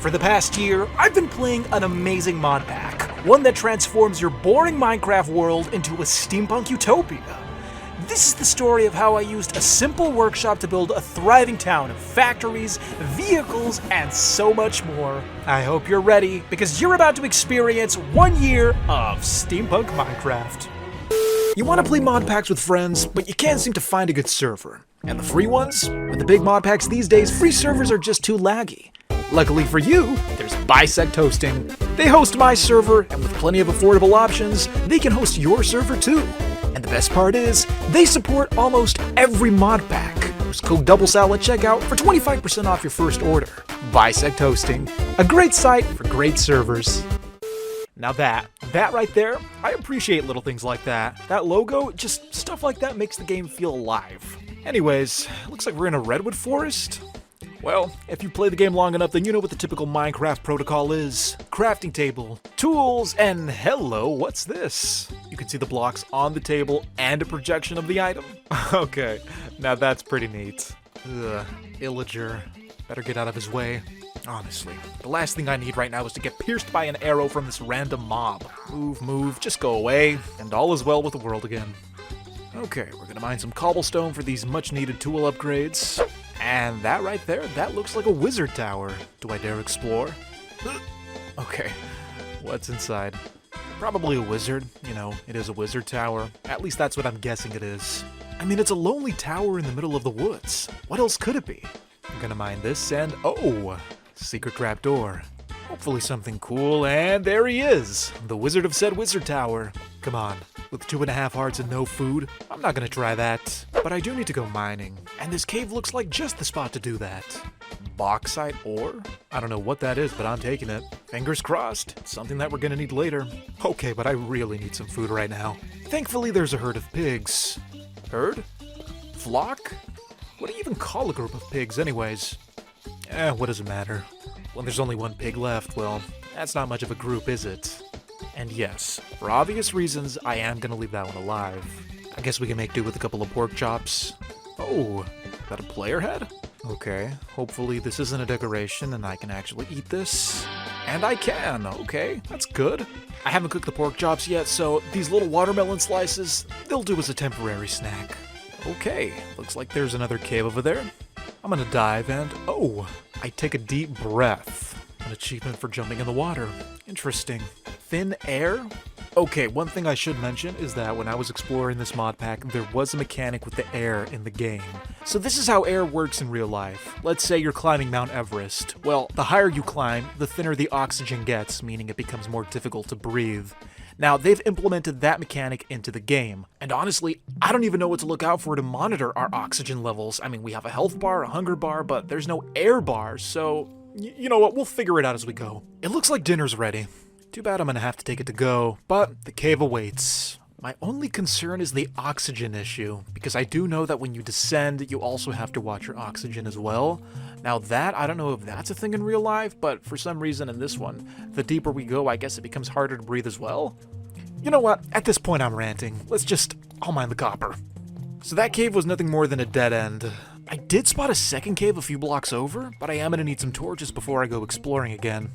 For the past year, I've been playing an amazing mod pack, one that transforms your boring Minecraft world into a steampunk utopia. This is the story of how I used a simple workshop to build a thriving town of factories, vehicles, and so much more. I hope you're ready, because you're about to experience 1 year of Steampunk Minecraft. You want to play mod packs with friends, but you can't seem to find a good server. And the free ones? With the big mod packs these days, free servers are just too laggy. Luckily for you, there's BISECT hosting. They host my server, and with plenty of affordable options, they can host your server too. And the best part is, they support almost every mod pack. Use code Doublesal at checkout for 25% off your first order. BISECT hosting, a great site for great servers. Now that right there, I appreciate little things like that. That logo, just stuff like that makes the game feel alive. Anyways, looks like we're in a redwood forest. Well, if you play the game long enough, then you know what the typical Minecraft protocol is. Crafting table, tools, and hello, what's this? You can see the blocks on the table and a projection of the item. Okay, now that's pretty neat. Ugh, illager. Better get out of his way. Honestly, the last thing I need right now is to get pierced by an arrow from this random mob. Move, just go away, and all is well with the world again. Okay, we're gonna mine some cobblestone for these much-needed tool upgrades. And that right there, that looks like a wizard tower. Do I dare explore? Okay, what's inside? Probably a wizard. You know, it is a wizard tower. At least that's what I'm guessing it is. I mean, it's a lonely tower in the middle of the woods. What else could it be? I'm gonna mine this and, oh, secret trapdoor. Hopefully something cool, and there he is, the wizard of said wizard tower. Come on, with 2.5 hearts and no food, I'm not gonna try that. But I do need to go mining, and this cave looks like just the spot to do that. Bauxite ore? I don't know what that is, but I'm taking it. Fingers crossed, it's something that we're gonna need later. Okay, but I really need some food right now. Thankfully there's a herd of pigs. Herd? Flock? What do you even call a group of pigs anyways? What does it matter? When there's only one pig left, well, that's not much of a group, is it? And yes, for obvious reasons, I am gonna leave that one alive. I guess we can make do with a couple of pork chops. Oh, is that a player head? Okay, hopefully this isn't a decoration and I can actually eat this. And I can, okay, that's good. I haven't cooked the pork chops yet, so these little watermelon slices, they'll do as a temporary snack. Okay, looks like there's another cave over there. I'm gonna dive and, oh, I take a deep breath. An achievement for jumping in the water. Interesting. Thin air? Okay, one thing I should mention is that when I was exploring this mod pack, there was a mechanic with the air in the game. So this is how air works in real life. Let's say you're climbing Mount Everest. Well, the higher you climb, the thinner the oxygen gets, meaning it becomes more difficult to breathe. Now, they've implemented that mechanic into the game, and honestly, I don't even know what to look out for to monitor our oxygen levels. I mean, we have a health bar, a hunger bar, but there's no air bar, so you know what, we'll figure it out as we go. It looks like dinner's ready. Too bad I'm gonna have to take it to go, but the cave awaits. My only concern is the oxygen issue, because I do know that when you descend, you also have to watch your oxygen as well. Now that, I don't know if that's a thing in real life, but for some reason in this one, the deeper we go, I guess it becomes harder to breathe as well. You know what, at this point I'm ranting. I'll mine the copper. So that cave was nothing more than a dead end. I did spot a second cave a few blocks over, but I am gonna need some torches before I go exploring again.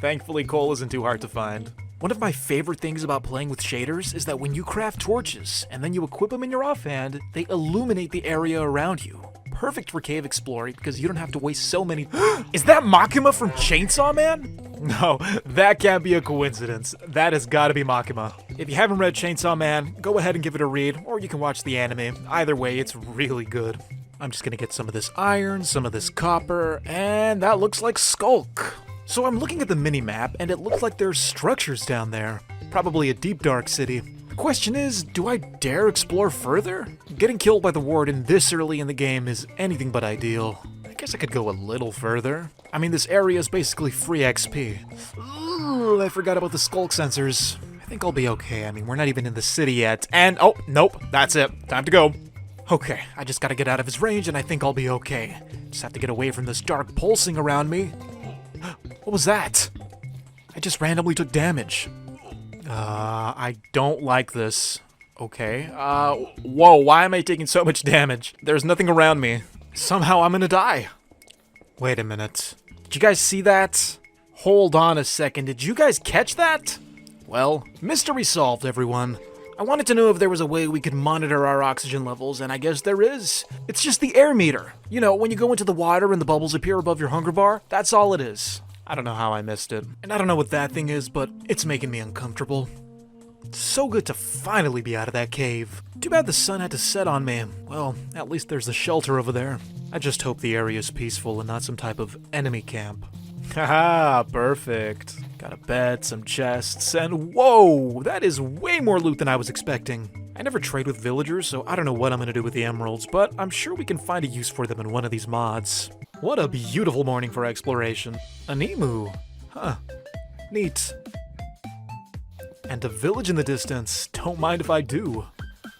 Thankfully, coal isn't too hard to find. One of my favorite things about playing with shaders is that when you craft torches, and then you equip them in your offhand, they illuminate the area around you. Perfect for cave exploring, because you don't have to waste so many— Is that Makima from Chainsaw Man? No, that can't be a coincidence. That has gotta be Makima. If you haven't read Chainsaw Man, go ahead and give it a read, or you can watch the anime. Either way, it's really good. I'm just gonna get some of this iron, some of this copper, and that looks like Skulk. So I'm looking at the mini-map, and it looks like there's structures down there. Probably a deep dark city. The question is, do I dare explore further? Getting killed by the warden this early in the game is anything but ideal. I guess I could go a little further. I mean, this area is basically free XP. Ooh, I forgot about the Skulk sensors. I think I'll be okay. I mean, we're not even in the city yet. And, oh, nope, that's it. Time to go. Okay, I just gotta get out of his range, and I think I'll be okay. Just have to get away from this dark pulsing around me. What was that? I just randomly took damage. I don't like this. Okay, whoa, why am I taking so much damage? There's nothing around me. Somehow I'm gonna die. Wait a minute. Did you guys see that? Hold on a second, did you guys catch that? Well, mystery solved, everyone. I wanted to know if there was a way we could monitor our oxygen levels, and I guess there is. It's just the air meter. You know, when you go into the water and the bubbles appear above your hunger bar, that's all it is. I don't know how I missed it. And I don't know what that thing is, but it's making me uncomfortable. It's so good to finally be out of that cave. Too bad the sun had to set on me. Well, at least there's the shelter over there. I just hope the area is peaceful and not some type of enemy camp. Haha, perfect. Got a bed, some chests, and whoa! That is way more loot than I was expecting. I never trade with villagers, so I don't know what I'm gonna do with the emeralds, but I'm sure we can find a use for them in one of these mods. What a beautiful morning for exploration. An emu. Huh. Neat. And a village in the distance. Don't mind if I do.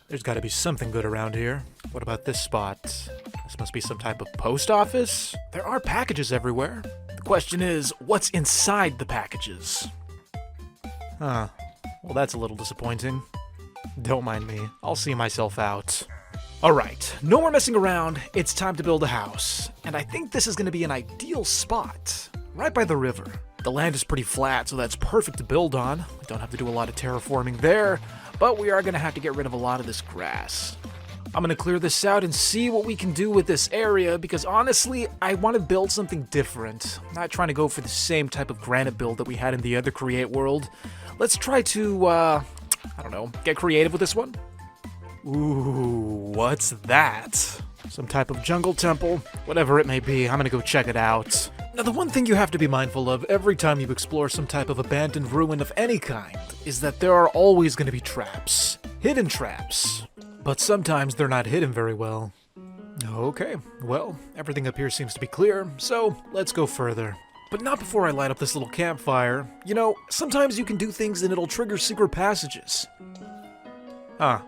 There's gotta be something good around here. What about this spot? This must be some type of post office? There are packages everywhere. The question is, what's inside the packages? Huh. Well, that's a little disappointing. Don't mind me. I'll see myself out. Alright, no more messing around. It's time to build a house. And I think this is going to be an ideal spot. Right by the river. The land is pretty flat, so that's perfect to build on. We don't have to do a lot of terraforming there, but we are going to have to get rid of a lot of this grass. I'm going to clear this out and see what we can do with this area, because honestly, I want to build something different. I'm not trying to go for the same type of granite build that we had in the other Create world. Let's try to, I don't know, get creative with this one. Ooh, what's that? Some type of jungle temple? Whatever it may be, I'm going to go check it out. Now, the one thing you have to be mindful of every time you explore some type of abandoned ruin of any kind is that there are always going to be traps. Hidden traps. But sometimes they're not hidden very well. Okay, well, everything up here seems to be clear, so let's go further. But not before I light up this little campfire. You know, sometimes you can do things and it'll trigger secret passages. Huh.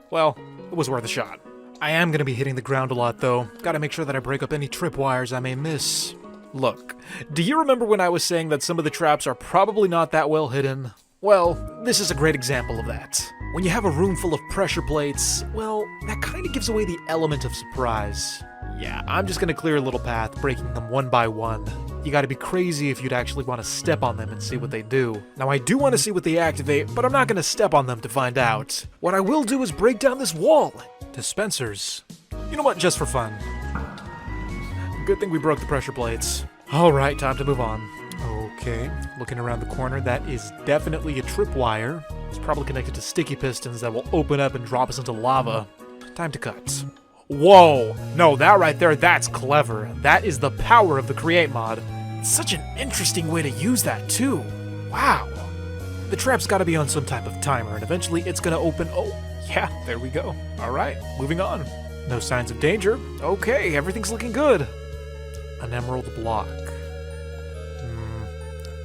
Well, it was worth a shot. I am going to be hitting the ground a lot, though. Gotta make sure that I break up any tripwires I may miss. Look, do you remember when I was saying that some of the traps are probably not that well hidden? Well, this is a great example of that. When you have a room full of pressure plates, well, that kind of gives away the element of surprise. Yeah, I'm just gonna clear a little path, breaking them one by one. You gotta be crazy if you'd actually want to step on them and see what they do. Now, I do want to see what they activate, but I'm not gonna step on them to find out. What I will do is break down this wall. Dispensers. You know what, just for fun. Good thing we broke the pressure plates. Alright, time to move on. Okay, looking around the corner, that is definitely a tripwire. It's probably connected to sticky pistons that will open up and drop us into lava. Time to cut. Whoa! No, that right there, that's clever. That is the power of the Create mod. It's such an interesting way to use that, too. Wow. The trap's gotta be on some type of timer, and eventually it's gonna open. Oh, yeah, there we go. Alright, moving on. No signs of danger. Okay, everything's looking good. An emerald block.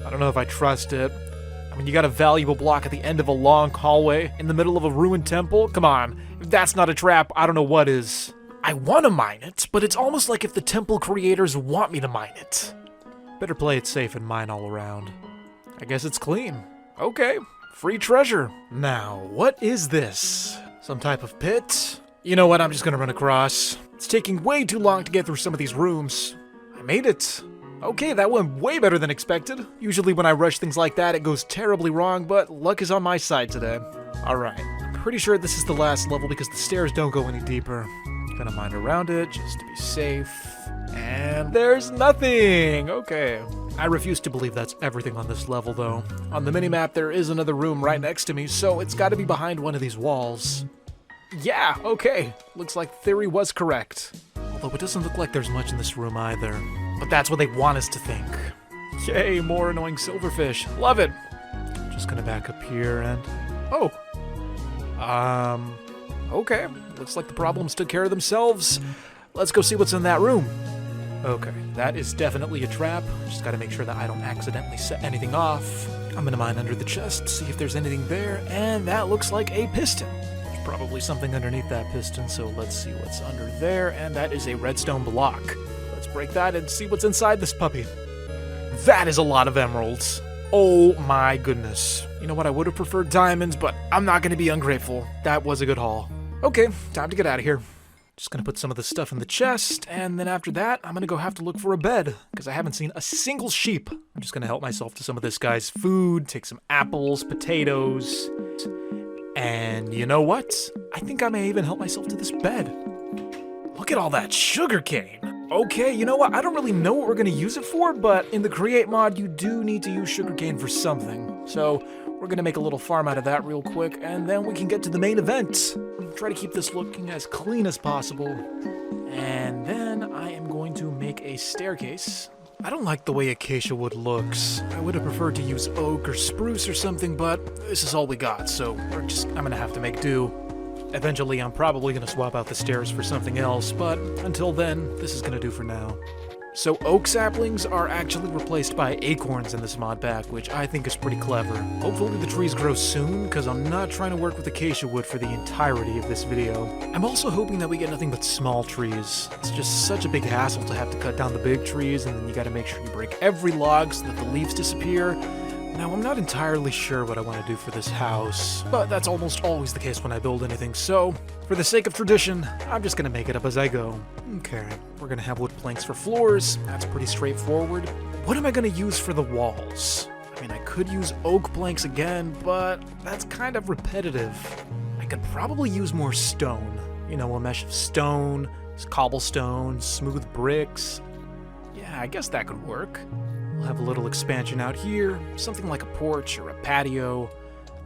I don't know if I trust it. I mean, you got a valuable block at the end of a long hallway in the middle of a ruined temple? Come on. If that's not a trap, I don't know what is. I want to mine it, but it's almost like if the temple creators want me to mine it. Better play it safe and mine all around. I guess it's clean. Okay, free treasure. Now, what is this? Some type of pit? You know what, I'm just gonna run across. It's taking way too long to get through some of these rooms. I made it. Okay, that went way better than expected. Usually when I rush things like that, it goes terribly wrong, but luck is on my side today. Alright, I'm pretty sure this is the last level because the stairs don't go any deeper. Gonna mine around it just to be safe. And there's nothing! Okay. I refuse to believe that's everything on this level, though. On the minimap, there is another room right next to me, so it's gotta be behind one of these walls. Yeah, okay. Looks like theory was correct. Although it doesn't look like there's much in this room either. But that's what they want us to think. Yay, more annoying silverfish. Love it! Just gonna back up here and... Oh! Okay. Looks like the problems took care of themselves. Let's go see what's in that room. Okay, that is definitely a trap. Just gotta make sure that I don't accidentally set anything off. I'm gonna mine under the chest, see if there's anything there, and that looks like a piston. There's probably something underneath that piston, so let's see what's under there, and that is a redstone block. Let's break that and see what's inside this puppy. That is a lot of emeralds. Oh my goodness. You know what, I would have preferred diamonds, but I'm not gonna be ungrateful. That was a good haul. Okay, time to get out of here. Just gonna put some of the stuff in the chest, and then after that, I'm gonna go have to look for a bed, because I haven't seen a single sheep. I'm just gonna help myself to some of this guy's food, take some apples, potatoes, and you know what? I think I may even help myself to this bed. Look at all that sugarcane. Okay, you know what? I don't really know what we're gonna use it for, but in the Create mod, you do need to use sugarcane for something. So we're gonna make a little farm out of that real quick, and then we can get to the main event. Try to keep this looking as clean as possible. And then I am going to make a staircase. I don't like the way acacia wood looks. I would have preferred to use oak or spruce or something, but this is all we got, so I'm gonna have to make do. Eventually, I'm probably gonna swap out the stairs for something else, but until then, this is gonna do for now. So oak saplings are actually replaced by acorns in this mod pack, which I think is pretty clever. Hopefully the trees grow soon, because I'm not trying to work with acacia wood for the entirety of this video. I'm also hoping that we get nothing but small trees. It's just such a big hassle to have to cut down the big trees, and then you gotta make sure you break every log so that the leaves disappear. Now, I'm not entirely sure what I want to do for this house, but that's almost always the case when I build anything, so for the sake of tradition, I'm just gonna make it up as I go. Okay, we're gonna have wood planks for floors. That's pretty straightforward. What am I gonna use for the walls? I mean, I could use oak planks again, but that's kind of repetitive. I could probably use more stone. You know, a mesh of stone, cobblestone, smooth bricks. Yeah, I guess that could work. We'll have a little expansion out here, something like a porch or a patio.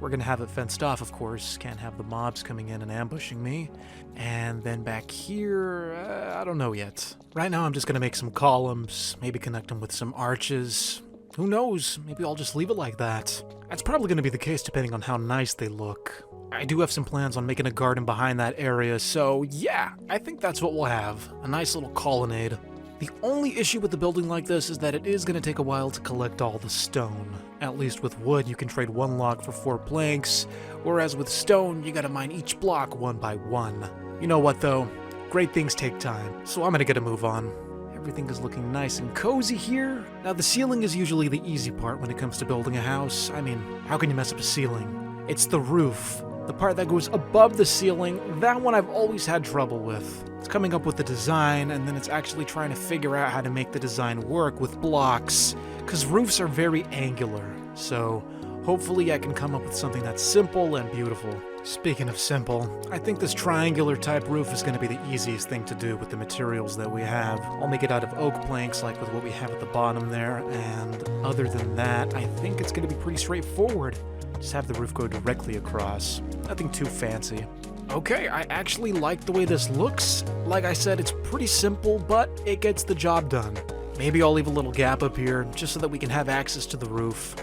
We're gonna have it fenced off, of course. Can't have the mobs coming in and ambushing me. And then back here, I don't know yet. Right now I'm just gonna make some columns, maybe connect them with some arches. Who knows, maybe I'll just leave it like that. That's probably gonna be the case depending on how nice they look. I do have some plans on making a garden behind that area, so yeah, I think that's what we'll have. A nice little colonnade. The only issue with the building like this is that it is going to take a while to collect all the stone. At least with wood, you can trade one log for 4 planks, whereas with stone, you gotta mine each block one by one. You know what though? Great things take time, so I'm gonna get a move on. Everything is looking nice and cozy here. Now the ceiling is usually the easy part when it comes to building a house. I mean, how can you mess up a ceiling? It's the roof. The part that goes above the ceiling, that one I've always had trouble with. It's coming up with the design, and then it's actually trying to figure out how to make the design work with blocks, because roofs are very angular, so hopefully I can come up with something that's simple and beautiful. Speaking of simple, I think this triangular type roof is going to be the easiest thing to do with the materials that we have. I'll make it out of oak planks like with what we have at the bottom there, and other than that, I think it's going to be pretty straightforward. Just have the roof go directly across. Nothing too fancy. Okay, I actually like the way this looks. Like I said, it's pretty simple, but it gets the job done. Maybe I'll leave a little gap up here, just so that we can have access to the roof.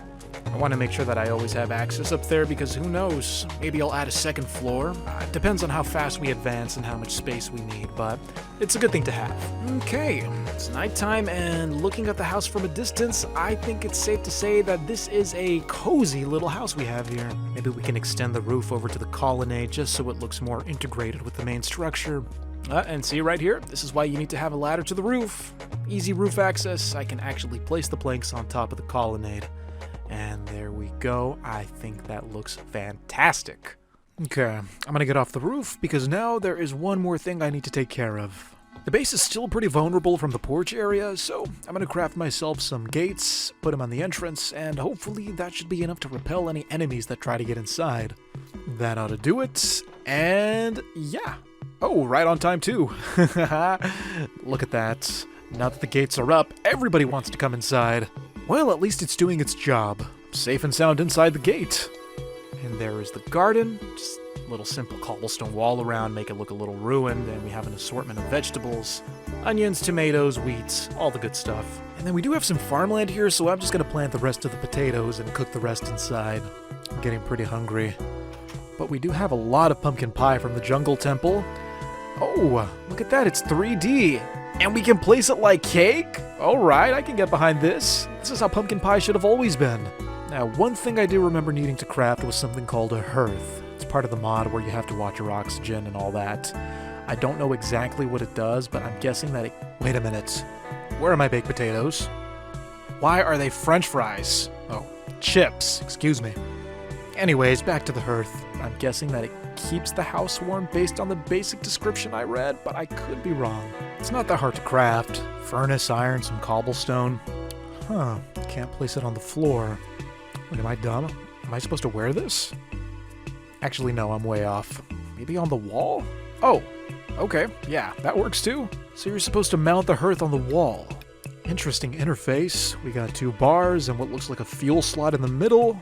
I want to make sure that I always have access up there, because who knows, maybe I'll add a second floor. It depends on how fast we advance and how much space we need, but it's a good thing to have. Okay, it's nighttime, and looking at the house from a distance, I think it's safe to say that this is a cozy little house we have here. Maybe we can extend the roof over to the colonnade just so it looks more integrated with the main structure. And see right here, this is why you need to have a ladder to the roof. Easy roof access. I can actually place the planks on top of the colonnade. And there we go. I think that looks fantastic. Okay, I'm gonna get off the roof because now there is one more thing I need to take care of. The base is still pretty vulnerable from the porch area, so I'm gonna craft myself some gates, put them on the entrance, and hopefully that should be enough to repel any enemies that try to get inside. That ought to do it, and yeah. Oh, right on time too. Look at that. Now that the gates are up, everybody wants to come inside. Well, at least it's doing its job. Safe and sound inside the gate. And there is the garden. Just a little simple cobblestone wall around, make it look a little ruined, and we have an assortment of vegetables. Onions, tomatoes, wheat, all the good stuff. And then we do have some farmland here, so I'm just gonna plant the rest of the potatoes and cook the rest inside. I'm getting pretty hungry. But we do have a lot of pumpkin pie from the jungle temple. Oh, look at that, it's 3D. And we can place it like cake? Alright, I can get behind this. This is how pumpkin pie should have always been. Now, one thing I do remember needing to craft was something called a hearth. It's part of the mod where you have to watch your oxygen and all that. I don't know exactly what it does, but I'm guessing that it... Wait a minute. Where are my baked potatoes? Why are they French fries? Oh, chips, excuse me. Anyways, back to the hearth. I'm guessing that it keeps the house warm based on the basic description I read, but I could be wrong. It's not that hard to craft. Furnace, iron, some cobblestone. Huh, can't place it on the floor. Wait, am I dumb? Am I supposed to wear this? Actually, no, I'm way off. Maybe on the wall? Oh, okay, yeah, that works too. So you're supposed to mount the hearth on the wall. Interesting interface. We got 2 bars and what looks like a fuel slot in the middle.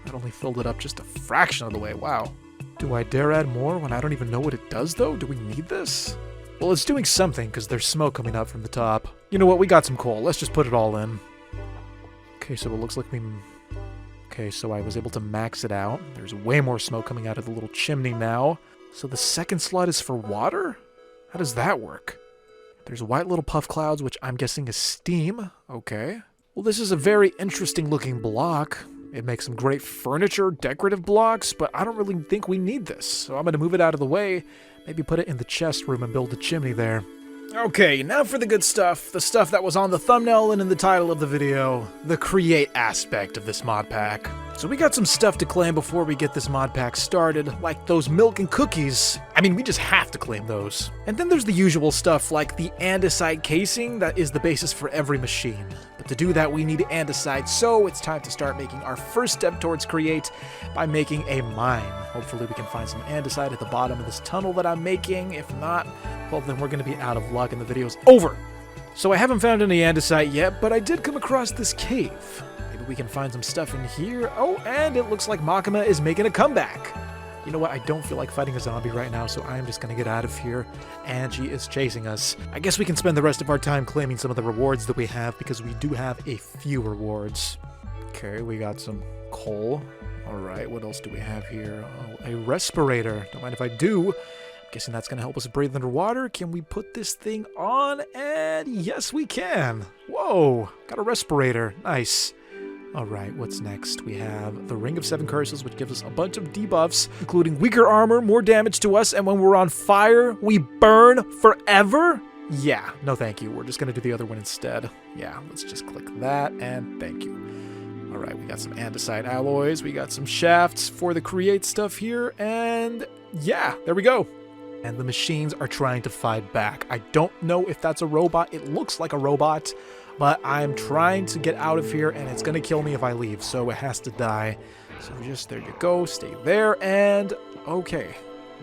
That only filled it up just a fraction of the way, wow. Do I dare add more when I don't even know what it does though? Do we need this? Well, it's doing something because there's smoke coming up from the top. You know what, we got some coal, let's just put it all in. Okay, so it looks like we... Okay, so I was able to max it out. There's way more smoke coming out of the little chimney now. So the second slot is for water? How does that work? There's white little puff clouds, which I'm guessing is steam. Okay. Well, this is a very interesting looking block. It makes some great furniture, decorative blocks, but I don't really think we need this. So I'm going to move it out of the way, maybe put it in the chest room and build a chimney there. Okay, now for the good stuff. The stuff that was on the thumbnail and in the title of the video. The create aspect of this mod pack. So we got some stuff to claim before we get this mod pack started, like those milk and cookies. I mean, we just have to claim those. And then there's the usual stuff like the andesite casing that is the basis for every machine. But to do that, we need andesite, so it's time to start making our first step towards create by making a mine. Hopefully we can find some andesite at the bottom of this tunnel that I'm making. If not, well, then we're going to be out of luck and the video's over. So I haven't found any andesite yet, but I did come across this cave. Maybe we can find some stuff in here. Oh, and it looks like Makima is making a comeback. You know what, I don't feel like fighting a zombie right now, so I'm just going to get out of here. And she is chasing us. I guess we can spend the rest of our time claiming some of the rewards that we have, because we do have a few rewards. Okay, we got some coal. Alright, what else do we have here? Oh, a respirator. Don't mind if I do. I'm guessing that's going to help us breathe underwater. Can we put this thing on? And yes, we can. Whoa, got a respirator. Nice. Alright, what's next? We have the Ring of 7 Curses, which gives us a bunch of debuffs, including weaker armor, more damage to us, and when we're on fire, we burn forever? Yeah, no thank you. We're just going to do the other one instead. Yeah, let's just click that, and thank you. Alright, we got some andesite alloys, we got some shafts for the create stuff here, and yeah, there we go. And the machines are trying to fight back. I don't know if that's a robot. It looks like a robot, but I'm trying to get out of here, and it's going to kill me if I leave, so it has to die. So just, there you go, stay there, and okay.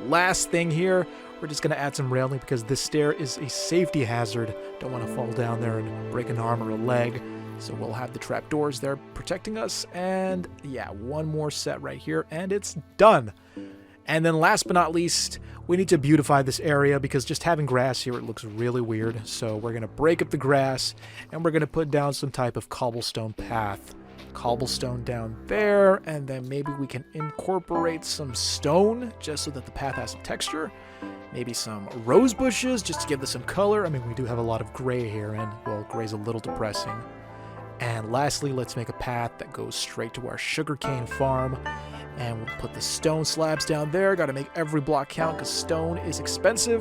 Last thing here, we're just going to add some railing because this stair is a safety hazard. Don't want to fall down there and break an arm or a leg. So we'll have the trapdoors there protecting us, and yeah, one more set right here, and it's done. And then last but not least, we need to beautify this area because just having grass here, it looks really weird. So we're going to break up the grass and we're going to put down some type of cobblestone path. Cobblestone down there, and then maybe we can incorporate some stone just so that the path has some texture. Maybe some rose bushes just to give this some color. I mean, we do have a lot of gray here, and well, gray's a little depressing. And lastly, let's make a path that goes straight to our sugarcane farm. And we'll put the stone slabs down there. Got to make every block count because stone is expensive.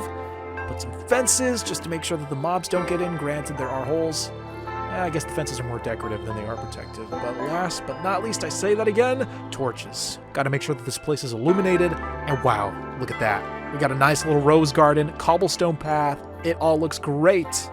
Put some fences just to make sure that the mobs don't get in. Granted, there are holes. I guess the fences are more decorative than they are protective. But last but not least, I say that again, torches. Got to make sure that this place is illuminated. And wow, look at that. We got a nice little rose garden, cobblestone path. It all looks great.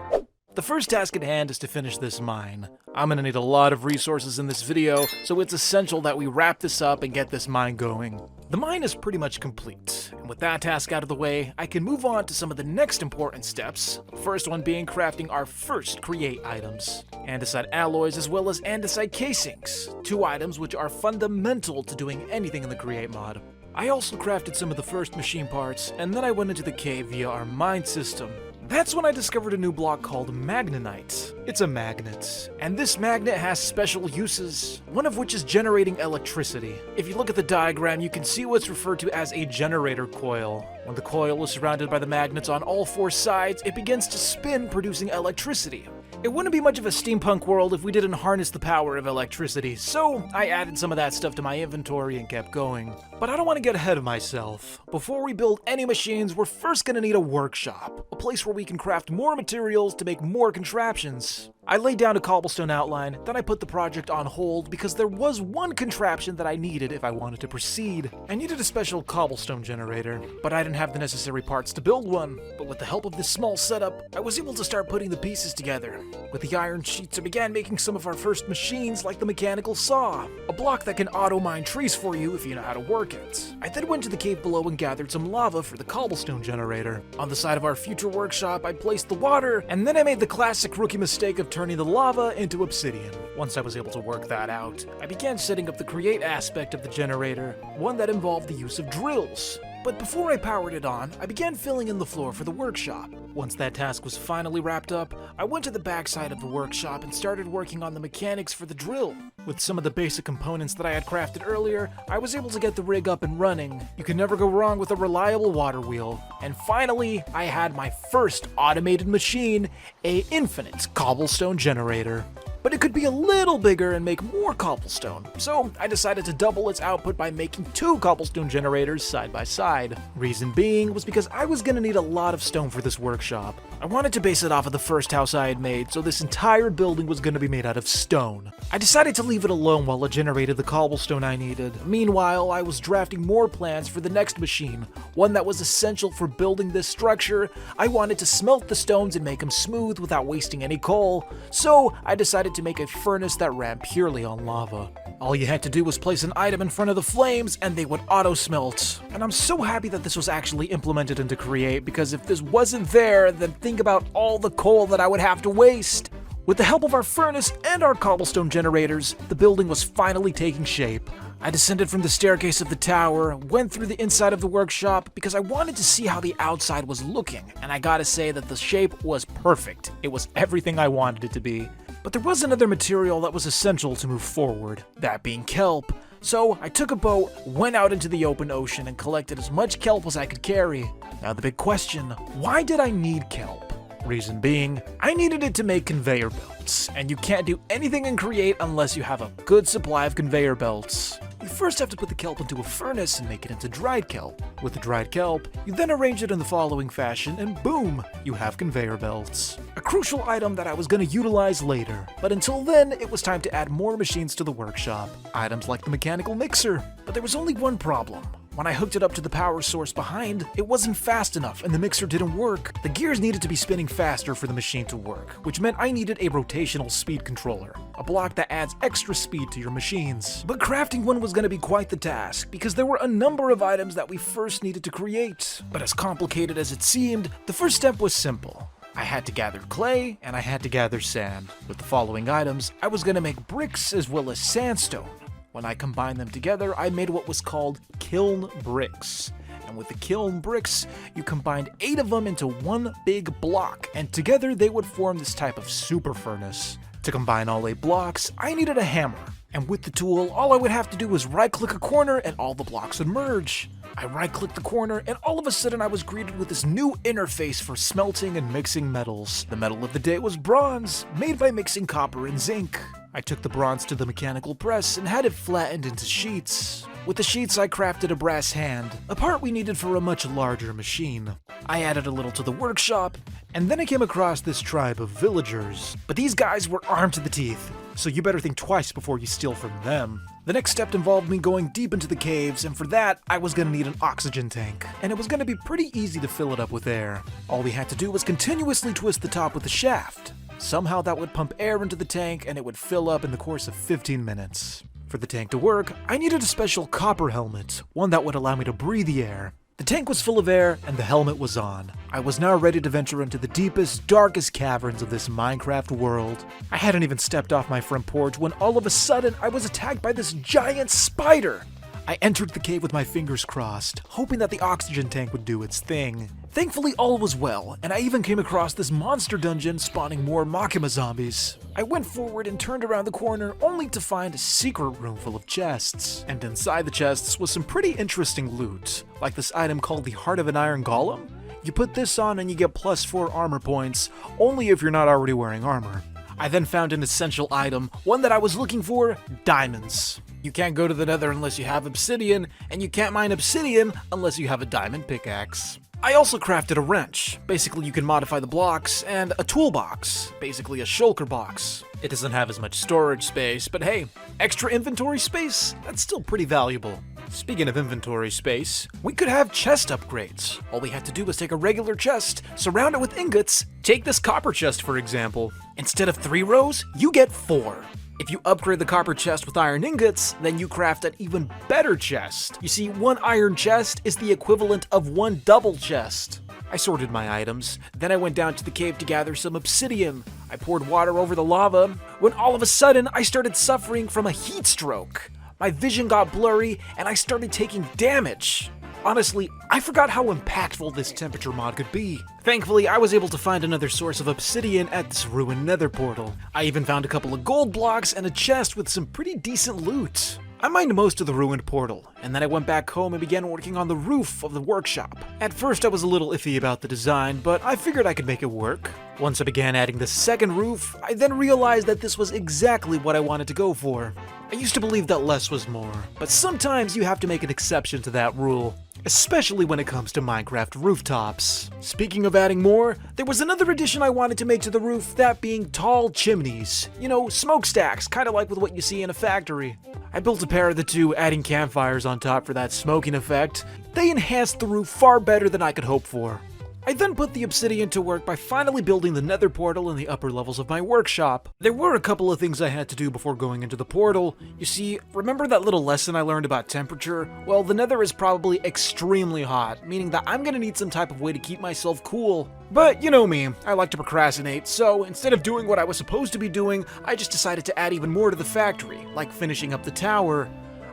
The first task at hand is to finish this mine. I'm going to need a lot of resources in this video, so it's essential that we wrap this up and get this mine going. The mine is pretty much complete, and with that task out of the way, I can move on to some of the next important steps. The first one being crafting our first create items. Andesite alloys as well as andesite casings, 2 items which are fundamental to doing anything in the create mod. I also crafted some of the first machine parts, and then I went into the cave via our mine system. That's when I discovered a new block called Magnetite. It's a magnet, and this magnet has special uses, one of which is generating electricity. If you look at the diagram, you can see what's referred to as a generator coil. When the coil is surrounded by the magnets on all 4 sides, it begins to spin, producing electricity. It wouldn't be much of a steampunk world if we didn't harness the power of electricity, so I added some of that stuff to my inventory and kept going. But I don't want to get ahead of myself. Before we build any machines, we're first going to need a workshop, a place where we can craft more materials to make more contraptions. I laid down a cobblestone outline, then I put the project on hold because there was one contraption that I needed if I wanted to proceed. I needed a special cobblestone generator, but I didn't have the necessary parts to build one. But with the help of this small setup, I was able to start putting the pieces together. With the iron sheets, I began making some of our first machines like the mechanical saw, a block that can auto-mine trees for you if you know how to work it. I then went to the cave below and gathered some lava for the cobblestone generator. On the side of our future workshop, I placed the water, and then I made the classic rookie mistake of turning the lava into obsidian. Once I was able to work that out, I began setting up the create aspect of the generator, one that involved the use of drills. But before I powered it on, I began filling in the floor for the workshop. Once that task was finally wrapped up, I went to the backside of the workshop and started working on the mechanics for the drill. With some of the basic components that I had crafted earlier, I was able to get the rig up and running. You can never go wrong with a reliable water wheel. And finally, I had my first automated machine, an infinite cobblestone generator. But it could be a little bigger and make more cobblestone, so I decided to double its output by making 2 cobblestone generators side by side. Reason being was because I was going to need a lot of stone for this workshop. I wanted to base it off of the first house I had made, so this entire building was going to be made out of stone. I decided to leave it alone while it generated the cobblestone I needed. Meanwhile, I was drafting more plans for the next machine, one that was essential for building this structure. I wanted to smelt the stones and make them smooth without wasting any coal, so I decided to make a furnace that ran purely on lava. All you had to do was place an item in front of the flames and they would auto-smelt. And I'm so happy that this was actually implemented into Create, because if this wasn't there, then think about all the coal that I would have to waste. With the help of our furnace and our cobblestone generators, the building was finally taking shape. I descended from the staircase of the tower, went through the inside of the workshop because I wanted to see how the outside was looking, and I gotta say that the shape was perfect. It was everything I wanted it to be. But there was another material that was essential to move forward, that being kelp. So I took a boat, went out into the open ocean, and collected as much kelp as I could carry. Now the big question, why did I need kelp? Reason being, I needed it to make conveyor belts, and you can't do anything in Create unless you have a good supply of conveyor belts. You first have to put the kelp into a furnace and make it into dried kelp. With the dried kelp, you then arrange it in the following fashion and boom, you have conveyor belts. A crucial item that I was going to utilize later, but until then, it was time to add more machines to the workshop. Items like the mechanical mixer. But there was only one problem. When I hooked it up to the power source behind, it wasn't fast enough and the mixer didn't work. The gears needed to be spinning faster for the machine to work, which meant I needed a rotational speed controller, a block that adds extra speed to your machines. But crafting one was going to be quite the task, because there were a number of items that we first needed to create. But as complicated as it seemed, the first step was simple. I had to gather clay, and I had to gather sand. With the following items, I was going to make bricks as well as sandstone. When I combined them together, I made what was called kiln bricks. And with the kiln bricks, you combined 8 of them into one big block, and together they would form this type of super furnace. To combine all 8 blocks, I needed a hammer. And with the tool, all I would have to do was right-click a corner and all the blocks would merge. I right-clicked the corner, and all of a sudden I was greeted with this new interface for smelting and mixing metals. The metal of the day was bronze, made by mixing copper and zinc. I took the bronze to the mechanical press and had it flattened into sheets. With the sheets, I crafted a brass hand, a part we needed for a much larger machine. I added a little to the workshop, and then I came across this tribe of villagers. But these guys were armed to the teeth, so you better think twice before you steal from them. The next step involved me going deep into the caves, and for that, I was going to need an oxygen tank. And it was going to be pretty easy to fill it up with air. All we had to do was continuously twist the top with a shaft. Somehow that would pump air into the tank and it would fill up in the course of 15 minutes. For the tank to work, I needed a special copper helmet, one that would allow me to breathe the air. The tank was full of air and the helmet was on. I was now ready to venture into the deepest, darkest caverns of this Minecraft world. I hadn't even stepped off my front porch when all of a sudden I was attacked by this giant spider. I entered the cave with my fingers crossed, hoping that the oxygen tank would do its thing. Thankfully, all was well, and I even came across this monster dungeon spawning more Makima zombies. I went forward and turned around the corner only to find a secret room full of chests. And inside the chests was some pretty interesting loot, like this item called the Heart of an Iron Golem. You put this on and you get +4 armor points, only if you're not already wearing armor. I then found an essential item, one that I was looking for, diamonds. You can't go to the Nether unless you have obsidian, and you can't mine obsidian unless you have a diamond pickaxe. I also crafted a wrench. Basically, you can modify the blocks, and a toolbox, basically a shulker box. It doesn't have as much storage space, but hey, extra inventory space? That's still pretty valuable. Speaking of inventory space, we could have chest upgrades. All we have to do is take a regular chest, surround it with ingots. Take this copper chest, for example. Instead of 3 rows, you get 4. If you upgrade the copper chest with iron ingots, then you craft an even better chest. You see, 1 iron chest is the equivalent of 1 double chest. I sorted my items, then I went down to the cave to gather some obsidian. I poured water over the lava, when all of a sudden I started suffering from a heat stroke. My vision got blurry, and I started taking damage. Honestly, I forgot how impactful this temperature mod could be. Thankfully, I was able to find another source of obsidian at this ruined nether portal. I even found a couple of gold blocks and a chest with some pretty decent loot. I mined most of the ruined portal, and then I went back home and began working on the roof of the workshop. At first I was a little iffy about the design, but I figured I could make it work. Once I began adding the second roof, I then realized that this was exactly what I wanted to go for. I used to believe that less was more, but sometimes you have to make an exception to that rule. Especially when it comes to Minecraft rooftops. Speaking of adding more, there was another addition I wanted to make to the roof, that being tall chimneys. You know, smokestacks, kind of like with what you see in a factory. I built a pair of the two, adding campfires on top for that smoking effect. They enhanced the roof far better than I could hope for. I then put the obsidian to work by finally building the nether portal in the upper levels of my workshop. There were a couple of things I had to do before going into the portal. You see, remember that little lesson I learned about temperature? Well, the nether is probably extremely hot, meaning that I'm gonna need some type of way to keep myself cool. But you know me, I like to procrastinate, so instead of doing what I was supposed to be doing, I just decided to add even more to the factory, like finishing up the tower.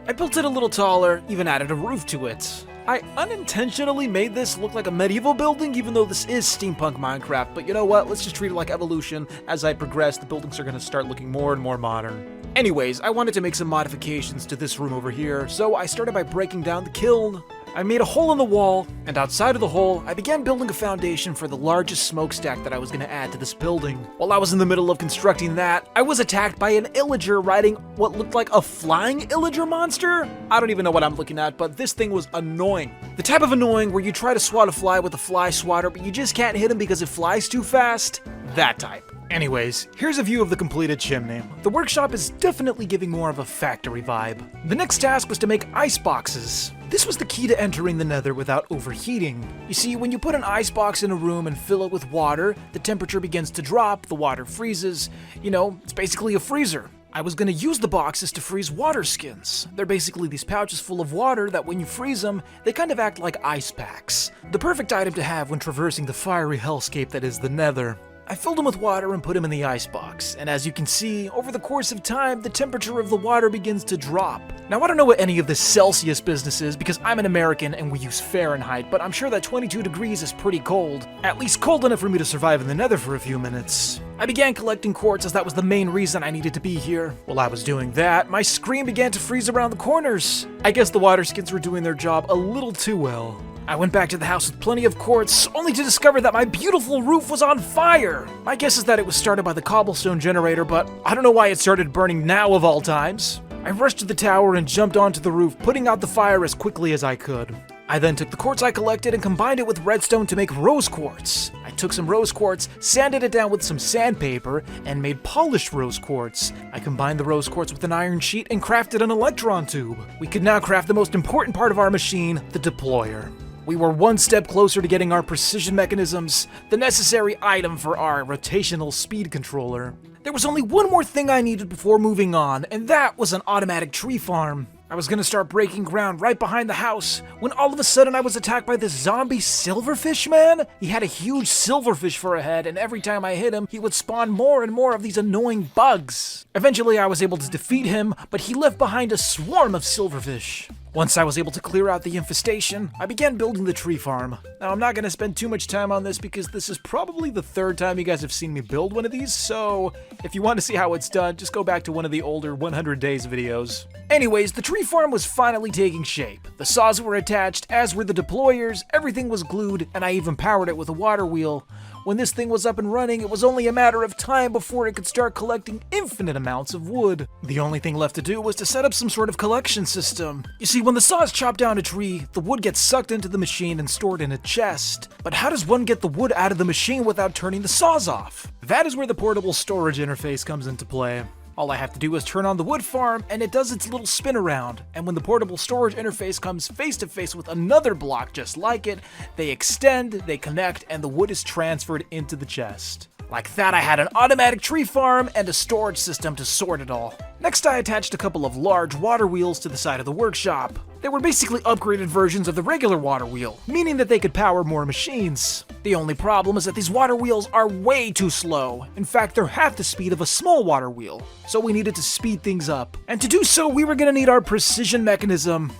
I built it a little taller, even added a roof to it. I unintentionally made this look like a medieval building, even though this is Steampunk Minecraft, but you know what, let's just treat it like evolution. As I progress, the buildings are going to start looking more and more modern. Anyways, I wanted to make some modifications to this room over here, so I started by breaking down the kiln. I made a hole in the wall, and outside of the hole, I began building a foundation for the largest smokestack that I was going to add to this building. While I was in the middle of constructing that, I was attacked by an illager riding what looked like a flying illager monster? I don't even know what I'm looking at, but this thing was annoying. The type of annoying where you try to swat a fly with a fly swatter, but you just can't hit him because it flies too fast. That type. Anyways, here's a view of the completed chimney. The workshop is definitely giving more of a factory vibe. The next task was to make ice boxes. This was the key to entering the nether without overheating. You see, when you put an ice box in a room and fill it with water, the temperature begins to drop, the water freezes. You know, it's basically a freezer. I was going to use the boxes to freeze water skins. They're basically these pouches full of water that when you freeze them, they kind of act like ice packs. The perfect item to have when traversing the fiery hellscape that is the nether. I filled them with water and put them in the icebox, and as you can see, over the course of time, the temperature of the water begins to drop. Now I don't know what any of this Celsius business is because I'm an American and we use Fahrenheit, but I'm sure that 22 degrees is pretty cold. At least cold enough for me to survive in the nether for a few minutes. I began collecting quartz as that was the main reason I needed to be here. While I was doing that, my screen began to freeze around the corners. I guess the water skins were doing their job a little too well. I went back to the house with plenty of quartz, only to discover that my beautiful roof was on fire! My guess is that it was started by the cobblestone generator, but I don't know why it started burning now of all times. I rushed to the tower and jumped onto the roof, putting out the fire as quickly as I could. I then took the quartz I collected and combined it with redstone to make rose quartz. I took some rose quartz, sanded it down with some sandpaper, and made polished rose quartz. I combined the rose quartz with an iron sheet and crafted an electron tube. We could now craft the most important part of our machine, the deployer. We were one step closer to getting our precision mechanisms, the necessary item for our rotational speed controller. There was only one more thing I needed before moving on, and that was an automatic tree farm. I was gonna start breaking ground right behind the house, when all of a sudden I was attacked by this zombie silverfish man. He had a huge silverfish for a head, and every time I hit him, he would spawn more and more of these annoying bugs. Eventually I was able to defeat him, but he left behind a swarm of silverfish. Once I was able to clear out the infestation, I began building the tree farm. Now I'm not going to spend too much time on this because this is probably the third time you guys have seen me build one of these, so if you want to see how it's done, just go back to one of the older 100 days videos. Anyways, the tree farm was finally taking shape. The saws were attached, as were the deployers, everything was glued, and I even powered it with a water wheel. When this thing was up and running, it was only a matter of time before it could start collecting infinite amounts of wood. The only thing left to do was to set up some sort of collection system. You see, when the saws chop down a tree, the wood gets sucked into the machine and stored in a chest. But how does one get the wood out of the machine without turning the saws off? That is where the portable storage interface comes into play. All I have to do is turn on the wood farm and it does its little spin around, and when the portable storage interface comes face to face with another block just like it, they extend, they connect, and the wood is transferred into the chest. Like that, I had an automatic tree farm and a storage system to sort it all. Next, I attached a couple of large water wheels to the side of the workshop. They were basically upgraded versions of the regular water wheel, meaning that they could power more machines. The only problem is that these water wheels are way too slow. In fact, they're half the speed of a small water wheel. So we needed to speed things up. And to do so, we were gonna need our precision mechanism.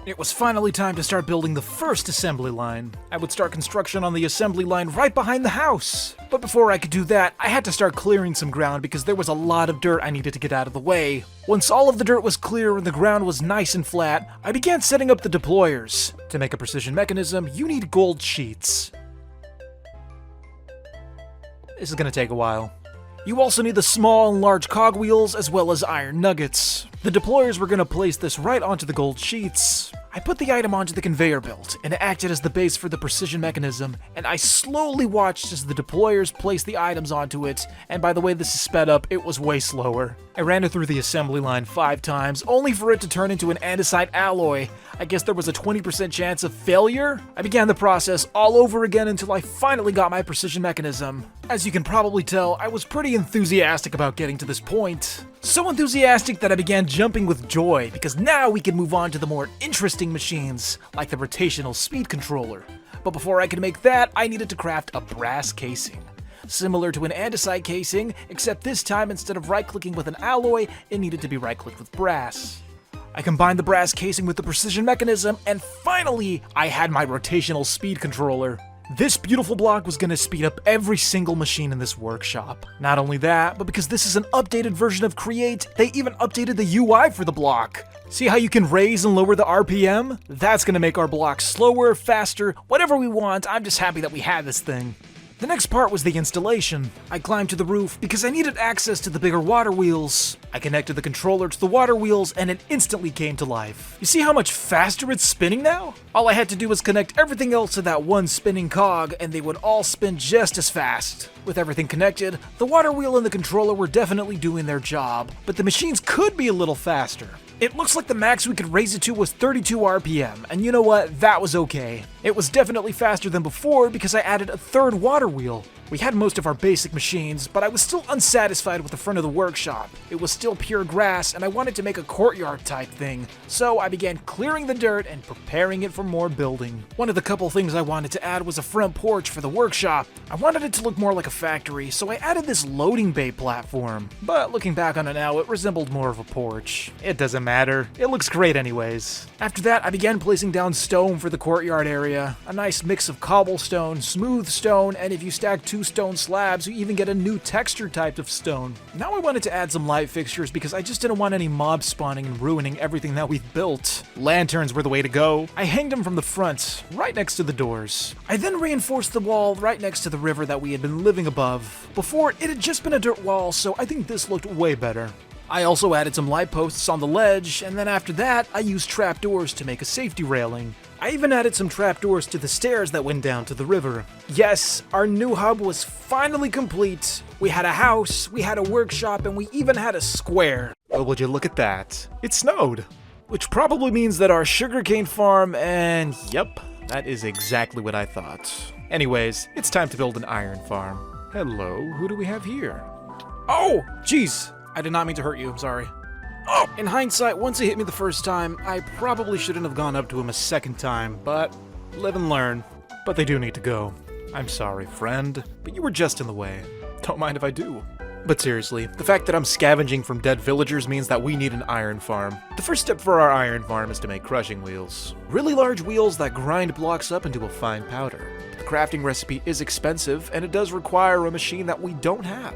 It was finally time to start building the first assembly line. I would start construction on the assembly line right behind the house. But before I could do that, I had to start clearing some ground because there was a lot of dirt I needed to get out of the way. Once all of the dirt was clear and the ground was nice and flat, I began setting up the deployers. To make a precision mechanism, you need gold sheets. This is gonna take a while. You also need the small and large cogwheels as well as iron nuggets. The deployers were going to place this right onto the gold sheets. I put the item onto the conveyor belt, and it acted as the base for the precision mechanism, and I slowly watched as the deployers placed the items onto it, and by the way this is sped up, it was way slower. I ran it through the assembly line 5 times, only for it to turn into an andesite alloy. I guess there was a 20% chance of failure? I began the process all over again until I finally got my precision mechanism. As you can probably tell, I was pretty enthusiastic about getting to this point. So enthusiastic that I began jumping with joy, because now we can move on to the more interesting machines, like the rotational speed controller. But before I could make that, I needed to craft a brass casing. Similar to an andesite casing, except this time instead of right-clicking with an alloy, it needed to be right-clicked with brass. I combined the brass casing with the precision mechanism, and finally, I had my rotational speed controller. This beautiful block was going to speed up every single machine in this workshop. Not only that, but because this is an updated version of Create, they even updated the UI for the block. See how you can raise and lower the RPM? That's going to make our block slower, faster, whatever we want. I'm just happy that we had this thing. The next part was the installation. I climbed to the roof because I needed access to the bigger water wheels. I connected the controller to the water wheels and it instantly came to life. You see how much faster it's spinning now? All I had to do was connect everything else to that one spinning cog and they would all spin just as fast. With everything connected, the water wheel and the controller were definitely doing their job, but the machines could be a little faster. It looks like the max we could raise it to was 32 RPM, and you know what? That was okay. It was definitely faster than before because I added a third water wheel. We had most of our basic machines, but I was still unsatisfied with the front of the workshop. It was still pure grass, and I wanted to make a courtyard type thing, so I began clearing the dirt and preparing it for more building. One of the couple things I wanted to add was a front porch for the workshop. I wanted it to look more like a factory, so I added this loading bay platform. But looking back on it now, it resembled more of a porch. It doesn't matter. It looks great anyways. After that, I began placing down stone for the courtyard area. A nice mix of cobblestone, smooth stone, and if you stack 2 stone slabs, you even get a new texture type of stone. Now I wanted to add some light fixtures because I just didn't want any mobs spawning and ruining everything that we've built. Lanterns were the way to go. I hanged them from the front, right next to the doors. I then reinforced the wall right next to the river that we had been living above. Before, it had just been a dirt wall, so I think this looked way better. I also added some light posts on the ledge, and then after that, I used trapdoors to make a safety railing. I even added some trapdoors to the stairs that went down to the river. Yes, our new hub was finally complete. We had a house, we had a workshop, and we even had a square. Well, would you look at that? It snowed. Which probably means that our sugarcane farm and yep, that is exactly what I thought. Anyways, it's time to build an iron farm. Hello, who do we have here? Oh, jeez. I did not mean to hurt you, I'm sorry. Oh! In hindsight, once he hit me the first time, I probably shouldn't have gone up to him a second time, but live and learn. But they do need to go. I'm sorry, friend, but you were just in the way. Don't mind if I do. But seriously, the fact that I'm scavenging from dead villagers means that we need an iron farm. The first step for our iron farm is to make crushing wheels. Really large wheels that grind blocks up into a fine powder. The crafting recipe is expensive, and it does require a machine that we don't have.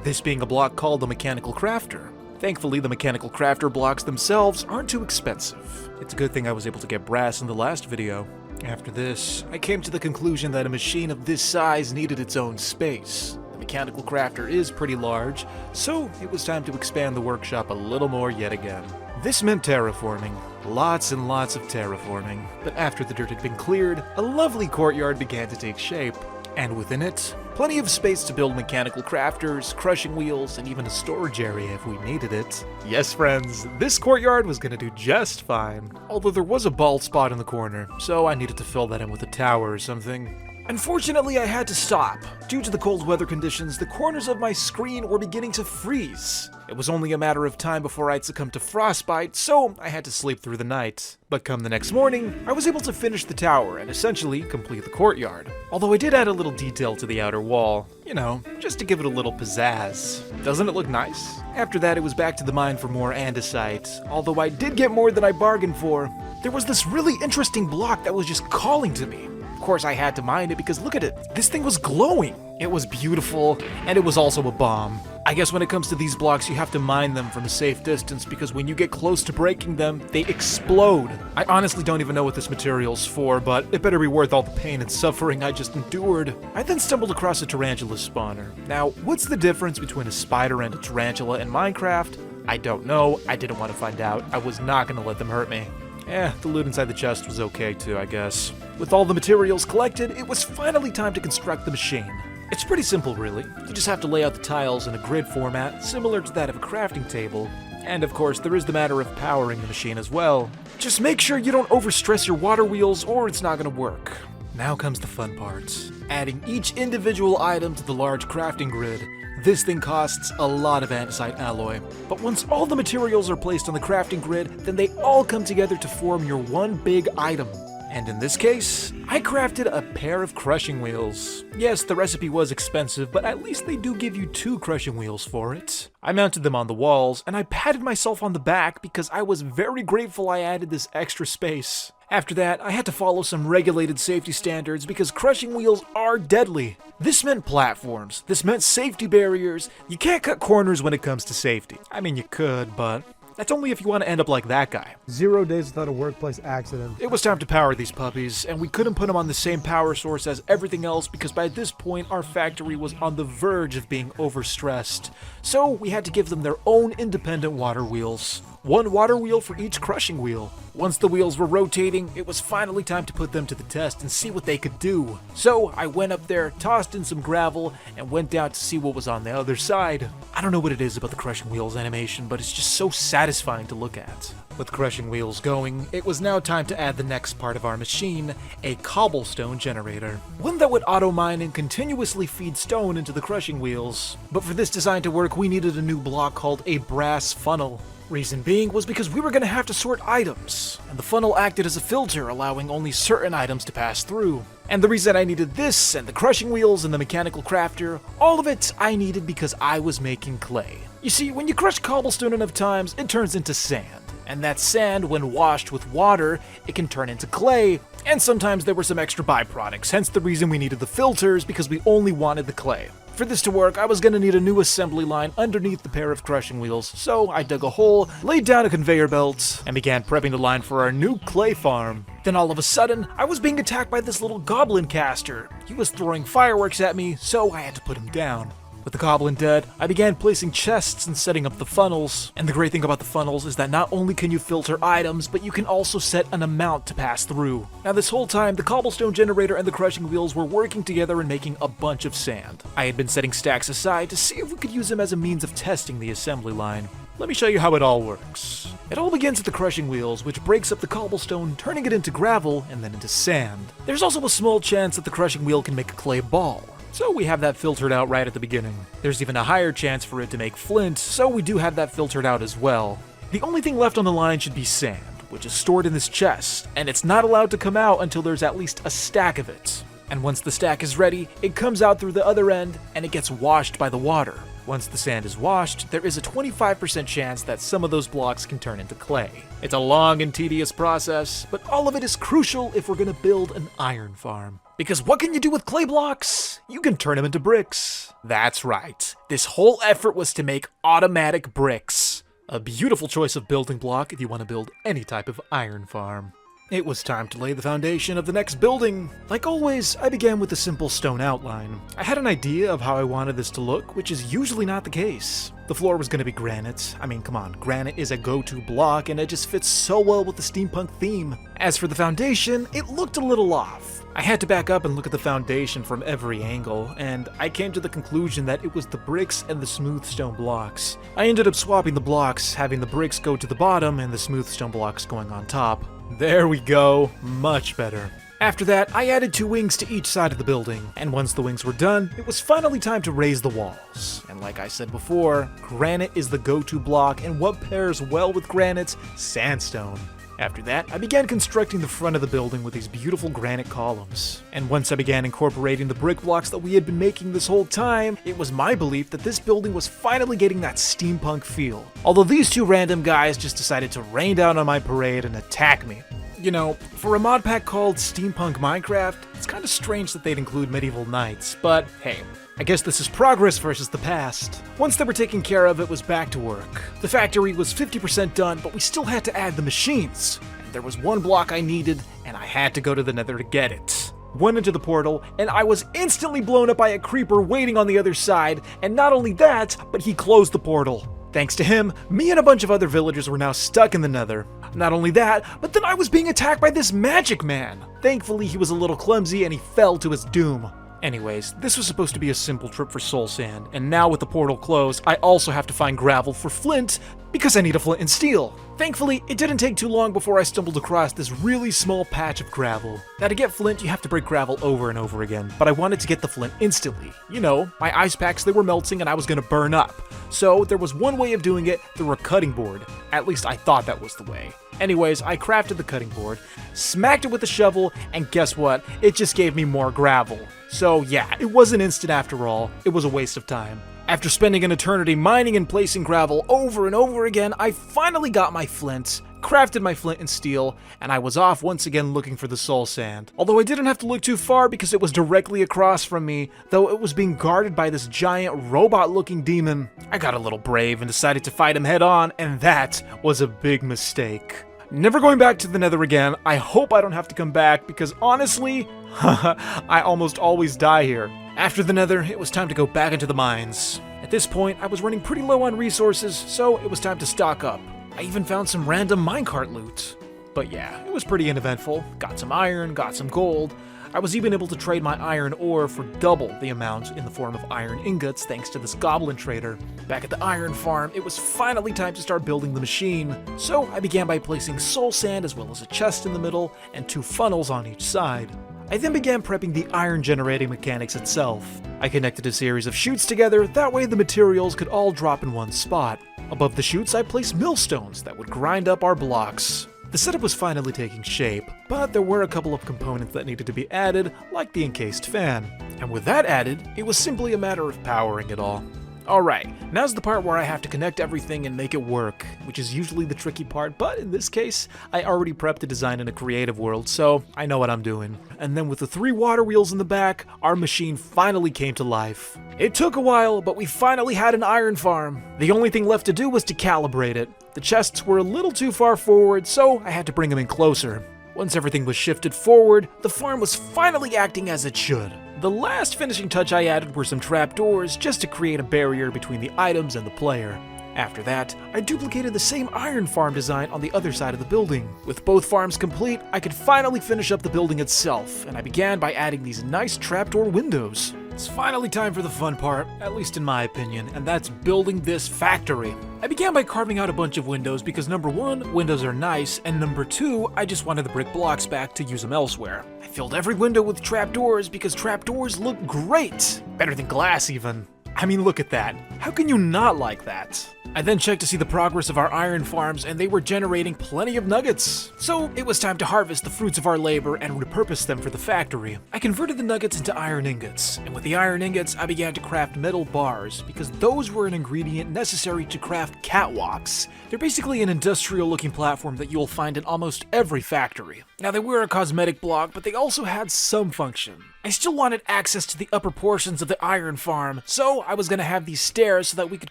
This being a block called the Mechanical Crafter. Thankfully, the Mechanical Crafter blocks themselves aren't too expensive. It's a good thing I was able to get brass in the last video. After this, I came to the conclusion that a machine of this size needed its own space. The mechanical crafter is pretty large, so it was time to expand the workshop a little more yet again. This meant terraforming. Lots and lots of terraforming. But after the dirt had been cleared, a lovely courtyard began to take shape. And within it, plenty of space to build mechanical crafters, crushing wheels, and even a storage area if we needed it. Yes, friends, this courtyard was gonna do just fine. Although there was a bald spot in the corner, so I needed to fill that in with a tower or something. Unfortunately, I had to stop. Due to the cold weather conditions, the corners of my screen were beginning to freeze. It was only a matter of time before I'd succumb to frostbite, so I had to sleep through the night. But come the next morning, I was able to finish the tower and essentially complete the courtyard. Although I did add a little detail to the outer wall, you know, just to give it a little pizzazz. Doesn't it look nice? After that, it was back to the mine for more andesite, although I did get more than I bargained for. There was this really interesting block that was just calling to me. Of course, I had to mine it because look at it. This thing was glowing. It was beautiful, and it was also a bomb. I guess when it comes to these blocks, you have to mine them from a safe distance because when you get close to breaking them, they explode. I honestly don't even know what this material's for, but it better be worth all the pain and suffering I just endured. I then stumbled across a tarantula spawner. Now, what's the difference between a spider and a tarantula in Minecraft? I don't know. I didn't want to find out. I was not going to let them hurt me. The loot inside the chest was okay too, I guess. With all the materials collected, it was finally time to construct the machine. It's pretty simple, really. You just have to lay out the tiles in a grid format, similar to that of a crafting table. And of course, there is the matter of powering the machine as well. Just make sure you don't overstress your water wheels or it's not gonna work. Now comes the fun part. Adding each individual item to the large crafting grid. This thing costs a lot of andesite alloy, but once all the materials are placed on the crafting grid, then they all come together to form your one big item. And in this case, I crafted a pair of crushing wheels. Yes, the recipe was expensive, but at least they do give you 2 crushing wheels for it. I mounted them on the walls, and I patted myself on the back because I was very grateful I added this extra space. After that, I had to follow some regulated safety standards because crushing wheels are deadly. This meant platforms, this meant safety barriers. You can't cut corners when it comes to safety. I mean, you could, but that's only if you want to end up like that guy. 0 days without a workplace accident. It was time to power these puppies, and we couldn't put them on the same power source as everything else because by this point our factory was on the verge of being overstressed. So we had to give them their own independent water wheels. 1 water wheel for each crushing wheel. Once the wheels were rotating, it was finally time to put them to the test and see what they could do. So I went up there, tossed in some gravel, and went down to see what was on the other side. I don't know what it is about the crushing wheels animation, but it's just so satisfying to look at. With crushing wheels going, it was now time to add the next part of our machine, a cobblestone generator. One that would auto-mine and continuously feed stone into the crushing wheels. But for this design to work, we needed a new block called a brass funnel. Reason being was because we were going to have to sort items, and the funnel acted as a filter, allowing only certain items to pass through. And the reason I needed this, and the crushing wheels, and the mechanical crafter, all of it I needed because I was making clay. You see, when you crush cobblestone enough times, it turns into sand. And that sand, when washed with water, it can turn into clay, and sometimes there were some extra byproducts, hence the reason we needed the filters, because we only wanted the clay. For this to work, I was going to need a new assembly line underneath the pair of crushing wheels, so I dug a hole, laid down a conveyor belt, and began prepping the line for our new clay farm. Then all of a sudden, I was being attacked by this little goblin caster. He was throwing fireworks at me, so I had to put him down. With the goblin dead, I began placing chests and setting up the funnels. And the great thing about the funnels is that not only can you filter items, but you can also set an amount to pass through. Now this whole time, the cobblestone generator and the crushing wheels were working together and making a bunch of sand. I had been setting stacks aside to see if we could use them as a means of testing the assembly line. Let me show you how it all works. It all begins with the crushing wheels, which breaks up the cobblestone, turning it into gravel and then into sand. There's also a small chance that the crushing wheel can make a clay ball. So we have that filtered out right at the beginning. There's even a higher chance for it to make flint, so we do have that filtered out as well. The only thing left on the line should be sand, which is stored in this chest, and it's not allowed to come out until there's at least a stack of it. And once the stack is ready, it comes out through the other end, and it gets washed by the water. Once the sand is washed, there is a 25% chance that some of those blocks can turn into clay. It's a long and tedious process, but all of it is crucial if we're gonna build an iron farm. Because what can you do with clay blocks? You can turn them into bricks. That's right. This whole effort was to make automatic bricks. A beautiful choice of building block if you want to build any type of iron farm. It was time to lay the foundation of the next building. Like always, I began with a simple stone outline. I had an idea of how I wanted this to look, which is usually not the case. The floor was going to be granite. I mean, come on, granite is a go-to block and it just fits so well with the steampunk theme. As for the foundation, it looked a little off. I had to back up and look at the foundation from every angle, and I came to the conclusion that it was the bricks and the smooth stone blocks. I ended up swapping the blocks, having the bricks go to the bottom and the smooth stone blocks going on top. There we go, much better. After that, I added 2 wings to each side of the building, and once the wings were done, it was finally time to raise the walls. And like I said before, granite is the go-to block, and what pairs well with granite? Sandstone. After that, I began constructing the front of the building with these beautiful granite columns. And once I began incorporating the brick blocks that we had been making this whole time, it was my belief that this building was finally getting that steampunk feel. Although these 2 random guys just decided to rain down on my parade and attack me. You know, for a mod pack called Steampunk Minecraft, it's kind of strange that they'd include medieval knights, but hey, I guess this is progress versus the past. Once they were taken care of, it was back to work. The factory was 50% done, but we still had to add the machines. And there was 1 block I needed, and I had to go to the Nether to get it. Went into the portal, and I was instantly blown up by a creeper waiting on the other side, and not only that, but he closed the portal. Thanks to him, me and a bunch of other villagers were now stuck in the Nether. Not only that, but then I was being attacked by this magic man. Thankfully, he was a little clumsy and he fell to his doom. Anyways, this was supposed to be a simple trip for soul sand, and now with the portal closed, I also have to find gravel for flint, because I need a flint and steel. Thankfully, it didn't take too long before I stumbled across this really small patch of gravel. Now to get flint, you have to break gravel over and over again, but I wanted to get the flint instantly. You know, my ice packs, they were melting and I was gonna burn up. So there was one way of doing it through a cutting board. At least I thought that was the way. Anyways, I crafted the cutting board, smacked it with a shovel, and guess what? It just gave me more gravel. So yeah, it wasn't instant after all. It was a waste of time. After spending an eternity mining and placing gravel over and over again, I finally got my flint, crafted my flint and steel, and I was off once again looking for the soul sand. Although I didn't have to look too far because it was directly across from me, though it was being guarded by this giant robot-looking demon. I got a little brave and decided to fight him head on, and that was a big mistake. Never going back to the Nether again. I hope I don't have to come back because honestly, I almost always die here. After the Nether, it was time to go back into the mines. At this point, I was running pretty low on resources, so it was time to stock up. I even found some random minecart loot. But yeah, it was pretty uneventful. Got some iron, got some gold. I was even able to trade my iron ore for double the amount in the form of iron ingots thanks to this goblin trader. Back at the iron farm, it was finally time to start building the machine. So I began by placing soul sand as well as a chest in the middle and 2 funnels on each side. I then began prepping the iron generating mechanics itself. I connected a series of chutes together, that way the materials could all drop in one spot. Above the chutes, I placed millstones that would grind up our blocks. The setup was finally taking shape, but there were a couple of components that needed to be added, like the encased fan. And with that added, it was simply a matter of powering it all. Alright, now's the part where I have to connect everything and make it work, which is usually the tricky part, but in this case, I already prepped the design in a creative world, so I know what I'm doing. And then with the 3 water wheels in the back, our machine finally came to life. It took a while, but we finally had an iron farm. The only thing left to do was to calibrate it. The chests were a little too far forward, so I had to bring them in closer. Once everything was shifted forward, the farm was finally acting as it should. The last finishing touch I added were some trapdoors just to create a barrier between the items and the player. After that, I duplicated the same iron farm design on the other side of the building. With both farms complete, I could finally finish up the building itself, and I began by adding these nice trapdoor windows. It's finally time for the fun part, at least in my opinion, and that's building this factory. I began by carving out a bunch of windows because number 1, windows are nice, and number 2, I just wanted the brick blocks back to use them elsewhere. I filled every window with trapdoors because trapdoors look great! Better than glass even. I mean, look at that. How can you not like that? I then checked to see the progress of our iron farms, and they were generating plenty of nuggets. So it was time to harvest the fruits of our labor and repurpose them for the factory. I converted the nuggets into iron ingots, and with the iron ingots, I began to craft metal bars, because those were an ingredient necessary to craft catwalks. They're basically an industrial-looking platform that you'll find in almost every factory. Now, they were a cosmetic block, but they also had some function. I still wanted access to the upper portions of the iron farm, so I was going to have these stairs so that we could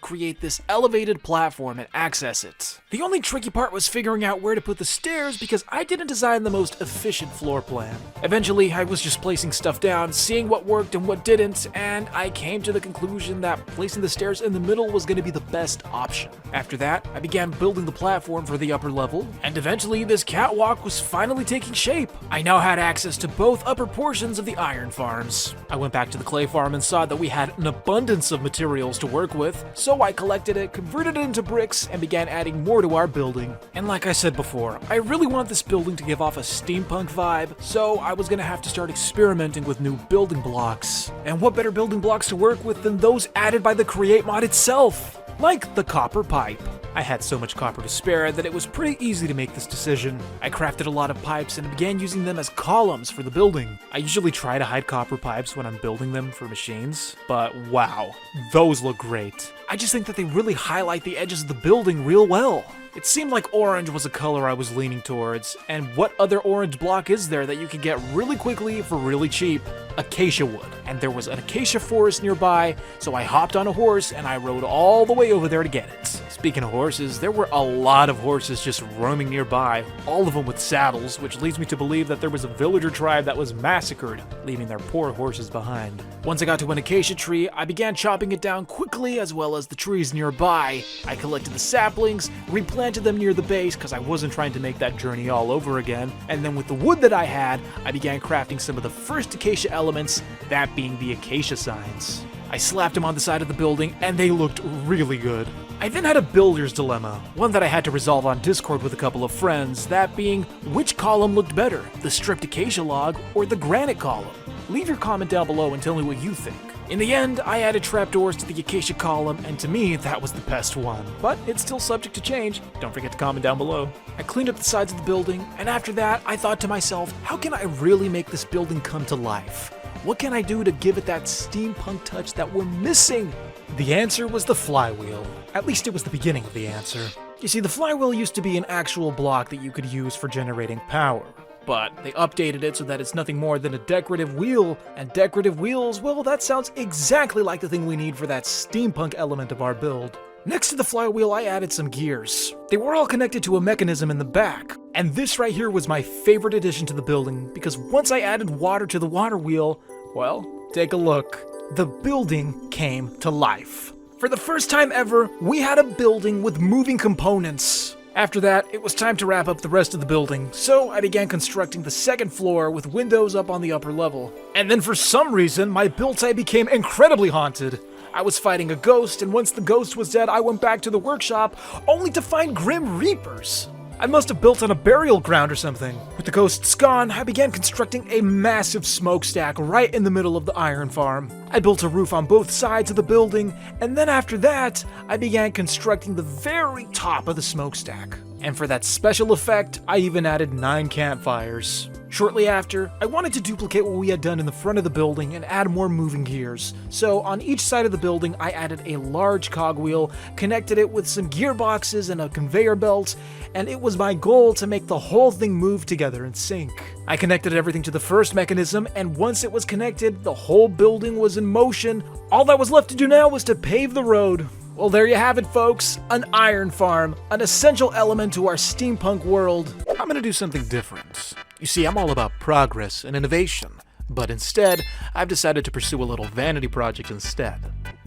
create this elevated platform and access it. The only tricky part was figuring out where to put the stairs because I didn't design the most efficient floor plan. Eventually, I was just placing stuff down, seeing what worked and what didn't, and I came to the conclusion that placing the stairs in the middle was going to be the best option. After that, I began building the platform for the upper level, and eventually this catwalk was finally taking shape. I now had access to both upper portions of the iron farms. I went back to the clay farm and saw that we had an abundance of materials to work with, so I collected it, converted it into bricks, and began adding more to our building. And like I said before, I really want this building to give off a steampunk vibe, so I was gonna have to start experimenting with new building blocks. And what better building blocks to work with than those added by the Create mod itself? Like the copper pipe. I had so much copper to spare that it was pretty easy to make this decision. I crafted a lot of pipes and began using them as columns for the building. I usually try to hide copper pipes when I'm building them for machines, but wow, those look great. I just think that they really highlight the edges of the building real well. It seemed like orange was a color I was leaning towards, and what other orange block is there that you can get really quickly for really cheap? Acacia wood. And there was an acacia forest nearby, so I hopped on a horse and I rode all the way over there to get it. Speaking of horses, there were a lot of horses just roaming nearby, all of them with saddles, which leads me to believe that there was a villager tribe that was massacred, leaving their poor horses behind. Once I got to an acacia tree, I began chopping it down quickly as well as the trees nearby. I collected the saplings, replanted them near the base because I wasn't trying to make that journey all over again, and then with the wood that I had, I began crafting some of the first acacia elements, that being the acacia signs. I slapped them on the side of the building, and they looked really good. I then had a builder's dilemma, one that I had to resolve on Discord with a couple of friends, that being, which column looked better, the stripped acacia log or the granite column? Leave your comment down below and tell me what you think. In the end, I added trapdoors to the acacia column, and to me, that was the best one. But it's still subject to change. Don't forget to comment down below. I cleaned up the sides of the building, and after that, I thought to myself, how can I really make this building come to life? What can I do to give it that steampunk touch that we're missing? The answer was the flywheel. At least it was the beginning of the answer. You see, the flywheel used to be an actual block that you could use for generating power. But they updated it so that it's nothing more than a decorative wheel, and decorative wheels, well, that sounds exactly like the thing we need for that steampunk element of our build. Next to the flywheel, I added some gears. They were all connected to a mechanism in the back. And this right here was my favorite addition to the building, because once I added water to the water wheel, well, take a look. The building came to life. For the first time ever, we had a building with moving components. After that, it was time to wrap up the rest of the building, so I began constructing the second floor with windows up on the upper level. And then for some reason, my build site became incredibly haunted. I was fighting a ghost, and once the ghost was dead, I went back to the workshop, only to find Grim Reapers. I must have built on a burial ground or something. With the ghosts gone, I began constructing a massive smokestack right in the middle of the iron farm. I built a roof on both sides of the building, and then after that, I began constructing the very top of the smokestack. And for that special effect, I even added 9 campfires. Shortly after, I wanted to duplicate what we had done in the front of the building and add more moving gears. So on each side of the building, I added a large cogwheel, connected it with some gearboxes and a conveyor belt, and it was my goal to make the whole thing move together in sync. I connected everything to the first mechanism, and once it was connected, the whole building was in motion. All that was left to do now was to pave the road. Well, there you have it, folks. An iron farm, an essential element to our steampunk world. I'm gonna do something different. You see, I'm all about progress and innovation, but instead, I've decided to pursue a little vanity project instead.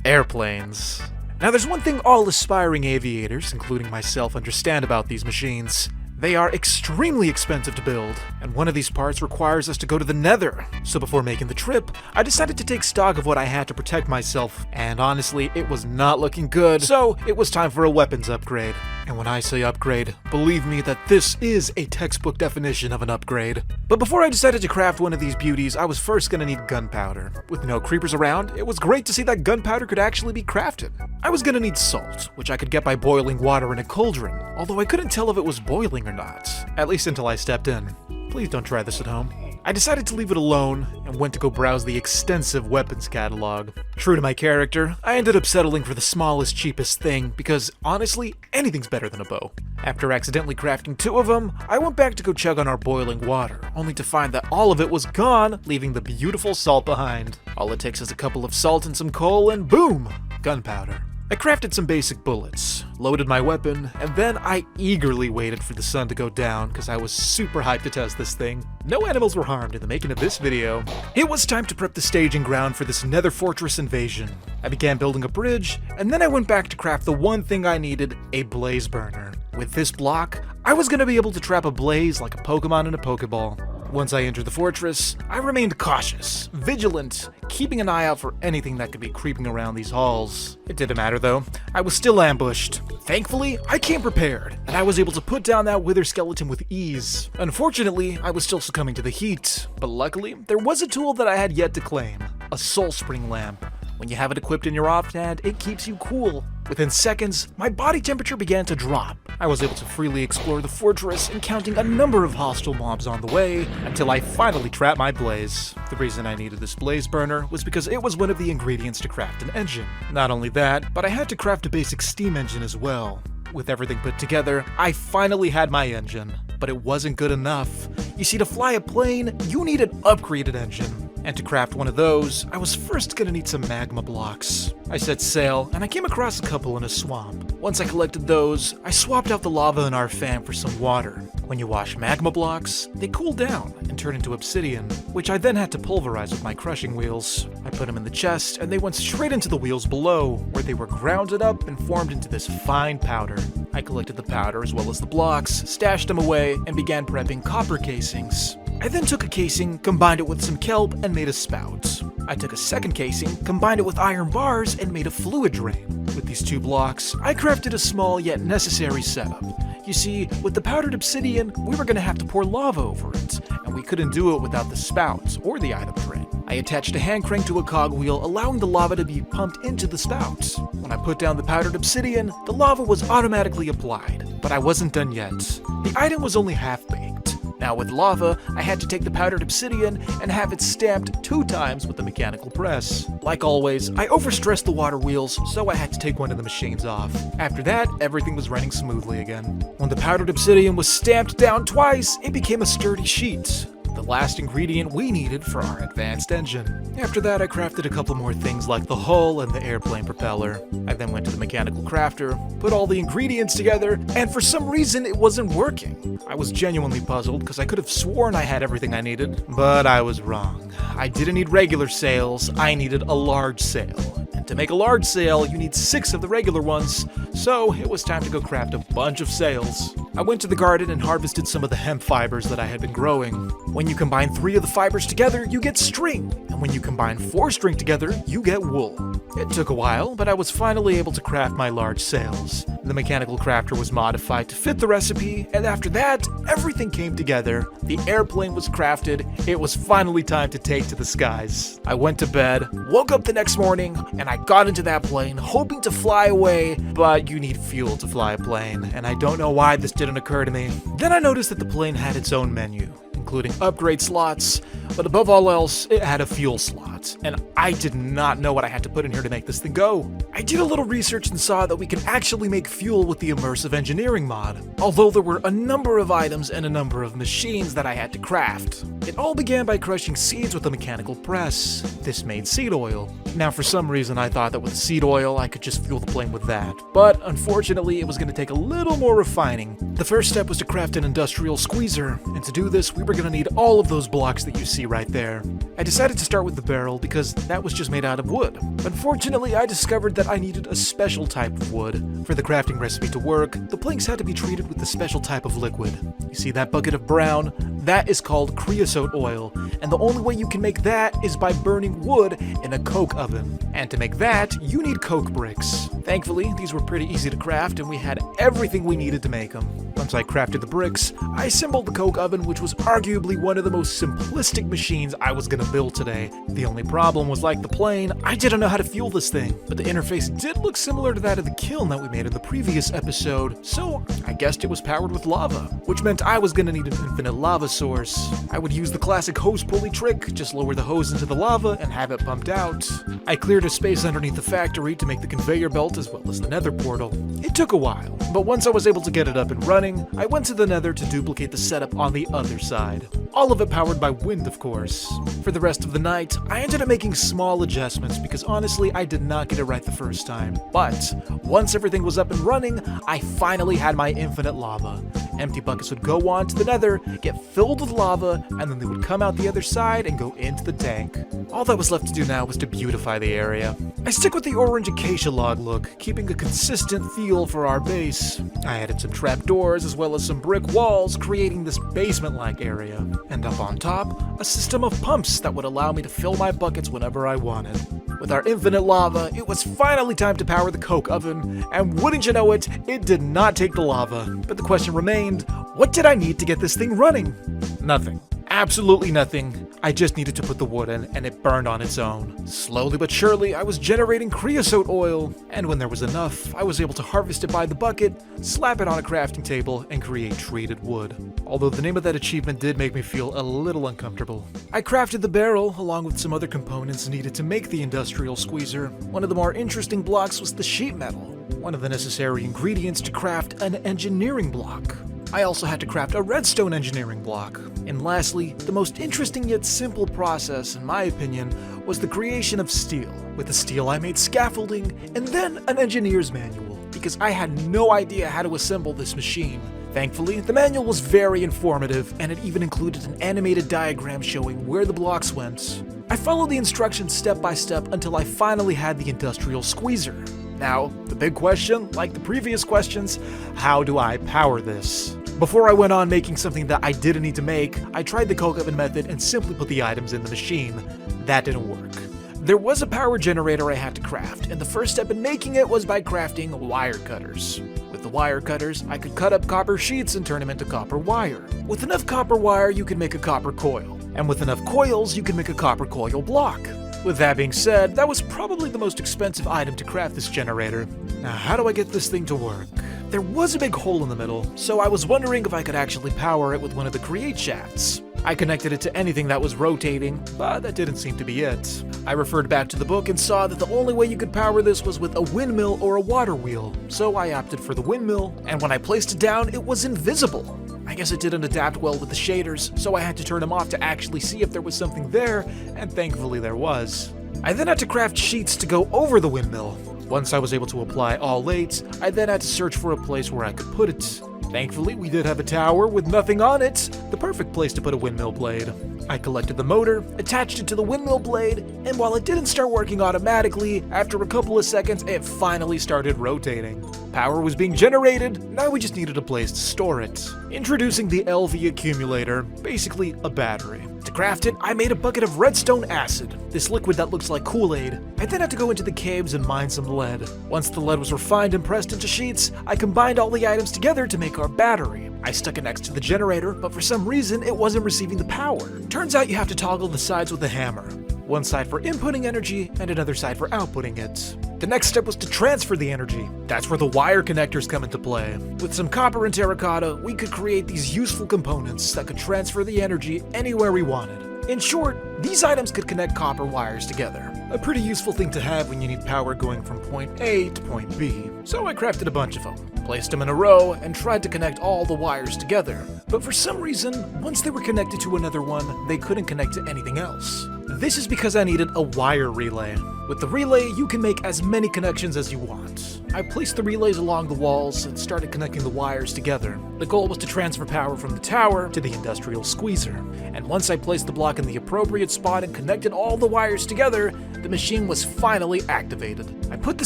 Airplanes. Now, there's one thing all aspiring aviators, including myself, understand about these machines. They are extremely expensive to build, and one of these parts requires us to go to the Nether. So before making the trip, I decided to take stock of what I had to protect myself, and honestly, it was not looking good, so it was time for a weapons upgrade. And when I say upgrade, believe me that this is a textbook definition of an upgrade. But before I decided to craft one of these beauties, I was first gonna need gunpowder. With no creepers around, it was great to see that gunpowder could actually be crafted. I was gonna need salt, which I could get by boiling water in a cauldron, although I couldn't tell if it was boiling or not, at least until I stepped in. Please don't try this at home. I decided to leave it alone and went to go browse the extensive weapons catalog. True to my character, I ended up settling for the smallest, cheapest thing because, honestly, anything's better than a bow. After accidentally crafting 2 of them, I went back to go chug on our boiling water, only to find that all of it was gone, leaving the beautiful salt behind. All it takes is a couple of salt and some coal and boom! Gunpowder. I crafted some basic bullets, loaded my weapon, and then I eagerly waited for the sun to go down because I was super hyped to test this thing. No animals were harmed in the making of this video. It was time to prep the staging ground for this nether fortress invasion. I began building a bridge, and then I went back to craft the one thing I needed, a blaze burner. With this block, I was going to be able to trap a blaze like a Pokemon in a Pokeball. Once I entered the fortress, I remained cautious, vigilant, keeping an eye out for anything that could be creeping around these halls. It didn't matter though, I was still ambushed. Thankfully, I came prepared, and I was able to put down that wither skeleton with ease. Unfortunately, I was still succumbing to the heat, but luckily, there was a tool that I had yet to claim, a soul spring lamp. When you have it equipped in your offhand, it keeps you cool. Within seconds, my body temperature began to drop. I was able to freely explore the fortress, encountering a number of hostile mobs on the way, until I finally trapped my blaze. The reason I needed this blaze burner was because it was one of the ingredients to craft an engine. Not only that, but I had to craft a basic steam engine as well. With everything put together, I finally had my engine. But it wasn't good enough. You see, to fly a plane, you need an upgraded engine. And to craft one of those, I was first gonna need some magma blocks. I set sail, and I came across a couple in a swamp. Once I collected those, I swapped out the lava in our fan for some water. When you wash magma blocks, they cool down and turn into obsidian, which I then had to pulverize with my crushing wheels. I put them in the chest, and they went straight into the wheels below, where they were grounded up and formed into this fine powder. I collected the powder as well as the blocks, stashed them away, and began prepping copper casings. I then took a casing, combined it with some kelp, and made a spout. I took a second casing, combined it with iron bars, and made a fluid drain. With these 2 blocks, I crafted a small yet necessary setup. You see, with the powdered obsidian, we were going to have to pour lava over it, and we couldn't do it without the spout or the item drain. I attached a hand crank to a cogwheel, allowing the lava to be pumped into the spout. When I put down the powdered obsidian, the lava was automatically applied, but I wasn't done yet. The item was only half-baked. Now with lava, I had to take the powdered obsidian and have it stamped 2 times with the mechanical press. Like always, I overstressed the water wheels, so I had to take one of the machines off. After that, everything was running smoothly again. When the powdered obsidian was stamped down twice, it became a sturdy sheet. The last ingredient we needed for our advanced engine. After that, I crafted a couple more things like the hull and the airplane propeller. I then went to the mechanical crafter, put all the ingredients together, and for some reason it wasn't working. I was genuinely puzzled because I could have sworn I had everything I needed, but I was wrong. I didn't need regular sails, I needed a large sail. And to make a large sail, you need 6 of the regular ones, so it was time to go craft a bunch of sails. I went to the garden and harvested some of the hemp fibers that I had been growing. When you combine 3 of the fibers together, you get string, and when you combine 4 string together, you get wool. It took a while, but I was finally able to craft my large sails. The mechanical crafter was modified to fit the recipe, and after that, everything came together. The airplane was crafted, it was finally time to take to the skies. I went to bed, woke up the next morning, and I got into that plane, hoping to fly away, but you need fuel to fly a plane, and I don't know why this didn't occur to me. Then I noticed that the plane had its own menu, including upgrade slots, but above all else, it had a fuel slot, and I did not know what I had to put in here to make this thing go. I did a little research and saw that we can actually make fuel with the immersive engineering mod, although there were a number of items and a number of machines that I had to craft. It all began by crushing seeds with a mechanical press. This made seed oil. Now for some reason I thought that with seed oil I could just fuel the plane with that, but unfortunately it was going to take a little more refining. The first step was to craft an industrial squeezer, and to do this we were going to need all of those blocks that you see right there. I decided to start with the barrel because that was just made out of wood. Unfortunately, I discovered that I needed a special type of wood. For the crafting recipe to work, the planks had to be treated with a special type of liquid. You see that bucket of brown? That is called creosote oil, and the only way you can make that is by burning wood in a coke oven. And to make that, you need coke bricks. Thankfully, these were pretty easy to craft and we had everything we needed to make them. Once I crafted the bricks, I assembled the coke oven, which was arguably one of the most simplistic machines I was gonna build today. The only only problem was, like the plane, I didn't know how to fuel this thing, but the interface did look similar to that of the kiln that we made in the previous episode, so I guessed it was powered with lava, which meant I was gonna need an infinite lava source. I would use the classic hose pulley trick, just lower the hose into the lava and have it pumped out. I cleared a space underneath the factory to make the conveyor belt as well as the nether portal. It took a while, but once I was able to get it up and running, I went to the nether to duplicate the setup on the other side. All of it powered by wind, of course. For the rest of the night, I ended up making small adjustments because honestly, I did not get it right the first time. But once everything was up and running, I finally had my infinite lava. Empty buckets would go on to the nether, get filled with lava, and then they would come out the other side and go into the tank. All that was left to do now was to beautify the area. I stick with the orange acacia log look, keeping a consistent feel for our base. I added some trapdoors as well as some brick walls, creating this basement-like area. And up on top, a system of pumps that would allow me to fill my buckets whenever I wanted. With our infinite lava, it was finally time to power the coke oven, and wouldn't you know it, it did not take the lava. But the question remained, what did I need to get this thing running? Nothing. Absolutely nothing. I just needed to put the wood in, and it burned on its own. Slowly but surely, I was generating creosote oil, and when there was enough, I was able to harvest it by the bucket, slap it on a crafting table, and create treated wood. Although the name of that achievement did make me feel a little uncomfortable. I crafted the barrel, along with some other components needed to make the industrial squeezer. One of the more interesting blocks was the sheet metal, one of the necessary ingredients to craft an engineering block. I also had to craft a redstone engineering block. And lastly, the most interesting yet simple process, in my opinion, was the creation of steel. With the steel I made scaffolding, and then an engineer's manual, because I had no idea how to assemble this machine. Thankfully, the manual was very informative, and it even included an animated diagram showing where the blocks went. I followed the instructions step by step until I finally had the industrial squeezer. Now, the big question, like the previous questions, how do I power this? Before I went on making something that I didn't need to make, I tried the coke oven method and simply put the items in the machine. That didn't work. There was a power generator I had to craft, and the first step in making it was by crafting wire cutters. With the wire cutters, I could cut up copper sheets and turn them into copper wire. With enough copper wire, you can make a copper coil. And with enough coils, you can make a copper coil block. With that being said, that was probably the most expensive item to craft this generator. Now, how do I get this thing to work? There was a big hole in the middle, so I was wondering if I could actually power it with one of the Create shafts. I connected it to anything that was rotating, but that didn't seem to be it. I referred back to the book and saw that the only way you could power this was with a windmill or a water wheel, so I opted for the windmill, and when I placed it down, it was invisible. I guess it didn't adapt well with the shaders, so I had to turn them off to actually see if there was something there, and thankfully there was. I then had to craft sheets to go over the windmill. Once I was able to apply all 8, I then had to search for a place where I could put it. Thankfully, we did have a tower with nothing on it, the perfect place to put a windmill blade. I collected the motor, attached it to the windmill blade, and while it didn't start working automatically, after a couple of seconds, it finally started rotating. Power was being generated, now we just needed a place to store it. Introducing the LV accumulator, basically a battery. To craft it, I made a bucket of redstone acid, this liquid that looks like Kool-Aid. I then had to go into the caves and mine some lead. Once the lead was refined and pressed into sheets, I combined all the items together to make our battery. I stuck it next to the generator, but for some reason it wasn't receiving the power. Turns out you have to toggle the sides with a hammer. One side for inputting energy, and another side for outputting it. The next step was to transfer the energy. That's where the wire connectors come into play. With some copper and terracotta, we could create these useful components that could transfer the energy anywhere we wanted. In short, these items could connect copper wires together. A pretty useful thing to have when you need power going from point A to point B. So I crafted a bunch of them, placed them in a row, and tried to connect all the wires together. But for some reason, once they were connected to another one, they couldn't connect to anything else. This is because I needed a wire relay. With the relay, you can make as many connections as you want. I placed the relays along the walls and started connecting the wires together. The goal was to transfer power from the tower to the industrial squeezer. And once I placed the block in the appropriate spot and connected all the wires together, the machine was finally activated. I put the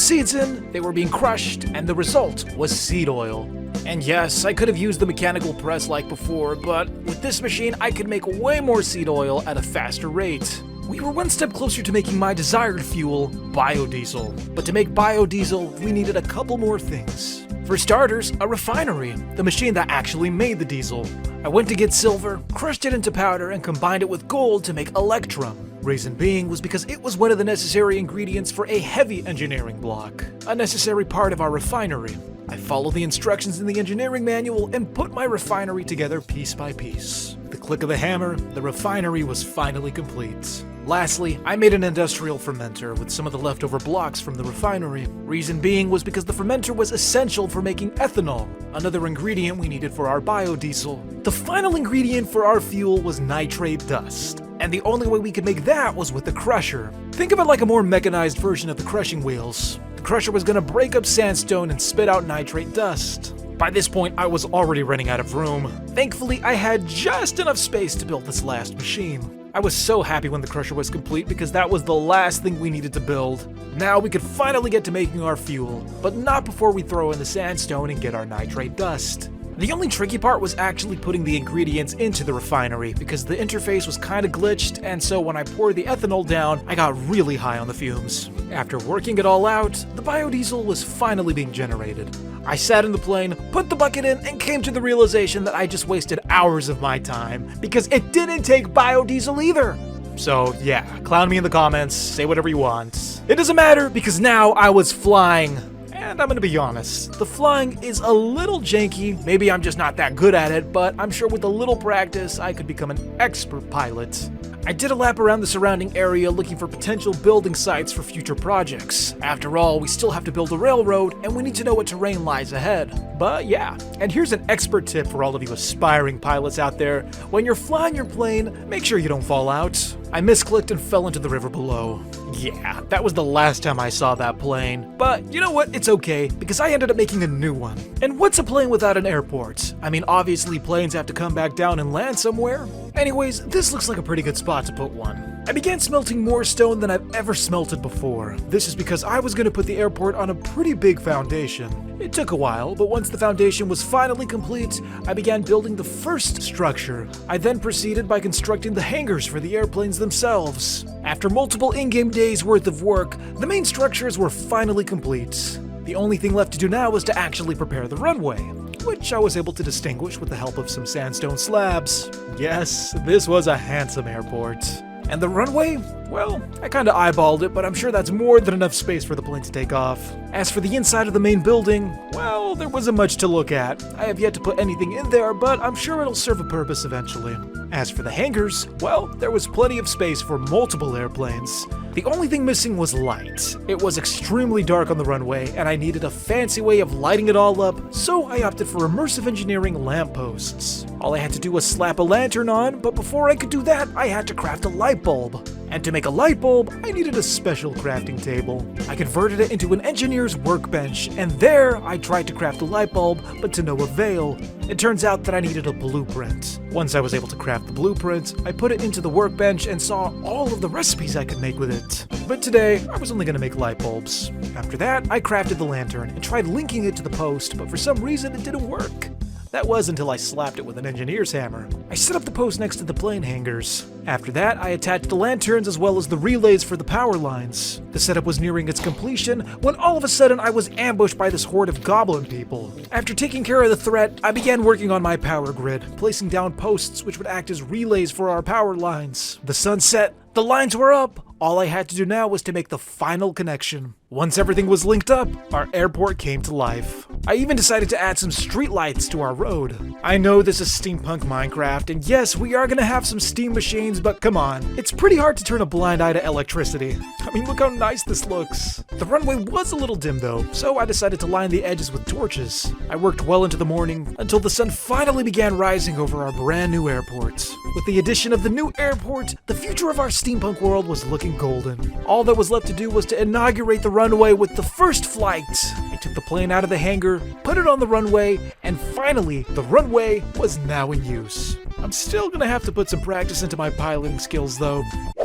seeds in, they were being crushed, and the result was seed oil. And yes, I could have used the mechanical press like before, but with this machine I could make way more seed oil at a faster rate. We were one step closer to making my desired fuel, biodiesel. But to make biodiesel, we needed a couple more things. For starters, a refinery, the machine that actually made the diesel. I went to get silver, crushed it into powder, and combined it with gold to make electrum. Reason being was because it was one of the necessary ingredients for a heavy engineering block, a necessary part of our refinery. I followed the instructions in the engineering manual and put my refinery together piece by piece. With the click of a hammer, the refinery was finally complete. Lastly, I made an industrial fermenter with some of the leftover blocks from the refinery. Reason being was because the fermenter was essential for making ethanol, another ingredient we needed for our biodiesel. The final ingredient for our fuel was nitrate dust, and the only way we could make that was with the crusher. Think of it like a more mechanized version of the crushing wheels. The crusher was going to break up sandstone and spit out nitrate dust. By this point, I was already running out of room. Thankfully, I had just enough space to build this last machine. I was so happy when the crusher was complete because that was the last thing we needed to build. Now we could finally get to making our fuel, but not before we throw in the sandstone and get our nitrate dust. The only tricky part was actually putting the ingredients into the refinery because the interface was kinda glitched, and so when I poured the ethanol down, I got really high on the fumes. After working it all out, the biodiesel was finally being generated. I sat in the plane, put the bucket in, and came to the realization that I just wasted hours of my time because it didn't take biodiesel either. So yeah, clown me in the comments, say whatever you want. It doesn't matter because now I was flying. And I'm gonna be honest, the flying is a little janky, maybe I'm just not that good at it, but I'm sure with a little practice I could become an expert pilot. I did a lap around the surrounding area looking for potential building sites for future projects. After all, we still have to build a railroad and we need to know what terrain lies ahead. But yeah, and here's an expert tip for all of you aspiring pilots out there. When you're flying your plane, make sure you don't fall out. I misclicked and fell into the river below. Yeah, that was the last time I saw that plane. But you know what? It's okay, because I ended up making a new one. And what's a plane without an airport? I mean, obviously planes have to come back down and land somewhere. Anyways, this looks like a pretty good spot to put one. I began smelting more stone than I've ever smelted before. This is because I was going to put the airport on a pretty big foundation. It took a while, but once the foundation was finally complete, I began building the first structure. I then proceeded by constructing the hangars for the airplanes themselves. After multiple in-game days worth of work, the main structures were finally complete. The only thing left to do now was to actually prepare the runway, which I was able to distinguish with the help of some sandstone slabs. Yes, this was a handsome airport. And the runway? Well, I kinda eyeballed it, but I'm sure that's more than enough space for the plane to take off. As for the inside of the main building, well, there wasn't much to look at. I have yet to put anything in there, but I'm sure it'll serve a purpose eventually. As for the hangars, well, there was plenty of space for multiple airplanes. The only thing missing was light. It was extremely dark on the runway, and I needed a fancy way of lighting it all up, so I opted for immersive engineering lampposts. All I had to do was slap a lantern on, but before I could do that, I had to craft a light bulb. And to make a light bulb, I needed a special crafting table. I converted it into an engineer's workbench, and there I tried to craft a light bulb, but to no avail. It turns out that I needed a blueprint. Once I was able to craft the blueprint, I put it into the workbench and saw all of the recipes I could make with it. But today, I was only going to make light bulbs. After that, I crafted the lantern and tried linking it to the post, but for some reason it didn't work. That was until I slapped it with an engineer's hammer. I set up the post next to the plane hangars. After that, I attached the lanterns as well as the relays for the power lines. The setup was nearing its completion when all of a sudden I was ambushed by this horde of goblin people. After taking care of the threat, I began working on my power grid, placing down posts which would act as relays for our power lines. The sun set, the lines were up. All I had to do now was to make the final connection. Once everything was linked up, our airport came to life. I even decided to add some streetlights to our road. I know this is Steampunk Minecraft, and yes, we are gonna have some steam machines, but come on. It's pretty hard to turn a blind eye to electricity. I mean, look how nice this looks. The runway was a little dim though, so I decided to line the edges with torches. I worked well into the morning, until the sun finally began rising over our brand new airport. With the addition of the new airport, the future of our steampunk world was looking golden. All that was left to do was to inaugurate the runway with the first flight. I took the plane out of the hangar, put it on the runway, and finally, the runway was now in use. I'm still gonna have to put some practice into my piloting skills though.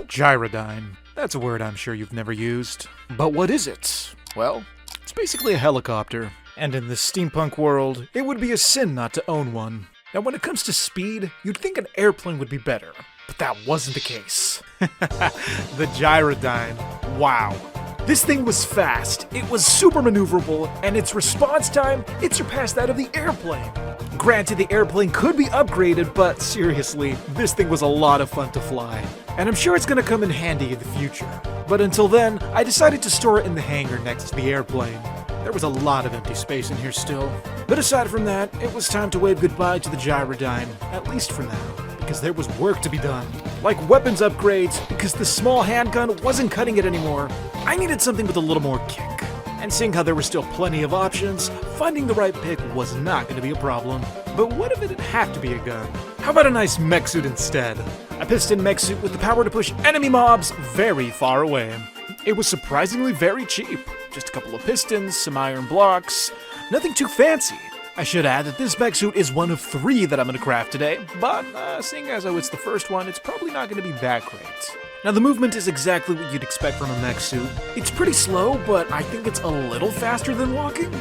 Gyrodyne. That's a word I'm sure you've never used. But what is it? Well, it's basically a helicopter. And in this steampunk world, it would be a sin not to own one. Now when it comes to speed, you'd think an airplane would be better. But that wasn't the case. The Gyrodyne. Wow. This thing was fast, it was super maneuverable, and its response time, it surpassed that of the airplane. Granted, the airplane could be upgraded, but seriously, this thing was a lot of fun to fly. And I'm sure it's gonna come in handy in the future. But until then, I decided to store it in the hangar next to the airplane. There was a lot of empty space in here still. But aside from that, it was time to wave goodbye to the Gyrodyne, at least for now, because there was work to be done. Like weapons upgrades, because the small handgun wasn't cutting it anymore. I needed something with a little more kick. And seeing how there were still plenty of options, finding the right pick was not going to be a problem. But what if it didn't have to be a gun? How about a nice mech suit instead? A piston mech suit with the power to push enemy mobs very far away. It was surprisingly very cheap. Just a couple of pistons, some iron blocks, nothing too fancy. I should add that this mech suit is one of 3 that I'm going to craft today, but seeing as though it's the first one, it's probably not going to be that great. Now the movement is exactly what you'd expect from a mech suit. It's pretty slow, but I think it's a little faster than walking.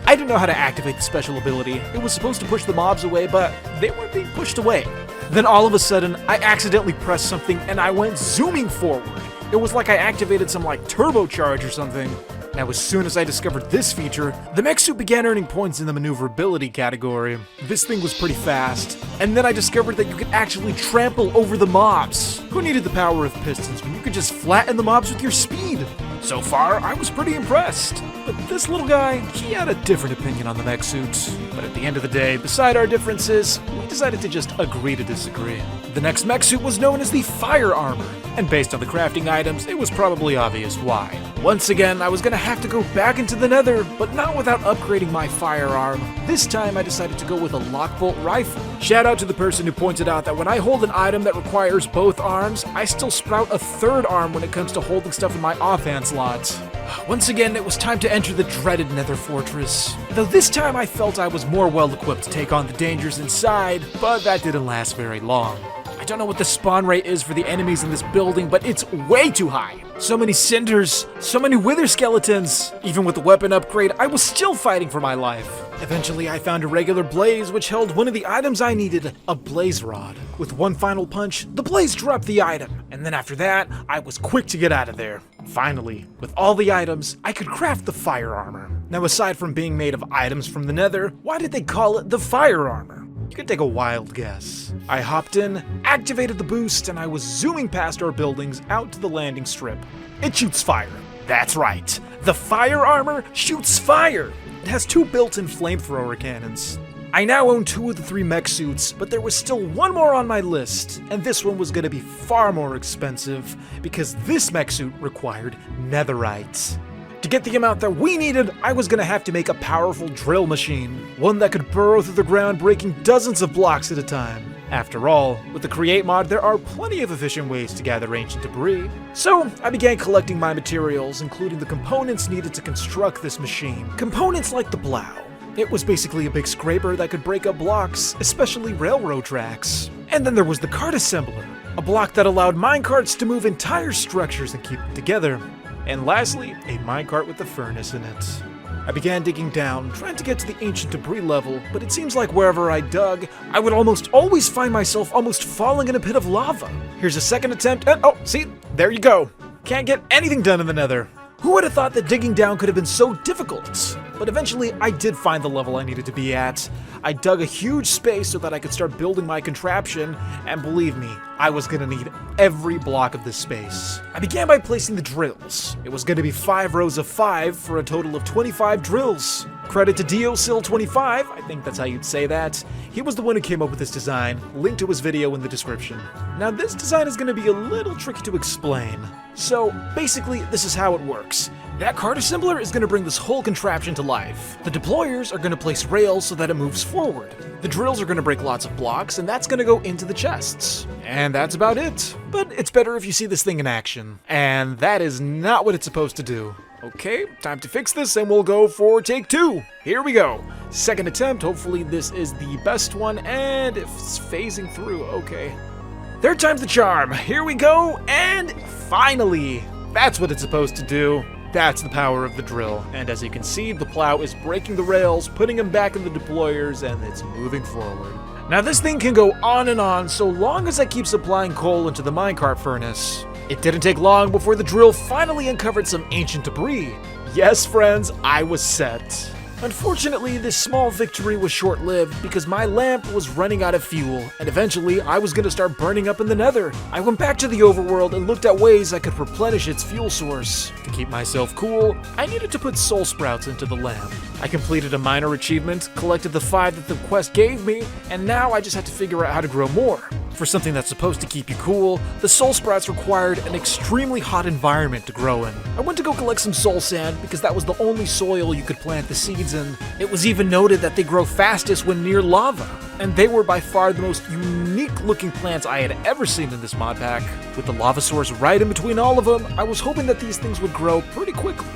I didn't know how to activate the special ability. It was supposed to push the mobs away, but they weren't being pushed away. Then all of a sudden, I accidentally pressed something and I went zooming forward. It was like I activated some turbocharge or something. Now as soon as I discovered this feature, the mech suit began earning points in the maneuverability category. This thing was pretty fast. And then I discovered that you could actually trample over the mobs. Who needed the power of pistons when you could just flatten the mobs with your speed? So far, I was pretty impressed. But this little guy, he had a different opinion on the mech suits. But at the end of the day, beside our differences, we decided to just agree to disagree. The next mech suit was known as the Fire Armor, and based on the crafting items, it was probably obvious why. Once again, I was gonna have to go back into the Nether, but not without upgrading my firearm. This time, I decided to go with a lockbolt rifle. Shout out to the person who pointed out that when I hold an item that requires both arms, I still sprout a third arm when it comes to holding stuff in my offhand slot. Once again, it was time to enter the dreaded Nether Fortress. Though this time I felt I was more well-equipped to take on the dangers inside, but that didn't last very long. I don't know what the spawn rate is for the enemies in this building, but it's way too high. So many cinders, so many wither skeletons. Even with the weapon upgrade, I was still fighting for my life. Eventually, I found a regular blaze, which held one of the items I needed, a blaze rod. With one final punch, the blaze dropped the item, and then after that, I was quick to get out of there. Finally, with all the items, I could craft the fire armor. Now, aside from being made of items from the Nether, why did they call it the fire armor? You could take a wild guess. I hopped in, activated the boost, and I was zooming past our buildings out to the landing strip. It shoots fire. That's right. The fire armor shoots fire. It has 2 built-in flamethrower cannons. I now own 2 of the 3 mech suits, but there was still one more on my list, and this one was gonna be far more expensive, because this mech suit required netherite. To get the amount that we needed, I was gonna have to make a powerful drill machine, one that could burrow through the ground, breaking dozens of blocks at a time. After all, with the Create mod, there are plenty of efficient ways to gather ancient debris. So, I began collecting my materials, including the components needed to construct this machine. Components like the plow. It was basically a big scraper that could break up blocks, especially railroad tracks. And then there was the cart assembler, a block that allowed minecarts to move entire structures and keep them together. And lastly, a minecart with a furnace in it. I began digging down, trying to get to the ancient debris level, but it seems like wherever I dug, I would almost always find myself almost falling in a pit of lava. Here's a second attempt, and oh, see, there you go. Can't get anything done in the Nether. Who would have thought that digging down could have been so difficult? But eventually, I did find the level I needed to be at. I dug a huge space so that I could start building my contraption, and believe me, I was gonna need every block of this space. I began by placing the drills. It was gonna be 5 rows of 5 for a total of 25 drills. Credit to Doublesal25, I think that's how you'd say that. He was the one who came up with this design. Link to his video in the description. Now this design is going to be a little tricky to explain. So basically this is how it works. That cart assembler is going to bring this whole contraption to life. The deployers are going to place rails so that it moves forward. The drills are going to break lots of blocks, and that's going to go into the chests. And that's about it. But it's better if you see this thing in action. And that is not what it's supposed to do. Okay, time to fix this, and we'll go for take 2. Here we go. Second attempt, hopefully this is the best one, and it's phasing through, okay. Third time's the charm. Here we go, and finally, that's what it's supposed to do. That's the power of the drill, and as you can see, the plow is breaking the rails, putting them back in the deployers, and it's moving forward. Now this thing can go on and on so long as I keep supplying coal into the minecart furnace. It didn't take long before the drill finally uncovered some ancient debris. Yes, friends, I was set. Unfortunately, this small victory was short-lived because my lamp was running out of fuel, and eventually I was going to start burning up in the Nether. I went back to the overworld and looked at ways I could replenish its fuel source. To keep myself cool, I needed to put soul sprouts into the lamp. I completed a minor achievement, collected the 5 that the quest gave me, and now I just had to figure out how to grow more. For something that's supposed to keep you cool, the soul sprouts required an extremely hot environment to grow in. I went to go collect some soul sand because that was the only soil you could plant the seeds in. It was even noted that they grow fastest when near lava, and they were by far the most unique looking plants I had ever seen in this mod pack. With the lava source right in between all of them, I was hoping that these things would grow pretty quickly.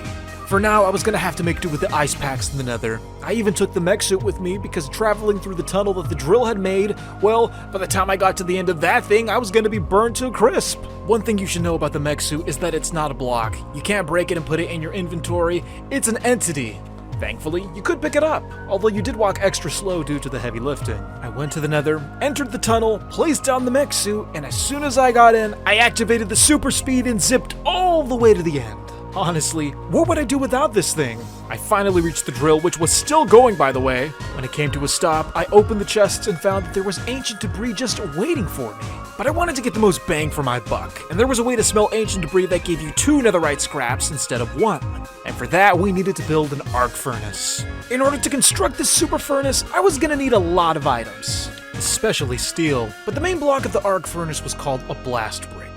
For now, I was gonna have to make do with the ice packs in the Nether. I even took the mech suit with me because traveling through the tunnel that the drill had made, well, by the time I got to the end of that thing, I was gonna be burned to a crisp. One thing you should know about the mech suit is that it's not a block. You can't break it and put it in your inventory. It's an entity. Thankfully, you could pick it up, although you did walk extra slow due to the heavy lifting. I went to the Nether, entered the tunnel, placed down the mech suit, and as soon as I got in, I activated the super speed and zipped all the way to the end. Honestly, what would I do without this thing? I finally reached the drill, which was still going, by the way. When it came to a stop, I opened the chests and found that there was ancient debris just waiting for me. But I wanted to get the most bang for my buck, and there was a way to smelt ancient debris that gave you 2 netherite scraps instead of 1. And for that, we needed to build an arc furnace. In order to construct this super furnace, I was gonna need a lot of items, especially steel. But the main block of the arc furnace was called a blast brick.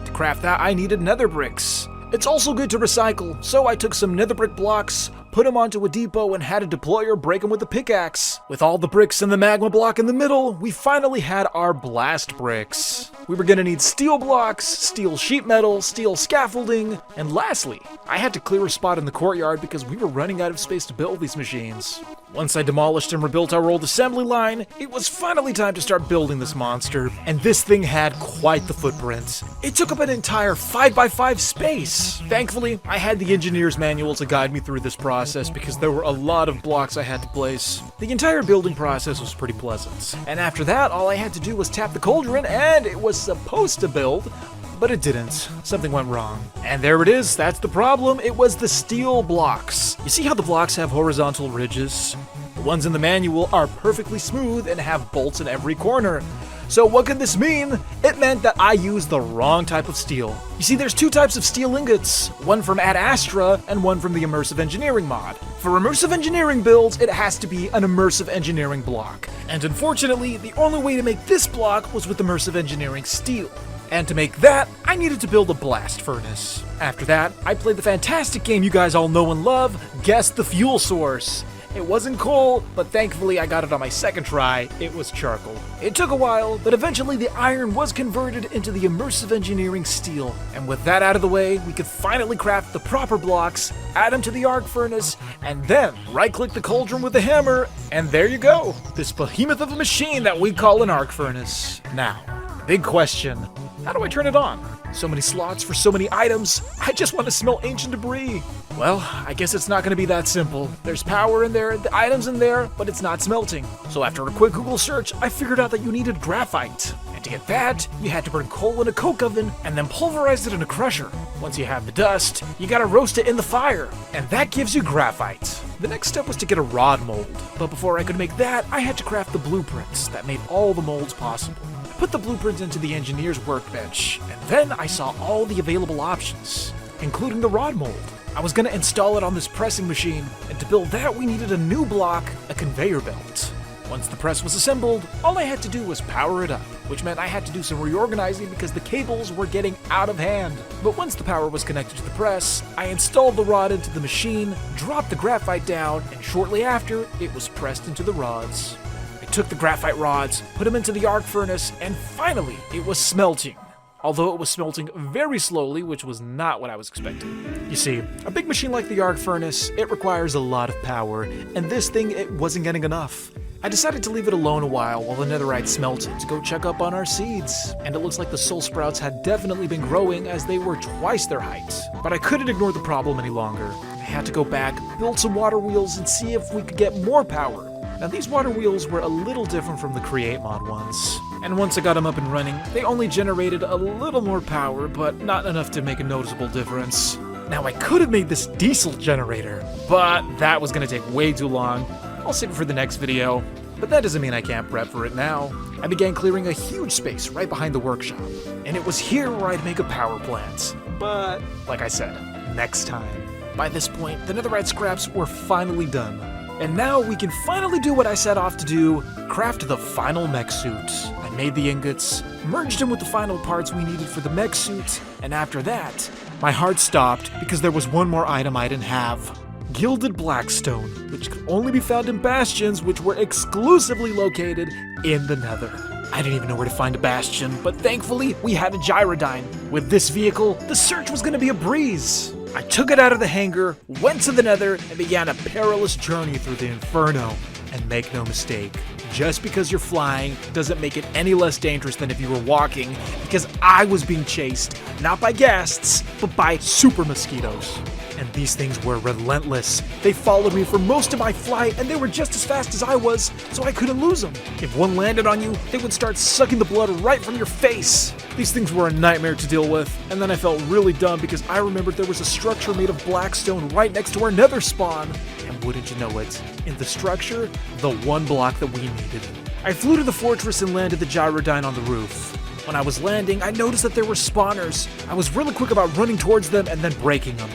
To craft that, I needed nether bricks. It's also good to recycle, so I took some nether brick blocks, put them onto a depot, and had a deployer break them with a pickaxe. With all the bricks and the magma block in the middle, we finally had our blast bricks. We were gonna need steel blocks, steel sheet metal, steel scaffolding, and lastly, I had to clear a spot in the courtyard because we were running out of space to build these machines. Once I demolished and rebuilt our old assembly line, it was finally time to start building this monster, and this thing had quite the footprint. It took up an entire 5x5 space. Thankfully, I had the engineer's manual to guide me through this process because there were a lot of blocks I had to place. The entire building process was pretty pleasant, and after that, all I had to do was tap the cauldron and it was supposed to build, but it didn't. Something went wrong. And there it is, that's the problem. It was the steel blocks. You see how the blocks have horizontal ridges? The ones in the manual are perfectly smooth and have bolts in every corner. So what could this mean? It meant that I used the wrong type of steel. You see, there's 2 types of steel ingots, one from Ad Astra and one from the Immersive Engineering mod. For Immersive Engineering builds, it has to be an Immersive Engineering block. And unfortunately, the only way to make this block was with Immersive Engineering steel. And to make that, I needed to build a blast furnace. After that, I played the fantastic game you guys all know and love, Guess the Fuel Source. It wasn't coal, but thankfully I got it on my second try. It was charcoal. It took a while, but eventually the iron was converted into the Immersive Engineering steel. And with that out of the way, we could finally craft the proper blocks, add them to the arc furnace, and then right-click the cauldron with the hammer, and there you go. This behemoth of a machine that we call an arc furnace. Now, big question. How do I turn it on? So many slots for so many items. I just want to smelt ancient debris. Well, I guess it's not going to be that simple. There's power in there, the items in there, but it's not smelting. So after a quick Google search, I figured out that you needed graphite. And to get that, you had to burn coal in a coke oven and then pulverize it in a crusher. Once you have the dust, you gotta roast it in the fire. And that gives you graphite. The next step was to get a rod mold. But before I could make that, I had to craft the blueprints that made all the molds possible. Put the blueprints into the engineer's workbench, and then I saw all the available options, including the rod mold. I was gonna install it on this pressing machine, and to build that we needed a new block, a conveyor belt. Once the press was assembled, all I had to do was power it up, which meant I had to do some reorganizing because the cables were getting out of hand. But once the power was connected to the press, I installed the rod into the machine, dropped the graphite down, and shortly after, it was pressed into the rods. I took the graphite rods, put them into the arc furnace, and finally, it was smelting. Although it was smelting very slowly, which was not what I was expecting. You see, a big machine like the arc furnace, it requires a lot of power, and this thing, it wasn't getting enough. I decided to leave it alone a while the netherite smelted to go check up on our seeds, and it looks like the soul sprouts had definitely been growing as they were twice their height. But I couldn't ignore the problem any longer. I had to go back, build some water wheels, and see if we could get more power. Now these water wheels were a little different from the Create mod ones, and once I got them up and running, they only generated a little more power, but not enough to make a noticeable difference. Now I could have made this diesel generator, but that was gonna take way too long. I'll save it for the next video, but that doesn't mean I can't prep for it now. I began clearing a huge space right behind the workshop, and it was here where I'd make a power plant. But, like I said, next time. By this point, the netherite scraps were finally done. And now we can finally do what I set off to do, craft the final mech suit. I made the ingots, merged them with the final parts we needed for the mech suit, and after that, my heart stopped because there was one more item I didn't have. Gilded blackstone, which could only be found in bastions which were exclusively located in the Nether. I didn't even know where to find a bastion, but thankfully we had a gyrodyne. With this vehicle, the search was gonna be a breeze. I took it out of the hangar, went to the Nether, and began a perilous journey through the Inferno. And make no mistake, just because you're flying doesn't make it any less dangerous than if you were walking, because I was being chased, not by ghasts, but by super mosquitoes. And these things were relentless. They followed me for most of my flight, and they were just as fast as I was, so I couldn't lose them. If one landed on you, they would start sucking the blood right from your face. These things were a nightmare to deal with, and then I felt really dumb because I remembered there was a structure made of blackstone right next to our nether spawn. And wouldn't you know it, in the structure, the one block that we needed. I flew to the fortress and landed the gyrodyne on the roof. When I was landing, I noticed that there were spawners. I was really quick about running towards them and then breaking them.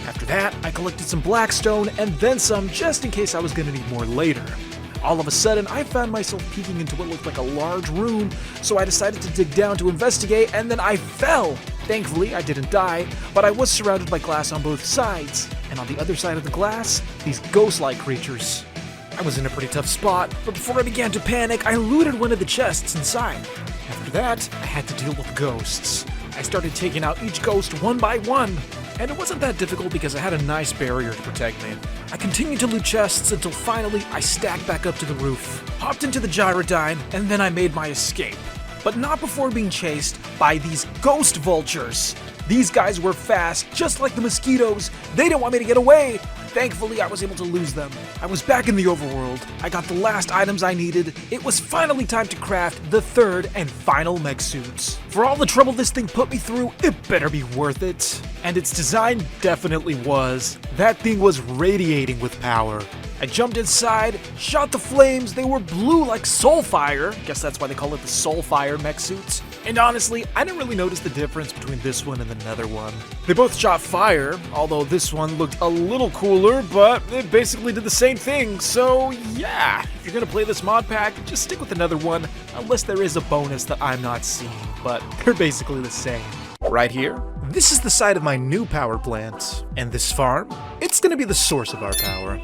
After that, I collected some blackstone and then some just in case I was going to need more later. All of a sudden, I found myself peeking into what looked like a large room, so I decided to dig down to investigate, and then I fell! Thankfully, I didn't die, but I was surrounded by glass on both sides, and on the other side of the glass, these ghost-like creatures. I was in a pretty tough spot, but before I began to panic, I looted one of the chests inside. After that, I had to deal with ghosts. I started taking out each ghost one by one, and it wasn't that difficult because I had a nice barrier to protect me. I continued to loot chests until finally I stacked back up to the roof, hopped into the gyrodyne, and then I made my escape. But not before being chased by these ghost vultures. These guys were fast, just like the mosquitoes. They didn't want me to get away. Thankfully, I was able to lose them. I was back in the overworld. I got the last items I needed. It was finally time to craft the third and final mech suits. For all the trouble this thing put me through, it better be worth it. And its design definitely was. That thing was radiating with power. I jumped inside, shot the flames, they were blue like soulfire. Guess that's why they call it the soulfire mech suits. And honestly, I didn't really notice the difference between this one and the Nether one. They both shot fire, although this one looked a little cooler, but it basically did the same thing. So yeah, if you're gonna play this mod pack, just stick with the Nether one, unless there is a bonus that I'm not seeing, but they're basically the same. Right here, this is the site of my new power plant. And this farm, it's gonna be the source of our power.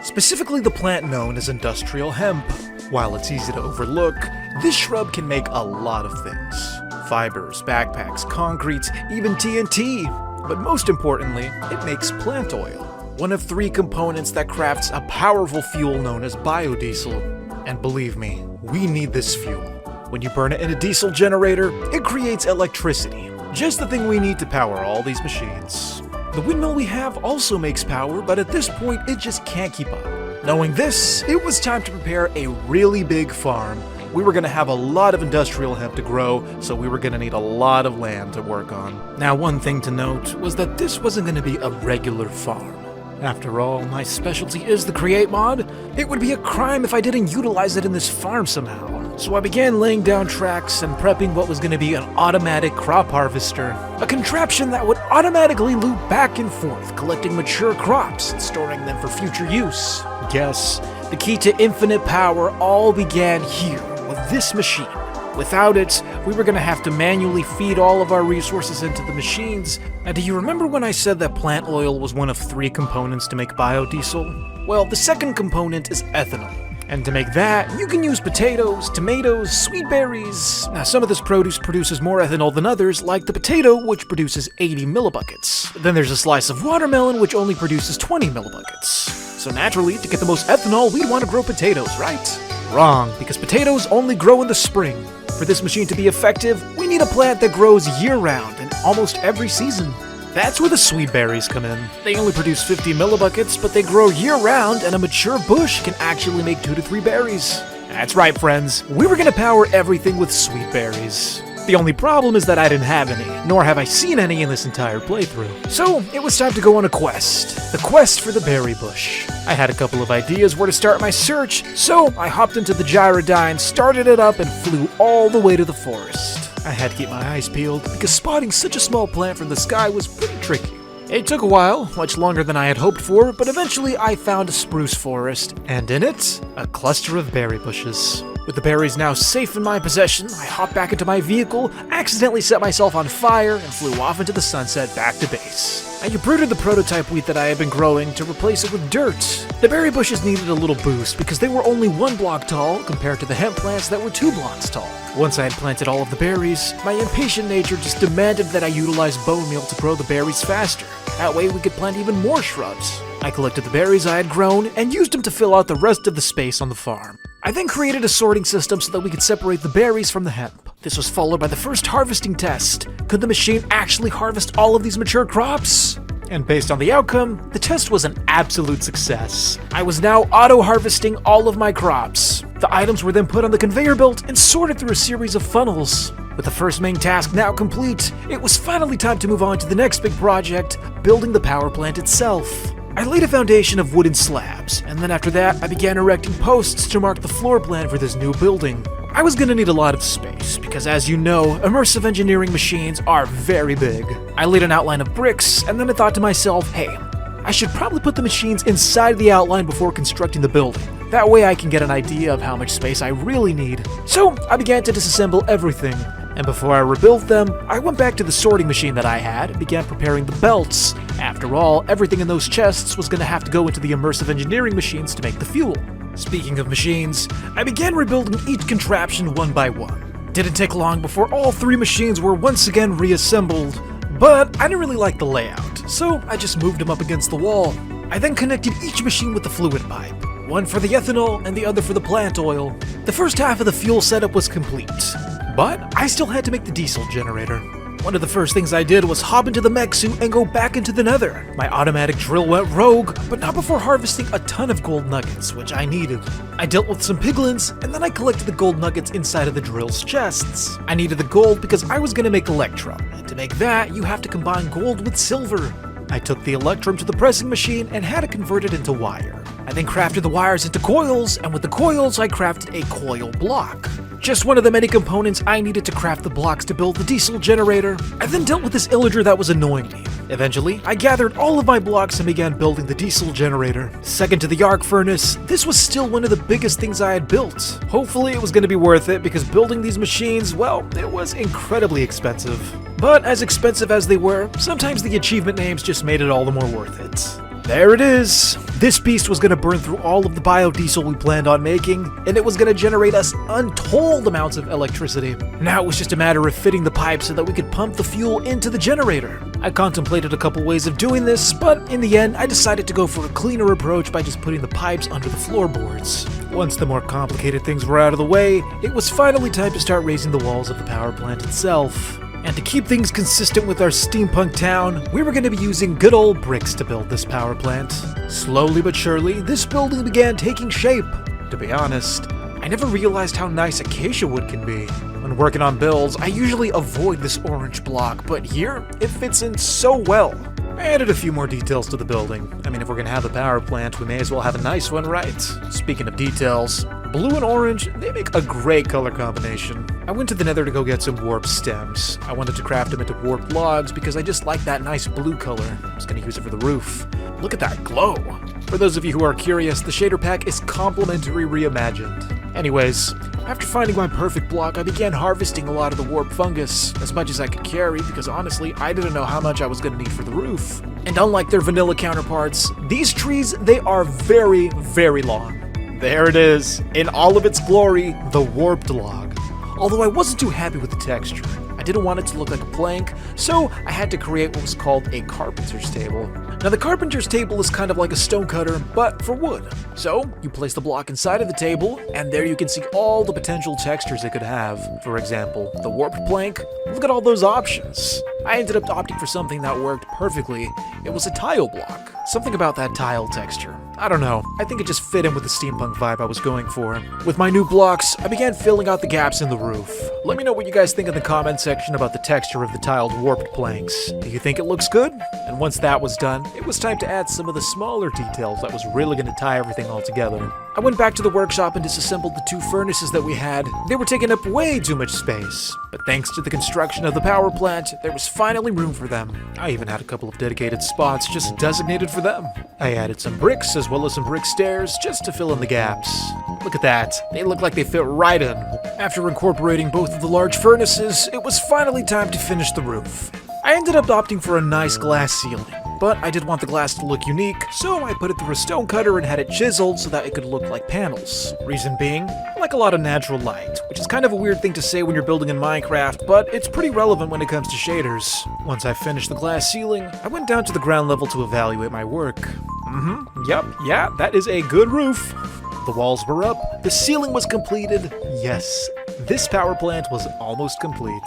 Specifically the plant known as industrial hemp. While it's easy to overlook, this shrub can make a lot of things. Fibers, backpacks, concrete, even TNT. But most importantly, it makes plant oil, one of 3 components that crafts a powerful fuel known as biodiesel. And believe me, we need this fuel. When you burn it in a diesel generator, it creates electricity, just the thing we need to power all these machines. The windmill we have also makes power, but at this point, it just can't keep up. Knowing this, it was time to prepare a really big farm. We were going to have a lot of industrial hemp to grow, so we were going to need a lot of land to work on. Now, one thing to note was that this wasn't going to be a regular farm. After all, my specialty is the Create mod. It would be a crime if I didn't utilize it in this farm somehow. So I began laying down tracks and prepping what was going to be an automatic crop harvester. A contraption that would automatically loop back and forth, collecting mature crops and storing them for future use. Yes, the key to infinite power all began here with this machine. Without it, we were going to have to manually feed all of our resources into the machines. Now, do you remember when I said that plant oil was one of 3 components to make biodiesel? Well, the second component is ethanol. And to make that, you can use potatoes, tomatoes, sweet berries. Now, some of this produce produces more ethanol than others, like the potato, which produces 80 millibuckets. Then there's a slice of watermelon, which only produces 20 millibuckets. So naturally, to get the most ethanol, we'd want to grow potatoes, right? Wrong, because potatoes only grow in the spring. For this machine to be effective, we need a plant that grows year-round in almost every season. That's where the sweet berries come in. They only produce 50 millibuckets, but they grow year-round, and a mature bush can actually make 2 to 3 berries. That's right, friends. We were gonna power everything with sweet berries. The only problem is that I didn't have any, nor have I seen any in this entire playthrough. So, it was time to go on a quest. The quest for the berry bush. I had a couple of ideas where to start my search, so I hopped into the Gyrodyne, started it up, and flew all the way to the forest. I had to keep my eyes peeled, because spotting such a small plant from the sky was pretty tricky. It took a while, much longer than I had hoped for, but eventually I found a spruce forest, and in it, a cluster of berry bushes. With the berries now safe in my possession, I hopped back into my vehicle, accidentally set myself on fire, and flew off into the sunset back to base. I uprooted the prototype wheat that I had been growing to replace it with dirt. The berry bushes needed a little boost because they were only 1 block tall compared to the hemp plants that were 2 blocks tall. Once I had planted all of the berries, my impatient nature just demanded that I utilize bone meal to grow the berries faster. That way we could plant even more shrubs. I collected the berries I had grown and used them to fill out the rest of the space on the farm. I then created a sorting system so that we could separate the berries from the hemp. This was followed by the first harvesting test. Could the machine actually harvest all of these mature crops? And based on the outcome, the test was an absolute success. I was now auto-harvesting all of my crops. The items were then put on the conveyor belt and sorted through a series of funnels. With the first main task now complete, it was finally time to move on to the next big project, building the power plant itself. I laid a foundation of wooden slabs, and then after that, I began erecting posts to mark the floor plan for this new building. I was gonna need a lot of space, because as you know, immersive engineering machines are very big. I laid an outline of bricks, and then I thought to myself, hey, I should probably put the machines inside the outline before constructing the building. That way I can get an idea of how much space I really need. So I began to disassemble everything. And before I rebuilt them, I went back to the sorting machine that I had and began preparing the belts. After all, everything in those chests was going to have to go into the immersive engineering machines to make the fuel. Speaking of machines, I began rebuilding each contraption one by one. Didn't take long before all 3 machines were once again reassembled, but I didn't really like the layout, so I just moved them up against the wall. I then connected each machine with the fluid pipe, one for the ethanol and the other for the plant oil. The first half of the fuel setup was complete, but I still had to make the diesel generator. One of the first things I did was hop into the mech suit and go back into the nether. My automatic drill went rogue, but not before harvesting a ton of gold nuggets, which I needed. I dealt with some piglins, and then I collected the gold nuggets inside of the drill's chests. I needed the gold because I was going to make electrum, and to make that, you have to combine gold with silver. I took the electrum to the pressing machine and had it converted into wire. I then crafted the wires into coils, and with the coils I crafted a coil block. Just one of the many components I needed to craft the blocks to build the diesel generator. I then dealt with this illager that was annoying me. Eventually, I gathered all of my blocks and began building the diesel generator. Second to the arc furnace, this was still one of the biggest things I had built. Hopefully it was going to be worth it because building these machines, well, it was incredibly expensive. But as expensive as they were, sometimes the achievement names just made it all the more worth it. There it is! This beast was going to burn through all of the biodiesel we planned on making, and it was going to generate us untold amounts of electricity. Now it was just a matter of fitting the pipe so that we could pump the fuel into the generator. I contemplated a couple ways of doing this, but in the end I decided to go for a cleaner approach by just putting the pipes under the floorboards. Once the more complicated things were out of the way, it was finally time to start raising the walls of the power plant itself. And to keep things consistent with our steampunk town, we were going to be using good old bricks to build this power plant. Slowly but surely, this building began taking shape. To be honest, I never realized how nice acacia wood can be. When working on builds, I usually avoid this orange block, but here, it fits in so well. I added a few more details to the building. I mean, if we're gonna have a power plant, we may as well have a nice one, right? Speaking of details, blue and orange, they make a great color combination. I went to the nether to go get some warp stems. I wanted to craft them into warped logs because I just like that nice blue color. I was gonna use it for the roof. Look at that glow! For those of you who are curious, the shader pack is complimentary reimagined. Anyways, after finding my perfect block, I began harvesting a lot of the warp fungus, as much as I could carry, because honestly, I didn't know how much I was going to need for the roof. And unlike their vanilla counterparts, these trees, they are very, very long. There it is, in all of its glory, the warped log. Although I wasn't too happy with the texture. I didn't want it to look like a plank, so I had to create what was called a carpenter's table. Now the carpenter's table is kind of like a stonecutter, but for wood. So you place the block inside of the table, and there you can see all the potential textures it could have. For example, the warped plank, look at all those options. I ended up opting for something that worked perfectly. It was a tile block. Something about that tile texture. I don't know, I think it just fit in with the steampunk vibe I was going for. With my new blocks, I began filling out the gaps in the roof. Let me know what you guys think in the comment section about the texture of the tiled warped planks. Do you think it looks good? And once that was done, it was time to add some of the smaller details that was really going to tie everything all together. I went back to the workshop and disassembled the 2 furnaces that we had. They were taking up way too much space. But thanks to the construction of the power plant, there was finally room for them. I even had a couple of dedicated spots just designated for them. I added some bricks as well as some brick stairs just to fill in the gaps. Look at that, they look like they fit right in. After incorporating both of the large furnaces, it was finally time to finish the roof. I ended up opting for a nice glass ceiling, but I did want the glass to look unique, so I put it through a stone cutter and had it chiseled so that it could look like panels. Reason being, I like a lot of natural light, which is kind of a weird thing to say when you're building in Minecraft, but it's pretty relevant when it comes to shaders. Once I finished the glass ceiling, I went down to the ground level to evaluate my work. Yeah, that is a good roof. The walls were up, the ceiling was completed. Yes, this power plant was almost complete.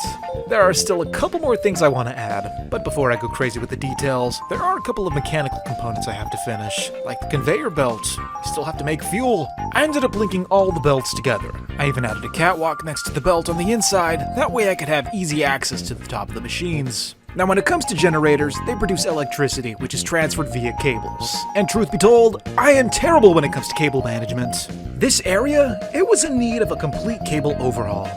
There are still a couple more things I want to add, but before I go crazy with the details, there are a couple of mechanical components I have to finish, like the conveyor belt. I still have to make fuel. I ended up linking all the belts together. I even added a catwalk next to the belt on the inside, that way I could have easy access to the top of the machines. Now when it comes to generators, they produce electricity, which is transferred via cables. And truth be told, I am terrible when it comes to cable management. This area, it was in need of a complete cable overhaul.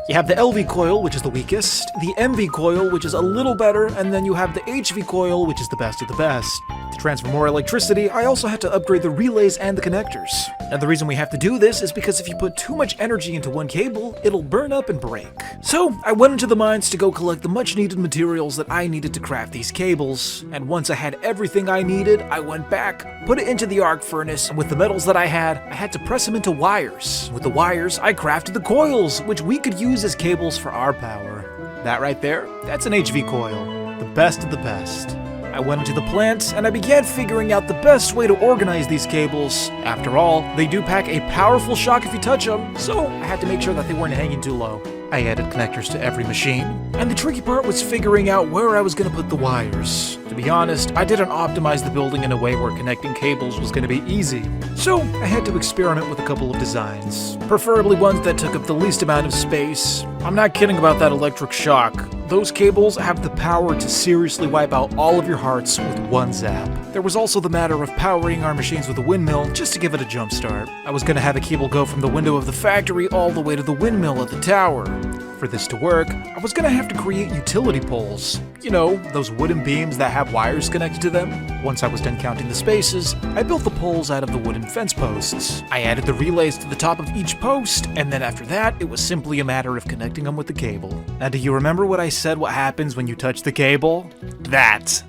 You have the LV coil, which is the weakest, the MV coil, which is a little better, and then you have the HV coil, which is the best of the best. To transfer more electricity, I also had to upgrade the relays and the connectors. And the reason we have to do this is because if you put too much energy into one cable, it'll burn up and break. So, I went into the mines to go collect the much needed materials that I needed to craft these cables. And once I had everything I needed, I went back, put it into the arc furnace, and with the metals that I had to press them into wires. With the wires, I crafted the coils, which we could use as cables for our power. That right there, that's an HV coil, the best of the best. I went into the plant and I began figuring out the best way to organize these cables. After all, they do pack a powerful shock if you touch them, so I had to make sure that they weren't hanging too low. I added connectors to every machine, and the tricky part was figuring out where I was going to put the wires. To be honest, I didn't optimize the building in a way where connecting cables was going to be easy. So I had to experiment with a couple of designs, preferably ones that took up the least amount of space. I'm not kidding about that electric shock. Those cables have the power to seriously wipe out all of your hearts with one zap. There was also the matter of powering our machines with a windmill just to give it a jump start. I was going to have a cable go from the window of the factory all the way to the windmill at the tower. For this to work, I was going to have to create utility poles. You know, those wooden beams that have wires connected to them. Once I was done counting the spaces, I built the poles out of the wooden fence posts. I added the relays to the top of each post, and then after that, it was simply a matter of connecting them with the cable. Now, do you remember what I said what happens when you touch the cable? That's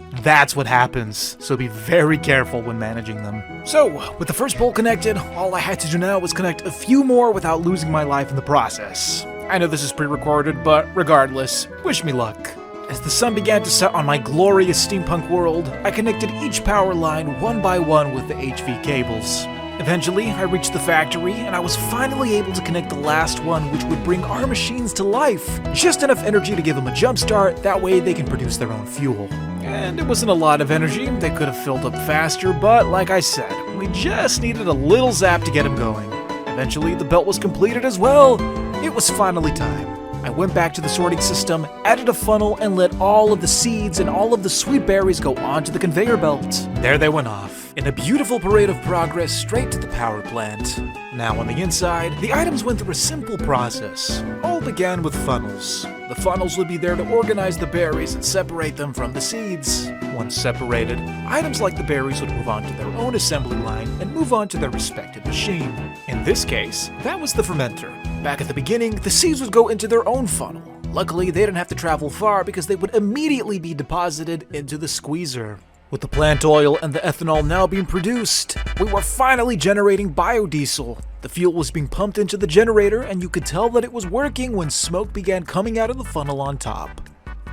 what happens, so be very careful when managing them. So, with the first pole connected, all I had to do now was connect a few more without losing my life in the process. I know this is pre-recorded, but regardless, wish me luck. As the sun began to set on my glorious steampunk world, I connected each power line one by one with the HV cables. Eventually, I reached the factory, and I was finally able to connect the last one, which would bring our machines to life. Just enough energy to give them a jump start, that way they can produce their own fuel. And it wasn't a lot of energy, they could have filled up faster, but like I said, we just needed a little zap to get them going. Eventually, the belt was completed as well. It was finally time. I went back to the sorting system, added a funnel, and let all of the seeds and all of the sweet berries go onto the conveyor belt. There they went off, in a beautiful parade of progress straight to the power plant. Now on the inside, the items went through a simple process. All began with funnels. The funnels would be there to organize the berries and separate them from the seeds. Once separated, items like the berries would move on to their own assembly line and move on to their respective machine. In this case, that was the fermenter. Back at the beginning, the seeds would go into their own funnel. Luckily, they didn't have to travel far because they would immediately be deposited into the squeezer. With the plant oil and the ethanol now being produced, we were finally generating biodiesel. The fuel was being pumped into the generator, and you could tell that it was working when smoke began coming out of the funnel on top.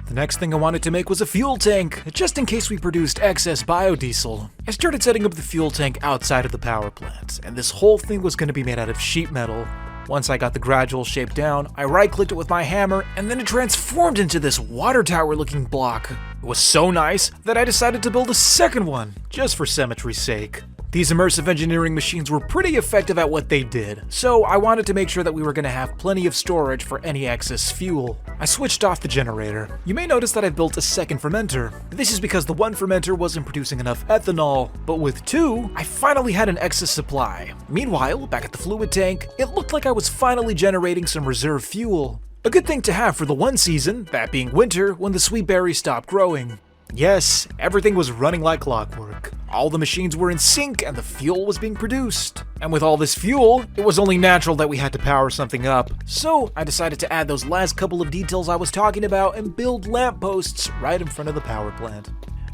The next thing I wanted to make was a fuel tank, just in case we produced excess biodiesel. I started setting up the fuel tank outside of the power plant, and this whole thing was going to be made out of sheet metal. Once I got the gradual shape down, I right-clicked it with my hammer, and then it transformed into this water tower looking block. It was so nice that I decided to build a second one, just for symmetry's sake. These immersive engineering machines were pretty effective at what they did, so I wanted to make sure that we were going to have plenty of storage for any excess fuel. I switched off the generator. You may notice that I built a second fermenter. This is because the one fermenter wasn't producing enough ethanol, but with two, I finally had an excess supply. Meanwhile, back at the fluid tank, it looked like I was finally generating some reserve fuel. A good thing to have for the one season, that being winter, when the sweet berries stopped growing. Yes, everything was running like clockwork. All the machines were in sync and the fuel was being produced. And with all this fuel, it was only natural that we had to power something up. So I decided to add those last couple of details I was talking about and build lampposts right in front of the power plant.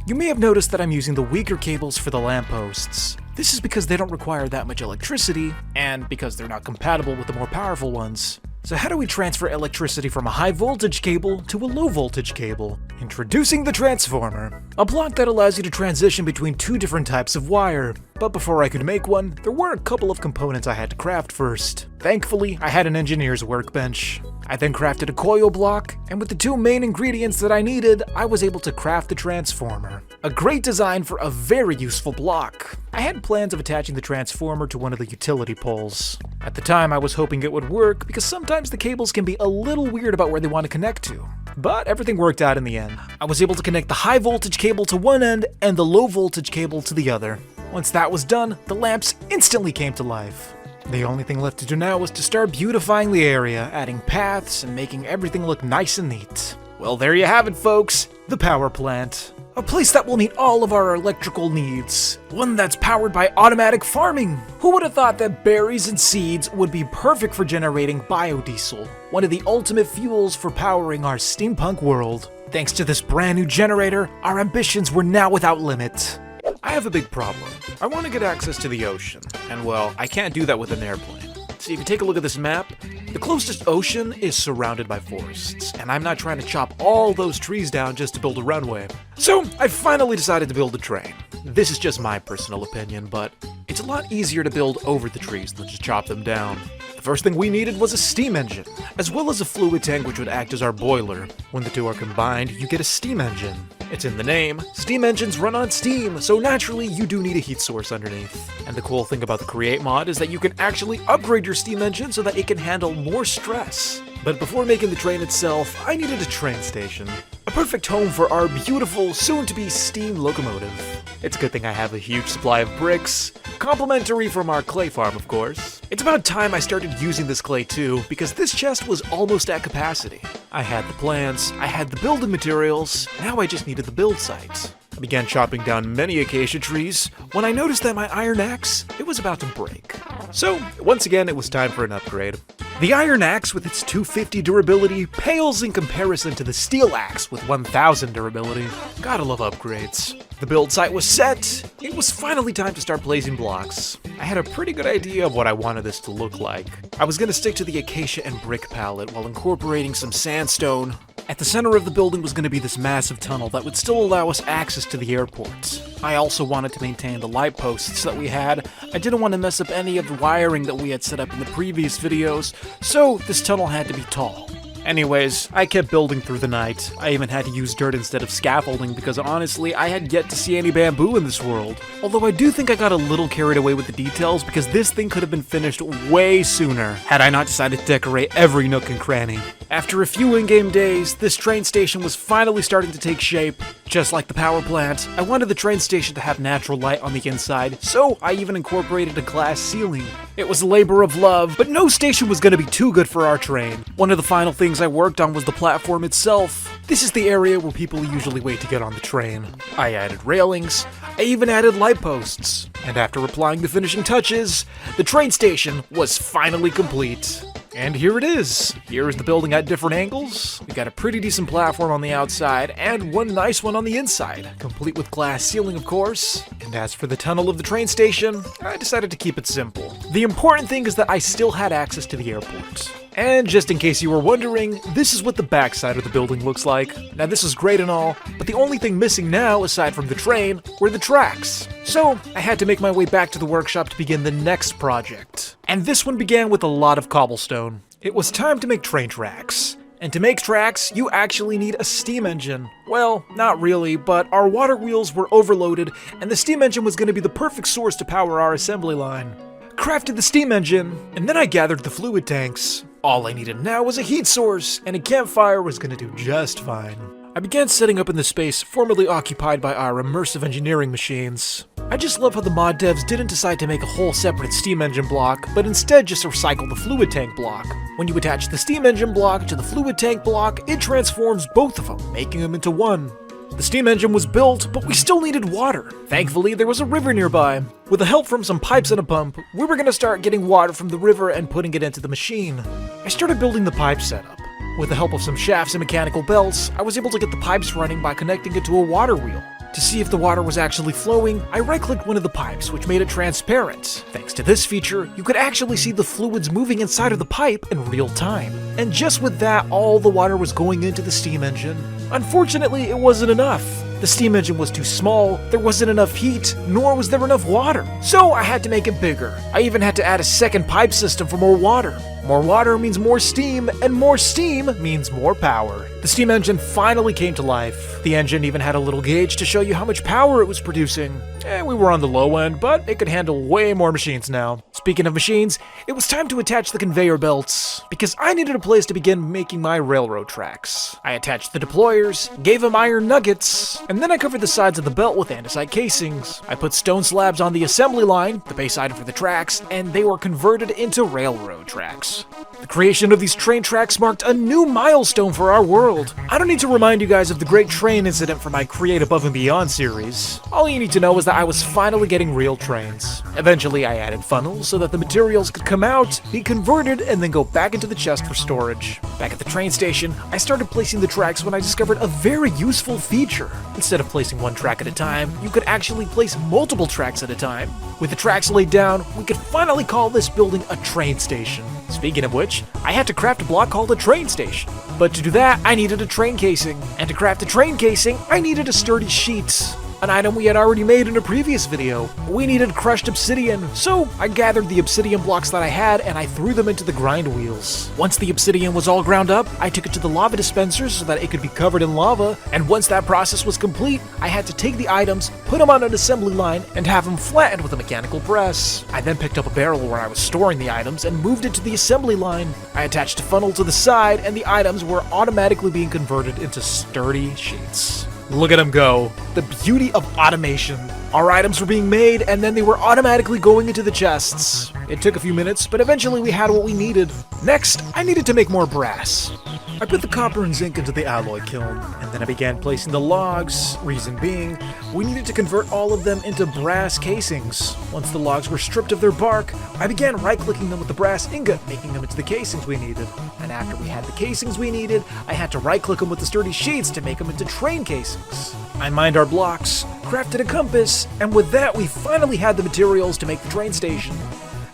You may have noticed that I'm using the weaker cables for the lampposts. This is because they don't require that much electricity, and because they're not compatible with the more powerful ones. So how do we transfer electricity from a high voltage cable to a low voltage cable? Introducing the transformer, a block that allows you to transition between two different types of wire. But before I could make one, there were a couple of components I had to craft first. Thankfully, I had an engineer's workbench. I then crafted a coil block, and with the two main ingredients that I needed, I was able to craft the transformer. A great design for a very useful block. I had plans of attaching the transformer to one of the utility poles. At the time, I was hoping it would work because sometimes the cables can be a little weird about where they want to connect to. But everything worked out in the end. I was able to connect the high voltage cable to one end and the low voltage cable to the other. Once that was done, the lamps instantly came to life. The only thing left to do now was to start beautifying the area, adding paths and making everything look nice and neat. Well, there you have it, folks. The power plant. A place that will meet all of our electrical needs. One that's powered by automatic farming. Who would have thought that berries and seeds would be perfect for generating biodiesel? One of the ultimate fuels for powering our steampunk world. Thanks to this brand new generator, our ambitions were now without limit. I have a big problem. I want to get access to the ocean, and well, I can't do that with an airplane. See, if you take a look at this map, the closest ocean is surrounded by forests, and I'm not trying to chop all those trees down just to build a runway. So, I finally decided to build a train. This is just my personal opinion, but it's a lot easier to build over the trees than to chop them down. The first thing we needed was a steam engine, as well as a fluid tank which would act as our boiler. When the two are combined, you get a steam engine. It's in the name. Steam engines run on steam, so naturally you do need a heat source underneath. And the cool thing about the Create mod is that you can actually upgrade your steam engine so that it can handle more stress. But before making the train itself, I needed a train station. A perfect home for our beautiful, soon-to-be steam locomotive. It's a good thing I have a huge supply of bricks, complimentary from our clay farm, of course. It's about time I started using this clay too, because this chest was almost at capacity. I had the plans, I had the building materials, now I just needed the build site. I began chopping down many acacia trees when I noticed that my iron axe, it was about to break. So, once again, it was time for an upgrade. The iron axe with its 250 durability pales in comparison to the steel axe with 1000 durability. Gotta love upgrades. The build site was set. It was finally time to start placing blocks. I had a pretty good idea of what I wanted this to look like. I was gonna stick to the acacia and brick palette while incorporating some sandstone. At the center of the building was going to be this massive tunnel that would still allow us access to the airport. I also wanted to maintain the light posts that we had. I didn't want to mess up any of the wiring that we had set up in the previous videos, so this tunnel had to be tall. Anyways, I kept building through the night. I even had to use dirt instead of scaffolding because honestly, I had yet to see any bamboo in this world. Although I do think I got a little carried away with the details because this thing could have been finished way sooner had I not decided to decorate every nook and cranny. After a few in-game days, this train station was finally starting to take shape. Just like the power plant, I wanted the train station to have natural light on the inside, so I even incorporated a glass ceiling. It was a labor of love, but no station was going to be too good for our train. One of the final things I worked on was the platform itself. This is the area where people usually wait to get on the train. I added railings, I even added light posts. And after applying the finishing touches, the train station was finally complete. And here it is. Here is the building at different angles. We got a pretty decent platform on the outside and one nice one on the inside, complete with glass ceiling of course. And as for the tunnel of the train station, I decided to keep it simple. The important thing is that I still had access to the airport. And just in case you were wondering, this is what the backside of the building looks like. Now this is great and all, but the only thing missing now, aside from the train, were the tracks. So I had to make my way back to the workshop to begin the next project. And this one began with a lot of cobblestone. It was time to make train tracks. And to make tracks, you actually need a steam engine. Well, not really, but our water wheels were overloaded, and the steam engine was going to be the perfect source to power our assembly line. Crafted the steam engine, and then I gathered the fluid tanks. All I needed now was a heat source, and a campfire was going to do just fine. I began setting up in the space formerly occupied by our immersive engineering machines. I just love how the mod devs didn't decide to make a whole separate steam engine block, but instead just recycle the fluid tank block. When you attach the steam engine block to the fluid tank block, it transforms both of them, making them into one. The steam engine was built, but we still needed water. Thankfully, there was a river nearby. With the help from some pipes and a pump, we were going to start getting water from the river and putting it into the machine. I started building the pipe setup. With the help of some shafts and mechanical belts, I was able to get the pipes running by connecting it to a water wheel. To see if the water was actually flowing, I right-clicked one of the pipes, which made it transparent. Thanks to this feature, you could actually see the fluids moving inside of the pipe in real time. And just with that, all the water was going into the steam engine. Unfortunately, it wasn't enough. The steam engine was too small, there wasn't enough heat, nor was there enough water. So I had to make it bigger. I even had to add a second pipe system for more water. More water means more steam, and more steam means more power. The steam engine finally came to life. The engine even had a little gauge to show you how much power it was producing. We were on the low end, but it could handle way more machines now. Speaking of machines, it was time to attach the conveyor belts, because I needed a place to begin making my railroad tracks. I attached the deployers, gave them iron nuggets, and then I covered the sides of the belt with andesite casings. I put stone slabs on the assembly line, the base item for the tracks, and they were converted into railroad tracks. The creation of these train tracks marked a new milestone for our world. I don't need to remind you guys of the great train incident from my Create Above and Beyond series. All you need to know is that I was finally getting real trains. Eventually I added funnels so that the materials could come out, be converted, and then go back into the chest for storage. Back at the train station, I started placing the tracks when I discovered a very useful feature. Instead of placing one track at a time, you could actually place multiple tracks at a time. With the tracks laid down, we could finally call this building a train station. Speaking of which, I had to craft a block called a train station. But to do that, I needed a train casing. And to craft a train casing, I needed a sturdy sheet. An item we had already made in a previous video. We needed crushed obsidian, so I gathered the obsidian blocks that I had and I threw them into the grind wheels. Once the obsidian was all ground up, I took it to the lava dispenser so that it could be covered in lava, and once that process was complete, I had to take the items, put them on an assembly line, and have them flattened with a mechanical press. I then picked up a barrel where I was storing the items and moved it to the assembly line. I attached a funnel to the side, and the items were automatically being converted into sturdy sheets. Look at them go. The beauty of automation. Our items were being made, and then they were automatically going into the chests. It took a few minutes, but eventually we had what we needed. Next, I needed to make more brass. I put the copper and zinc into the alloy kiln, and then I began placing the logs. Reason being, we needed to convert all of them into brass casings. Once the logs were stripped of their bark, I began right-clicking them with the brass ingot, making them into the casings we needed. And after we had the casings we needed, I had to right-click them with the sturdy sheets to make them into train casings. I mined our blocks, crafted a compass, and with that we finally had the materials to make the train station.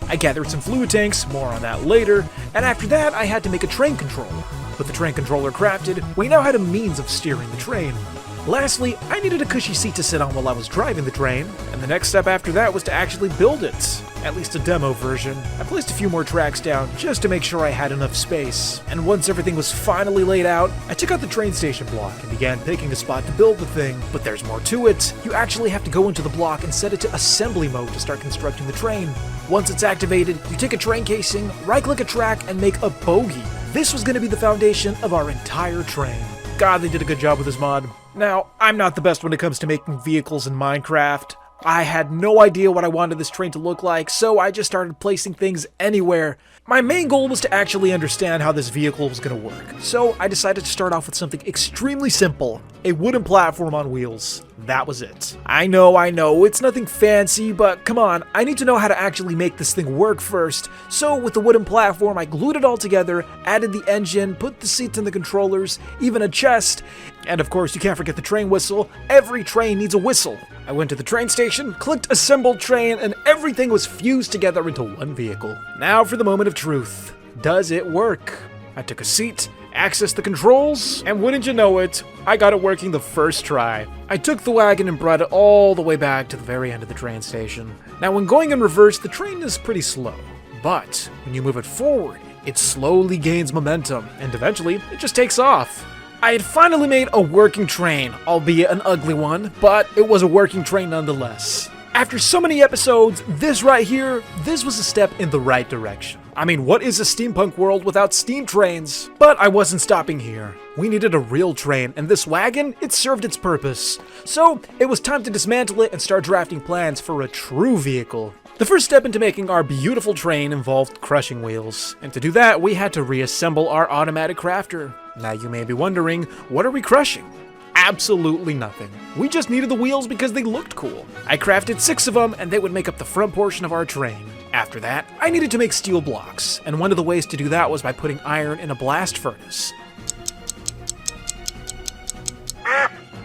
I gathered some fluid tanks, more on that later, and after that I had to make a train controller. With the train controller crafted, we now had a means of steering the train. Lastly, I needed a cushy seat to sit on while I was driving the train, and the next step after that was to actually build it. At least a demo version. I placed a few more tracks down just to make sure I had enough space. And once everything was finally laid out, I took out the train station block and began picking a spot to build the thing. But there's more to it. You actually have to go into the block and set it to assembly mode to start constructing the train. Once it's activated, you take a train casing, right-click a track, and make a bogie. This was going to be the foundation of our entire train. God, they did a good job with this mod. Now, I'm not the best when it comes to making vehicles in Minecraft. I had no idea what I wanted this train to look like, so I just started placing things anywhere. My main goal was to actually understand how this vehicle was going to work, so I decided to start off with something extremely simple, a wooden platform on wheels. That was it. I know, it's nothing fancy, but come on, I need to know how to actually make this thing work first. So with the wooden platform, I glued it all together, added the engine, put the seats and the controllers, even a chest, and of course you can't forget the train whistle. Every train needs a whistle. I went to the train station, clicked assemble train, and everything was fused together into one vehicle. Now for the moment of truth. Does it work? I took a seat, accessed the controls, and wouldn't you know it, I got it working the first try. I took the wagon and brought it all the way back to the very end of the train station. Now when going in reverse, the train is pretty slow, but when you move it forward, it slowly gains momentum, and eventually it just takes off. I had finally made a working train, albeit an ugly one, but it was a working train nonetheless. After so many episodes, this right here, this was a step in the right direction. I mean, what is a steampunk world without steam trains? But I wasn't stopping here. We needed a real train, and this wagon, it served its purpose. So, it was time to dismantle it and start drafting plans for a true vehicle. The first step into making our beautiful train involved crushing wheels, and to do that, we had to reassemble our automatic crafter. Now you may be wondering, what are we crushing? Absolutely nothing. We just needed the wheels because they looked cool. I crafted 6 of them, and they would make up the front portion of our train. After that, I needed to make steel blocks, and one of the ways to do that was by putting iron in a blast furnace.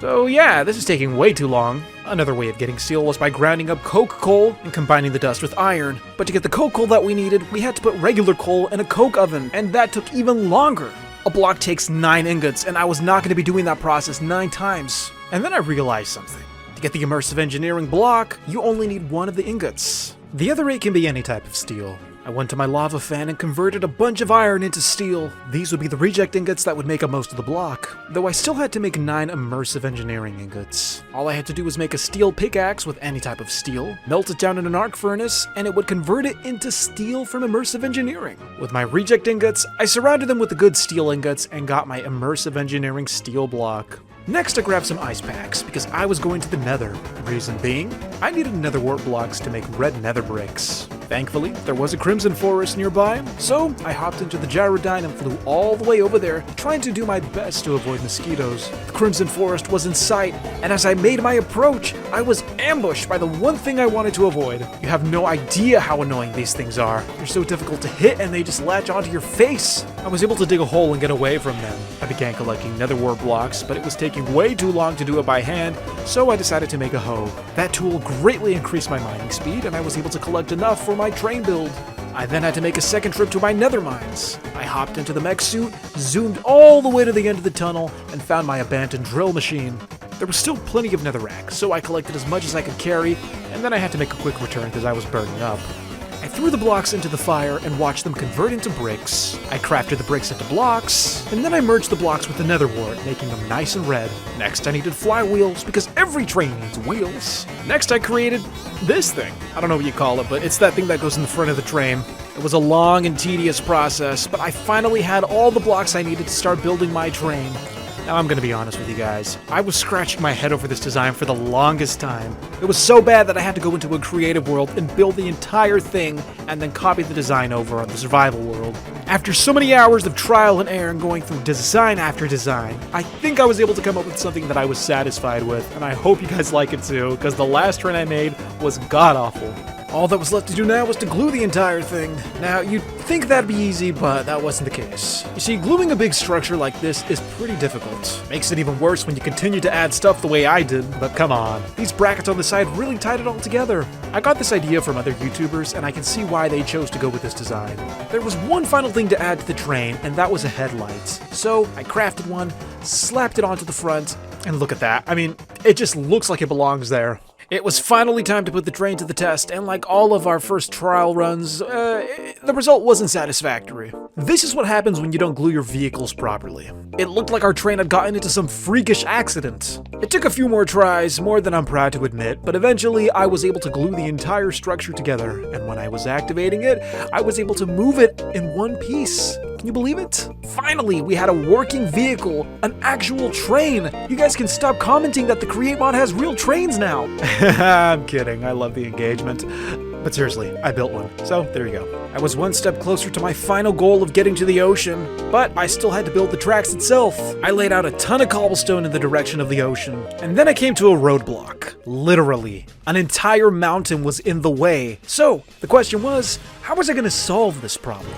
So yeah, this is taking way too long. Another way of getting steel was by grinding up coke coal and combining the dust with iron. But to get the coke coal that we needed, we had to put regular coal in a coke oven, and that took even longer. A block takes 9 ingots, and I was not going to be doing that process 9 times. And then I realized something. To get the immersive engineering block, you only need 1 of the ingots. The other 8 can be any type of steel. I went to my lava fan and converted a bunch of iron into steel. These would be the reject ingots that would make up most of the block, though I still had to make 9 immersive engineering ingots. All I had to do was make a steel pickaxe with any type of steel, melt it down in an arc furnace, and it would convert it into steel from immersive engineering. With my reject ingots, I surrounded them with the good steel ingots and got my immersive engineering steel block. Next, I grabbed some ice packs, because I was going to the Nether. Reason being, I needed nether wart blocks to make red nether bricks. Thankfully, there was a crimson forest nearby, so I hopped into the gyrodyne and flew all the way over there, trying to do my best to avoid mosquitoes. The crimson forest was in sight, and as I made my approach, I was ambushed by the one thing I wanted to avoid. You have no idea how annoying these things are. They're so difficult to hit, and they just latch onto your face. I was able to dig a hole and get away from them. I began collecting nether wart blocks, but it was taking way too long to do it by hand, so I decided to make a hoe. That tool greatly increased my mining speed, and I was able to collect enough for my train build. I then had to make a second trip to my nether mines. I hopped into the mech suit, zoomed all the way to the end of the tunnel, and found my abandoned drill machine. There was still plenty of netherrack, so I collected as much as I could carry, and then I had to make a quick return because I was burning up. I threw the blocks into the fire and watched them convert into bricks. I crafted the bricks into blocks, and then I merged the blocks with the nether wart, making them nice and red. Next, I needed flywheels, because every train needs wheels. Next, I created this thing. I don't know what you call it, but it's that thing that goes in the front of the train. It was a long and tedious process, but I finally had all the blocks I needed to start building my train. Now I'm gonna be honest with you guys, I was scratching my head over this design for the longest time. It was so bad that I had to go into a creative world and build the entire thing and then copy the design over on the survival world. After so many hours of trial and error and going through design after design, I think I was able to come up with something that I was satisfied with, and I hope you guys like it too, because the last train I made was god-awful. All that was left to do now was to glue the entire thing. Now, you'd think that'd be easy, but that wasn't the case. You see, gluing a big structure like this is pretty difficult. Makes it even worse when you continue to add stuff the way I did, but come on. These brackets on the side really tied it all together. I got this idea from other YouTubers, and I can see why they chose to go with this design. There was one final thing to add to the train, and that was a headlight. So, I crafted one, slapped it onto the front, and look at that. I mean, it just looks like it belongs there. It was finally time to put the train to the test, and like all of our first trial runs, the result wasn't satisfactory. This is what happens when you don't glue your vehicles properly. It looked like our train had gotten into some freakish accident. It took a few more tries, more than I'm proud to admit, but eventually I was able to glue the entire structure together, and when I was activating it, I was able to move it in one piece. Can you believe it? Finally, we had a working vehicle, an actual train. You guys can stop commenting that the Create mod has real trains now. I'm kidding, I love the engagement. But seriously, I built one, so there you go. I was one step closer to my final goal of getting to the ocean, but I still had to build the tracks itself. I laid out a ton of cobblestone in the direction of the ocean, and then I came to a roadblock. Literally, an entire mountain was in the way. So, the question was, how was I going to solve this problem?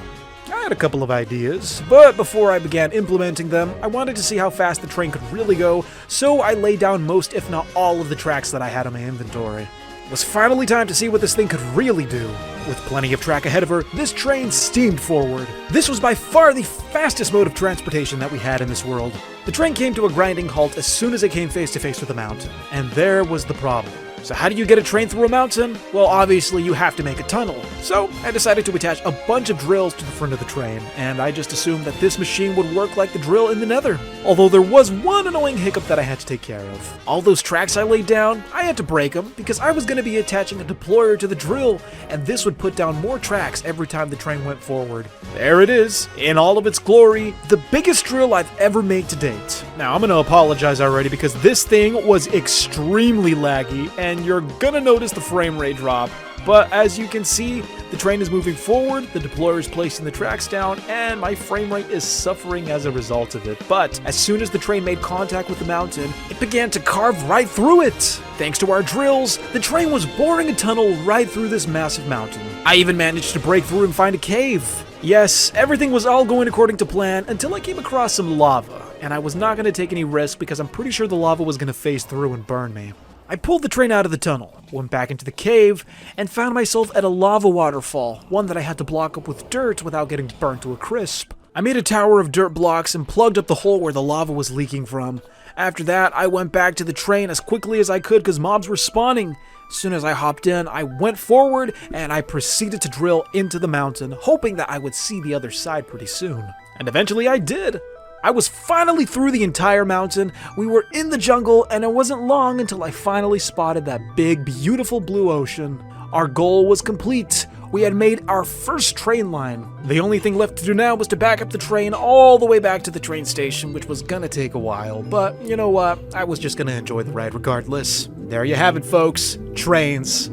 I had a couple of ideas, but before I began implementing them, I wanted to see how fast the train could really go, so I laid down most if not all of the tracks that I had in my inventory. It was finally time to see what this thing could really do. With plenty of track ahead of her, this train steamed forward. This was by far the fastest mode of transportation that we had in this world. The train came to a grinding halt as soon as it came face to face with a mountain, and there was the problem. So how do you get a train through a mountain? Well, obviously you have to make a tunnel. So I decided to attach a bunch of drills to the front of the train, and I just assumed that this machine would work like the drill in the Nether. Although there was one annoying hiccup that I had to take care of. All those tracks I laid down, I had to break them because I was going to be attaching a deployer to the drill, and this would put down more tracks every time the train went forward. There it is, in all of its glory, the biggest drill I've ever made to date. Now I'm going to apologize already because this thing was extremely laggy, and you're gonna notice the frame rate drop. But as you can see, the train is moving forward, the deployer is placing the tracks down, and my frame rate is suffering as a result of it. But as soon as the train made contact with the mountain, it began to carve right through it. Thanks to our drills, the train was boring a tunnel right through this massive mountain. I even managed to break through and find a cave. Yes, everything was all going according to plan until I came across some lava. And I was not going to take any risk because I'm pretty sure the lava was going to phase through and burn me. I pulled the train out of the tunnel, went back into the cave, and found myself at a lava waterfall, one that I had to block up with dirt without getting burnt to a crisp. I made a tower of dirt blocks and plugged up the hole where the lava was leaking from. After that, I went back to the train as quickly as I could because mobs were spawning. As soon as I hopped in, I went forward and I proceeded to drill into the mountain, hoping that I would see the other side pretty soon. And eventually I did. I was finally through the entire mountain, we were in the jungle, and it wasn't long until I finally spotted that big, beautiful blue ocean. Our goal was complete. We had made our first train line. The only thing left to do now was to back up the train all the way back to the train station, which was gonna take a while, but you know what? I was just gonna enjoy the ride regardless. There you have it, folks. Trains.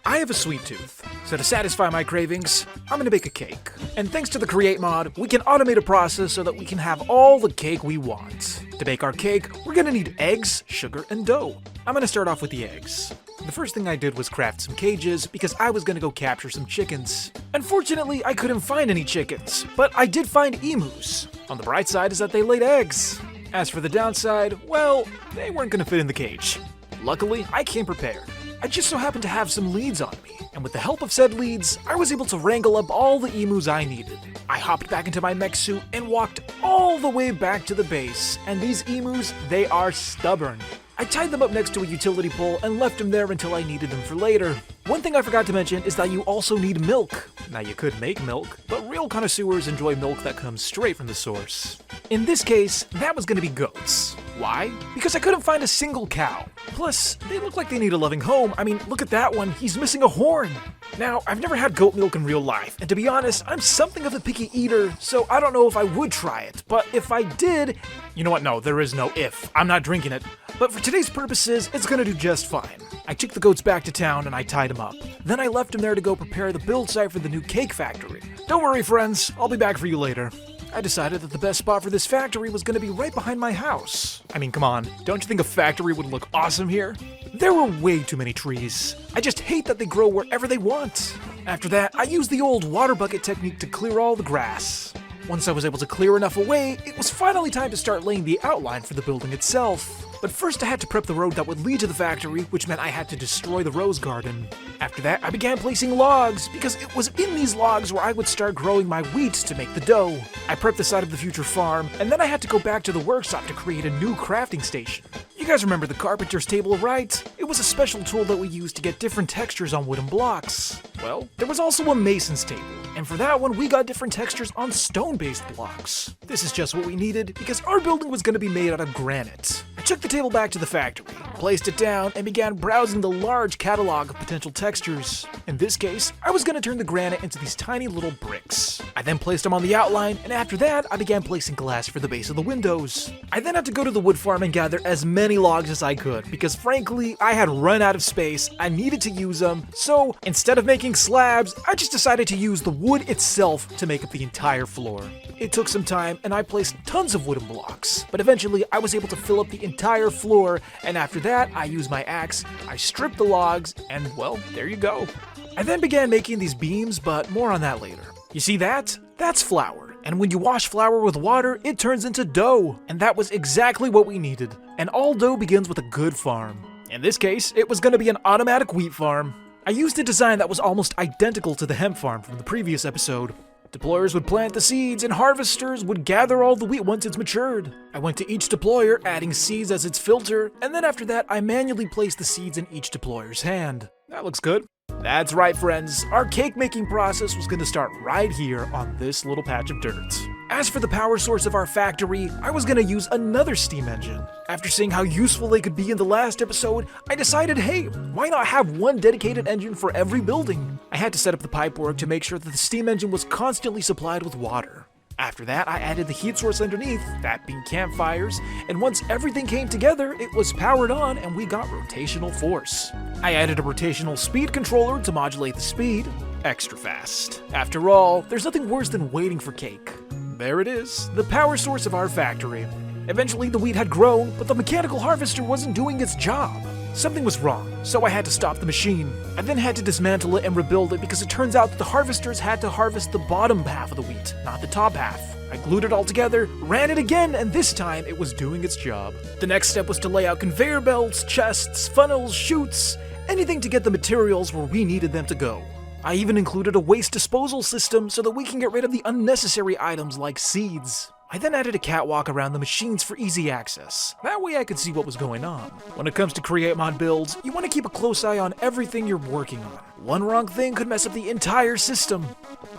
I have a sweet tooth, so to satisfy my cravings, I'm gonna bake a cake. And thanks to the Create mod, we can automate a process so that we can have all the cake we want. To bake our cake, we're gonna need eggs, sugar, and dough. I'm gonna start off with the eggs. The first thing I did was craft some cages because I was gonna go capture some chickens. Unfortunately, I couldn't find any chickens, but I did find emus. On the bright side is that they laid eggs. As for the downside, well, they weren't gonna fit in the cage. Luckily, I came prepared. I just so happened to have some leads on me, and with the help of said leads, I was able to wrangle up all the emus I needed. I hopped back into my mech suit and walked all the way back to the base, and these emus, they are stubborn. I tied them up next to a utility pole and left them there until I needed them for later. One thing I forgot to mention is that you also need milk. Now you could make milk, but real connoisseurs enjoy milk that comes straight from the source. In this case, that was gonna be goats. Why? Because I couldn't find a single cow. Plus, they look like they need a loving home. I mean, look at that one, he's missing a horn. Now, I've never had goat milk in real life, and to be honest, I'm something of a picky eater, so I don't know if I would try it, but if I did, you know what, no, there is no if. I'm not drinking it. But for today's purposes, it's gonna do just fine. I took the goats back to town and I tied them up. Then I left them there to go prepare the build site for the new cake factory. Don't worry, friends, I'll be back for you later. I decided that the best spot for this factory was gonna be right behind my house. I mean, come on, don't you think a factory would look awesome here? There were way too many trees. I just hate that they grow wherever they want. After that, I used the old water bucket technique to clear all the grass. Once I was able to clear enough away, it was finally time to start laying the outline for the building itself. But first I had to prep the road that would lead to the factory, which meant I had to destroy the rose garden. After that, I began placing logs, because it was in these logs where I would start growing my wheat to make the dough. I prepped the side of the future farm, and then I had to go back to the workshop to create a new crafting station. You guys remember the carpenter's table, right? It was a special tool that we used to get different textures on wooden blocks. Well, there was also a mason's table, and for that one we got different textures on stone-based blocks. This is just what we needed, because our building was going to be made out of granite. I took the table back to the factory, placed it down and began browsing the large catalog of potential textures. In this case, I was going to turn the granite into these tiny little bricks. I then placed them on the outline, and after that, I began placing glass for the base of the windows. I then had to go to the wood farm and gather as many logs as I could, because frankly, I had run out of space, I needed to use them, so instead of making slabs, I just decided to use the wood itself to make up the entire floor. It took some time, and I placed tons of wooden blocks, but eventually I was able to fill up the entire floor, and after that, I used my axe, I stripped the logs, and well, there you go. I then began making these beams, but more on that later. You see that? That's flour. And when you wash flour with water, it turns into dough. And that was exactly what we needed. And all dough begins with a good farm. In this case, it was going to be an automatic wheat farm. I used a design that was almost identical to the hemp farm from the previous episode. Deployers would plant the seeds and harvesters would gather all the wheat once it's matured. I went to each deployer, adding seeds as its filter, and then after that, I manually placed the seeds in each deployer's hand. That looks good. That's right, friends. Our cake making process was going to start right here on this little patch of dirt. As for the power source of our factory, I was going to use another steam engine. After seeing how useful they could be in the last episode, I decided, hey, why not have one dedicated engine for every building? I had to set up the pipework to make sure that the steam engine was constantly supplied with water. After that, I added the heat source underneath, that being campfires, and once everything came together, it was powered on and we got rotational force. I added a rotational speed controller to modulate the speed, extra fast. After all, there's nothing worse than waiting for cake. There it is, the power source of our factory. Eventually the wheat had grown, but the mechanical harvester wasn't doing its job. Something was wrong, so I had to stop the machine. I then had to dismantle it and rebuild it because it turns out that the harvesters had to harvest the bottom half of the wheat, not the top half. I glued it all together, ran it again, and this time it was doing its job. The next step was to lay out conveyor belts, chests, funnels, chutes, anything to get the materials where we needed them to go. I even included a waste disposal system so that we can get rid of the unnecessary items like seeds. I then added a catwalk around the machines for easy access. That way I could see what was going on. When it comes to create mod builds, you want to keep a close eye on everything you're working on. One wrong thing could mess up the entire system.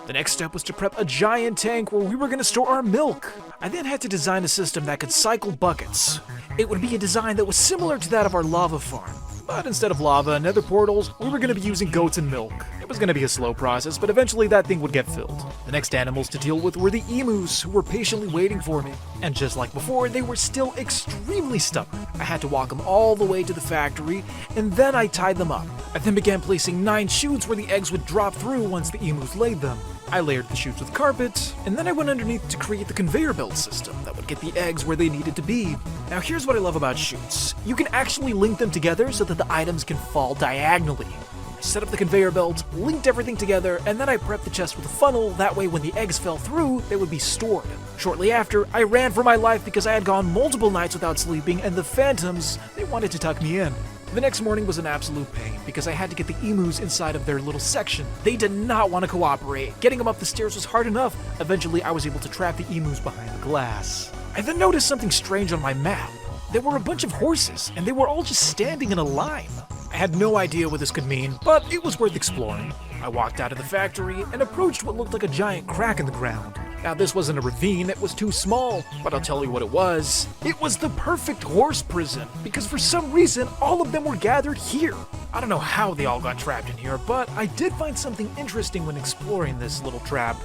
The next step was to prep a giant tank where we were going to store our milk. I then had to design a system that could cycle buckets. It would be a design that was similar to that of our lava farm. But instead of lava and nether portals, we were going to be using goats and milk. It was going to be a slow process, but eventually that thing would get filled. The next animals to deal with were the emus, who were patiently waiting for me. And just like before, they were still extremely stubborn. I had to walk them all the way to the factory, and then I tied them up. I then began placing 9 chutes where the eggs would drop through once the emus laid them. I layered the chutes with carpet, and then I went underneath to create the conveyor belt system that would get the eggs where they needed to be. Now here's what I love about chutes. You can actually link them together so that the items can fall diagonally. I set up the conveyor belt, linked everything together, and then I prepped the chest with a funnel, that way when the eggs fell through, they would be stored. Shortly after, I ran for my life because I had gone multiple nights without sleeping, and the phantoms, they wanted to tuck me in. The next morning was an absolute pain because I had to get the emus inside of their little section. They did not want to cooperate. Getting them up the stairs was hard enough. Eventually, I was able to trap the emus behind the glass. I then noticed something strange on my map. There were a bunch of horses, and they were all just standing in a line. I had no idea what this could mean, but it was worth exploring. I walked out of the factory and approached what looked like a giant crack in the ground. Now this wasn't a ravine, it was too small, but I'll tell you what it was. It was the perfect horse prison, because for some reason, all of them were gathered here. I don't know how they all got trapped in here, but I did find something interesting when exploring this little trap.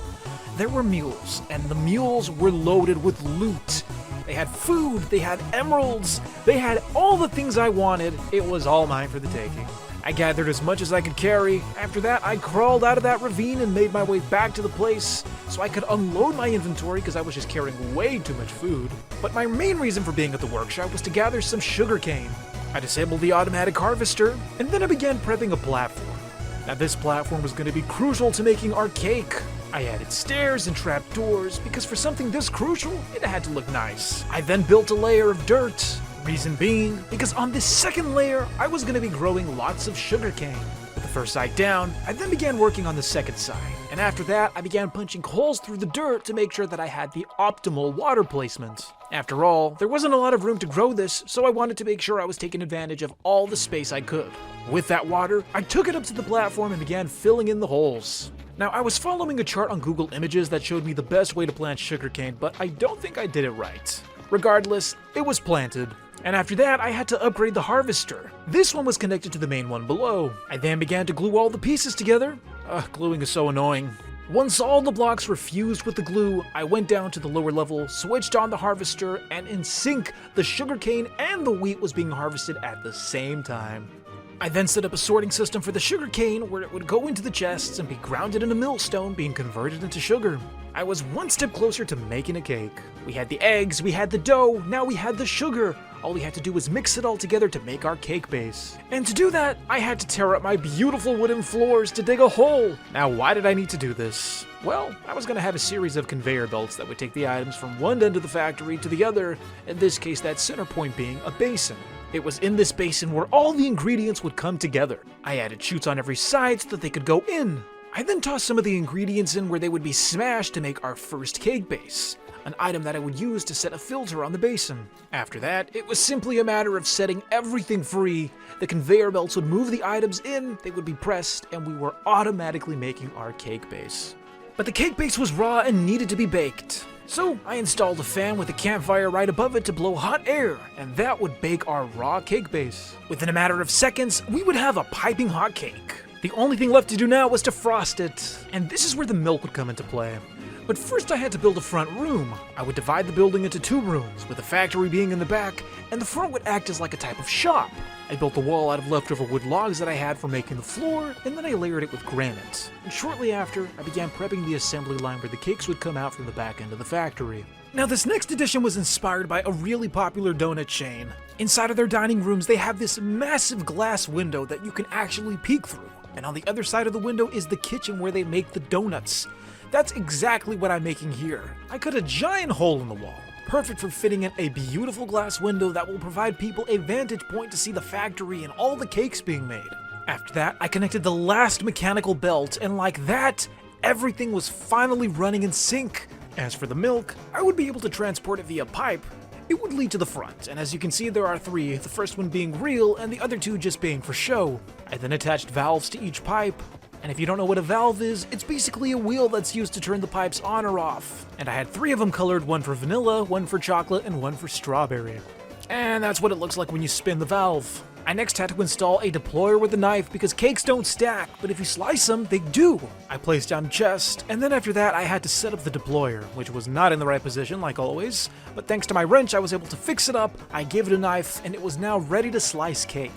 There were mules, and the mules were loaded with loot. They had food, they had emeralds, they had all the things I wanted. It was all mine for the taking. I gathered as much as I could carry. After that, I crawled out of that ravine and made my way back to the place so I could unload my inventory because I was just carrying way too much food. But my main reason for being at the workshop was to gather some sugarcane. I disabled the automatic harvester, and then I began prepping a platform. Now this platform was going to be crucial to making our cake. I added stairs and trap doors because for something this crucial, it had to look nice. I then built a layer of dirt. Reason being, because on this second layer, I was going to be growing lots of sugarcane. With the first side down, I then began working on the second side, and after that, I began punching holes through the dirt to make sure that I had the optimal water placement. After all, there wasn't a lot of room to grow this, so I wanted to make sure I was taking advantage of all the space I could. With that water, I took it up to the platform and began filling in the holes. Now, I was following a chart on Google Images that showed me the best way to plant sugarcane, but I don't think I did it right. Regardless, it was planted. And after that, I had to upgrade the harvester. This one was connected to the main one below. I then began to glue all the pieces together. Gluing is so annoying. Once all the blocks were fused with the glue, I went down to the lower level, switched on the harvester, and in sync, the sugarcane and the wheat was being harvested at the same time. I then set up a sorting system for the sugarcane where it would go into the chests and be grounded in a millstone, being converted into sugar. I was one step closer to making a cake. We had the eggs, we had the dough, now we had the sugar. All we had to do was mix it all together to make our cake base. And to do that, I had to tear up my beautiful wooden floors to dig a hole. Now, why did I need to do this? Well, I was going to have a series of conveyor belts that would take the items from one end of the factory to the other, in this case that center point being a basin. It was in this basin where all the ingredients would come together. I added chutes on every side so that they could go in. I then tossed some of the ingredients in where they would be smashed to make our first cake base, an item that I would use to set a filter on the basin. After that, it was simply a matter of setting everything free. The conveyor belts would move the items in, they would be pressed, and we were automatically making our cake base. But the cake base was raw and needed to be baked. So I installed a fan with a campfire right above it to blow hot air, and that would bake our raw cake base. Within a matter of seconds, we would have a piping hot cake. The only thing left to do now was to frost it, and this is where the milk would come into play. But first I had to build a front room. I would divide the building into 2 rooms, with the factory being in the back, and the front would act as like a type of shop. I built the wall out of leftover wood logs that I had for making the floor, and then I layered it with granite. And shortly after, I began prepping the assembly line where the cakes would come out from the back end of the factory. Now this next addition was inspired by a really popular donut chain. Inside of their dining rooms, they have this massive glass window that you can actually peek through. And on the other side of the window is the kitchen where they make the donuts. That's exactly what I'm making here. I cut a giant hole in the wall, perfect for fitting in a beautiful glass window that will provide people a vantage point to see the factory and all the cakes being made. After that, I connected the last mechanical belt, and like that, everything was finally running in sync. As for the milk, I would be able to transport it via pipe. It would lead to the front, and as you can see there are 3, the first one being real and the other 2 just being for show. I then attached valves to each pipe. And if you don't know what a valve is, it's basically a wheel that's used to turn the pipes on or off. And I had 3 of them colored, 1 for vanilla, 1 for chocolate, and 1 for strawberry. And that's what it looks like when you spin the valve. I next had to install a deployer with a knife because cakes don't stack, but if you slice them, they do. I placed down a chest, and then after that I had to set up the deployer, which was not in the right position like always, but thanks to my wrench I was able to fix it up, I gave it a knife, and it was now ready to slice cake.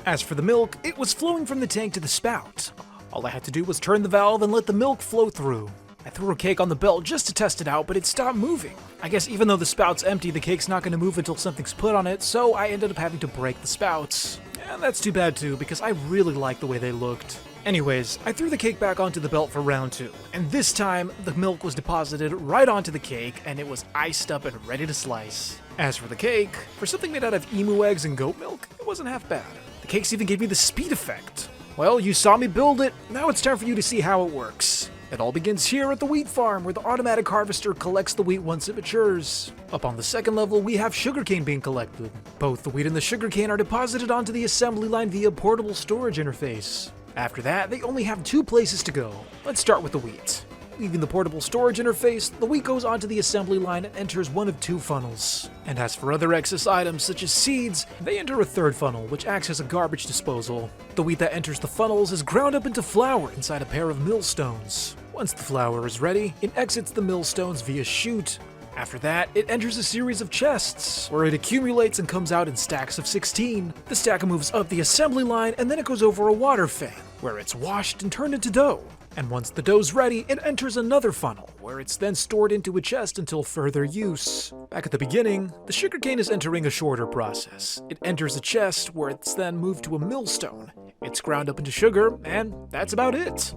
As for the milk, it was flowing from the tank to the spout. All I had to do was turn the valve and let the milk flow through. I threw a cake on the belt just to test it out, but it stopped moving. I guess even though the spout's empty, the cake's not going to move until something's put on it, so I ended up having to break the spouts. And that's too bad too, because I really liked the way they looked. Anyways, I threw the cake back onto the belt for round 2, and this time, the milk was deposited right onto the cake, and it was iced up and ready to slice. As for the cake, for something made out of emu eggs and goat milk, it wasn't half bad. The cakes even gave me the speed effect. Well, you saw me build it, now it's time for you to see how it works. It all begins here at the wheat farm, where the automatic harvester collects the wheat once it matures. Up on the second level, we have sugarcane being collected. Both the wheat and the sugarcane are deposited onto the assembly line via portable storage interface. After that, they only have 2 places to go. Let's start with the wheat. Leaving the portable storage interface, the wheat goes onto the assembly line and enters one of 2 funnels. And as for other excess items, such as seeds, they enter a 3rd funnel, which acts as a garbage disposal. The wheat that enters the funnels is ground up into flour inside a pair of millstones. Once the flour is ready, it exits the millstones via chute. After that, it enters a series of chests, where it accumulates and comes out in stacks of 16. The stack moves up the assembly line, and then it goes over a water fan, where it's washed and turned into dough. And once the dough's ready, it enters another funnel, where it's then stored into a chest until further use. Back at the beginning, the sugarcane is entering a shorter process. It enters a chest, where it's then moved to a millstone. It's ground up into sugar, and that's about it.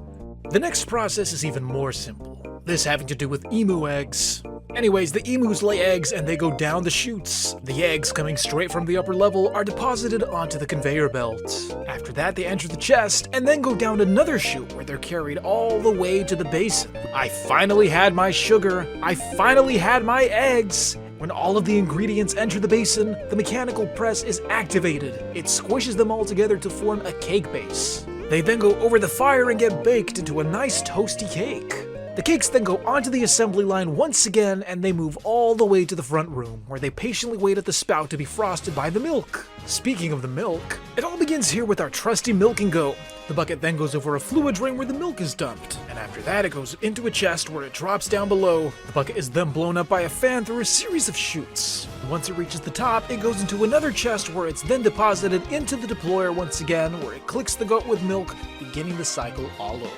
The next process is even more simple, this having to do with emu eggs. Anyways, the emus lay eggs and they go down the chutes. The eggs, coming straight from the upper level, are deposited onto the conveyor belt. After that, they enter the chest and then go down another chute where they're carried all the way to the basin. I finally had my sugar. I finally had my eggs. When all of the ingredients enter the basin, the mechanical press is activated. It squishes them all together to form a cake base. They then go over the fire and get baked into a nice toasty cake. The cakes then go onto the assembly line once again, and they move all the way to the front room, where they patiently wait at the spout to be frosted by the milk. Speaking of the milk, it all begins here with our trusty milking goat. The bucket then goes over a fluid drain where the milk is dumped, and after that it goes into a chest where it drops down below. The bucket is then blown up by a fan through a series of chutes. Once it reaches the top, it goes into another chest where it's then deposited into the deployer once again, where it clicks the goat with milk, beginning the cycle all over.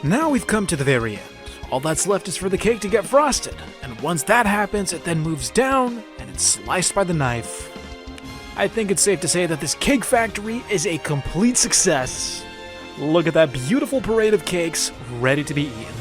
Now we've come to the very end. All that's left is for the cake to get frosted, and once that happens, it then moves down, and it's sliced by the knife. I think it's safe to say that this cake factory is a complete success. Look at that beautiful parade of cakes ready to be eaten.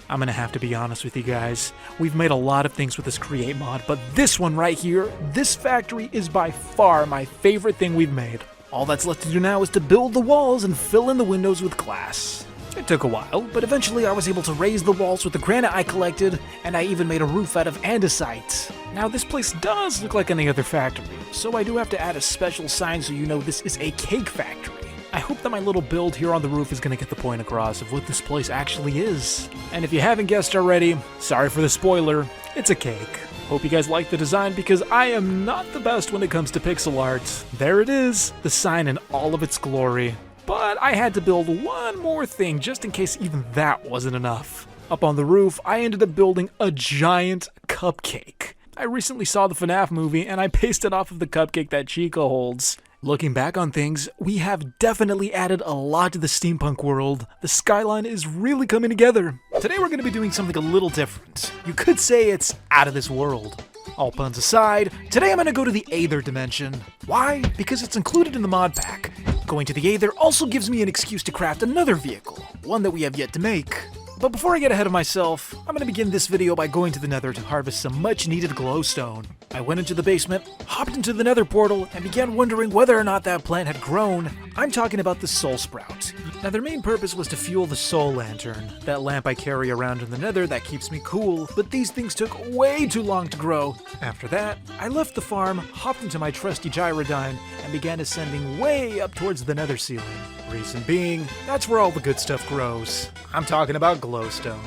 I'm gonna have to be honest with you guys. We've made a lot of things with this Create mod, but this one right here, this factory is by far my favorite thing we've made. All that's left to do now is to build the walls and fill in the windows with glass. It took a while, but eventually I was able to raise the walls with the granite I collected, and I even made a roof out of Andesite. Now this place does look like any other factory, so I do have to add a special sign so you know this is a cake factory. I hope that my little build here on the roof is going to get the point across of what this place actually is. And if you haven't guessed already, sorry for the spoiler, it's a cake. Hope you guys like the design because I am not the best when it comes to pixel art. There it is, the sign in all of its glory. But I had to build one more thing just in case even that wasn't enough. Up on the roof, I ended up building a giant cupcake. I recently saw the FNAF movie and I pasted off of the cupcake that Chica holds. Looking back on things, we have definitely added a lot to the steampunk world. The skyline is really coming together. Today we're going to be doing something a little different. You could say it's out of this world. All puns aside, today I'm going to go to the Aether dimension. Why? Because it's included in the mod pack. Going to the Aether also gives me an excuse to craft another vehicle, one that we have yet to make. But before I get ahead of myself, I'm going to begin this video by going to the Nether to harvest some much needed glowstone. I went into the basement, hopped into the Nether portal, and began wondering whether or not that plant had grown. I'm talking about the soul sprout. Now their main purpose was to fuel the soul lantern, that lamp I carry around in the Nether that keeps me cool, but these things took way too long to grow. After that, I left the farm, hopped into my trusty gyrodyne, and began ascending way up towards the Nether ceiling. Reason being, that's where all the good stuff grows. I'm talking about glowstone.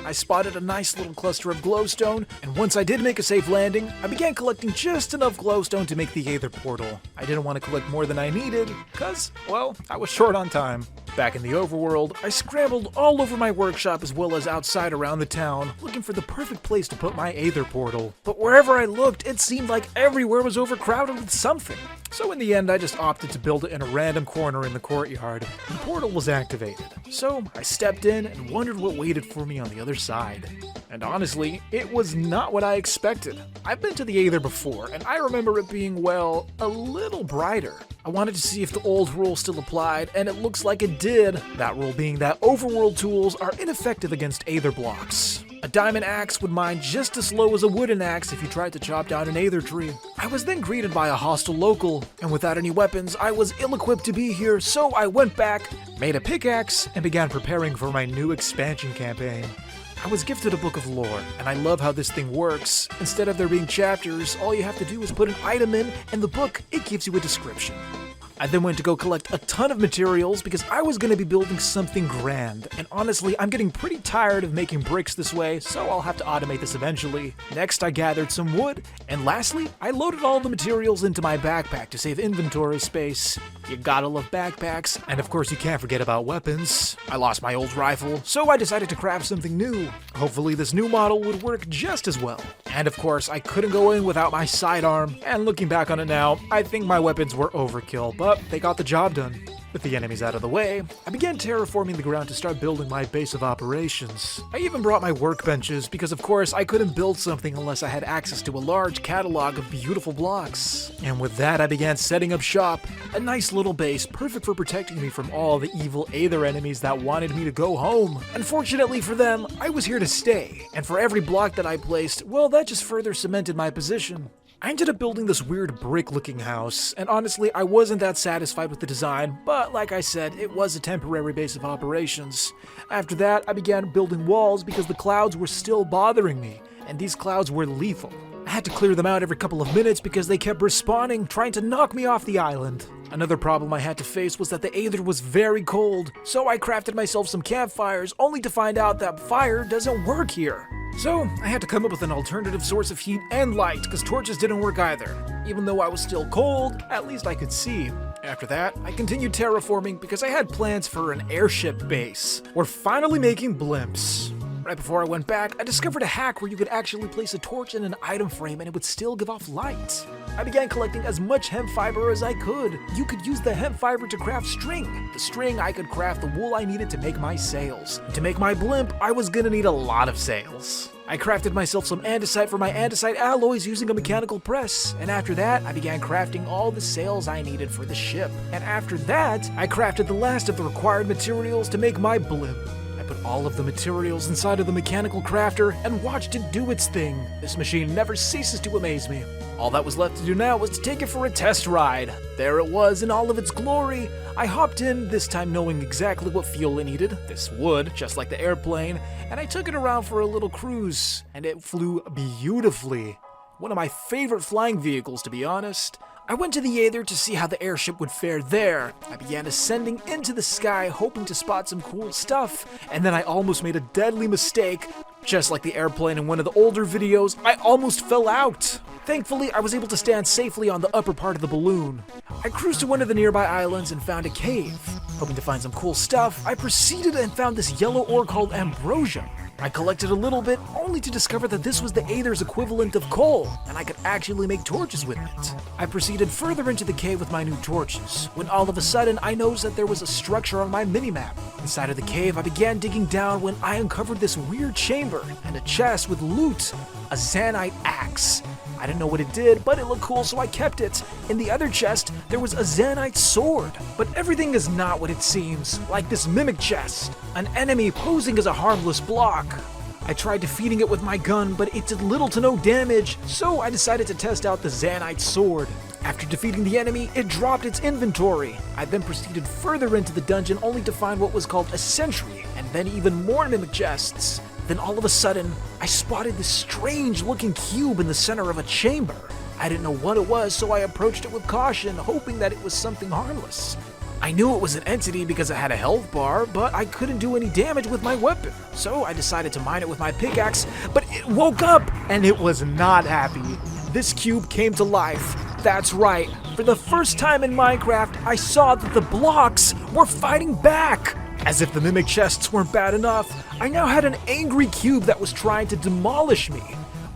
I spotted a nice little cluster of glowstone, and once I did make a safe landing, I began collecting just enough glowstone to make the Aether portal. I didn't want to collect more than I needed, cause, well, I was short on time. Back in the overworld, I scrambled all over my workshop as well as outside around the town, looking for the perfect place to put my Aether portal. But wherever I looked, it seemed like everywhere was overcrowded with something. So in the end, I just opted to build it in a random corner in the courtyard. The portal was activated, so I stepped in and wondered what waited for me on the other side. And honestly, it was not what I expected. I've been to the Aether before, and I remember it being, well, a little brighter. I wanted to see if the old rule still applied, and it looks like it did. That rule being that overworld tools are ineffective against Aether blocks. A diamond axe would mine just as slow as a wooden axe if you tried to chop down an Aether tree. I was then greeted by a hostile local, and without any weapons, I was ill-equipped to be here, so I went back, made a pickaxe, and began preparing for my new expansion campaign. I was gifted a book of lore, and I love how this thing works. Instead of there being chapters, all you have to do is put an item in, and the book, it gives you a description. I then went to go collect a ton of materials because I was going to be building something grand, and honestly, I'm getting pretty tired of making bricks this way, so I'll have to automate this eventually. Next, I gathered some wood, and lastly, I loaded all the materials into my backpack to save inventory space. You gotta love backpacks, and of course you can't forget about weapons. I lost my old rifle, so I decided to craft something new. Hopefully this new model would work just as well. And of course, I couldn't go in without my sidearm, and looking back on it now, I think my weapons were overkill, but they got the job done. With the enemies out of the way, I began terraforming the ground to start building my base of operations. I even brought my workbenches because of course I couldn't build something unless I had access to a large catalog of beautiful blocks. And with that I began setting up shop, a nice little base perfect for protecting me from all the evil Aether enemies that wanted me to go home. Unfortunately for them, I was here to stay, and for every block that I placed, well, that just further cemented my position. I ended up building this weird brick-looking house, and honestly, I wasn't that satisfied with the design, but like I said, it was a temporary base of operations. After that, I began building walls because the clouds were still bothering me, and these clouds were lethal. I had to clear them out every couple of minutes because they kept respawning, trying to knock me off the island. Another problem I had to face was that the Aether was very cold, so I crafted myself some campfires only to find out that fire doesn't work here. So I had to come up with an alternative source of heat and light because torches didn't work either. Even though I was still cold, at least I could see. After that, I continued terraforming because I had plans for an airship base. We're finally making blimps. Right before I went back, I discovered a hack where you could actually place a torch in an item frame and it would still give off light. I began collecting as much hemp fiber as I could. You could use the hemp fiber to craft string. The string, I could craft the wool I needed to make my sails. To make my blimp, I was gonna need a lot of sails. I crafted myself some andesite for my andesite alloys using a mechanical press, and after that, I began crafting all the sails I needed for the ship. And after that, I crafted the last of the required materials to make my blimp. I put all of the materials inside of the mechanical crafter and watched it do its thing. This machine never ceases to amaze me. All that was left to do now was to take it for a test ride. There it was in all of its glory. I hopped in, this time knowing exactly what fuel it needed, this wood, just like the airplane, and I took it around for a little cruise, and it flew beautifully. One of my favorite flying vehicles, to be honest. I went to the Aether to see how the airship would fare there. I began ascending into the sky, hoping to spot some cool stuff, and then I almost made a deadly mistake. Just like the airplane in one of the older videos, I almost fell out. Thankfully, I was able to stand safely on the upper part of the balloon. I cruised to one of the nearby islands and found a cave. Hoping to find some cool stuff, I proceeded and found this yellow ore called ambrosia. I collected a little bit, only to discover that this was the Aether's equivalent of coal, and I could actually make torches with it. I proceeded further into the cave with my new torches, when all of a sudden I noticed that there was a structure on my minimap. Inside of the cave, I began digging down when I uncovered this weird chamber and a chest with loot, a zanite axe. I didn't know what it did, but it looked cool, so I kept it. In the other chest, there was a zanite sword. But everything is not what it seems, like this mimic chest, an enemy posing as a harmless block. I tried defeating it with my gun, but it did little to no damage, so I decided to test out the zanite sword. After defeating the enemy, it dropped its inventory. I then proceeded further into the dungeon only to find what was called a sentry, and then even more mimic chests. Then all of a sudden, I spotted this strange looking cube in the center of a chamber. I didn't know what it was, so I approached it with caution, hoping that it was something harmless. I knew it was an entity because it had a health bar, but I couldn't do any damage with my weapon. So I decided to mine it with my pickaxe, but it woke up and it was not happy. This cube came to life. That's right, for the first time in Minecraft, I saw that the blocks were fighting back. As if the mimic chests weren't bad enough, I now had an angry cube that was trying to demolish me.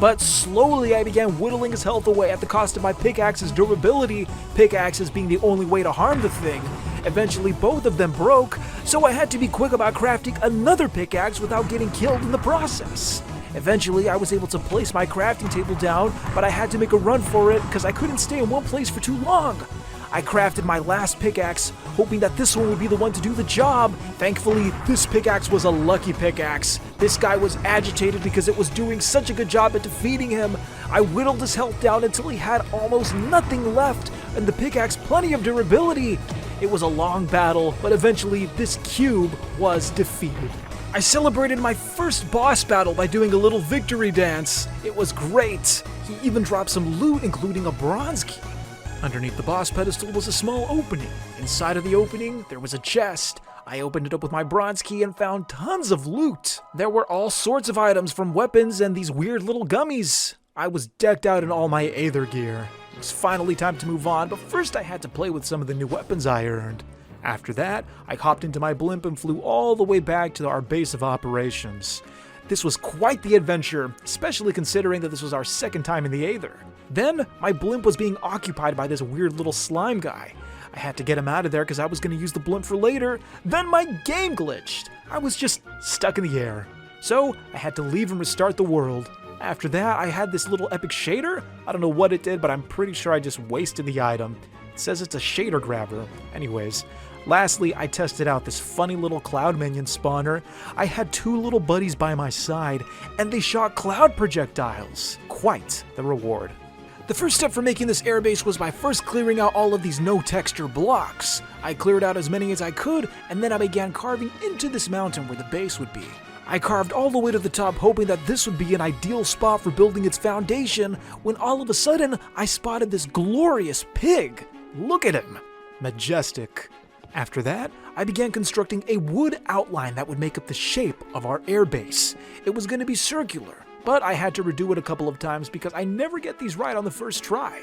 But slowly I began whittling his health away at the cost of my pickaxe's durability, pickaxes being the only way to harm the thing. Eventually both of them broke, so I had to be quick about crafting another pickaxe without getting killed in the process. Eventually I was able to place my crafting table down, but I had to make a run for it because I couldn't stay in one place for too long. I crafted my last pickaxe, hoping that this one would be the one to do the job. Thankfully, this pickaxe was a lucky pickaxe. This guy was agitated because it was doing such a good job at defeating him. I whittled his health down until he had almost nothing left, and the pickaxe plenty of durability. It was a long battle, but eventually this cube was defeated. I celebrated my first boss battle by doing a little victory dance. It was great. He even dropped some loot, including a bronze key. Underneath the boss pedestal was a small opening. Inside of the opening, there was a chest. I opened it up with my bronze key and found tons of loot. There were all sorts of items, from weapons and these weird little gummies. I was decked out in all my Aether gear. It was finally time to move on, but first I had to play with some of the new weapons I earned. After that, I hopped into my blimp and flew all the way back to our base of operations. This was quite the adventure, especially considering that this was our second time in the Aether. Then, my blimp was being occupied by this weird little slime guy. I had to get him out of there because I was going to use the blimp for later. Then my game glitched. I was just stuck in the air. So, I had to leave and restart the world. After that, I had this little epic shader. I don't know what it did, but I'm pretty sure I just wasted the item. It says it's a shader grabber. Anyways. Lastly, I tested out this funny little cloud minion spawner. I had two little buddies by my side, and they shot cloud projectiles. Quite the reward. The first step for making this airbase was by first clearing out all of these no-texture blocks. I cleared out as many as I could, and then I began carving into this mountain where the base would be. I carved all the way to the top hoping that this would be an ideal spot for building its foundation, when all of a sudden I spotted this glorious pig. Look at him. Majestic. After that, I began constructing a wood outline that would make up the shape of our airbase. It was going to be circular, but I had to redo it a couple of times because I never get these right on the first try.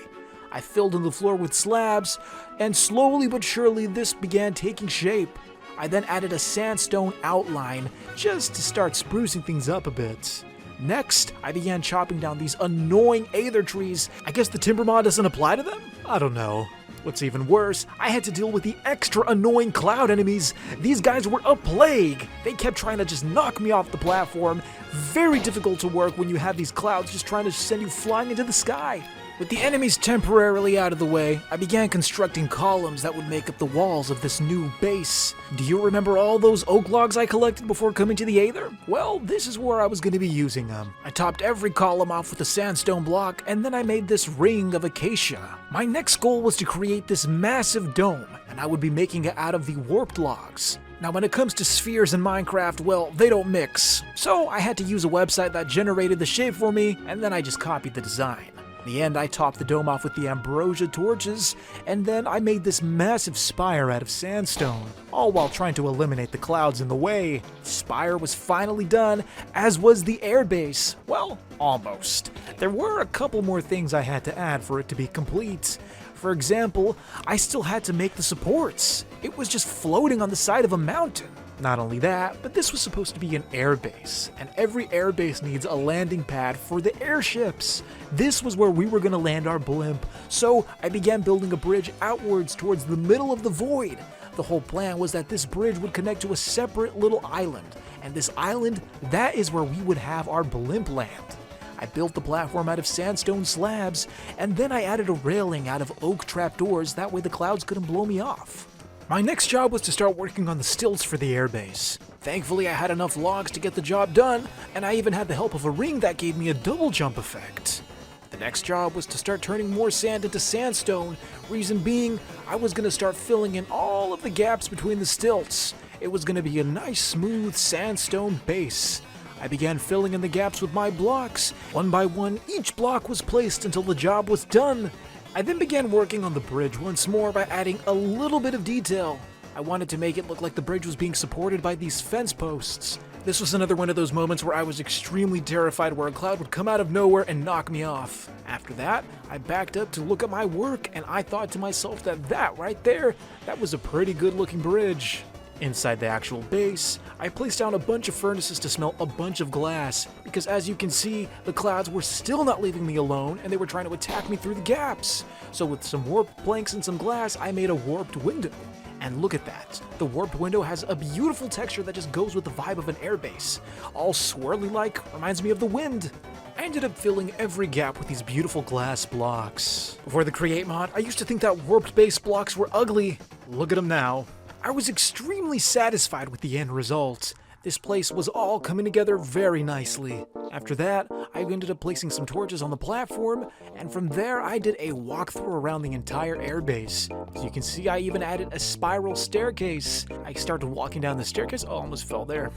I filled in the floor with slabs, and slowly but surely this began taking shape. I then added a sandstone outline just to start sprucing things up a bit. Next, I began chopping down these annoying Aether trees. I guess the timber mod doesn't apply to them? I don't know. What's even worse, I had to deal with the extra annoying cloud enemies. These guys were a plague. They kept trying to just knock me off the platform. Very difficult to work when you have these clouds just trying to send you flying into the sky. With the enemies temporarily out of the way, I began constructing columns that would make up the walls of this new base. Do you remember all those oak logs I collected before coming to the Aether? Well, this is where I was going to be using them. I topped every column off with a sandstone block, and then I made this ring of acacia. My next goal was to create this massive dome, and I would be making it out of the warped logs. Now when it comes to spheres in Minecraft, well, they don't mix. So I had to use a website that generated the shape for me, and then I just copied the design. In the end, I topped the dome off with the ambrosia torches, and then I made this massive spire out of sandstone, all while trying to eliminate the clouds in the way. The spire was finally done, as was the airbase. Well, almost. There were a couple more things I had to add for it to be complete. For example, I still had to make the supports. It was just floating on the side of a mountain. Not only that, but this was supposed to be an airbase, and every airbase needs a landing pad for the airships. This was where we were going to land our blimp, so I began building a bridge outwards towards the middle of the void. The whole plan was that this bridge would connect to a separate little island, and this island, that is where we would have our blimp land. I built the platform out of sandstone slabs, and then I added a railing out of oak trapdoors, that way the clouds couldn't blow me off. My next job was to start working on the stilts for the airbase. Thankfully, I had enough logs to get the job done, and I even had the help of a ring that gave me a double jump effect. The next job was to start turning more sand into sandstone, reason being, I was going to start filling in all of the gaps between the stilts. It was going to be a nice smooth sandstone base. I began filling in the gaps with my blocks. One by one, each block was placed until the job was done. I then began working on the bridge once more by adding a little bit of detail. I wanted to make it look like the bridge was being supported by these fence posts. This was another one of those moments where I was extremely terrified where a cloud would come out of nowhere and knock me off. After that, I backed up to look at my work, and I thought to myself that right there, that was a pretty good looking bridge. Inside the actual base, I placed down a bunch of furnaces to smelt a bunch of glass, because as you can see, the clouds were still not leaving me alone, and they were trying to attack me through the gaps. So with some warped planks and some glass, I made a warped window. And look at that. The warped window has a beautiful texture that just goes with the vibe of an airbase. All swirly-like, reminds me of the wind. I ended up filling every gap with these beautiful glass blocks. Before the Create mod, I used to think that warped base blocks were ugly. Look at them now. I was extremely satisfied with the end result. This place was all coming together very nicely. After that, I ended up placing some torches on the platform, and from there I did a walkthrough around the entire airbase. As you can see, I even added a spiral staircase. I started walking down the staircase, oh, almost fell there.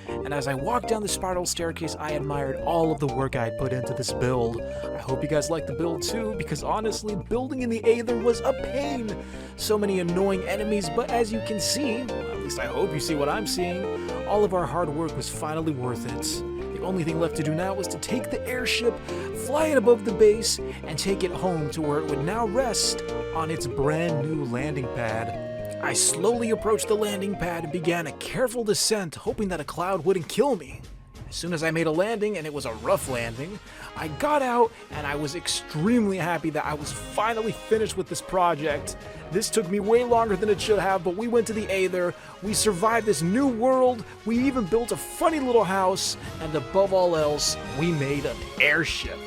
And as I walked down the spiral staircase, I admired all of the work I had put into this build. I hope you guys liked the build too, because honestly, building in the Aether was a pain. So many annoying enemies, but as you can see, well, at least I hope you see what I'm seeing, all of our hard work was finally worth it. The only thing left to do now was to take the airship, fly it above the base, and take it home to where it would now rest on its brand new landing pad. I slowly approached the landing pad and began a careful descent, hoping that a cloud wouldn't kill me. As soon as I made a landing, and it was a rough landing, I got out and I was extremely happy that I was finally finished with this project. This took me way longer than it should have, but we went to the Aether, we survived this new world, we even built a funny little house, and above all else, we made an airship.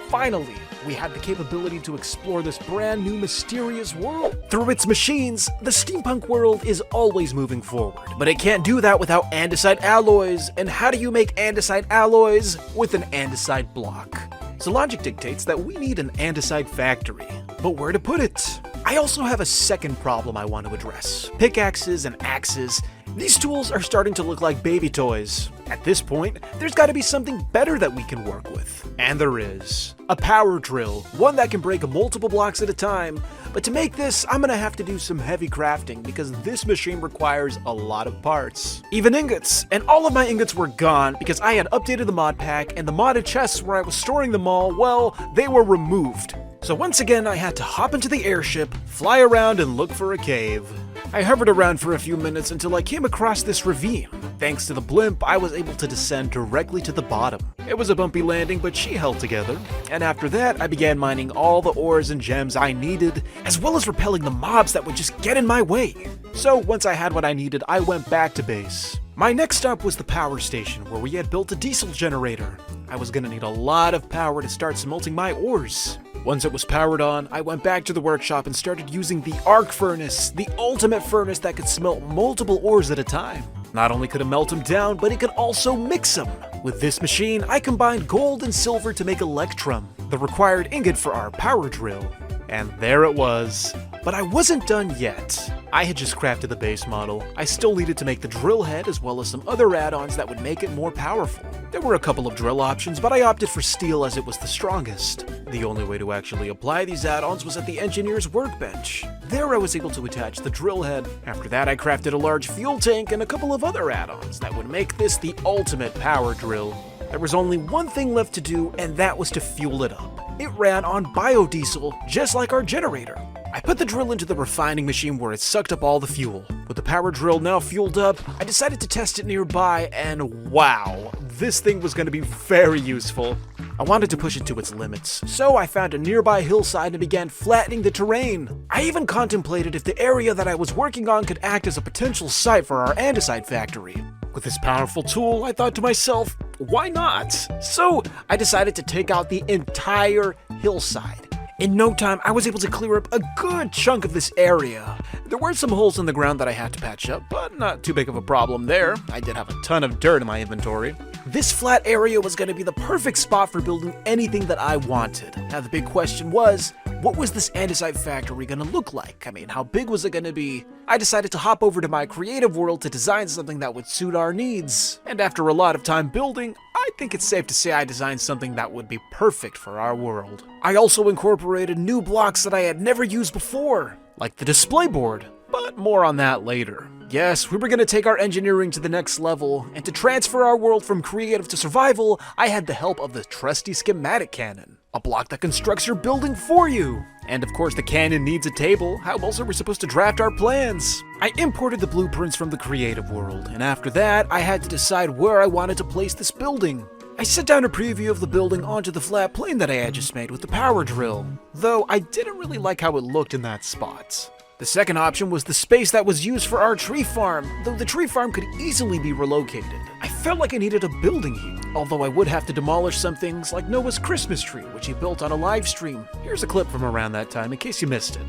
Finally, we had the capability to explore this brand new mysterious world. Through its machines, the steampunk world is always moving forward, but it can't do that without andesite alloys. And how do you make andesite alloys? With an andesite block. So logic dictates that we need an andesite factory, but where to put it? I also have a second problem I want to address. Pickaxes and axes, These tools are starting to look like baby toys. At this point, there's got to be something better that we can work with. And there is. A power drill, one that can break multiple blocks at a time. But to make this, I'm gonna have to do some heavy crafting because this machine requires a lot of parts. Even ingots, and all of my ingots were gone because I had updated the mod pack and the modded chests where I was storing them all, well, they were removed. So once again, I had to hop into the airship, fly around and look for a cave. I hovered around for a few minutes until I came across this ravine. Thanks to the blimp, I was able to descend directly to the bottom. It was a bumpy landing, but she held together. And after that, I began mining all the ores and gems I needed, as well as repelling the mobs that would just get in my way. So once I had what I needed, I went back to base. My next stop was the power station, where we had built a diesel generator. I was gonna need a lot of power to start smelting my ores. Once it was powered on, I went back to the workshop and started using the arc furnace, the ultimate furnace that could smelt multiple ores at a time. Not only could it melt them down, but it could also mix them. With this machine, I combined gold and silver to make electrum, the required ingot for our power drill. And there it was. But I wasn't done yet. I had just crafted the base model. I still needed to make the drill head as well as some other add-ons that would make it more powerful. There were a couple of drill options, but I opted for steel as it was the strongest. The only way to actually apply these add-ons was at the engineer's workbench. There I was able to attach the drill head. After that I crafted a large fuel tank and a couple of other add-ons that would make this the ultimate power drill. There was only one thing left to do, and that was to fuel it up. It ran on biodiesel, just like our generator. I put the drill into the refining machine where it sucked up all the fuel. With the power drill now fueled up, I decided to test it nearby, and wow, this thing was going to be very useful. I wanted to push it to its limits, so I found a nearby hillside and began flattening the terrain. I even contemplated if the area that I was working on could act as a potential site for our Andesite factory. With this powerful tool, I thought to myself, why not? So I decided to take out the entire hillside. In no time, I was able to clear up a good chunk of this area. There were some holes in the ground that I had to patch up, but not too big of a problem there. I did have a ton of dirt in my inventory. This flat area was going to be the perfect spot for building anything that I wanted. Now the big question was, what was this andesite factory going to look like? I mean, how big was it going to be? I decided to hop over to my creative world to design something that would suit our needs. And after a lot of time building, I think it's safe to say I designed something that would be perfect for our world. I also incorporated new blocks that I had never used before, like the display board, but more on that later. Yes, we were going to take our engineering to the next level, and to transfer our world from creative to survival, I had the help of the trusty schematic cannon, a block that constructs your building for you. And of course the cannon needs a table. How else are we supposed to draft our plans? I imported the blueprints from the creative world, and after that, I had to decide where I wanted to place this building. I set down a preview of the building onto the flat plane that I had just made with the power drill, though I didn't really like how it looked in that spot. The second option was the space that was used for our tree farm, though the tree farm could easily be relocated. I felt like I needed a building here, although I would have to demolish some things like Noah's Christmas tree, which he built on a live stream. Here's a clip from around that time in case you missed it.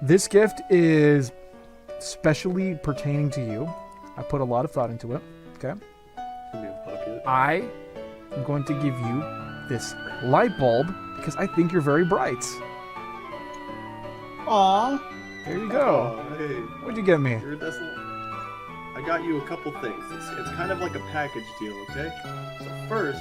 This gift is specially pertaining to you. I put a lot of thought into it, okay? I am going to give you this light bulb because I think you're very bright. Aww. There you go. Oh, hey. What'd you get me? I got you a couple things. It's kind of like a package deal, okay? So first,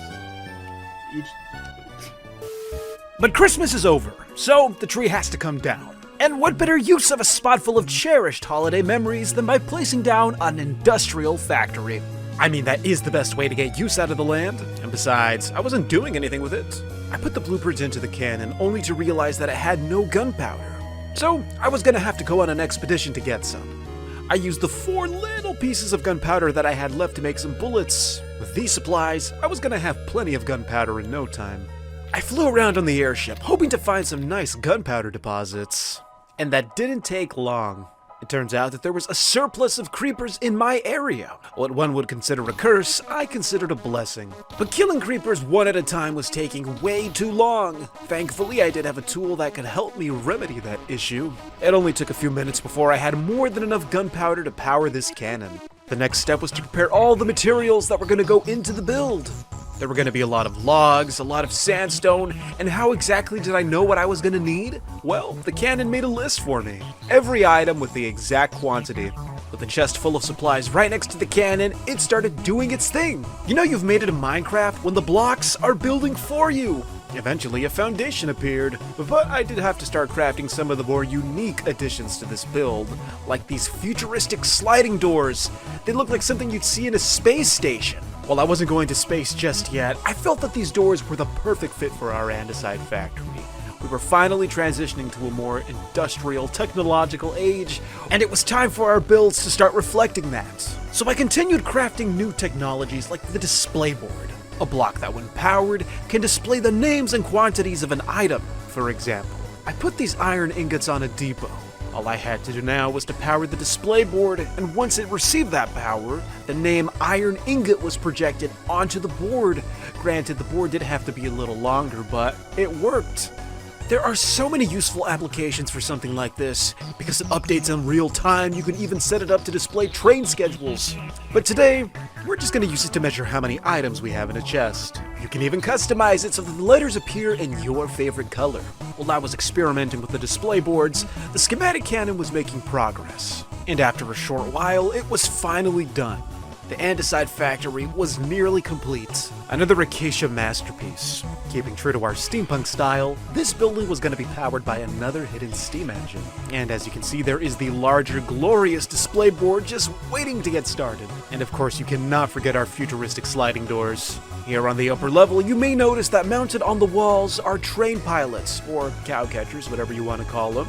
But Christmas is over, so the tree has to come down. And what better use of a spot full of cherished holiday memories than by placing down an industrial factory? I mean, that is the best way to get use out of the land. And besides, I wasn't doing anything with it. I put the blueprint into the cannon only to realize that it had no gunpowder. So I was gonna have to go on an expedition to get some. I used the 4 little pieces of gunpowder that I had left to make some bullets. With these supplies, I was gonna have plenty of gunpowder in no time. I flew around on the airship, hoping to find some nice gunpowder deposits. And that didn't take long. It turns out that there was a surplus of creepers in my area. What one would consider a curse, I considered a blessing. But killing creepers one at a time was taking way too long. Thankfully, I did have a tool that could help me remedy that issue. It only took a few minutes before I had more than enough gunpowder to power this cannon. The next step was to prepare all the materials that were going to go into the build. There were going to be a lot of logs, a lot of sandstone, and how exactly did I know what I was going to need? Well, the cannon made a list for me. Every item with the exact quantity. With a chest full of supplies right next to the cannon, it started doing its thing. You know you've made it in Minecraft when the blocks are building for you. Eventually, a foundation appeared, but I did have to start crafting some of the more unique additions to this build, like these futuristic sliding doors. They look like something you'd see in a space station. While I wasn't going to space just yet, I felt that these doors were the perfect fit for our Andesite factory. We were finally transitioning to a more industrial, technological age, and it was time for our builds to start reflecting that. So I continued crafting new technologies like the display board, a block that when powered can display the names and quantities of an item. For example, I put these iron ingots on a depot. All I had to do now was to power the display board, and once it received that power, the name Iron Ingot was projected onto the board. Granted, the board did have to be a little longer, but it worked. There are so many useful applications for something like this. Because it updates in real time, you can even set it up to display train schedules. But today, we're just going to use it to measure how many items we have in a chest. You can even customize it so that the letters appear in your favorite color. While I was experimenting with the display boards, the schematic cannon was making progress. And after a short while, it was finally done. The Andesite factory was nearly complete. Another acacia masterpiece. Keeping true to our steampunk style, this building was going to be powered by another hidden steam engine. And as you can see, there is the larger, glorious display board just waiting to get started. And of course, you cannot forget our futuristic sliding doors. Here on the upper level, you may notice that mounted on the walls are train pilots, or cow catchers, whatever you want to call them.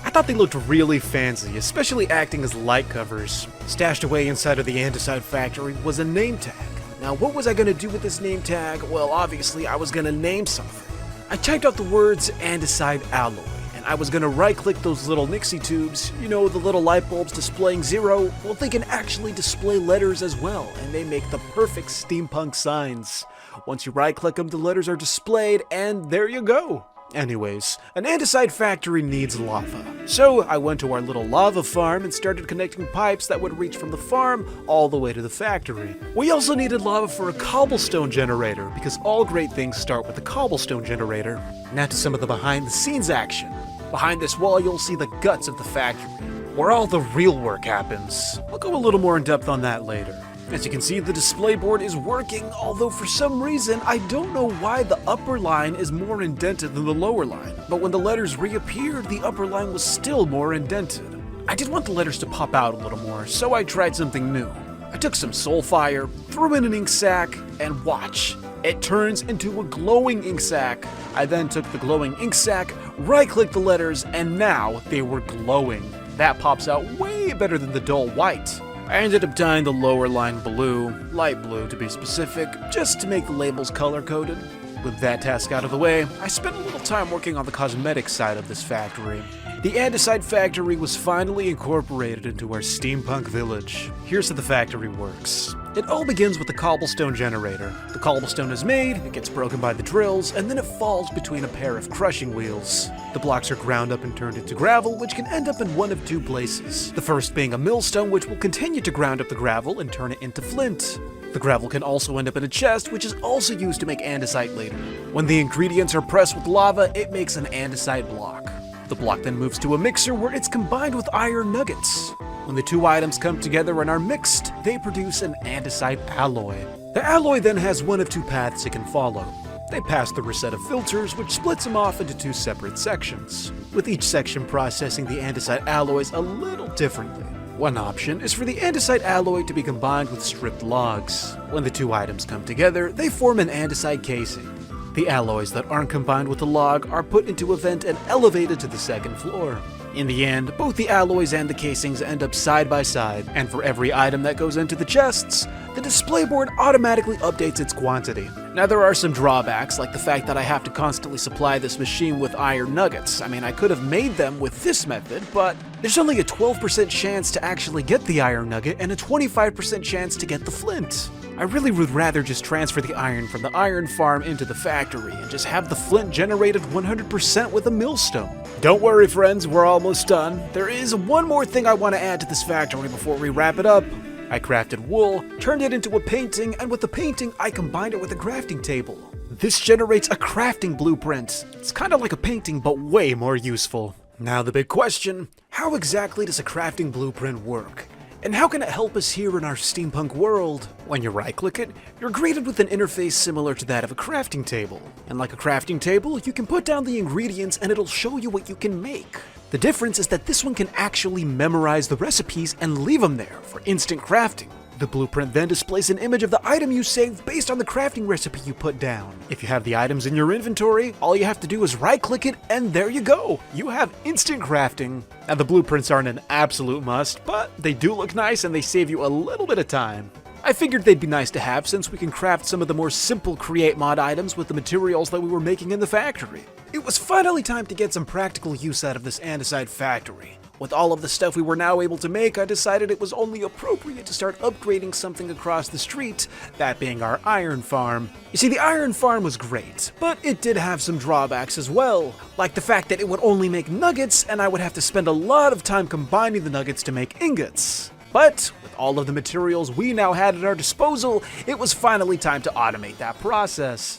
I thought they looked really fancy, especially acting as light covers. Stashed away inside of the Andesite factory was a name tag. Now, what was I going to do with this name tag? Well, obviously, I was going to name something. I typed out the words Andesite alloy, and I was going to right-click those little Nixie tubes, you know, the little light bulbs displaying 0. Well, they can actually display letters as well, and they make the perfect steampunk signs. Once you right-click them, the letters are displayed, and there you go. Anyways, an Andesite factory needs lava. So I went to our little lava farm and started connecting pipes that would reach from the farm all the way to the factory. We also needed lava for a cobblestone generator, because all great things start with a cobblestone generator. Now to some of the behind the scenes action. Behind this wall you'll see the guts of the factory, where all the real work happens. I'll go a little more in depth on that later. As you can see, the display board is working, although for some reason, I don't know why the upper line is more indented than the lower line. But when the letters reappeared, the upper line was still more indented. I did want the letters to pop out a little more, so I tried something new. I took some soul fire, threw in an ink sac, and watch. It turns into a glowing ink sac. I then took the glowing ink sac, right-clicked the letters, and now they were glowing. That pops out way better than the dull white. I ended up dyeing the lower line blue, light blue to be specific, just to make the labels color-coded. With that task out of the way, I spent a little time working on the cosmetics side of this factory. The Andesite factory was finally incorporated into our steampunk village. Here's how the factory works. It all begins with the cobblestone generator. The cobblestone is made, it gets broken by the drills, and then it falls between a pair of crushing wheels. The blocks are ground up and turned into gravel, which can end up in one of two places. The first being a millstone, which will continue to ground up the gravel and turn it into flint. The gravel can also end up in a chest, which is also used to make andesite later. When the ingredients are pressed with lava, it makes an andesite block. The block then moves to a mixer where it's combined with iron nuggets. When the two items come together and are mixed, they produce an andesite alloy. The alloy then has one of two paths it can follow. They pass through a set of filters, which splits them off into two separate sections, with each section processing the andesite alloys a little differently. One option is for the andesite alloy to be combined with stripped logs. When the two items come together, they form an andesite casing. The alloys that aren't combined with the log are put into a vent and elevated to the second floor. In the end, both the alloys and the casings end up side by side, and for every item that goes into the chests, the display board automatically updates its quantity. Now there are some drawbacks, like the fact that I have to constantly supply this machine with iron nuggets. I mean, I could have made them with this method, but there's only a 12% chance to actually get the iron nugget and a 25% chance to get the flint. I really would rather just transfer the iron from the iron farm into the factory and just have the flint generated 100% with a millstone. Don't worry friends, we're almost done. There is one more thing I want to add to this factory before we wrap it up. I crafted wool, turned it into a painting, and with the painting, I combined it with a crafting table. This generates a crafting blueprint. It's kind of like a painting, but way more useful. Now the big question, how exactly does a crafting blueprint work? And how can it help us here in our steampunk world? When you right-click it, you're greeted with an interface similar to that of a crafting table. And like a crafting table, you can put down the ingredients and it'll show you what you can make. The difference is that this one can actually memorize the recipes and leave them there for instant crafting. The blueprint then displays an image of the item you saved based on the crafting recipe you put down. If you have the items in your inventory, all you have to do is right-click it and there you go! You have instant crafting. Now the blueprints aren't an absolute must, but they do look nice and they save you a little bit of time. I figured they'd be nice to have since we can craft some of the more simple Create mod items with the materials that we were making in the factory. It was finally time to get some practical use out of this Andesite factory. With all of the stuff we were now able to make, I decided it was only appropriate to start upgrading something across the street, that being our iron farm. You see, the iron farm was great, but it did have some drawbacks as well, like the fact that it would only make nuggets and I would have to spend a lot of time combining the nuggets to make ingots. But with all of the materials we now had at our disposal, it was finally time to automate that process.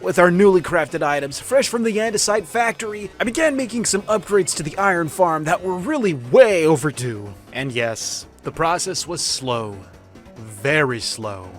With our newly crafted items, fresh from the Andesite factory, I began making some upgrades to the iron farm that were really way overdue. And yes, the process was slow. Very slow.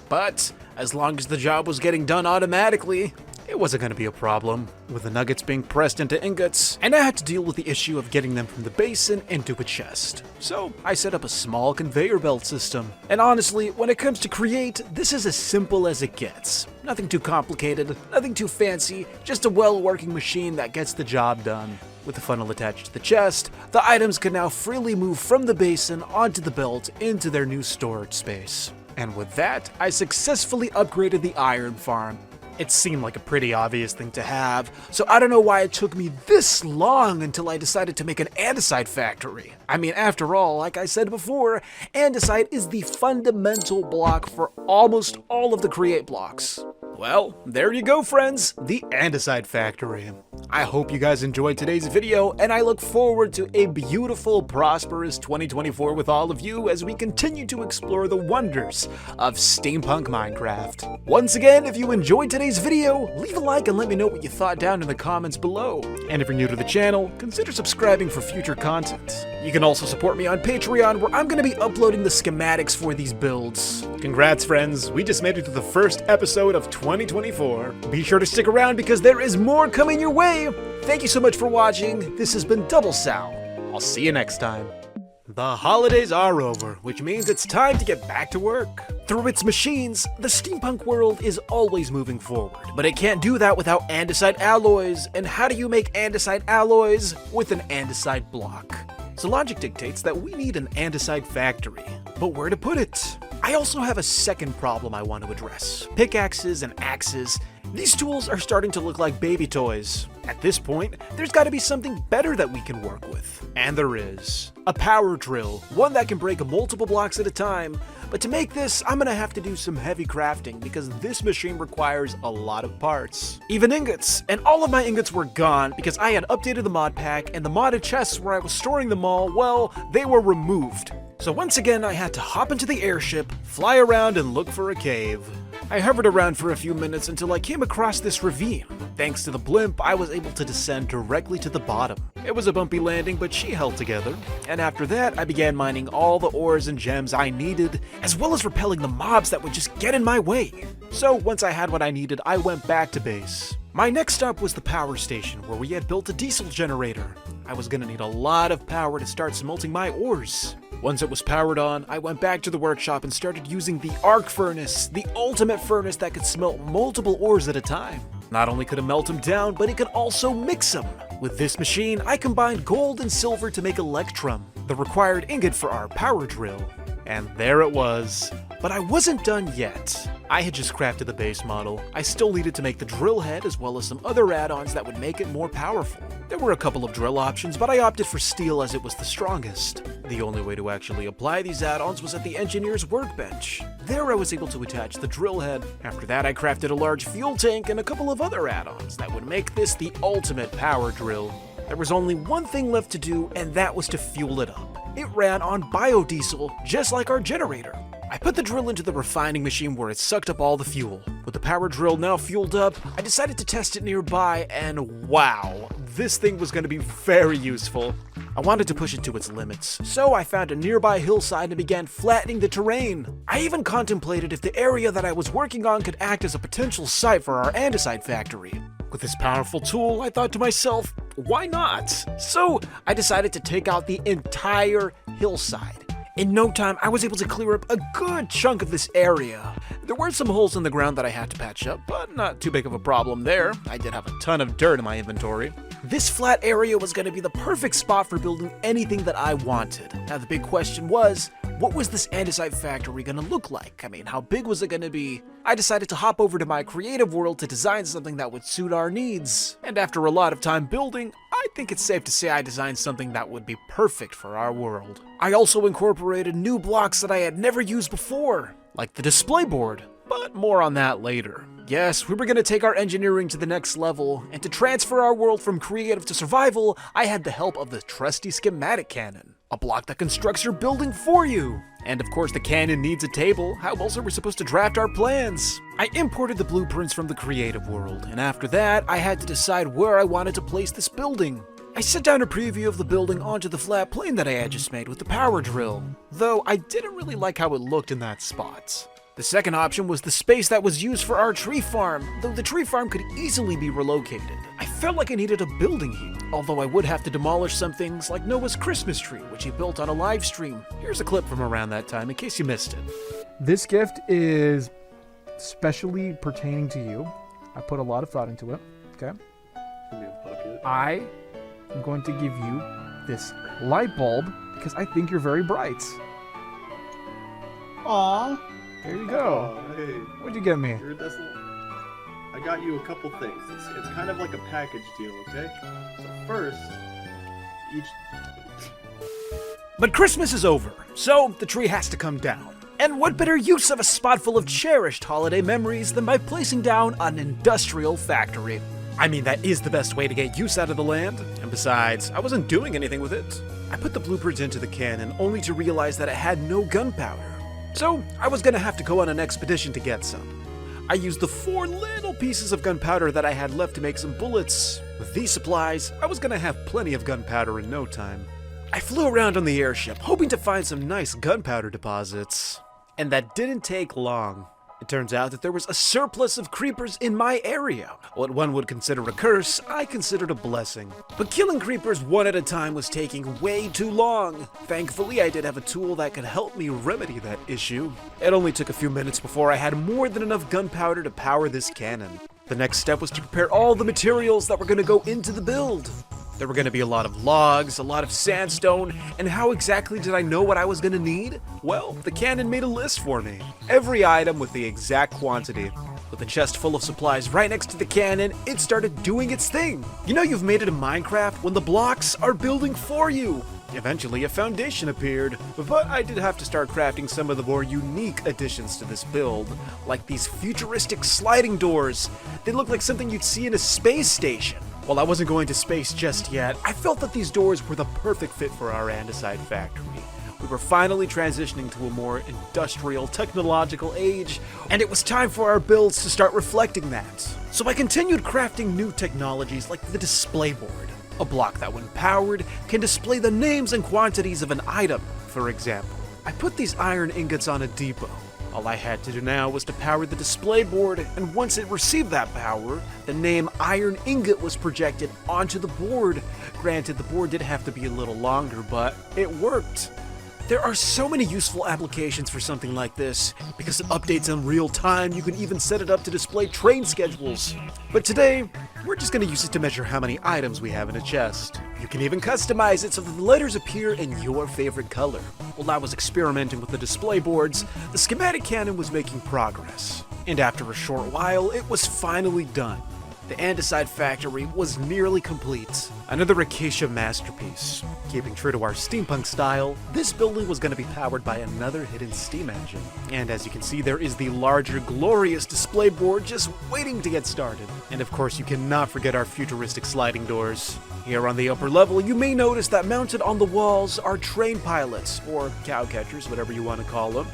But as long as the job was getting done automatically, it wasn't going to be a problem, with the nuggets being pressed into ingots, and I had to deal with the issue of getting them from the basin into a chest. So I set up a small conveyor belt system. And honestly, when it comes to Create, this is as simple as it gets. Nothing too complicated, nothing too fancy, just a well-working machine that gets the job done. With the funnel attached to the chest, the items can now freely move from the basin onto the belt into their new storage space. And with that, I successfully upgraded the iron farm. It seemed like a pretty obvious thing to have, so I don't know why it took me this long until I decided to make an andesite factory. I mean, after all, like I said before, andesite is the fundamental block for almost all of the Create blocks. Well, there you go, friends, the Andesite factory. I hope you guys enjoyed today's video, and I look forward to a beautiful, prosperous 2024 with all of you as we continue to explore the wonders of Steampunk Minecraft. Once again, if you enjoyed today's video, leave a like and let me know what you thought down in the comments below. And if you're new to the channel, consider subscribing for future content. You can also support me on Patreon, where I'm going to be uploading the schematics for these builds. Congrats, friends, we just made it to the first episode of 2024. Be sure to stick around because there is more coming your way. Thank you so much for watching. This has been Doublesal. I'll see you next time. The holidays are over, which means it's time to get back to work. Through its machines, the steampunk world is always moving forward, but it can't do that without andesite alloys. And how do you make andesite alloys? With an andesite block. So logic dictates that we need an andesite factory, but where to put it? I also have a second problem I want to address. Pickaxes and axes. These tools are starting to look like baby toys. At this point, there's got to be something better that we can work with. And there is. A power drill, one that can break multiple blocks at a time. But to make this, I'm gonna have to do some heavy crafting because this machine requires a lot of parts. Even ingots, and all of my ingots were gone because I had updated the mod pack and the modded chests where I was storing them all, well, they were removed. So once again, I had to hop into the airship, fly around and look for a cave. I hovered around for a few minutes until I came across this ravine. Thanks to the blimp, I was able to descend directly to the bottom. It was a bumpy landing, but she held together. And after that, I began mining all the ores and gems I needed, as well as repelling the mobs that would just get in my way. So once I had what I needed, I went back to base. My next stop was the power station, where we had built a diesel generator. I was gonna need a lot of power to start smelting my ores. Once it was powered on, I went back to the workshop and started using the arc furnace, the ultimate furnace that could smelt multiple ores at a time. Not only could it melt them down, but it could also mix them. With this machine, I combined gold and silver to make electrum, the required ingot for our power drill. And there it was. But I wasn't done yet. I had just crafted the base model. I still needed to make the drill head as well as some other add-ons that would make it more powerful. There were a couple of drill options, but I opted for steel as it was the strongest. The only way to actually apply these add-ons was at the engineer's workbench. There I was able to attach the drill head. After that I crafted a large fuel tank and a couple of other add-ons that would make this the ultimate power drill. There was only one thing left to do, and that was to fuel it up. It ran on biodiesel, just like our generator. I put the drill into the refining machine where it sucked up all the fuel. With the power drill now fueled up, I decided to test it nearby, and wow, this thing was going to be very useful. I wanted to push it to its limits, so I found a nearby hillside and began flattening the terrain. I even contemplated if the area that I was working on could act as a potential site for our andesite factory. With this powerful tool, I thought to myself, why not? So I decided to take out the entire hillside. In no time, I was able to clear up a good chunk of this area. There were some holes in the ground that I had to patch up, but not too big of a problem there. I did have a ton of dirt in my inventory. This flat area was going to be the perfect spot for building anything that I wanted. Now the big question was, what was this andesite factory going to look like? I mean, how big was it going to be? I decided to hop over to my creative world to design something that would suit our needs. And after a lot of time building, I think it's safe to say I designed something that would be perfect for our world. I also incorporated new blocks that I had never used before, like the display board, but more on that later. Yes, we were going to take our engineering to the next level, and to transfer our world from creative to survival, I had the help of the trusty schematic cannon, a block that constructs your building for you. And of course the cannon needs a table. How else are we supposed to draft our plans? I imported the blueprints from the creative world, and after that, I had to decide where I wanted to place this building. I set down a preview of the building onto the flat plane that I had just made with the power drill, though I didn't really like how it looked in that spot. The second option was the space that was used for our tree farm, though the tree farm could easily be relocated. I felt like I needed a building here, although I would have to demolish some things like Noah's Christmas tree, which he built on a live stream. Here's a clip from around that time in case you missed it. This gift is specially pertaining to you. I put a lot of thought into it, okay? I am going to give you this light bulb because I think you're very bright. Aww. There you go. Oh, hey. What'd you get me? I got you a couple things. It's kind of like a package deal, okay? So first, But Christmas is over, so the tree has to come down. And what better use of a spot full of cherished holiday memories than by placing down an industrial factory? I mean, that is the best way to get use out of the land. And besides, I wasn't doing anything with it. I put the blueprints into the cannon only to realize that it had no gunpowder. So I was gonna have to go on an expedition to get some. I used the 4 little pieces of gunpowder that I had left to make some bullets. With these supplies, I was gonna have plenty of gunpowder in no time. I flew around on the airship, hoping to find some nice gunpowder deposits. And that didn't take long. It turns out that there was a surplus of creepers in my area. What one would consider a curse, I considered a blessing. But killing creepers one at a time was taking way too long. Thankfully, I did have a tool that could help me remedy that issue. It only took a few minutes before I had more than enough gunpowder to power this cannon. The next step was to prepare all the materials that were going to go into the build. There were going to be a lot of logs, a lot of sandstone, and how exactly did I know what I was going to need? Well, the cannon made a list for me. Every item with the exact quantity. With a chest full of supplies right next to the cannon, it started doing its thing. You know you've made it in Minecraft when the blocks are building for you. Eventually a foundation appeared, but I did have to start crafting some of the more unique additions to this build, like these futuristic sliding doors. They look like something you'd see in a space station. While I wasn't going to space just yet, I felt that these doors were the perfect fit for our andesite factory. We were finally transitioning to a more industrial, technological age, and it was time for our builds to start reflecting that. So I continued crafting new technologies like the display board, a block that when powered can display the names and quantities of an item, for example. I put these iron ingots on a depot. All I had to do now was to power the display board, and once it received that power, the name Iron Ingot was projected onto the board. Granted, the board did have to be a little longer, but it worked. There are so many useful applications for something like this. Because it updates in real time, you can even set it up to display train schedules. But today, we're just going to use it to measure how many items we have in a chest. You can even customize it so that the letters appear in your favorite color. While I was experimenting with the display boards, the schematic cannon was making progress. And after a short while, it was finally done. The Andesite factory was nearly complete. Another acacia masterpiece. Keeping true to our steampunk style, this building was going to be powered by another hidden steam engine. And as you can see, there is the larger, glorious display board just waiting to get started. And of course, you cannot forget our futuristic sliding doors. Here on the upper level, you may notice that mounted on the walls are train pilots, or cow catchers, whatever you want to call them.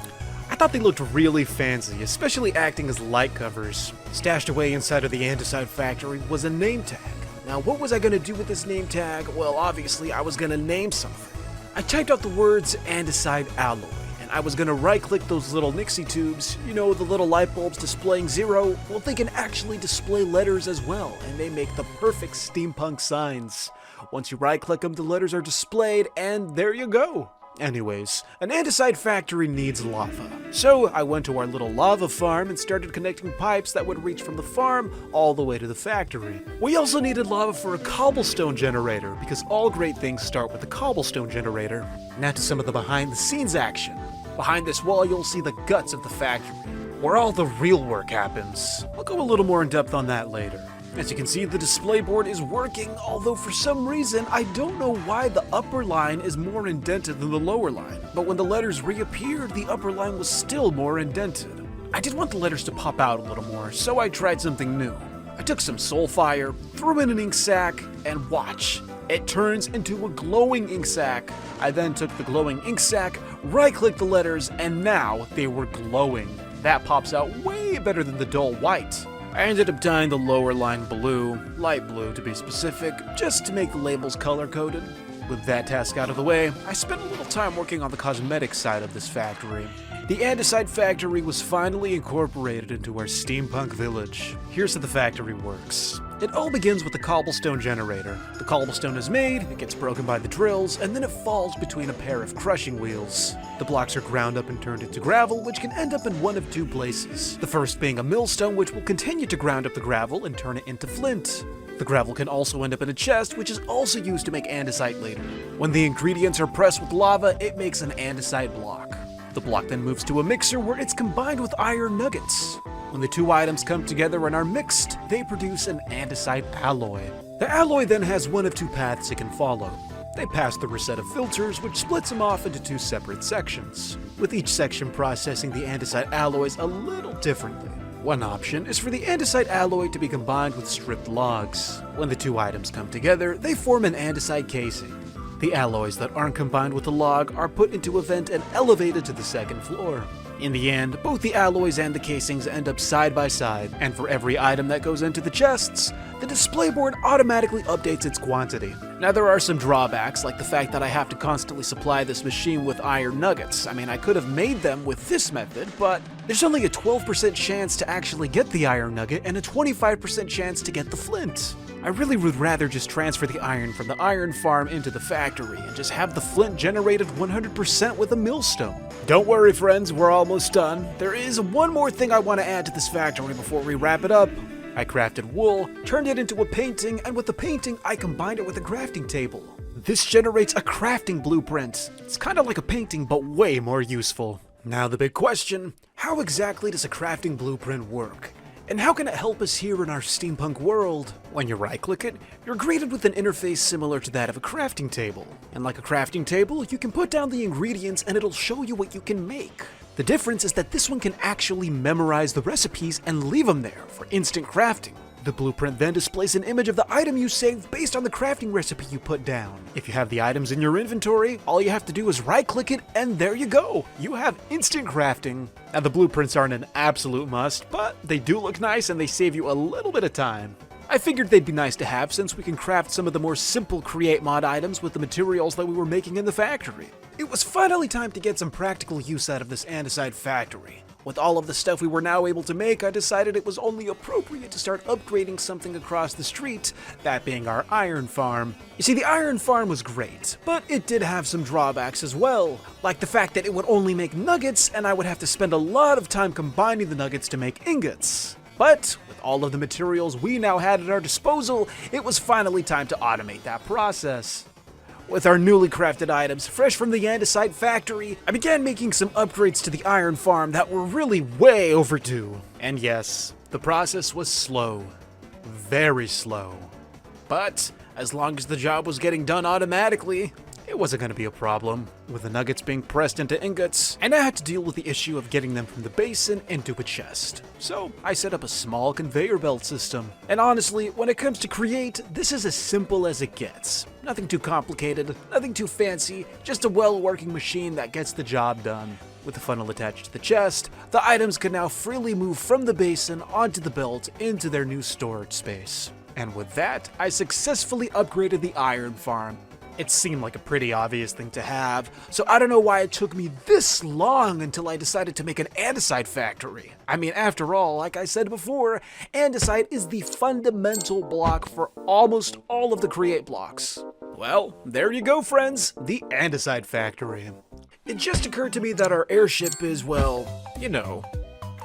I thought they looked really fancy, especially acting as light covers. Stashed away inside of the Andesite factory was a name tag. Now, what was I going to do with this name tag? Well, obviously, I was going to name something. I typed out the words Andesite alloy, and I was going to right-click those little Nixie tubes, you know, the little light bulbs displaying 0. Well, they can actually display letters as well, and they make the perfect steampunk signs. Once you right-click them, the letters are displayed, and there you go. Anyways, an andesite factory needs lava. So I went to our little lava farm and started connecting pipes that would reach from the farm all the way to the factory. We also needed lava for a cobblestone generator, because all great things start with a cobblestone generator. Now to some of the behind the scenes action. Behind this wall you'll see the guts of the factory, where all the real work happens. I'll go a little more in depth on that later. As you can see, the display board is working, although for some reason, I don't know why the upper line is more indented than the lower line. But when the letters reappeared, the upper line was still more indented. I did want the letters to pop out a little more, so I tried something new. I took some soul fire, threw in an ink sac, and watch. It turns into a glowing ink sac. I then took the glowing ink sac, right-clicked the letters, and now they were glowing. That pops out way better than the dull white. I ended up dyeing the lower line blue, light blue to be specific, just to make the labels color-coded. With that task out of the way, I spent a little time working on the cosmetic side of this factory. The Andesite factory was finally incorporated into our steampunk village. Here's how the factory works. It all begins with the cobblestone generator. The cobblestone is made, it gets broken by the drills, and then it falls between a pair of crushing wheels. The blocks are ground up and turned into gravel, which can end up in one of two places. The first being a millstone, which will continue to ground up the gravel and turn it into flint. The gravel can also end up in a chest, which is also used to make andesite later. When the ingredients are pressed with lava, it makes an andesite block. The block then moves to a mixer where it's combined with iron nuggets. When the two items come together and are mixed, they produce an andesite alloy. The alloy then has one of two paths it can follow. They pass through a set of filters, which splits them off into two separate sections, with each section processing the andesite alloys a little differently. One option is for the andesite alloy to be combined with stripped logs. When the two items come together, they form an andesite casing. The alloys that aren't combined with the log are put into a vent and elevated to the second floor. In the end, both the alloys and the casings end up side by side, and for every item that goes into the chests, the display board automatically updates its quantity. Now there are some drawbacks, like the fact that I have to constantly supply this machine with iron nuggets. I mean, I could have made them with this method, but there's only a 12% chance to actually get the iron nugget and a 25% chance to get the flint. I really would rather just transfer the iron from the iron farm into the factory and just have the flint generated 100% with a millstone. Don't worry friends, we're almost done. There is one more thing I want to add to this factory before we wrap it up. I crafted wool, turned it into a painting, and with the painting I combined it with a crafting table. This generates a crafting blueprint. It's kind of like a painting but way more useful. Now the big question, how exactly does a crafting blueprint work? And how can it help us here in our steampunk world? When you right-click it, you're greeted with an interface similar to that of a crafting table. And like a crafting table, you can put down the ingredients and it'll show you what you can make. The difference is that this one can actually memorize the recipes and leave them there for instant crafting. The blueprint then displays an image of the item you saved based on the crafting recipe you put down. If you have the items in your inventory, all you have to do is right-click it and there you go! You have instant crafting. Now the blueprints aren't an absolute must, but they do look nice and they save you a little bit of time. I figured they'd be nice to have since we can craft some of the more simple Create mod items with the materials that we were making in the factory. It was finally time to get some practical use out of this andesite factory. With all of the stuff we were now able to make, I decided it was only appropriate to start upgrading something across the street, that being our iron farm. You see, the iron farm was great, but it did have some drawbacks as well, like the fact that it would only make nuggets and I would have to spend a lot of time combining the nuggets to make ingots. But with all of the materials we now had at our disposal, it was finally time to automate that process. With our newly crafted items fresh from the andesite factory, I began making some upgrades to the iron farm that were really way overdue. And yes, the process was slow. very slow. But as long as the job was getting done automatically, it wasn't going to be a problem, with the nuggets being pressed into ingots, and I had to deal with the issue of getting them from the basin into a chest. So I set up a small conveyor belt system. And honestly, when it comes to Create, this is as simple as it gets. Nothing too complicated, nothing too fancy, just a well-working machine that gets the job done. With the funnel attached to the chest, the items can now freely move from the basin onto the belt into their new storage space. And with that, I successfully upgraded the iron farm. It seemed like a pretty obvious thing to have, so I don't know why it took me this long until I decided to make an andesite factory. I mean, after all, like I said before, andesite is the fundamental block for almost all of the Create blocks. Well, there you go, friends, the andesite factory. It just occurred to me that our airship is, well, you know,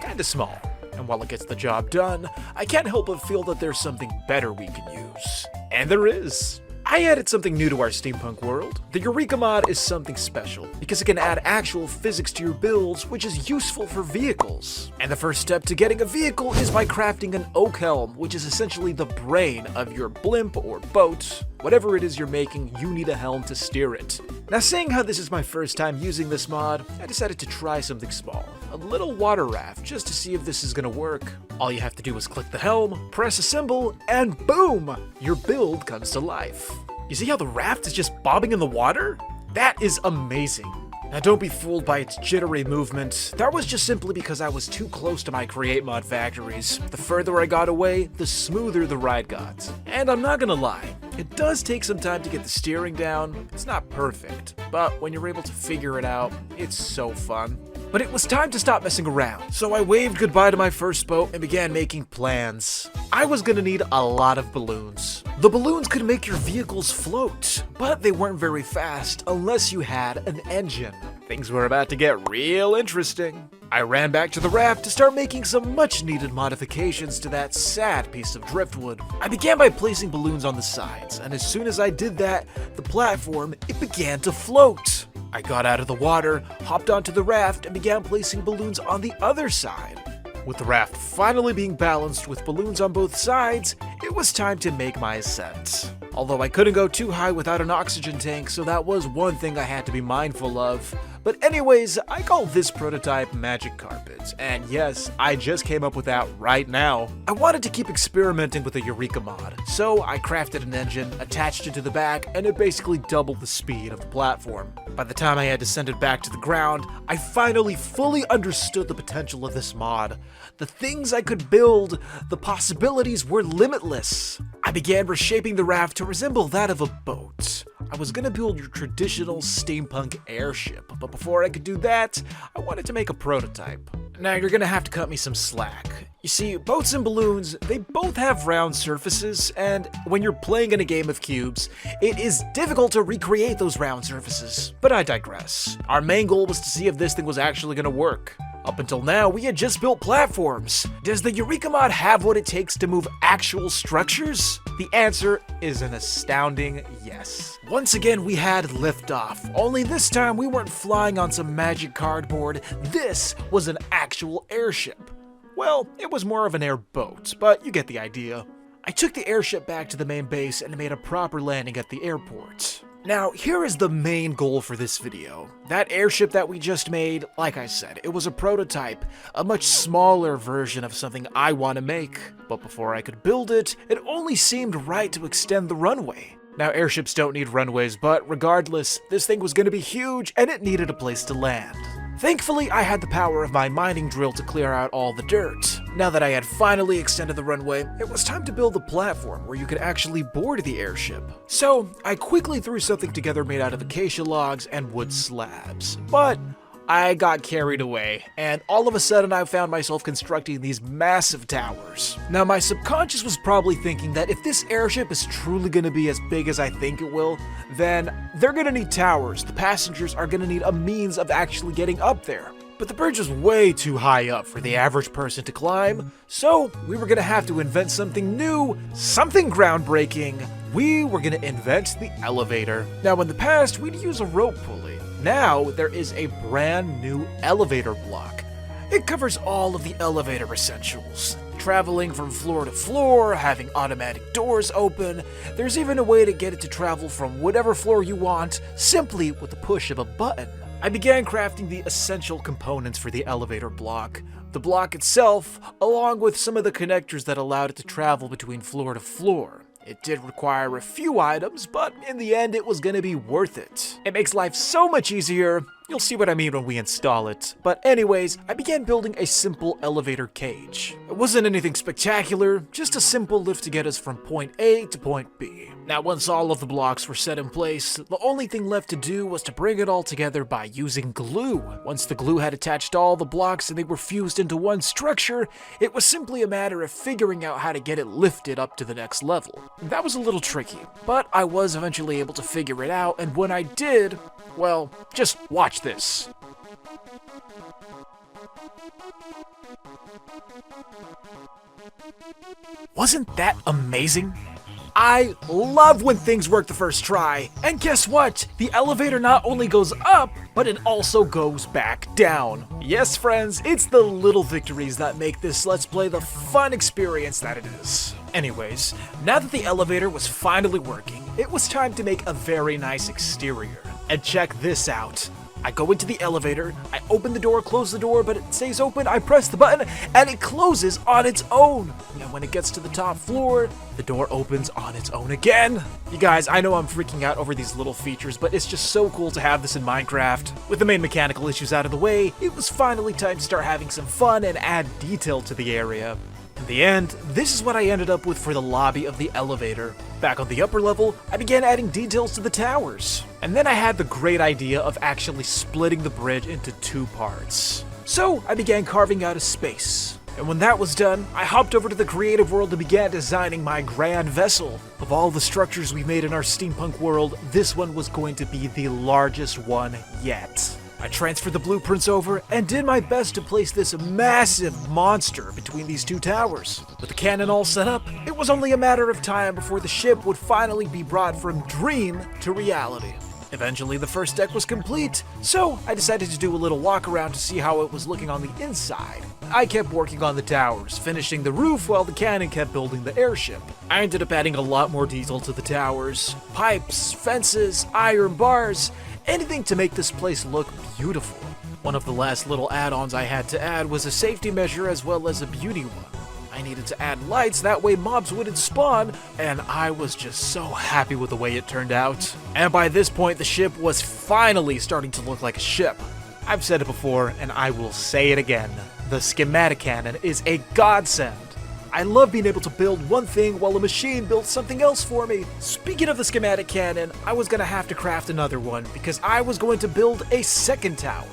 kinda small. And while it gets the job done, I can't help but feel that there's something better we can use. And there is. I added something new to our steampunk world. The Eureka mod is something special, because it can add actual physics to your builds, which is useful for vehicles. And the first step to getting a vehicle is by crafting an oak helm, which is essentially the brain of your blimp or boat. Whatever it is you're making, you need a helm to steer it. Now, seeing how this is my first time using this mod, I decided to try something small. A little water raft, just to see if this is gonna work. All you have to do is click the helm, press a symbol, and boom! Your build comes to life. You see how the raft is just bobbing in the water? That is amazing. Now don't be fooled by its jittery movement. That was just simply because I was too close to my Create mod factories. The further I got away, the smoother the ride got. And I'm not gonna lie, it does take some time to get the steering down. It's not perfect, but when you're able to figure it out, it's so fun. But it was time to stop messing around, so I waved goodbye to my first boat and began making plans. I was gonna need a lot of balloons. The balloons could make your vehicles float, but they weren't very fast unless you had an engine. Things were about to get real interesting. I ran back to the raft to start making some much needed modifications to that sad piece of driftwood. I began by placing balloons on the sides, and as soon as I did that, the platform, it began to float. I got out of the water, hopped onto the raft, and began placing balloons on the other side. With the raft finally being balanced with balloons on both sides, it was time to make my ascent. Although I couldn't go too high without an oxygen tank, so that was one thing I had to be mindful of. But anyways, I call this prototype Magic Carpet, and yes, I just came up with that right now. I wanted to keep experimenting with the Eureka mod, so I crafted an engine, attached it to the back, and it basically doubled the speed of the platform. By the time I had descended back to the ground, I finally fully understood the potential of this mod. The things I could build, the possibilities were limitless. I began reshaping the raft to resemble that of a boat. I was gonna build your traditional steampunk airship, but before I could do that, I wanted to make a prototype. Now you're gonna have to cut me some slack. You see, boats and balloons, they both have round surfaces, and when you're playing in a game of cubes, it is difficult to recreate those round surfaces. But I digress. Our main goal was to see if this thing was actually gonna work. Up until now, we had just built platforms. Does the Eureka mod have what it takes to move actual structures? The answer is an astounding yes. Once again, we had liftoff, only this time we weren't flying on some magic cardboard. This was an actual airship. Well, it was more of an airboat, but you get the idea. I took the airship back to the main base and made a proper landing at the airport. Now, here is the main goal for this video. That airship that we just made, like I said, it was a prototype, a much smaller version of something I want to make. But before I could build it, it only seemed right to extend the runway. Now, airships don't need runways, but regardless, this thing was going to be huge and it needed a place to land. Thankfully, I had the power of my mining drill to clear out all the dirt. Now that I had finally extended the runway, it was time to build the platform where you could actually board the airship. So, I quickly threw something together made out of acacia logs and wood slabs. But I got carried away, and all of a sudden I found myself constructing these massive towers. Now, my subconscious was probably thinking that if this airship is truly gonna be as big as I think it will, then they're gonna need towers. The passengers are gonna need a means of actually getting up there. But the bridge was way too high up for the average person to climb, so we were gonna have to invent something new, something groundbreaking. We were gonna invent the elevator. Now, in the past, we'd use a rope pulley. Now, there is a brand new elevator block. It covers all of the elevator essentials. Traveling from floor to floor, having automatic doors open. There's even a way to get it to travel from whatever floor you want, simply with the push of a button. I began crafting the essential components for the elevator block. The block itself, along with some of the connectors that allowed it to travel between floor to floor. It did require a few items, but in the end it was gonna be worth it. It makes life so much easier. You'll see what I mean when we install it. But anyways, I began building a simple elevator cage. It wasn't anything spectacular, just a simple lift to get us from point A to point B. Now once all of the blocks were set in place, the only thing left to do was to bring it all together by using glue. Once the glue had attached all the blocks and they were fused into one structure, it was simply a matter of figuring out how to get it lifted up to the next level. That was a little tricky, but I was eventually able to figure it out, and when I did, well, just watch this. Wasn't that amazing? I love when things work the first try. And guess what? The elevator not only goes up, but it also goes back down. Yes, friends, it's the little victories that make this Let's Play the fun experience that it is. Anyways, now that the elevator was finally working, it was time to make a very nice exterior. And check this out. I go into the elevator, I open the door, close the door, but it stays open, I press the button, and it closes on its own. And when it gets to the top floor, the door opens on its own again. You guys, I know I'm freaking out over these little features, but it's just so cool to have this in Minecraft. With the main mechanical issues out of the way, it was finally time to start having some fun and add detail to the area. In the end, this is what I ended up with for the lobby of the elevator. Back on the upper level, I began adding details to the towers. And then I had the great idea of actually splitting the bridge into two parts. So I began carving out a space. And when that was done, I hopped over to the creative world and began designing my grand vessel. Of all the structures we made in our steampunk world, this one was going to be the largest one yet. I transferred the blueprints over and did my best to place this massive monster between these two towers. With the cannon all set up, it was only a matter of time before the ship would finally be brought from dream to reality. Eventually the first deck was complete, so I decided to do a little walk around to see how it was looking on the inside. I kept working on the towers, finishing the roof while the cannon kept building the airship. I ended up adding a lot more detail to the towers. Pipes, fences, iron bars, anything to make this place look beautiful. One of the last little add-ons I had to add was a safety measure as well as a beauty one. I needed to add lights, that way mobs wouldn't spawn, and I was just so happy with the way it turned out. And by this point, the ship was finally starting to look like a ship. I've said it before, and I will say it again. The schematic cannon is a godsend. I love being able to build one thing while a machine builds something else for me. Speaking of the schematic cannon, I was gonna have to craft another one because I was going to build a second tower.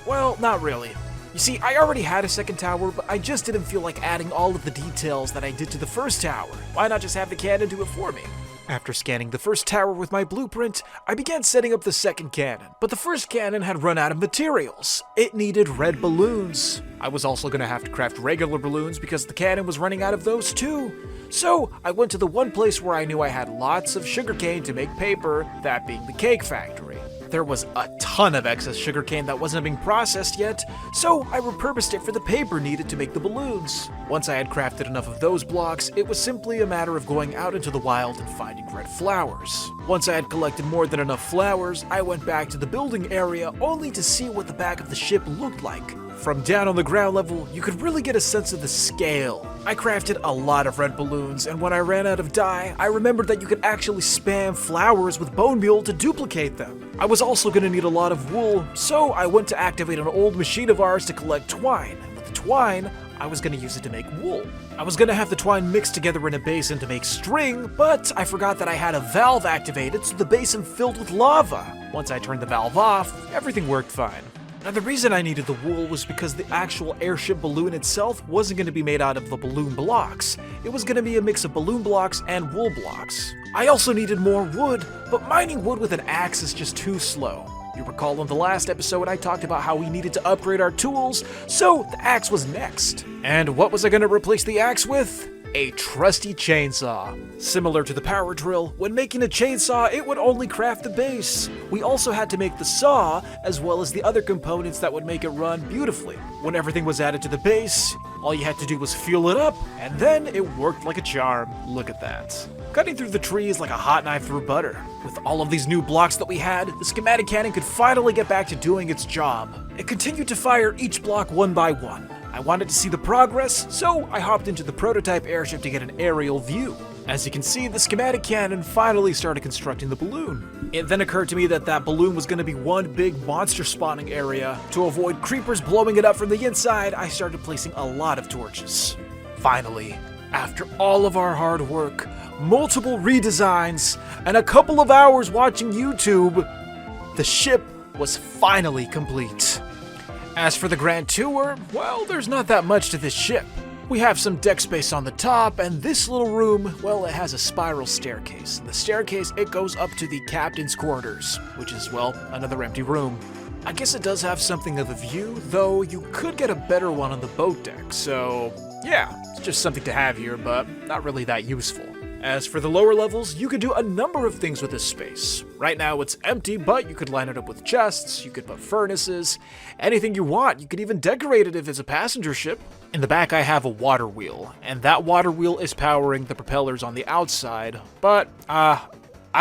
Well, not really. You see, I already had a second tower, but I just didn't feel like adding all of the details that I did to the first tower. Why not just have the cannon do it for me? After scanning the first tower with my blueprint, I began setting up the second cannon, but the first cannon had run out of materials. It needed red balloons. I was also going to have to craft regular balloons because the cannon was running out of those too. So I went to the one place where I knew I had lots of sugarcane to make paper, that being the cake factory. There was a ton of excess sugarcane that wasn't being processed yet, so I repurposed it for the paper needed to make the balloons. Once I had crafted enough of those blocks, it was simply a matter of going out into the wild and finding red flowers. Once I had collected more than enough flowers, I went back to the building area only to see what the back of the ship looked like. From down on the ground level, you could really get a sense of the scale. I crafted a lot of red balloons, and when I ran out of dye, I remembered that you could actually spam flowers with bone meal to duplicate them. I was also going to need a lot of wool, so I went to activate an old machine of ours to collect twine. With the twine, I was going to use it to make wool. I was going to have the twine mixed together in a basin to make string, but I forgot that I had a valve activated, so the basin filled with lava. Once I turned the valve off, everything worked fine. Now the reason I needed the wool was because the actual airship balloon itself wasn't going to be made out of the balloon blocks. It was going to be a mix of balloon blocks and wool blocks. I also needed more wood, but mining wood with an axe is just too slow. You recall in the last episode I talked about how we needed to upgrade our tools, so the axe was next. And what was I going to replace the axe with? a trusty chainsaw. Similar to the power drill, when making a chainsaw, it would only craft the base. We also had to make the saw, as well as the other components that would make it run beautifully. When everything was added to the base, all you had to do was fuel it up, and then it worked like a charm. Look at that. Cutting through the trees like a hot knife through butter. With all of these new blocks that we had, the schematic cannon could finally get back to doing its job. It continued to fire each block one by one. I wanted to see the progress, so I hopped into the prototype airship to get an aerial view. As you can see, the schematic cannon finally started constructing the balloon. It then occurred to me that that balloon was going to be one big monster spawning area. To avoid creepers blowing it up from the inside, I started placing a lot of torches. Finally, after all of our hard work, multiple redesigns, and a couple of hours watching YouTube, the ship was finally complete. As for the grand tour, well, there's not that much to this ship. We have some deck space on the top, and this little room, well, it has a spiral staircase. The staircase, it goes up to the captain's quarters, which is, well, another empty room. I guess it does have something of a view, though you could get a better one on the boat deck, so yeah, it's just something to have here, but not really that useful. As for the lower levels, you could do a number of things with this space. Right now it's empty, but you could line it up with chests, you could put furnaces, anything you want. You could even decorate it if it's a passenger ship. In the back I have a water wheel, and that water wheel is powering the propellers on the outside, but I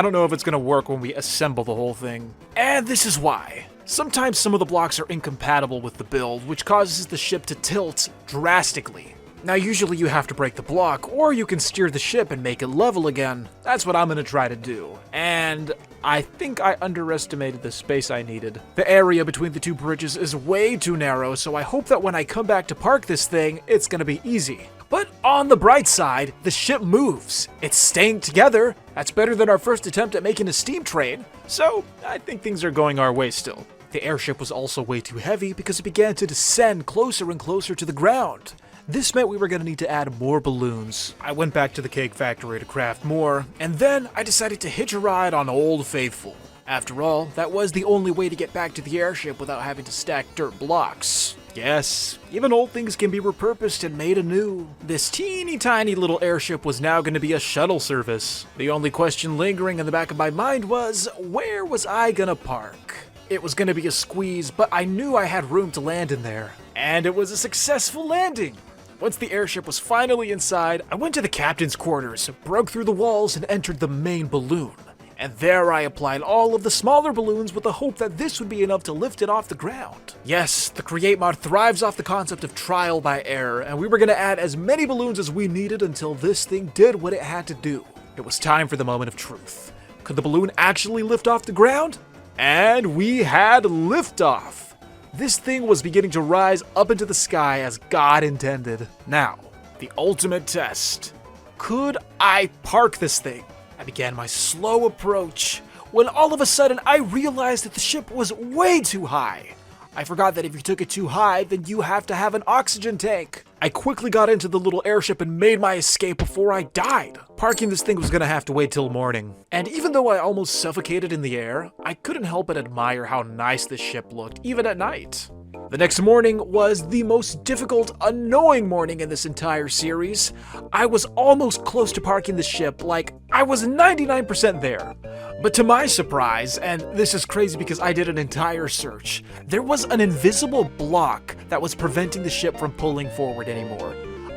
don't know if it's gonna work when we assemble the whole thing. And this is why. Sometimes some of the blocks are incompatible with the build, which causes the ship to tilt drastically. Now usually you have to break the block, or you can steer the ship and make it level again. That's what I'm gonna try to do. And I think I underestimated the space I needed. The area between the two bridges is way too narrow, so I hope that when I come back to park this thing, it's gonna be easy. But on the bright side, the ship moves. It's staying together. That's better than our first attempt at making a steam train. So I think things are going our way still. The airship was also way too heavy because it began to descend closer and closer to the ground. This meant we were going to need to add more balloons. I went back to the cake factory to craft more, and then I decided to hitch a ride on Old Faithful. After all, that was the only way to get back to the airship without having to stack dirt blocks. Yes, even old things can be repurposed and made anew. This teeny tiny little airship was now going to be a shuttle service. The only question lingering in the back of my mind was, where was I gonna park? It was going to be a squeeze, but I knew I had room to land in there. And it was a successful landing! Once the airship was finally inside, I went to the captain's quarters, broke through the walls, and entered the main balloon. And there I applied all of the smaller balloons with the hope that this would be enough to lift it off the ground. Yes, the Create mod thrives off the concept of trial by error, and we were going to add as many balloons as we needed until this thing did what it had to do. It was time for the moment of truth. Could the balloon actually lift off the ground? And we had liftoff! This thing was beginning to rise up into the sky as God intended. Now, the ultimate test. Could I park this thing? I began my slow approach, when all of a sudden I realized that the ship was way too high. I forgot that if you took it too high, then you have to have an oxygen tank. I quickly got into the little airship and made my escape before I died. Parking this thing was gonna have to wait till morning. And even though I almost suffocated in the air, I couldn't help but admire how nice this ship looked, even at night. The next morning was the most difficult, annoying morning in this entire series. I was almost close to parking the ship, like I was 99% there. But to my surprise, and this is crazy because I did an entire search, there was an invisible block that was preventing the ship from pulling forward anymore.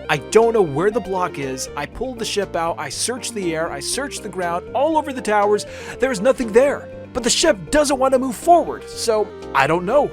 I don't know where the block is. I pulled the ship out, I searched the air, I searched the ground, all over the towers, there's nothing there. But the ship doesn't want to move forward, so I don't know.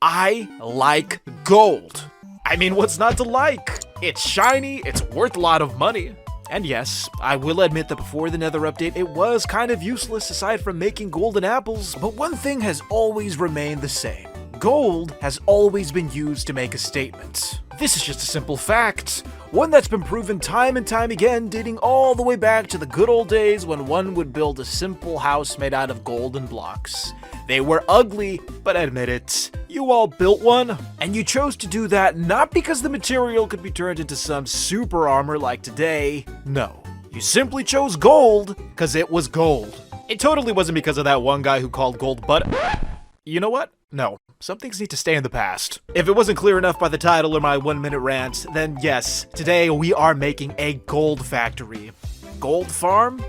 I like gold. I mean, what's not to like? It's shiny, it's worth a lot of money. And yes, I will admit that before the Nether update, it was kind of useless aside from making golden apples, but one thing has always remained the same. Gold has always been used to make a statement. This is just a simple fact, one that's been proven time and time again, dating all the way back to the good old days when one would build a simple house made out of golden blocks. They were ugly, but admit it, you all built one, and you chose to do that not because the material could be turned into some super armor like today. No, you simply chose gold because it was gold. It totally wasn't because of that one guy who called gold butter. You know what? No. Some things need to stay in the past. If it wasn't clear enough by the title or my 1-minute rant, then yes, today we are making a gold factory. Gold farm?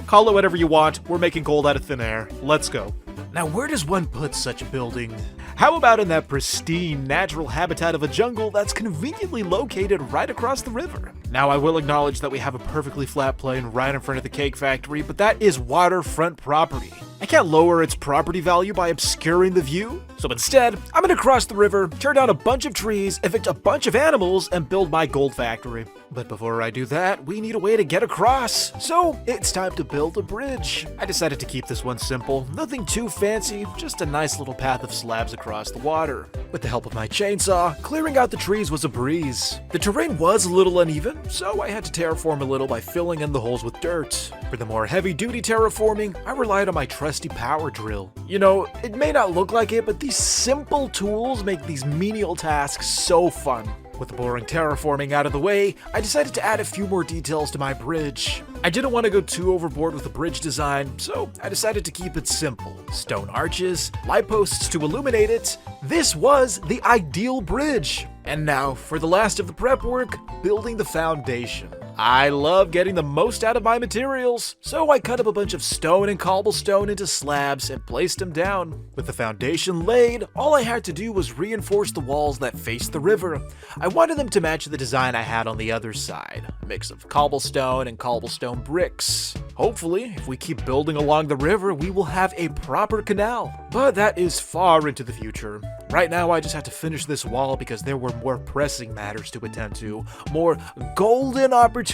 Call it whatever you want, we're making gold out of thin air. Let's go. Now where does one put such a building? How about in that pristine, natural habitat of a jungle that's conveniently located right across the river? Now I will acknowledge that we have a perfectly flat plain right in front of the cake factory, but that is waterfront property. I can't lower its property value by obscuring the view, so instead, I'm gonna cross the river, tear down a bunch of trees, evict a bunch of animals, and build my gold factory. But before I do that, we need a way to get across, so it's time to build a bridge. I decided to keep this one simple, nothing too fancy, just a nice little path of slabs across the water. With the help of my chainsaw, clearing out the trees was a breeze. The terrain was a little uneven, so I had to terraform a little by filling in the holes with dirt. For the more heavy-duty terraforming, I relied on my trusty power drill. You know, it may not look like it, but these simple tools make these menial tasks so fun. With the boring terraforming out of the way, I decided to add a few more details to my bridge. I didn't want to go too overboard with the bridge design, so I decided to keep it simple. Stone arches, light posts to illuminate it. This was the ideal bridge. And now, for the last of the prep work, building the foundation. I love getting the most out of my materials, so I cut up a bunch of stone and cobblestone into slabs and placed them down. With the foundation laid, all I had to do was reinforce the walls that faced the river. I wanted them to match the design I had on the other side, a mix of cobblestone and cobblestone bricks. Hopefully, if we keep building along the river, we will have a proper canal. But that is far into the future. Right now, I just have to finish this wall because there were more pressing matters to attend to, more golden opportunities.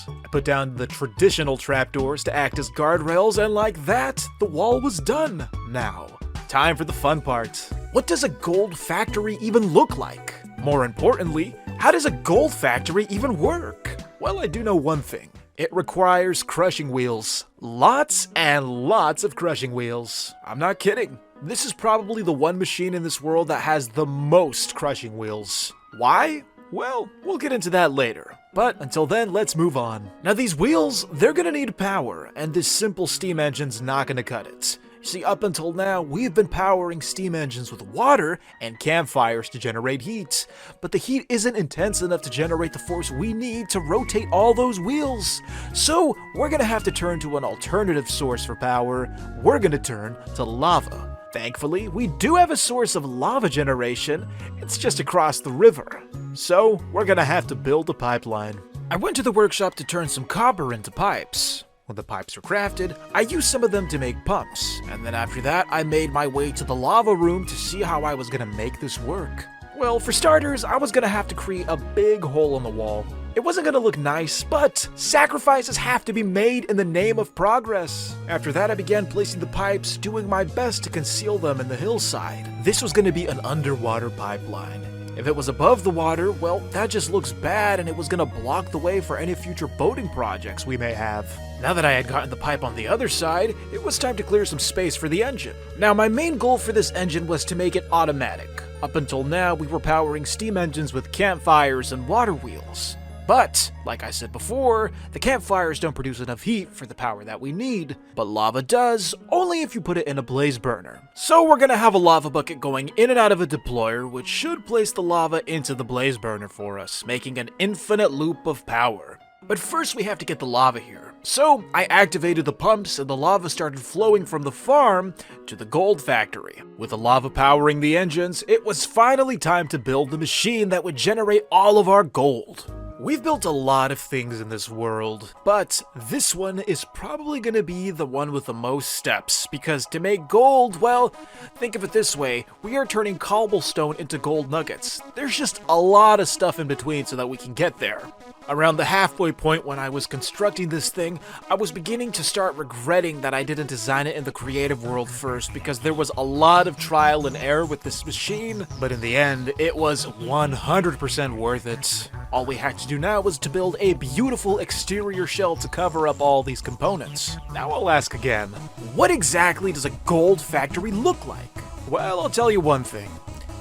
I put down the traditional trapdoors to act as guardrails, and like that, the wall was done. Now, time for the fun part. What does a gold factory even look like? More importantly, how does a gold factory even work? Well, I do know one thing. It requires crushing wheels. Lots and lots of crushing wheels. I'm not kidding. This is probably the one machine in this world that has the most crushing wheels. Why? Well, we'll get into that later. But until then, let's move on. Now these wheels, they're gonna need power, and this simple steam engine's not gonna cut it. See, up until now, we've been powering steam engines with water and campfires to generate heat. But the heat isn't intense enough to generate the force we need to rotate all those wheels. So we're gonna have to turn to an alternative source for power. We're gonna turn to lava. Thankfully, we do have a source of lava generation. It's just across the river. So we're gonna have to build a pipeline. I went to the workshop to turn some copper into pipes. When the pipes were crafted, I used some of them to make pumps, and then after that, I made my way to the lava room to see how I was gonna make this work. Well, for starters, I was gonna have to create a big hole in the wall. It wasn't gonna look nice, but sacrifices have to be made in the name of progress. After that, I began placing the pipes, doing my best to conceal them in the hillside. This was gonna be an underwater pipeline. If it was above the water, well, that just looks bad and it was gonna block the way for any future boating projects we may have. Now that I had gotten the pipe on the other side, it was time to clear some space for the engine. Now, my main goal for this engine was to make it automatic. Up until now, we were powering steam engines with campfires and water wheels. But, like I said before, the campfires don't produce enough heat for the power that we need, but lava does, only if you put it in a blaze burner. So we're gonna have a lava bucket going in and out of a deployer, which should place the lava into the blaze burner for us, making an infinite loop of power. But first we have to get the lava here. So I activated the pumps and the lava started flowing from the farm to the gold factory. With the lava powering the engines, it was finally time to build the machine that would generate all of our gold. We've built a lot of things in this world, but this one is probably gonna be the one with the most steps, because to make gold, well, think of it this way, we are turning cobblestone into gold nuggets. There's just a lot of stuff in between so that we can get there. Around the halfway point when I was constructing this thing, I was beginning to start regretting that I didn't design it in the creative world first, because there was a lot of trial and error with this machine, but in the end, it was 100% worth it. All we had to do now was to build a beautiful exterior shell to cover up all these components. Now I'll ask again, what exactly does a gold factory look like? Well, I'll tell you one thing.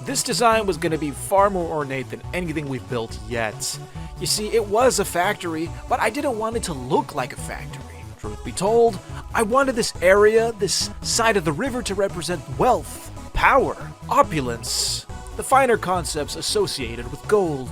This design was going to be far more ornate than anything we've built yet. You see, it was a factory, but I didn't want it to look like a factory. Truth be told, I wanted this area, this side of the river, to represent wealth. power, opulence, the finer concepts associated with gold.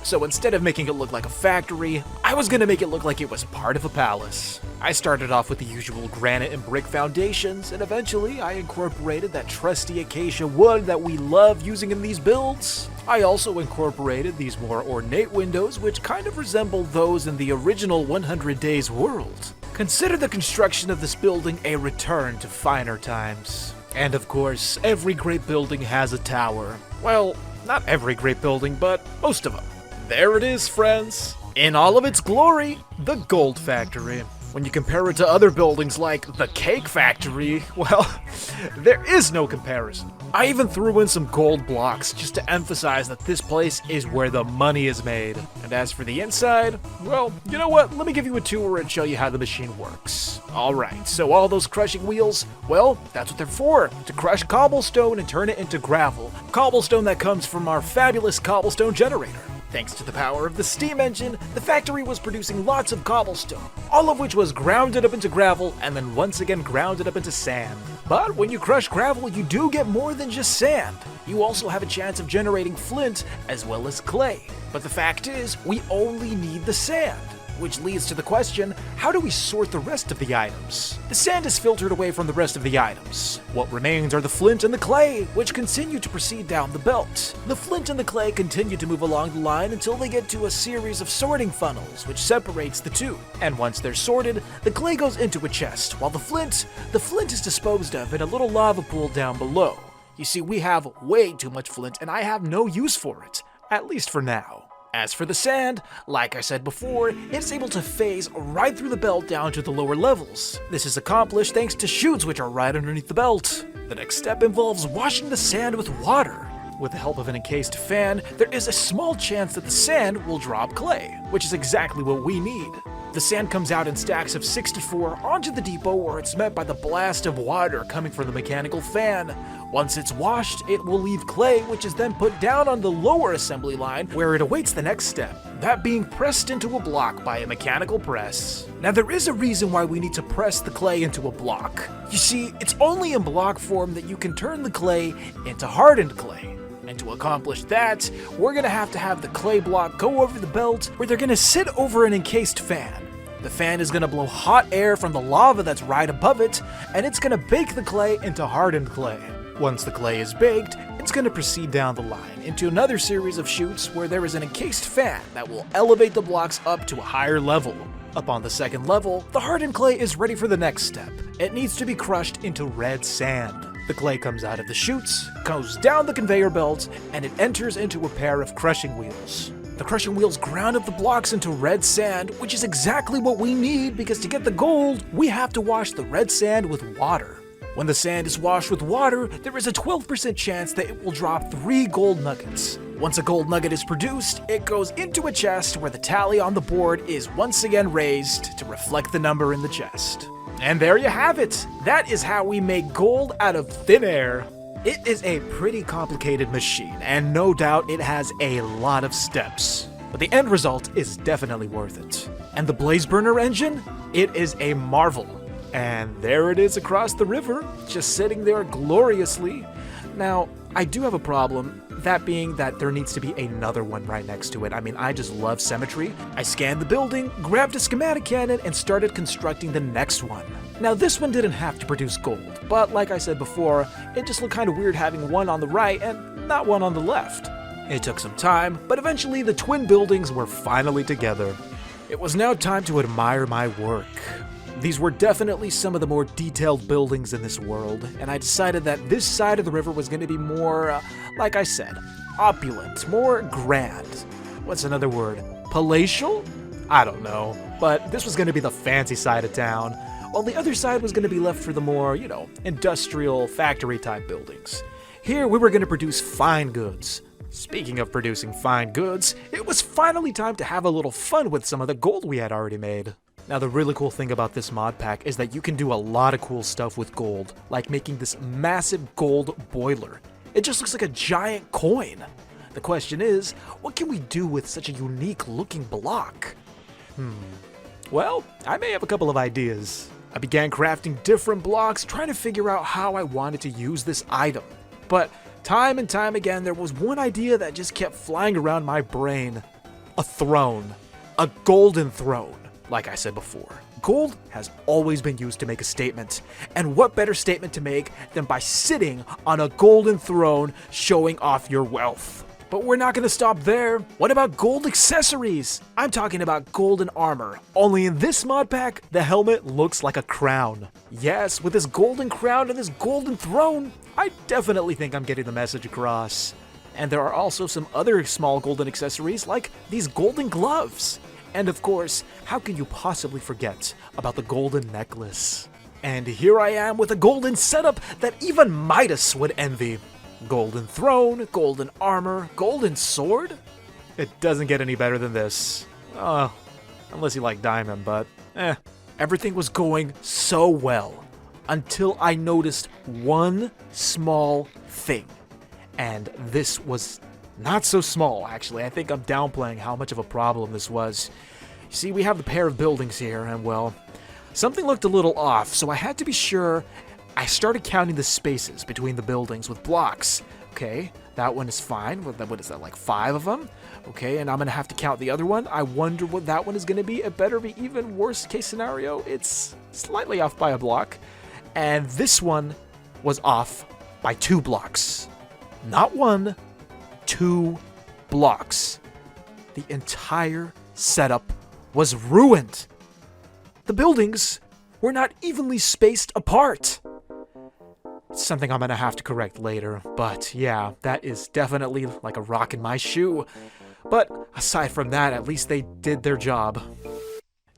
So instead of making it look like a factory, I was gonna make it look like it was part of a palace. I started off with the usual granite and brick foundations, and eventually I incorporated that trusty acacia wood that we love using in these builds. I also incorporated these more ornate windows, which kind of resemble those in the original 100 Days world. Consider the construction of this building a return to finer times. And of course, every great building has a tower. Well, not every great building, but most of them. There it is, friends. In all of its glory, the Gold Factory. When you compare it to other buildings like the Cake Factory, well, there is no comparison. I even threw in some gold blocks just to emphasize that this place is where the money is made. And as for the inside, well, you know what? Let me give you a tour and show you how the machine works. Alright, so all those crushing wheels, well, that's what they're for. To crush cobblestone and turn it into gravel. Cobblestone that comes from our fabulous cobblestone generator. Thanks to the power of the steam engine, the factory was producing lots of cobblestone, all of which was grounded up into gravel and then once again grounded up into sand. But when you crush gravel, you do get more than just sand. You also have a chance of generating flint as well as clay. But the fact is, we only need the sand. Which leads to the question, how do we sort the rest of the items? The sand is filtered away from the rest of the items. What remains are the flint and the clay, which continue to proceed down the belt. The flint and the clay continue to move along the line until they get to a series of sorting funnels, which separates the two. And once they're sorted, the clay goes into a chest, while the flint is disposed of in a little lava pool down below. You see, we have way too much flint, and I have no use for it, at least for now. As for the sand, like I said before, it's able to phase right through the belt down to the lower levels. This is accomplished thanks to chutes which are right underneath the belt. The next step involves washing the sand with water. With the help of an encased fan, there is a small chance that the sand will drop clay, which is exactly what we need. The sand comes out in stacks of 6 to 4 onto the depot where it's met by the blast of water coming from the mechanical fan. Once it's washed, it will leave clay, which is then put down on the lower assembly line where it awaits the next step, that being pressed into a block by a mechanical press. Now there is a reason why we need to press the clay into a block. You see, it's only in block form that you can turn the clay into hardened clay. And to accomplish that, we're gonna have to have the clay block go over the belt where they're gonna sit over an encased fan. The fan is gonna blow hot air from the lava that's right above it, and it's gonna bake the clay into hardened clay. Once the clay is baked, it's gonna proceed down the line into another series of chutes where there is an encased fan that will elevate the blocks up to a higher level. Up on the second level, the hardened clay is ready for the next step. It needs to be crushed into red sand. The clay comes out of the chutes, goes down the conveyor belt, and it enters into a pair of crushing wheels. The crushing wheels ground up the blocks into red sand, which is exactly what we need because to get the gold, we have to wash the red sand with water. When the sand is washed with water, there is a 12% chance that it will drop 3 gold nuggets. Once a gold nugget is produced, it goes into a chest where the tally on the board is once again raised to reflect the number in the chest. And there you have it! That is how we make gold out of thin air. It is a pretty complicated machine, and no doubt it has a lot of steps. But the end result is definitely worth it. And the blaze burner engine? It is a marvel. And there it is across the river, just sitting there gloriously. Now, I do have a problem, that being that there needs to be another one right next to it. I mean, I just love symmetry. I scanned the building, grabbed a schematic cannon, and started constructing the next one. Now, this one didn't have to produce gold, but like I said before, it just looked kind of weird having one on the right and not one on the left. It took some time, but eventually the twin buildings were finally together. It was now time to admire my work. These were definitely some of the more detailed buildings in this world, and I decided that this side of the river was going to be more, like I said, opulent, more grand. What's another word? Palatial? I don't know, but this was going to be the fancy side of town, while the other side was going to be left for the more, industrial, factory-type buildings. Here, we were going to produce fine goods. Speaking of producing fine goods, it was finally time to have a little fun with some of the gold we had already made. Now, the really cool thing about this mod pack is that you can do a lot of cool stuff with gold, like making this massive gold boiler. It just looks like a giant coin. The question is, what can we do with such a unique looking block? Well, I may have a couple of ideas. I began crafting different blocks, trying to figure out how I wanted to use this item. But time and time again, there was one idea that just kept flying around my brain. A throne. A golden throne. Like I said before, gold has always been used to make a statement. And what better statement to make than by sitting on a golden throne showing off your wealth? But we're not going to stop there. What about gold accessories? I'm talking about golden armor. Only in this mod pack, the helmet looks like a crown. Yes, with this golden crown and this golden throne, I definitely think I'm getting the message across. And there are also some other small golden accessories like these golden gloves. And of course, how can you possibly forget about the golden necklace? And here I am with a golden setup that even Midas would envy. Golden throne, golden armor, golden sword? It doesn't get any better than this. Unless you like diamond, but Everything was going so well until I noticed one small thing. And this was not so small, actually. I think I'm downplaying how much of a problem this was. You see, we have the pair of buildings here, and well, something looked a little off, so I had to be sure. I started counting the spaces between the buildings with blocks. Okay, that one is fine. What is that, like 5 of them? Okay, and I'm gonna have to count the other one. I wonder what that one is gonna be. It better be even worst case scenario. It's slightly off by a block. And this one was off by 2 blocks. Not 1, 2 blocks. The entire setup was ruined. The buildings were not evenly spaced apart. It's something I'm gonna have to correct later, but yeah, that is definitely like a rock in my shoe. But aside from that, at least they did their job.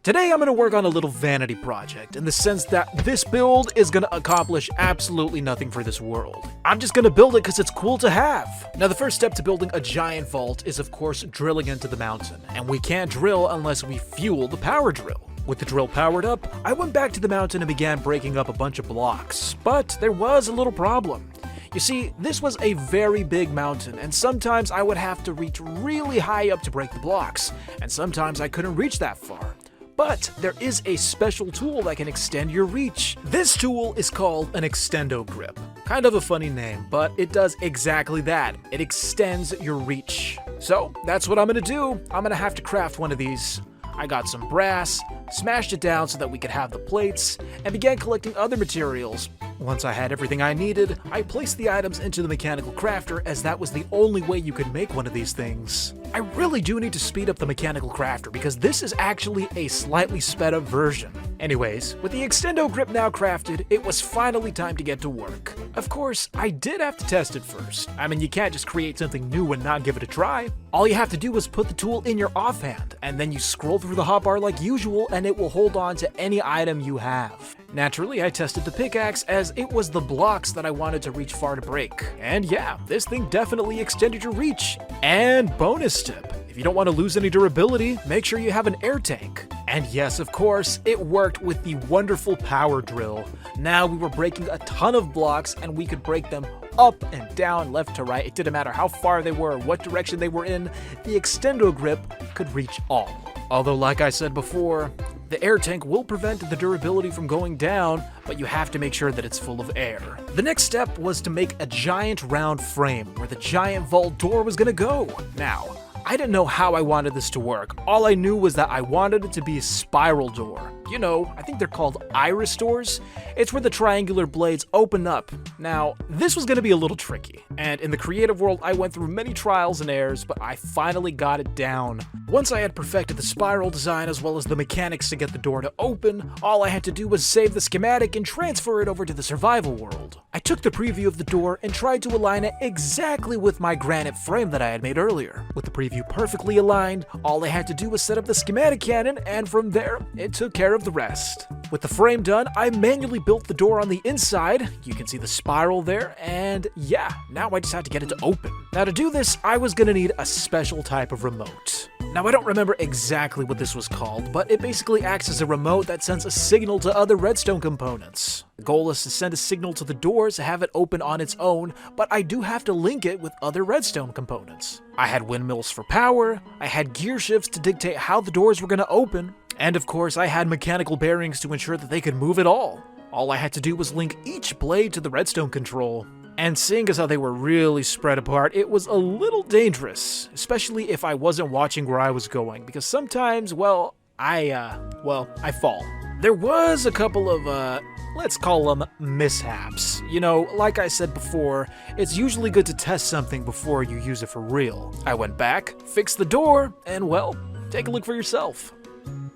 Today I'm going to work on a little vanity project, in the sense that this build is going to accomplish absolutely nothing for this world. I'm just going to build it because it's cool to have. Now the first step to building a giant vault is of course drilling into the mountain, and we can't drill unless we fuel the power drill. With the drill powered up, I went back to the mountain and began breaking up a bunch of blocks, but there was a little problem. You see, this was a very big mountain, and sometimes I would have to reach really high up to break the blocks, and sometimes I couldn't reach that far. But there is a special tool that can extend your reach. This tool is called an extendo grip. Kind of a funny name, but it does exactly that. It extends your reach. So that's what I'm gonna do. I'm gonna have to craft one of these. I got some brass, smashed it down so that we could have the plates, and began collecting other materials. Once I had everything I needed, I placed the items into the mechanical crafter, as that was the only way you could make one of these things. I really do need to speed up the mechanical crafter because this is actually a slightly sped up version. Anyways, with the extendo grip now crafted, it was finally time to get to work. Of course, I did have to test it first. I mean, you can't just create something new and not give it a try. All you have to do is put the tool in your offhand, and then you scroll through the hotbar like usual, and it will hold on to any item you have. Naturally, I tested the pickaxe as it was the blocks that I wanted to reach far to break. And yeah, this thing definitely extended your reach. And bonus tip, if you don't want to lose any durability, make sure you have an air tank. And yes, of course, it worked with the wonderful power drill. Now we were breaking a ton of blocks, and we could break them up and down, left to right. It didn't matter how far they were or what direction they were in, the extendo grip could reach all. Although, like I said before, the air tank will prevent the durability from going down, but you have to make sure that it's full of air. The next step was to make a giant round frame where the giant vault door was gonna go. Now, I didn't know how I wanted this to work. All I knew was that I wanted it to be a spiral door. You know, I think they're called iris doors. It's where the triangular blades open up. Now, this was gonna be a little tricky, and in the creative world, I went through many trials and errors, but I finally got it down. Once I had perfected the spiral design as well as the mechanics to get the door to open, all I had to do was save the schematic and transfer it over to the survival world. I took the preview of the door and tried to align it exactly with my granite frame that I had made earlier. With the preview perfectly aligned, all I had to do was set up the schematic cannon, and from there, it took care of the rest. With the frame done, I manually built the door on the inside. You can see the spiral there, and yeah, now I just had to get it to open. Now to do this, I was gonna need a special type of remote. Now I don't remember exactly what this was called, but it basically acts as a remote that sends a signal to other redstone components. The goal is to send a signal to the doors to have it open on its own, but I do have to link it with other redstone components. I had windmills for power, I had gear shifts to dictate how the doors were going to open, and of course I had mechanical bearings to ensure that they could move at all. All I had to do was link each blade to the redstone control. And seeing as how they were really spread apart, it was a little dangerous, especially if I wasn't watching where I was going, because sometimes, well, I fall. There was a couple of, let's call them mishaps. You know, like I said before, it's usually good to test something before you use it for real. I went back, fixed the door, and well, take a look for yourself.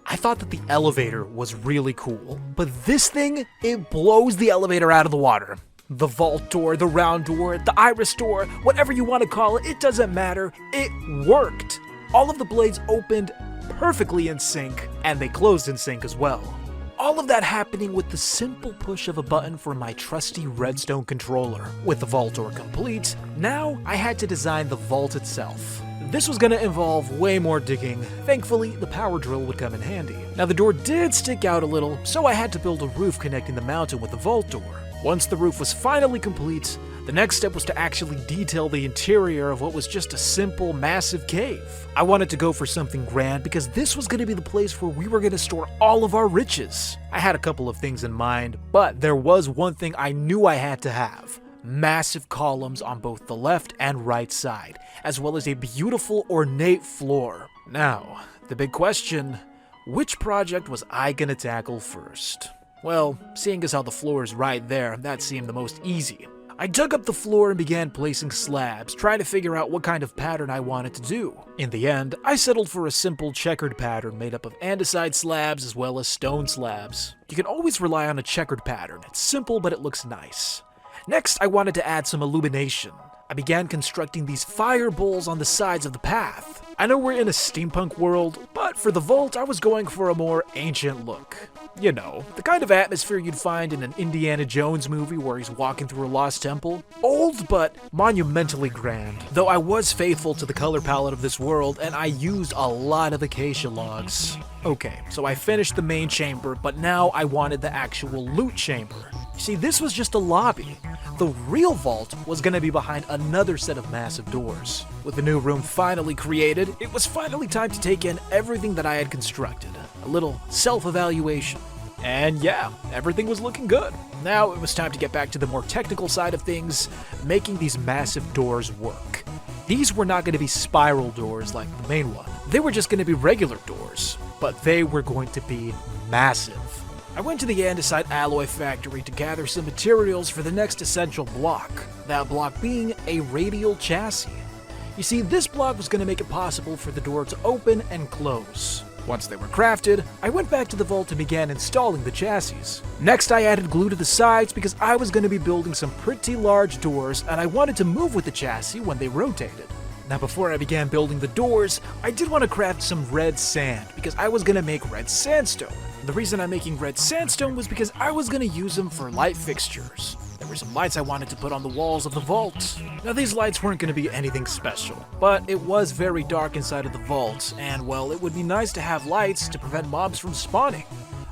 I thought that the elevator was really cool, but this thing, it blows the elevator out of the water. The vault door, the round door, the iris door, whatever you want to call it, it doesn't matter. It worked. All of the blades opened perfectly in sync, and they closed in sync as well. All of that happening with the simple push of a button from my trusty redstone controller. With the vault door complete, now I had to design the vault itself. This was going to involve way more digging. Thankfully, the power drill would come in handy. Now the door did stick out a little, so I had to build a roof connecting the mountain with the vault door. Once the roof was finally complete, the next step was to actually detail the interior of what was just a simple, massive cave. I wanted to go for something grand because this was going to be the place where we were going to store all of our riches. I had a couple of things in mind, but there was one thing I knew I had to have. Massive columns on both the left and right side, as well as a beautiful, ornate floor. Now, the big question, which project was I going to tackle first? Well, seeing as how the floor is right there, that seemed the most easy. I dug up the floor and began placing slabs, trying to figure out what kind of pattern I wanted to do. In the end, I settled for a simple checkered pattern made up of andesite slabs as well as stone slabs. You can always rely on a checkered pattern. It's simple, but it looks nice. Next, I wanted to add some illumination. I began constructing these fire bowls on the sides of the path. I know we're in a steampunk world, but for the vault, I was going for a more ancient look. You know, the kind of atmosphere you'd find in an Indiana Jones movie where he's walking through a lost temple. Old, but monumentally grand. Though I was faithful to the color palette of this world, and I used a lot of acacia logs. Okay, so I finished the main chamber, but now I wanted the actual loot chamber. You see, this was just a lobby. The real vault was going to be behind another set of massive doors. With the new room finally created, it was finally time to take in everything that I had constructed. A little self-evaluation. And yeah, everything was looking good. Now it was time to get back to the more technical side of things, making these massive doors work. These were not going to be spiral doors like the main one. They were just going to be regular doors, but they were going to be massive. I went to the Andesite alloy factory to gather some materials for the next essential block, that block being a radial chassis. You see, this block was going to make it possible for the door to open and close. Once they were crafted, I went back to the vault and began installing the chassis. Next, I added glue to the sides because I was going to be building some pretty large doors and I wanted to move with the chassis when they rotated. Now before I began building the doors, I did want to craft some red sand because I was going to make red sandstone. The reason I'm making red sandstone was because I was going to use them for light fixtures. There were some lights I wanted to put on the walls of the vault. Now these lights weren't going to be anything special, but it was very dark inside of the vault, and well, it would be nice to have lights to prevent mobs from spawning.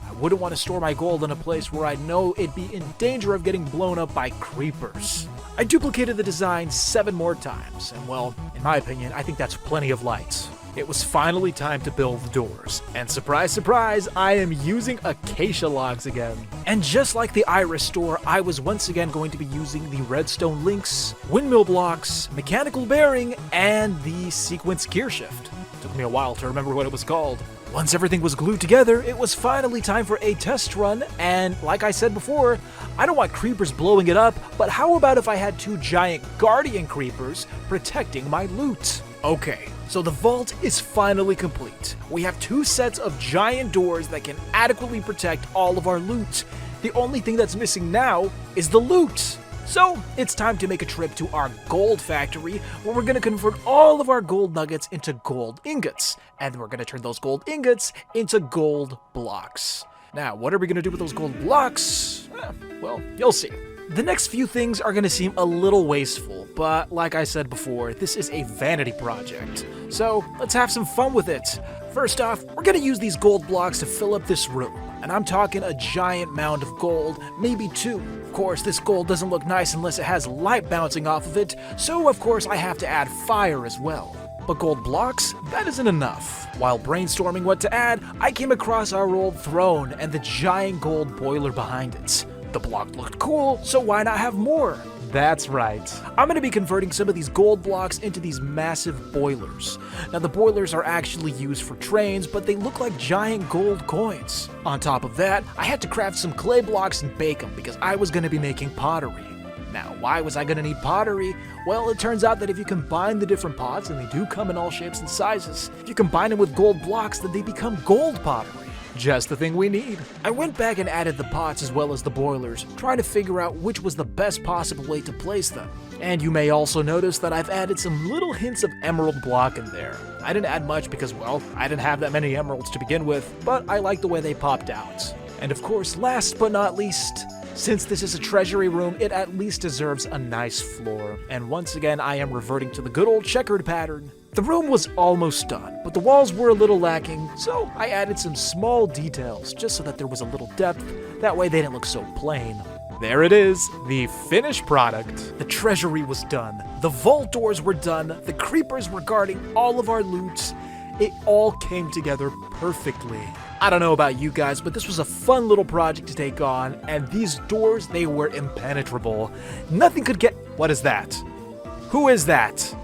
I wouldn't want to store my gold in a place where I know it'd be in danger of getting blown up by creepers. I duplicated the design 7 more times, and well, in my opinion, I think that's plenty of lights. It was finally time to build the doors, and surprise, surprise, I am using acacia logs again. And just like the iris store, I was once again going to be using the redstone links, windmill blocks, mechanical bearing, and the sequence gear shift. Took me a while to remember what it was called. Once everything was glued together, it was finally time for a test run, and like I said before, I don't want creepers blowing it up, but how about if I had 2 giant guardian creepers protecting my loot? Okay, so the vault is finally complete. We have 2 sets of giant doors that can adequately protect all of our loot. The only thing that's missing now is the loot. So it's time to make a trip to our gold factory where we're going to convert all of our gold nuggets into gold ingots. And we're going to turn those gold ingots into gold blocks. Now, what are we going to do with those gold blocks? Well, you'll see. The next few things are going to seem a little wasteful, but like I said before, this is a vanity project. So let's have some fun with it. First off, we're going to use these gold blocks to fill up this room. And I'm talking a giant mound of gold, maybe 2. Of course, this gold doesn't look nice unless it has light bouncing off of it, so of course I have to add fire as well. But gold blocks, that isn't enough. While brainstorming what to add, I came across our old throne and the giant gold boiler behind it. The block looked cool, so why not have more? That's right. I'm going to be converting some of these gold blocks into these massive boilers. Now the boilers are actually used for trains, but they look like giant gold coins. On top of that, I had to craft some clay blocks and bake them because I was going to be making pottery. Now, why was I going to need pottery? Well, it turns out that if you combine the different pots, and they do come in all shapes and sizes, if you combine them with gold blocks, then they become gold pottery. Just the thing we need. I went back and added the pots as well as the boilers, trying to figure out which was the best possible way to place them. And you may also notice that I've added some little hints of emerald block in there. I didn't add much because, well, I didn't have that many emeralds to begin with, but I like the way they popped out. And of course, last but not least, since this is a treasury room, it at least deserves a nice floor. And once again, I am reverting to the good old checkered pattern. The room was almost done, but the walls were a little lacking, so I added some small details just so that there was a little depth. That way they didn't look so plain. There it is, the finished product. The treasury was done, the vault doors were done, the creepers were guarding all of our loot. It all came together perfectly. I don't know about you guys, but this was a fun little project to take on, and these doors, they were impenetrable. Nothing could get... What is that? Who is that?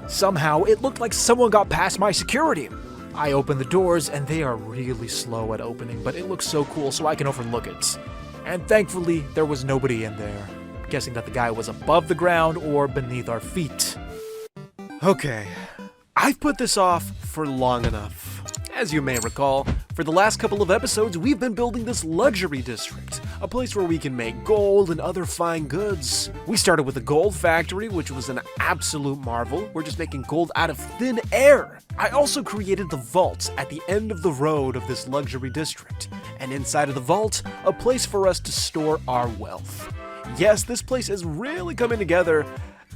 Somehow, it looked like someone got past my security. I opened the doors, and they are really slow at opening, but it looks so cool, so I can overlook it. And thankfully, there was nobody in there. I'm guessing that the guy was above the ground or beneath our feet. Okay, I've put this off for long enough. As you may recall, for the last couple of episodes, we've been building this luxury district, a place where we can make gold and other fine goods. We started with a gold factory, which was an absolute marvel. We're just making gold out of thin air. I also created the vault at the end of the road of this luxury district, and inside of the vault, a place for us to store our wealth. Yes, this place is really coming together.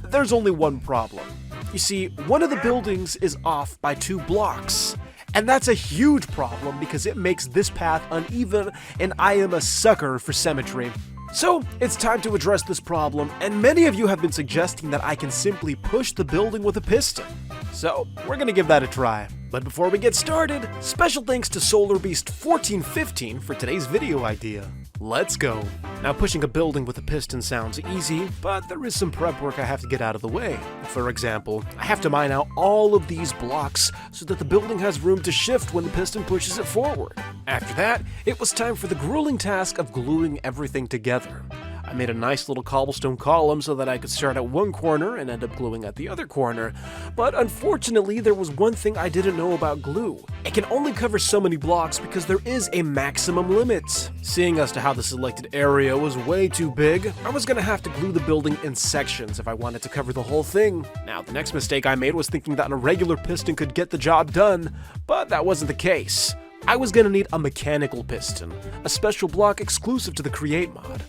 There's only one problem. You see, one of the buildings is off by 2 blocks. And that's a huge problem because it makes this path uneven, and I am a sucker for symmetry. So, it's time to address this problem, and many of you have been suggesting that I can simply push the building with a piston. So, we're gonna give that a try. But before we get started, special thanks to SolarBeast1415 for today's video idea. Let's go. Now, pushing a building with a piston sounds easy, but there is some prep work I have to get out of the way. For example, I have to mine out all of these blocks so that the building has room to shift when the piston pushes it forward. After that, it was time for the grueling task of gluing everything together. I made a nice little cobblestone column so that I could start at one corner and end up gluing at the other corner. But unfortunately, there was one thing I didn't know about glue. It can only cover so many blocks because there is a maximum limit. Seeing as to how the selected area was way too big, I was gonna have to glue the building in sections if I wanted to cover the whole thing. Now, the next mistake I made was thinking that a regular piston could get the job done, but that wasn't the case. I was gonna need a mechanical piston, a special block exclusive to the Create mod.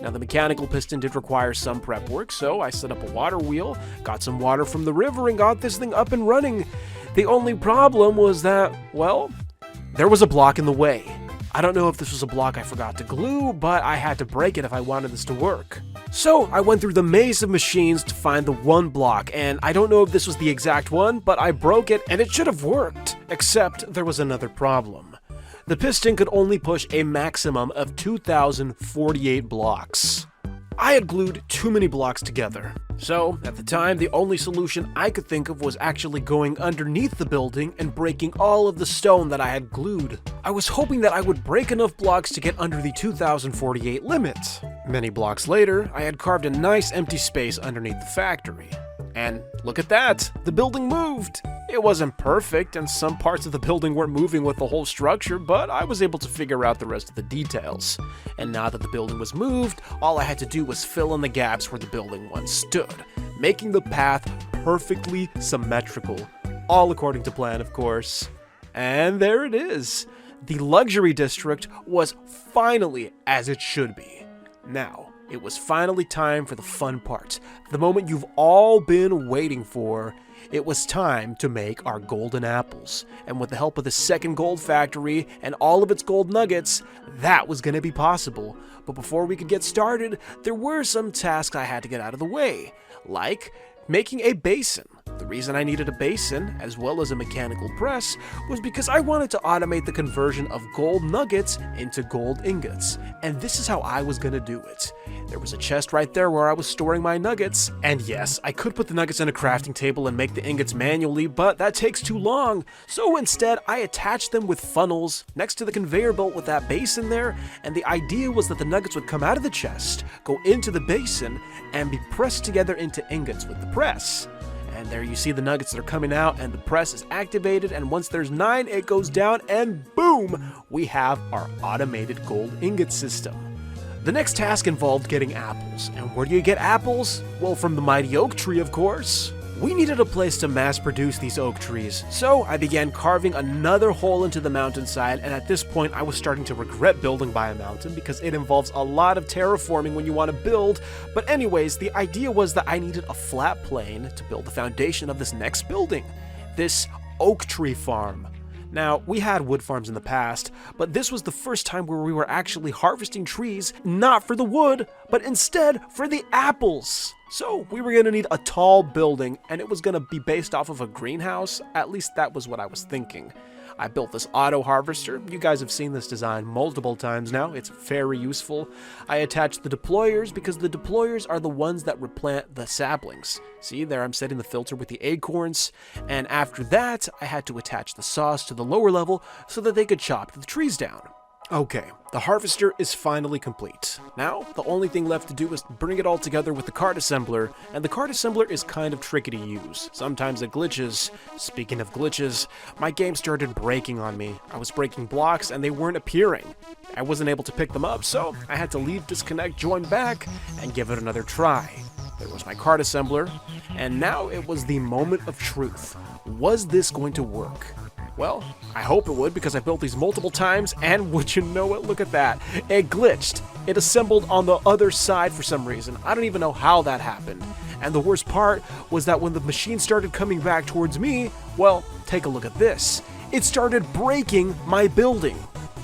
Now, the mechanical piston did require some prep work, so I set up a water wheel, got some water from the river, and got this thing up and running. The only problem was that, well, there was a block in the way. I don't know if this was a block I forgot to glue, but I had to break it if I wanted this to work. So, I went through the maze of machines to find the one block, and I don't know if this was the exact one, but I broke it, and it should have worked. Except, there was another problem. The piston could only push a maximum of 2,048 blocks. I had glued too many blocks together. So, at the time, the only solution I could think of was actually going underneath the building and breaking all of the stone that I had glued. I was hoping that I would break enough blocks to get under the 2,048 limit. Many blocks later, I had carved a nice empty space underneath the factory. And look at that, the building moved. It wasn't perfect, and some parts of the building weren't moving with the whole structure, but I was able to figure out the rest of the details. And now that the building was moved, all I had to do was fill in the gaps where the building once stood, making the path perfectly symmetrical. All according to plan, of course. And there it is. The luxury district was finally as it should be. Now, it was finally time for the fun part, the moment you've all been waiting for. It was time to make our golden apples, and with the help of the second gold factory and all of its gold nuggets, that was going to be possible. But before we could get started, there were some tasks I had to get out of the way, like making a basin. The reason I needed a basin, as well as a mechanical press, was because I wanted to automate the conversion of gold nuggets into gold ingots, and this is how I was gonna do it. There was a chest right there where I was storing my nuggets, and yes, I could put the nuggets in a crafting table and make the ingots manually, but that takes too long. So instead, I attached them with funnels next to the conveyor belt with that basin there, and the idea was that the nuggets would come out of the chest, go into the basin, and be pressed together into ingots with the press. And there you see the nuggets that are coming out, and the press is activated, and once there's 9, it goes down, and boom! We have our automated gold ingot system. The next task involved getting apples, and where do you get apples? Well, from the mighty oak tree, of course. We needed a place to mass produce these oak trees, so I began carving another hole into the mountainside, and at this point I was starting to regret building by a mountain because it involves a lot of terraforming when you want to build. But anyways, the idea was that I needed a flat plane to build the foundation of this next building, this oak tree farm. Now, we had wood farms in the past, but this was the first time where we were actually harvesting trees, not for the wood, but instead for the apples. So we were going to need a tall building, and it was going to be based off of a greenhouse. At least that was what I was thinking. I built this auto harvester. You guys have seen this design multiple times now. It's very useful. I attached the deployers because the deployers are the ones that replant the saplings. See, there I'm setting the filter with the acorns. And after that, I had to attach the saws to the lower level so that they could chop the trees down. Okay, the harvester is finally complete. Now, the only thing left to do is bring it all together with the cart assembler, and the cart assembler is kind of tricky to use. Sometimes it glitches. Speaking of glitches, my game started breaking on me. I was breaking blocks and they weren't appearing. I wasn't able to pick them up, so I had to leave, disconnect, join back, and give it another try. There was my cart assembler, and now it was the moment of truth. Was this going to work? Well, I hope it would because I built these multiple times, and would you know it, look at that. It glitched. It assembled on the other side for some reason. I don't even know how that happened. And the worst part was that when the machine started coming back towards me, well, take a look at this. It started breaking my building.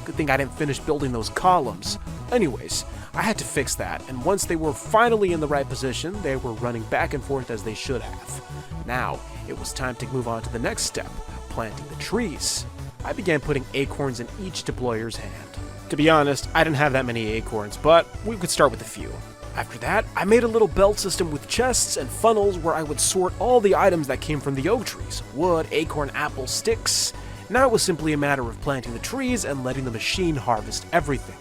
Good thing I didn't finish building those columns. Anyways, I had to fix that, and once they were finally in the right position, they were running back and forth as they should have. Now, it was time to move on to the next step. Planting the trees. I began putting acorns in each deployer's hand. To be honest, I didn't have that many acorns, but we could start with a few. After that, I made a little belt system with chests and funnels where I would sort all the items that came from the oak trees: wood, acorn, apple, sticks. Now it was simply a matter of planting the trees and letting the machine harvest everything.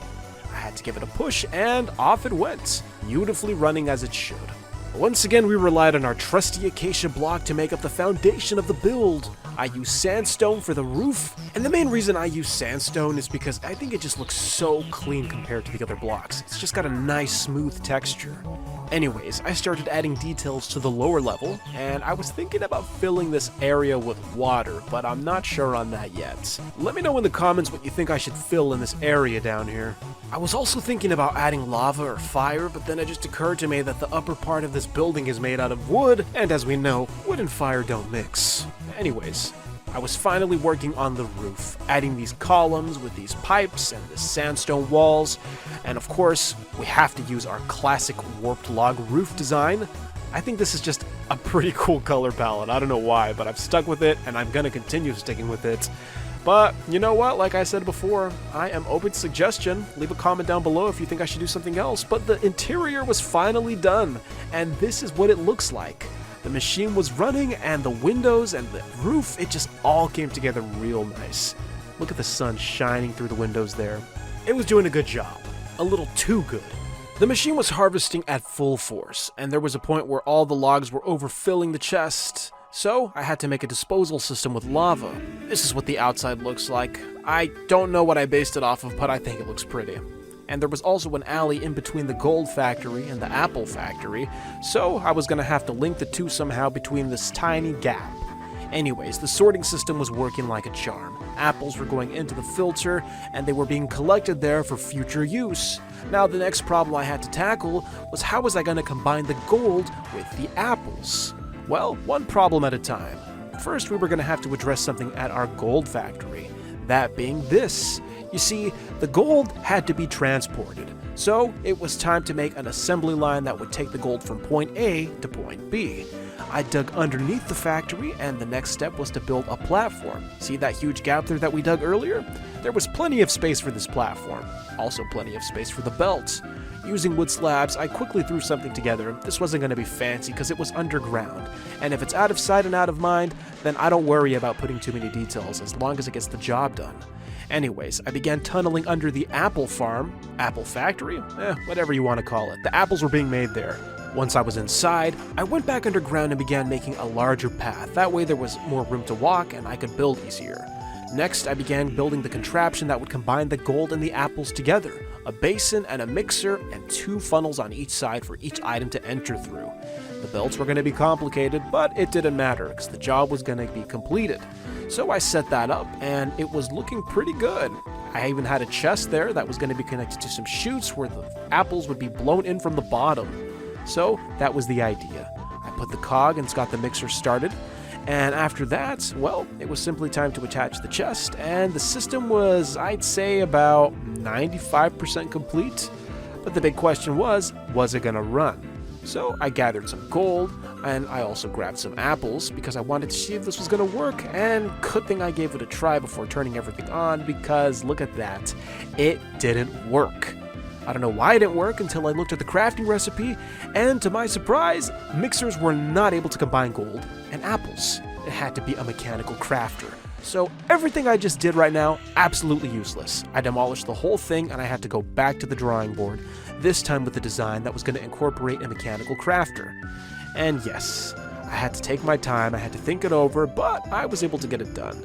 I had to give it a push, and off it went, beautifully running as it should. Once again, we relied on our trusty acacia block to make up the foundation of the build. I use sandstone for the roof, and the main reason I use sandstone is because I think it just looks so clean compared to the other blocks. It's just got a nice smooth texture. Anyways, I started adding details to the lower level, and I was thinking about filling this area with water, but I'm not sure on that yet. Let me know in the comments what you think I should fill in this area down here. I was also thinking about adding lava or fire, but then it just occurred to me that the upper part of this building is made out of wood, and as we know, wood and fire don't mix. Anyways, I was finally working on the roof, adding these columns with these pipes and the sandstone walls, and of course, we have to use our classic warped log roof design. I think this is just a pretty cool color palette. I don't know why, but I've stuck with it, and I'm gonna continue sticking with it. But you know what, like I said before, I am open to suggestion. Leave a comment down below if you think I should do something else. But the interior was finally done, and this is what it looks like. The machine was running, and the windows and the roof, it just all came together real nice. Look at the sun shining through the windows there. It was doing a good job. A little too good. The machine was harvesting at full force, and there was a point where all the logs were overfilling the chest. So I had to make a disposal system with lava. This is what the outside looks like. I don't know what I based it off of, but I think it looks pretty. And there was also an alley in between the gold factory and the apple factory, so I was gonna have to link the two somehow between this tiny gap. Anyways, the sorting system was working like a charm. Apples were going into the filter, and they were being collected there for future use. Now the next problem I had to tackle was how was I gonna combine the gold with the apples? Well, one problem at a time. First, we were going to have to address something at our gold factory. That being this. You see, the gold had to be transported, so it was time to make an assembly line that would take the gold from point A to point B. I dug underneath the factory, and the next step was to build a platform. See that huge gap there that we dug earlier? There was plenty of space for this platform, also plenty of space for the belt. Using wood slabs, I quickly threw something together. This wasn't going to be fancy because it was underground, and if it's out of sight and out of mind, then I don't worry about putting too many details as long as it gets the job done. Anyways, I began tunneling under the apple farm, apple factory, whatever you want to call it. The apples were being made there. Once I was inside, I went back underground and began making a larger path. That way there was more room to walk and I could build easier. Next, I began building the contraption that would combine the gold and the apples together. A basin and a mixer and 2 funnels on each side for each item to enter through. The belts were going to be complicated, but it didn't matter because the job was going to be completed. So I set that up and it was looking pretty good. I even had a chest there that was going to be connected to some chutes where the apples would be blown in from the bottom. So that was the idea. I put the cog and got the mixer started. And after that, well, it was simply time to attach the chest, and the system was, I'd say, about 95% complete. But the big question was it gonna run? So I gathered some gold, and I also grabbed some apples because I wanted to see if this was gonna work, and good thing I gave it a try before turning everything on, because look at that, it didn't work. I don't know why it didn't work until I looked at the crafting recipe, and to my surprise, mixers were not able to combine gold and apples. It had to be a mechanical crafter. So everything I just did right now, absolutely useless. I demolished the whole thing and I had to go back to the drawing board, this time with a design that was going to incorporate a mechanical crafter. And yes, I had to take my time, I had to think it over, but I was able to get it done.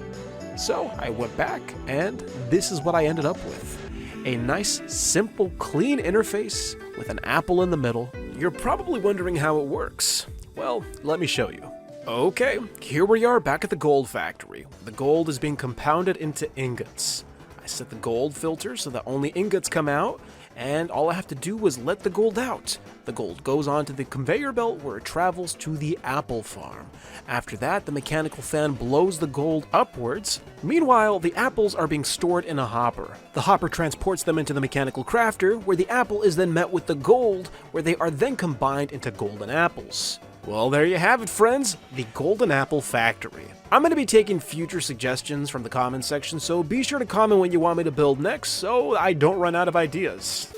So I went back, and this is what I ended up with. A nice, simple, clean interface with an apple in the middle. You're probably wondering how it works. Well, let me show you. Okay, here we are back at the gold factory. The gold is being compounded into ingots. I set the gold filter so that only ingots come out, and all I have to do is let the gold out. The gold goes onto the conveyor belt where it travels to the apple farm. After that, the mechanical fan blows the gold upwards. Meanwhile, the apples are being stored in a hopper. The hopper transports them into the mechanical crafter, where the apple is then met with the gold, where they are then combined into golden apples. Well, there you have it, friends, the Golden Apple Factory. I'm going to be taking future suggestions from the comments section, so be sure to comment what you want me to build next so I don't run out of ideas.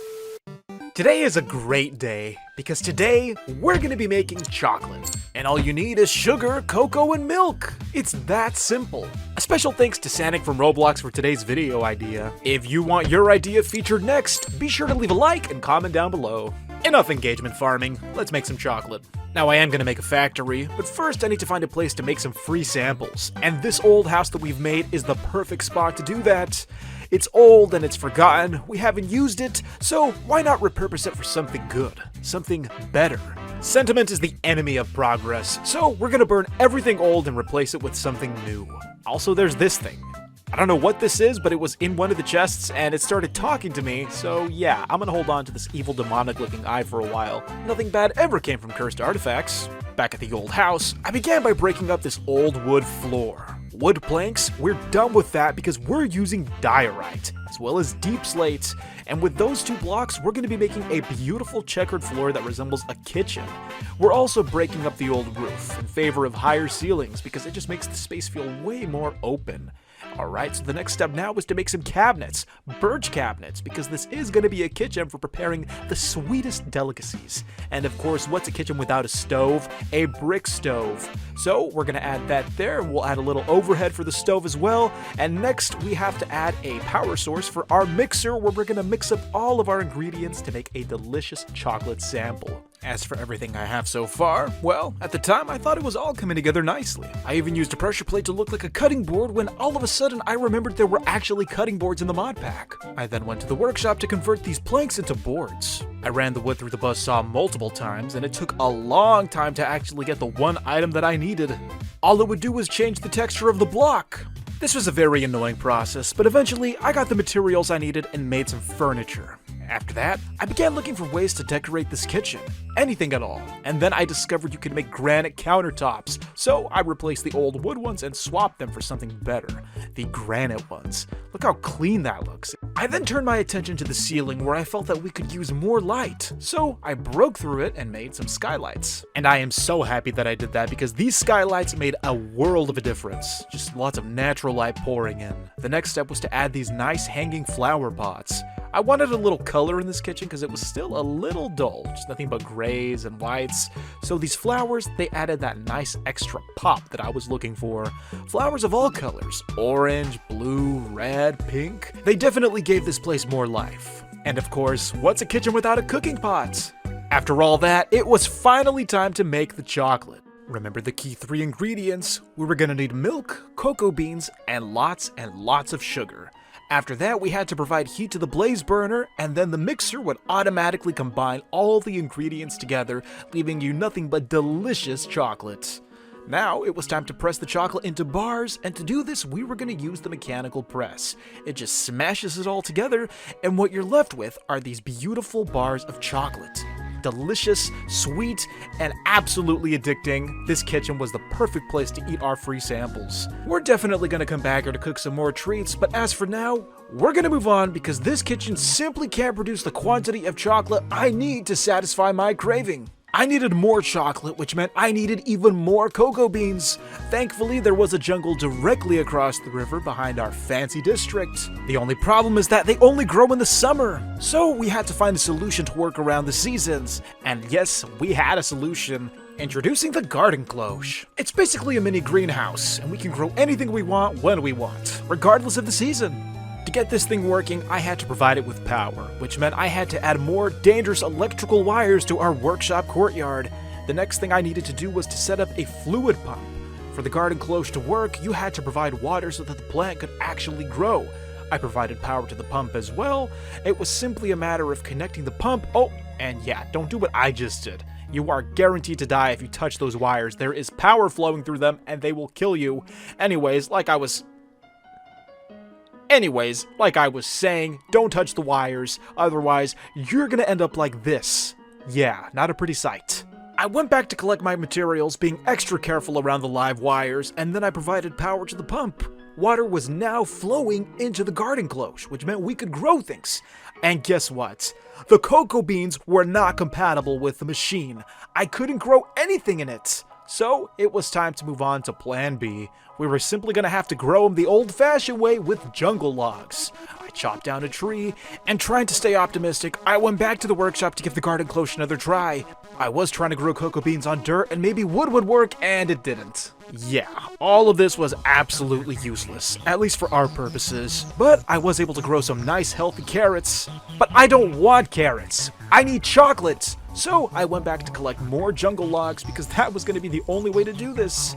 Today is a great day, because today we're going to be making chocolate. And all you need is sugar, cocoa, and milk. It's that simple. A special thanks to Sanic from Roblox for today's video idea. If you want your idea featured next, be sure to leave a like and comment down below. Enough engagement farming, let's make some chocolate. Now I am going to make a factory, but first I need to find a place to make some free samples. And this old house that we've made is the perfect spot to do that. It's old and it's forgotten, we haven't used it, so why not repurpose it for something good, something better? Sentiment is the enemy of progress, so we're gonna burn everything old and replace it with something new. Also, there's this thing. I don't know what this is, but it was in one of the chests and it started talking to me, so yeah, I'm gonna hold on to this evil demonic looking eye for a while. Nothing bad ever came from cursed artifacts. Back at the old house, I began by breaking up this old wood floor. Wood planks, we're done with that because we're using diorite, as well as deep slates, and with those 2 blocks, we're going to be making a beautiful checkered floor that resembles a kitchen. We're also breaking up the old roof in favor of higher ceilings because it just makes the space feel way more open. Alright, so the next step now is to make some cabinets, birch cabinets, because this is going to be a kitchen for preparing the sweetest delicacies. And of course, what's a kitchen without a stove? A brick stove. So we're going to add that there, and we'll add a little overhead for the stove as well. And next, we have to add a power source for our mixer, where we're going to mix up all of our ingredients to make a delicious chocolate sample. As for everything I have so far, well, at the time I thought it was all coming together nicely. I even used a pressure plate to look like a cutting board when all of a sudden I remembered there were actually cutting boards in the mod pack. I then went to the workshop to convert these planks into boards. I ran the wood through the buzzsaw multiple times and it took a long time to actually get the one item that I needed. All it would do was change the texture of the block. This was a very annoying process, but eventually I got the materials I needed and made some furniture. After that, I began looking for ways to decorate this kitchen, anything at all, and then I discovered you could make granite countertops, so I replaced the old wood ones and swapped them for something better, the granite ones. Look how clean that looks. I then turned my attention to the ceiling where I felt that we could use more light, so I broke through it and made some skylights. And I am so happy that I did that because these skylights made a world of a difference, just lots of natural light pouring in. The next step was to add these nice hanging flower pots. I wanted a little color in this kitchen because it was still a little dull, just nothing but grays and whites. So these flowers, they added that nice extra pop that I was looking for. Flowers of all colors, orange, blue, red, pink. They definitely gave this place more life. And of course, what's a kitchen without a cooking pot? After all that, it was finally time to make the chocolate. Remember the key 3 ingredients? We were gonna need milk, cocoa beans, and lots of sugar. After that, we had to provide heat to the blaze burner, and then the mixer would automatically combine all the ingredients together, leaving you nothing but delicious chocolate. Now, it was time to press the chocolate into bars, and to do this, we were going to use the mechanical press. It just smashes it all together, and what you're left with are these beautiful bars of chocolate. Delicious, sweet, and absolutely addicting. This kitchen was the perfect place to eat our free samples. We're definitely gonna come back here to cook some more treats, but as for now, we're gonna move on because this kitchen simply can't produce the quantity of chocolate I need to satisfy my craving. I needed more chocolate, which meant I needed even more cocoa beans. Thankfully, there was a jungle directly across the river behind our fancy district. The only problem is that they only grow in the summer. So we had to find a solution to work around the seasons. And yes, we had a solution. Introducing the garden cloche. It's basically a mini greenhouse, and we can grow anything we want when we want, regardless of the season. To get this thing working, I had to provide it with power, which meant I had to add more dangerous electrical wires to our workshop courtyard. The next thing I needed to do was to set up a fluid pump. For the garden cloche to work, you had to provide water so that the plant could actually grow. I provided power to the pump as well. It was simply a matter of connecting the pump. Oh, and yeah, don't do what I just did. You are guaranteed to die if you touch those wires. There is power flowing through them, and they will kill you. Anyways, like I was saying, don't touch the wires, otherwise you're gonna end up like this. Yeah, not a pretty sight. I went back to collect my materials, being extra careful around the live wires, and then I provided power to the pump. Water was now flowing into the garden cloche, which meant we could grow things. And guess what? The cocoa beans were not compatible with the machine. I couldn't grow anything in it. So it was time to move on to plan B. We were simply gonna have to grow them the old-fashioned way with jungle logs. I chopped down a tree, and trying to stay optimistic, I went back to the workshop to give the garden cloche another try. I was trying to grow cocoa beans on dirt, and maybe wood would work, and it didn't. Yeah, all of this was absolutely useless, at least for our purposes. But I was able to grow some nice healthy carrots. But I don't want carrots. I need chocolate. So I went back to collect more jungle logs because that was going to be the only way to do this.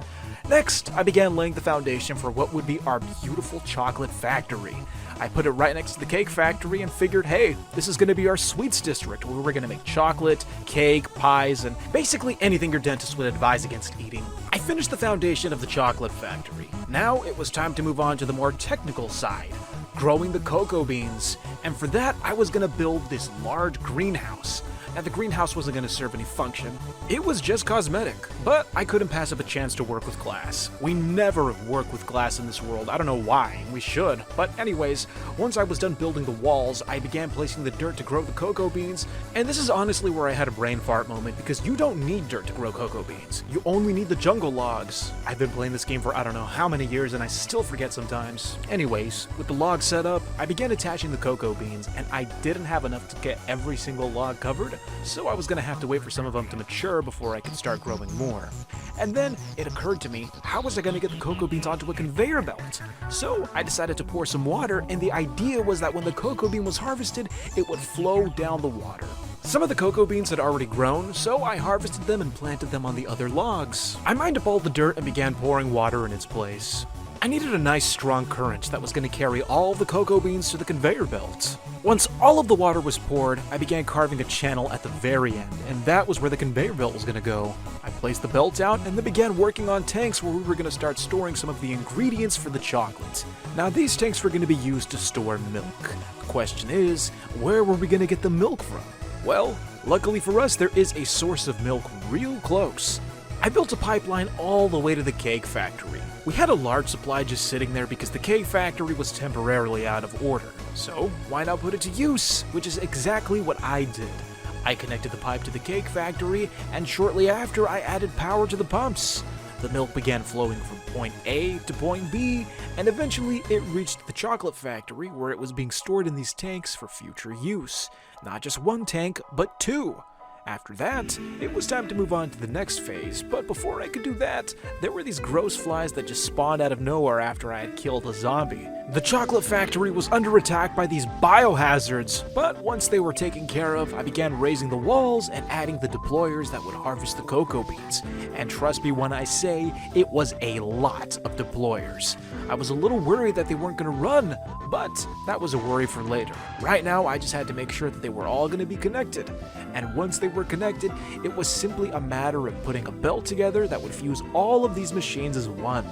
Next, I began laying the foundation for what would be our beautiful chocolate factory. I put it right next to the cake factory and figured, hey, this is going to be our sweets district where we're going to make chocolate, cake, pies, and basically anything your dentist would advise against eating. I finished the foundation of the chocolate factory. Now it was time to move on to the more technical side, growing the cocoa beans. And for that, I was going to build this large greenhouse. Now, the greenhouse wasn't going to serve any function. It was just cosmetic, but I couldn't pass up a chance to work with glass. We never work with glass in this world. I don't know why. We should. But anyways, once I was done building the walls, I began placing the dirt to grow the cocoa beans. And this is honestly where I had a brain fart moment because you don't need dirt to grow cocoa beans. You only need the jungle logs. I've been playing this game for I don't know how many years and I still forget sometimes. Anyways, with the log set up, I began attaching the cocoa beans and I didn't have enough to get every single log covered. So I was going to have to wait for some of them to mature before I could start growing more. And then it occurred to me, how was I going to get the cocoa beans onto a conveyor belt? So I decided to pour some water, and the idea was that when the cocoa bean was harvested, it would flow down the water. Some of the cocoa beans had already grown, so I harvested them and planted them on the other logs. I mined up all the dirt and began pouring water in its place. I needed a nice strong current that was going to carry all the cocoa beans to the conveyor belt. Once all of the water was poured, I began carving a channel at the very end, and that was where the conveyor belt was going to go. I placed the belt out and then began working on tanks where we were going to start storing some of the ingredients for the chocolate. Now these tanks were going to be used to store milk. The question is, where were we going to get the milk from? Well, luckily for us, there is a source of milk real close. I built a pipeline all the way to the cake factory. We had a large supply just sitting there because the cake factory was temporarily out of order. So why not put it to use, which is exactly what I did. I connected the pipe to the cake factory, and shortly after I added power to the pumps. The milk began flowing from point A to point B, and eventually it reached the chocolate factory where it was being stored in these tanks for future use. Not just one tank, but two. After that, it was time to move on to the next phase, but before I could do that, there were these gross flies that just spawned out of nowhere after I had killed a zombie. The chocolate factory was under attack by these biohazards, but once they were taken care of, I began raising the walls and adding the deployers that would harvest the cocoa beans. And trust me when I say, it was a lot of deployers. I was a little worried that they weren't going to run, but that was a worry for later. Right now, I just had to make sure that they were all going to be connected. And once they were connected, it was simply a matter of putting a belt together that would fuse all of these machines as one.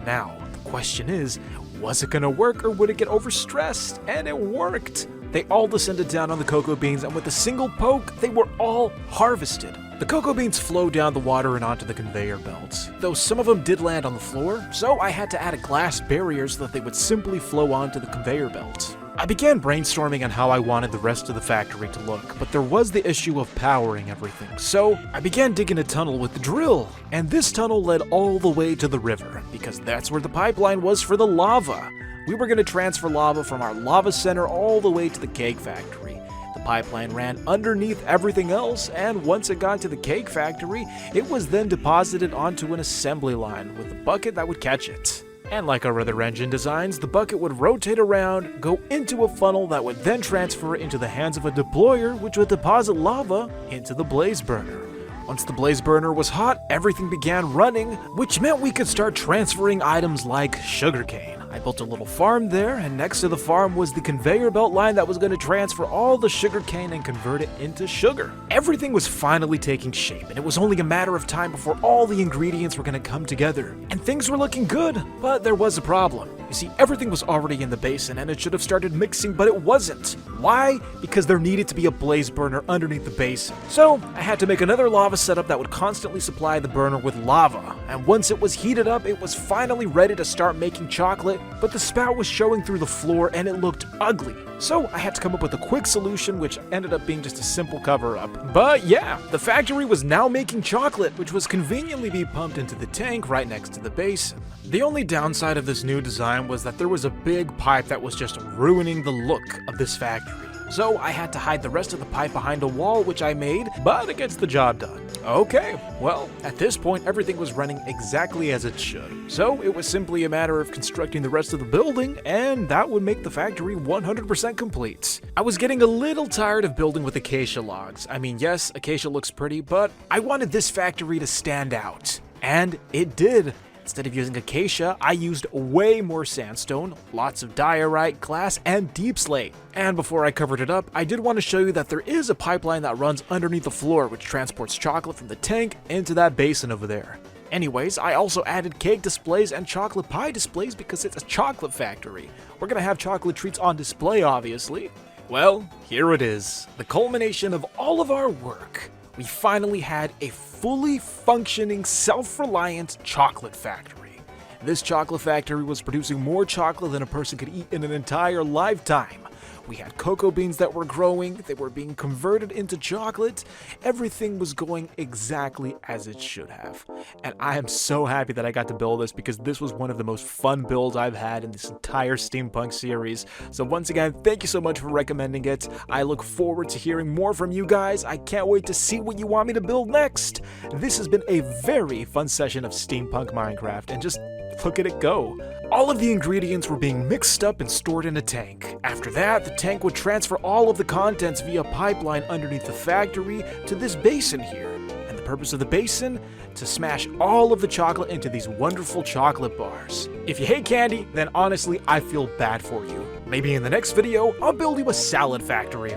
Now, the question is, was it gonna work or would it get overstressed? And it worked! They all descended down on the cocoa beans, and with a single poke, they were all harvested. The cocoa beans flowed down the water and onto the conveyor belts, though some of them did land on the floor, so I had to add a glass barrier so that they would simply flow onto the conveyor belt. I began brainstorming on how I wanted the rest of the factory to look, but there was the issue of powering everything, so I began digging a tunnel with the drill, and this tunnel led all the way to the river, because that's where the pipeline was for the lava. We were going to transfer lava from our lava center all the way to the cake factory. The pipeline ran underneath everything else, and once it got to the cake factory, it was then deposited onto an assembly line with a bucket that would catch it. And like our other engine designs, the bucket would rotate around, go into a funnel that would then transfer into the hands of a deployer, which would deposit lava into the blaze burner. Once the blaze burner was hot, everything began running, which meant we could start transferring items like sugarcane. I built a little farm there, and next to the farm was the conveyor belt line that was going to transfer all the sugarcane and convert it into sugar. Everything was finally taking shape, and it was only a matter of time before all the ingredients were going to come together. And things were looking good, but there was a problem. You see, everything was already in the basin, and it should have started mixing, but it wasn't. Why? Because there needed to be a blaze burner underneath the basin. So, I had to make another lava setup that would constantly supply the burner with lava. And once it was heated up, it was finally ready to start making chocolate, but the spout was showing through the floor and it looked ugly. So I had to come up with a quick solution, which ended up being just a simple cover-up. But yeah, the factory was now making chocolate, which was conveniently be pumped into the tank right next to the basin. The only downside of this new design was that there was a big pipe that was just ruining the look of this factory. So I had to hide the rest of the pipe behind a wall, which I made, but it gets the job done. Okay, well, at this point everything was running exactly as it should. So it was simply a matter of constructing the rest of the building, and that would make the factory 100% complete. I was getting a little tired of building with acacia logs. I mean, yes, acacia looks pretty, but I wanted this factory to stand out. And it did. Instead of using acacia, I used way more sandstone, lots of diorite, glass, and deep slate. And before I covered it up, I did want to show you that there is a pipeline that runs underneath the floor which transports chocolate from the tank into that basin over there. Anyways, I also added cake displays and chocolate pie displays because it's a chocolate factory. We're gonna have chocolate treats on display, obviously. Well, here it is, the culmination of all of our work. We finally had a fully functioning, self-reliant chocolate factory. This chocolate factory was producing more chocolate than a person could eat in an entire lifetime. We had cocoa beans that were growing, they were being converted into chocolate. Everything was going exactly as it should have. And I am so happy that I got to build this because this was one of the most fun builds I've had in this entire Steampunk series. So once again, thank you so much for recommending it. I look forward to hearing more from you guys. I can't wait to see what you want me to build next. This has been a very fun session of Steampunk Minecraft, and just look at it go. All of the ingredients were being mixed up and stored in a tank. After that, the tank would transfer all of the contents via pipeline underneath the factory to this basin here. And the purpose of the basin? To smash all of the chocolate into these wonderful chocolate bars. If you hate candy, then honestly, I feel bad for you. Maybe in the next video, I'll build you a salad factory.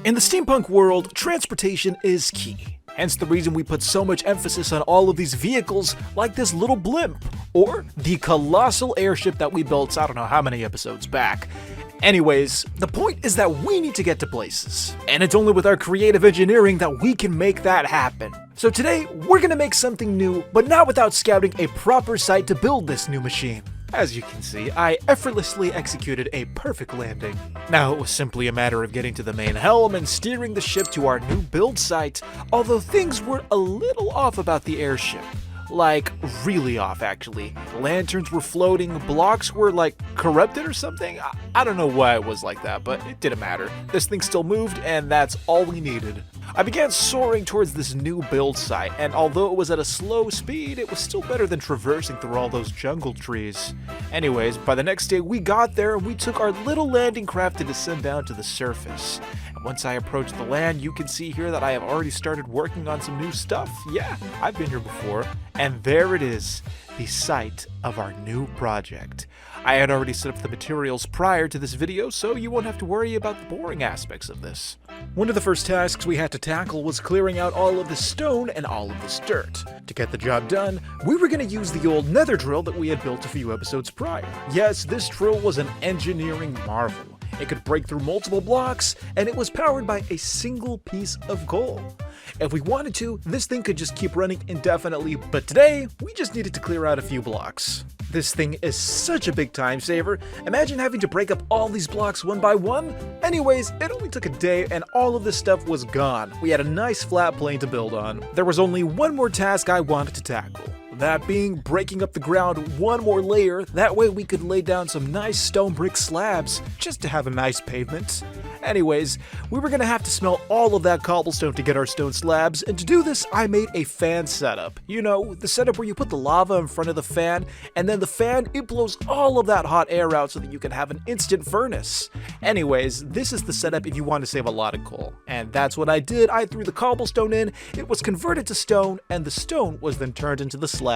In the steampunk world, transportation is key. Hence the reason we put so much emphasis on all of these vehicles like this little blimp, or the colossal airship that we built I don't know how many episodes back. Anyways, the point is that we need to get to places, and it's only with our creative engineering that we can make that happen. So today, we're gonna make something new, but not without scouting a proper site to build this new machine. As you can see, I effortlessly executed a perfect landing. Now it was simply a matter of getting to the main helm and steering the ship to our new build site, although things were a little off about the airship. Like, really off actually. Lanterns were floating, blocks were like corrupted or something? I don't know why it was like that, but it didn't matter. This thing still moved, and that's all we needed. I began soaring towards this new build site, and although it was at a slow speed, it was still better than traversing through all those jungle trees. Anyways, by the next day we got there and we took our little landing craft to descend down to the surface. And once I approached the land, you can see here that I have already started working on some new stuff. Yeah, I've been here before. And there it is, the site of our new project. I had already set up the materials prior to this video, so you won't have to worry about the boring aspects of this. One of the first tasks we had to tackle was clearing out all of the stone and all of this dirt. To get the job done, we were going to use the old nether drill that we had built a few episodes prior. Yes, this drill was an engineering marvel. It could break through multiple blocks, and it was powered by a single piece of coal. If we wanted to, this thing could just keep running indefinitely, but today, we just needed to clear out a few blocks. This thing is such a big time saver. Imagine having to break up all these blocks one by one. Anyways, it only took a day and all of this stuff was gone. We had a nice flat plane to build on. There was only one more task I wanted to tackle. That being breaking up the ground one more layer, that way we could lay down some nice stone brick slabs, just to have a nice pavement. Anyways, we were gonna have to smelt all of that cobblestone to get our stone slabs, and to do this, I made a fan setup. You know, the setup where you put the lava in front of the fan, and then the fan, it blows all of that hot air out so that you can have an instant furnace. Anyways, this is the setup if you want to save a lot of coal. And that's what I did. I threw the cobblestone in, it was converted to stone, and the stone was then turned into the slabs.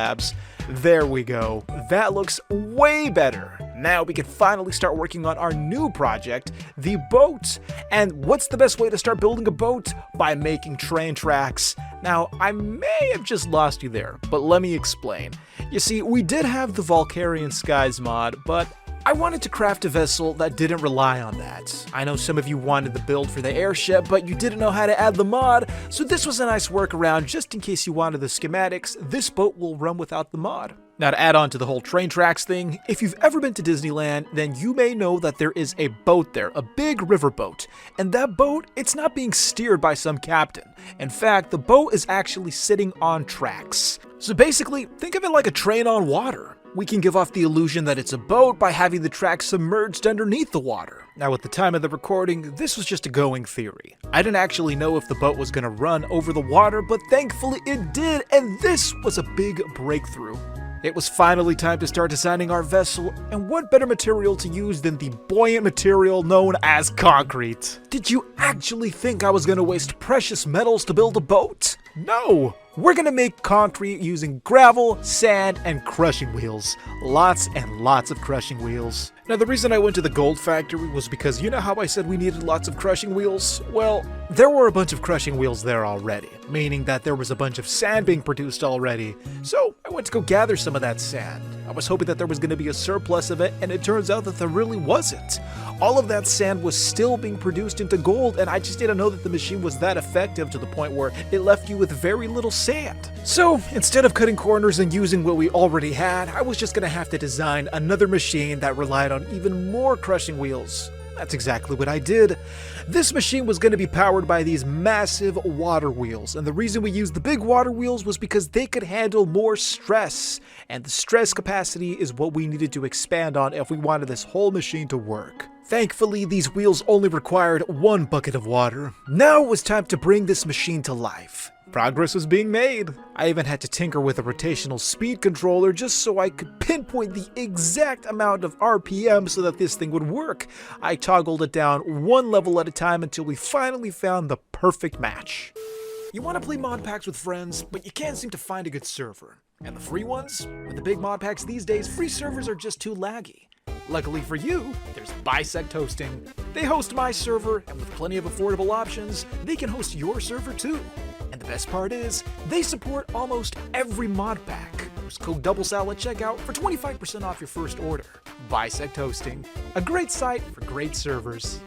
There we go. That looks way better. Now we can finally start working on our new project, the boat. And what's the best way to start building a boat? By making train tracks. Now, I may have just lost you there, but let me explain. You see, we did have the Valkyrian Skies mod, but I wanted to craft a vessel that didn't rely on that. I know some of you wanted the build for the airship, but you didn't know how to add the mod, so this was a nice workaround just in case you wanted the schematics. This boat will run without the mod. Now to add on to the whole train tracks thing, if you've ever been to Disneyland, then you may know that there is a boat there, a big river boat. And that boat, it's not being steered by some captain. In fact, the boat is actually sitting on tracks. So basically, think of it like a train on water. We can give off the illusion that it's a boat by having the tracks submerged underneath the water. Now at the time of the recording, this was just a going theory. I didn't actually know if the boat was going to run over the water, but thankfully it did, and this was a big breakthrough. It was finally time to start designing our vessel, and what better material to use than the buoyant material known as concrete? Did you actually think I was going to waste precious metals to build a boat? No! We're gonna make concrete using gravel, sand, and crushing wheels. Lots and lots of crushing wheels. Now the reason I went to the gold factory was because you know how I said we needed lots of crushing wheels? Well, there were a bunch of crushing wheels there already, meaning that there was a bunch of sand being produced already. So I went to go gather some of that sand. I was hoping that there was gonna be a surplus of it, and it turns out that there really wasn't. All of that sand was still being produced into gold, and I just didn't know that the machine was that effective to the point where it left you with very little sand. So instead of cutting corners and using what we already had, I was just gonna have to design another machine that relied on even more crushing wheels. That's exactly what I did. This machine was going to be powered by these massive water wheels, and the reason we used the big water wheels was because they could handle more stress, and the stress capacity is what we needed to expand on if we wanted this whole machine to work. Thankfully, these wheels only required 1 bucket of water. Now it was time to bring this machine to life. Progress was being made. I even had to tinker with a rotational speed controller just so I could pinpoint the exact amount of RPM so that this thing would work. I toggled it down 1 level at a time until we finally found the perfect match. You want to play mod packs with friends, but you can't seem to find a good server. And the free ones? With the big mod packs these days, free servers are just too laggy. Luckily for you, there's BISECT hosting. They host my server, and with plenty of affordable options, they can host your server too. And the best part is, they support almost every mod pack. Use code Doublesal at checkout for 25% off your first order. BISECT hosting, a great site for great servers.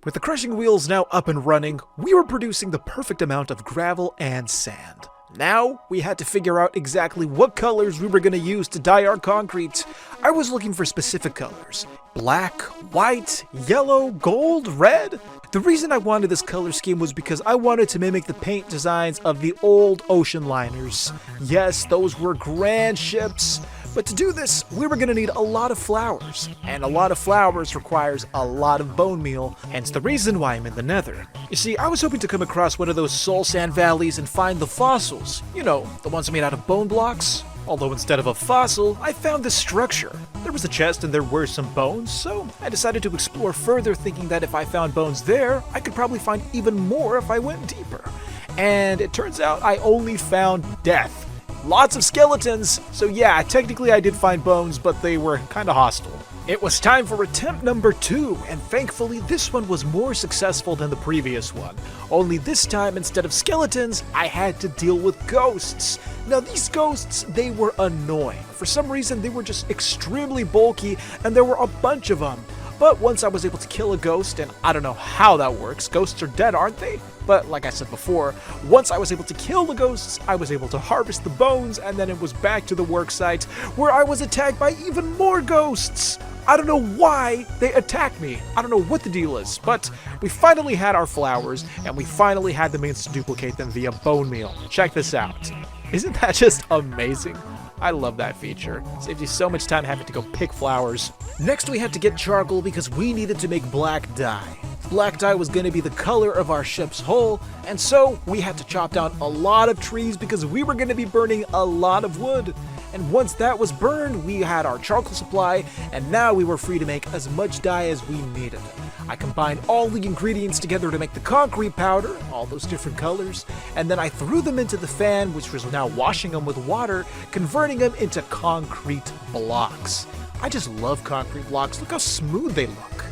With the crushing wheels now up and running, we were producing the perfect amount of gravel and sand. Now, we had to figure out exactly what colors we were going to use to dye our concrete. I was looking for specific colors. Black, white, yellow, gold, red. The reason I wanted this color scheme was because I wanted to mimic the paint designs of the old ocean liners. Yes, those were grand ships. But to do this, we were going to need a lot of flowers, and a lot of flowers requires a lot of bone meal, hence the reason why I'm in the Nether. You see, I was hoping to come across one of those soul sand valleys and find the fossils. You know, the ones made out of bone blocks. Although instead of a fossil, I found this structure. There was a chest and there were some bones, so I decided to explore further, thinking that if I found bones there, I could probably find even more if I went deeper. And it turns out I only found death. Lots of skeletons, so yeah, technically I did find bones, but they were kinda hostile. It was time for attempt number 2, and thankfully this one was more successful than the previous one. Only this time, instead of skeletons, I had to deal with ghosts. Now these ghosts, they were annoying. For some reason, they were just extremely bulky, and there were a bunch of them. But once I was able to kill a ghost, and I don't know how that works, ghosts are dead, aren't they? But like I said before, once I was able to kill the ghosts, I was able to harvest the bones, and then it was back to the worksite, where I was attacked by even more ghosts! I don't know why they attacked me. I don't know what the deal is, but we finally had our flowers, and we finally had the means to duplicate them via bone meal. Check this out. Isn't that just amazing? I love that feature. Saves you so much time having to go pick flowers. Next we had to get charcoal because we needed to make black dye. Black dye was going to be the color of our ship's hull, and so we had to chop down a lot of trees because we were going to be burning a lot of wood. And once that was burned, we had our charcoal supply, and now we were free to make as much dye as we needed. I combined all the ingredients together to make the concrete powder, all those different colors, and then I threw them into the fan, which was now washing them with water, converting them into concrete blocks. I just love concrete blocks. Look how smooth they look.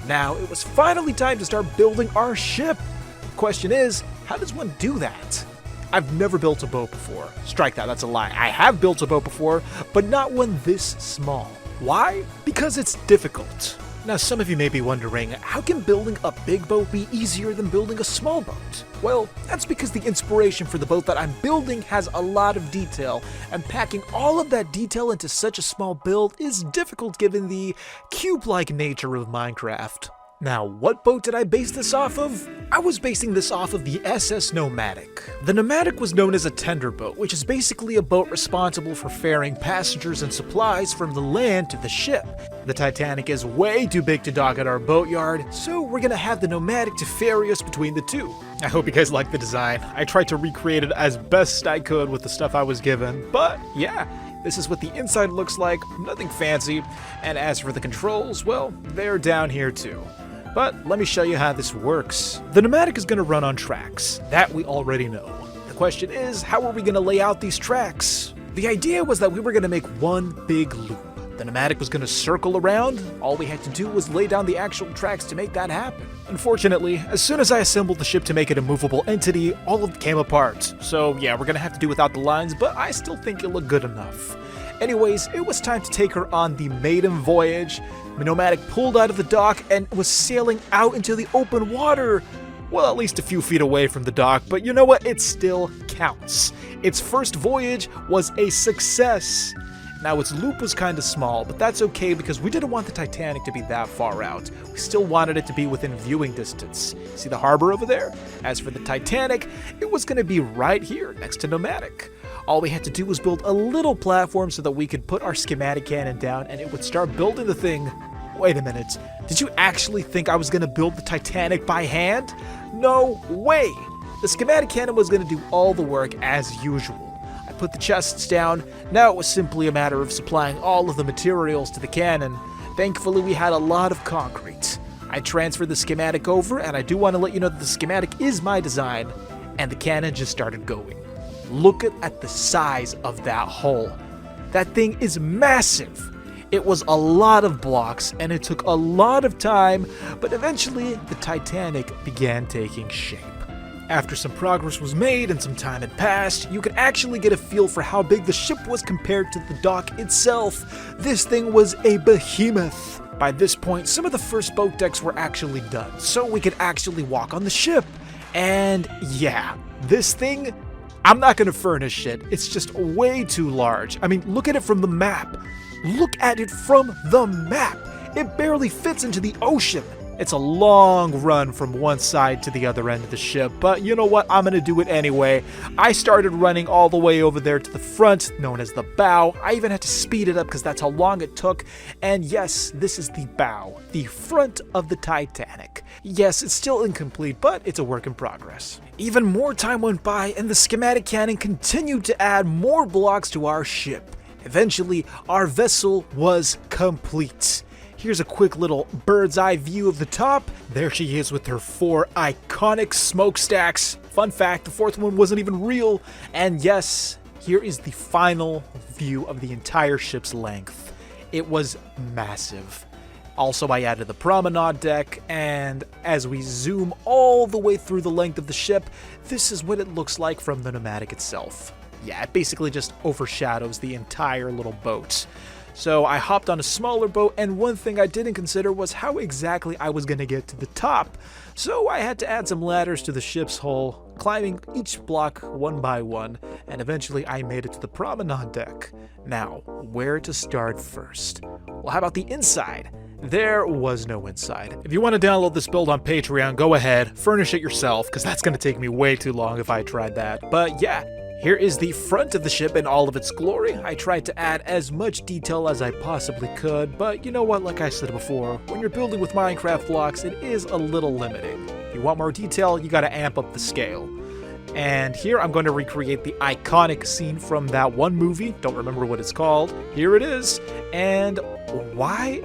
Now, it was finally time to start building our ship. The question is, how does one do that? I've never built a boat before. Strike that, that's a lie. I have built a boat before, but not one this small. Why? Because it's difficult. Now, some of you may be wondering, how can building a big boat be easier than building a small boat? Well, that's because the inspiration for the boat that I'm building has a lot of detail, and packing all of that detail into such a small build is difficult given the cube-like nature of Minecraft. Now, what boat did I base this off of? I was basing this off of the SS Nomadic. The Nomadic was known as a tender boat, which is basically a boat responsible for ferrying passengers and supplies from the land to the ship. The Titanic is way too big to dock at our boatyard, so we're gonna have the Nomadic to ferry us between the two. I hope you guys like the design. I tried to recreate it as best I could with the stuff I was given, but yeah. This is what the inside looks like, nothing fancy, and as for the controls, well, they're down here too. But let me show you how this works. The Nomadic is going to run on tracks. That we already know. The question is, how are we going to lay out these tracks? The idea was that we were going to make one big loop. The Nomadic was going to circle around. All we had to do was lay down the actual tracks to make that happen. Unfortunately, as soon as I assembled the ship to make it a movable entity, all of it came apart. So yeah, we're going to have to do without the lines, but I still think it looked good enough. Anyways, it was time to take her on the maiden voyage. The Nomadic pulled out of the dock and was sailing out into the open water. Well, at least a few feet away from the dock, but you know what? It still counts. Its first voyage was a success. Now, its loop was kind of small, but that's okay because we didn't want the Titanic to be that far out. We still wanted it to be within viewing distance. See the harbor over there? As for the Titanic, it was going to be right here next to Nomadic. All we had to do was build a little platform so that we could put our schematic cannon down and it would start building the thing. Wait a minute, did you actually think I was going to build the Titanic by hand? No way! The schematic cannon was going to do all the work as usual. I put the chests down, now it was simply a matter of supplying all of the materials to the cannon. Thankfully we had a lot of concrete. I transferred the schematic over, and I do want to let you know that the schematic is my design. and the cannon just started going. Look at the size of that hull. That thing is massive. It was a lot of blocks and it took a lot of time, but eventually the Titanic began taking shape. After some progress was made and some time had passed, you could actually get a feel for how big the ship was compared to the dock itself. This thing was a behemoth. By this point, some of the first boat decks were actually done, so we could actually walk on the ship. And yeah, this thing, I'm not gonna furnish it. It's just way too large. I mean, look at it from the map. Look at it from the map. It barely fits into the ocean. It's a long run from one side to the other end of the ship, but you know what? I'm gonna do it anyway. I started running all the way over there to the front, known as the bow. I even had to speed it up because that's how long it took. And yes, this is the bow, the front of the Titanic. Yes, it's still incomplete, but it's a work in progress. Even more time went by and the schematic cannon continued to add more blocks to our ship. Eventually, our vessel was complete. Here's a quick little bird's eye view of the top. There she is with her 4 iconic smokestacks. Fun fact, the 4th one wasn't even real. And yes, here is the final view of the entire ship's length. It was massive. Also, I added the promenade deck, and as we zoom all the way through the length of the ship, this is what it looks like from the pneumatic itself. Yeah, it basically just overshadows the entire little boat. So I hopped on a smaller boat, and one thing I didn't consider was how exactly I was going to get to the top. So I had to add some ladders to the ship's hull, climbing each block one by one, and eventually I made it to the promenade deck. Now, where to start first? Well, how about the inside? There was no inside. If you want to download this build on Patreon, go ahead, furnish it yourself, because that's going to take me way too long if I tried that. But yeah. Here is the front of the ship in all of its glory. I tried to add as much detail as I possibly could, but you know what, like I said before, when you're building with Minecraft blocks, it is a little limiting. You want more detail, you gotta amp up the scale. And here I'm going to recreate the iconic scene from that one movie, don't remember what it's called. Here it is, and why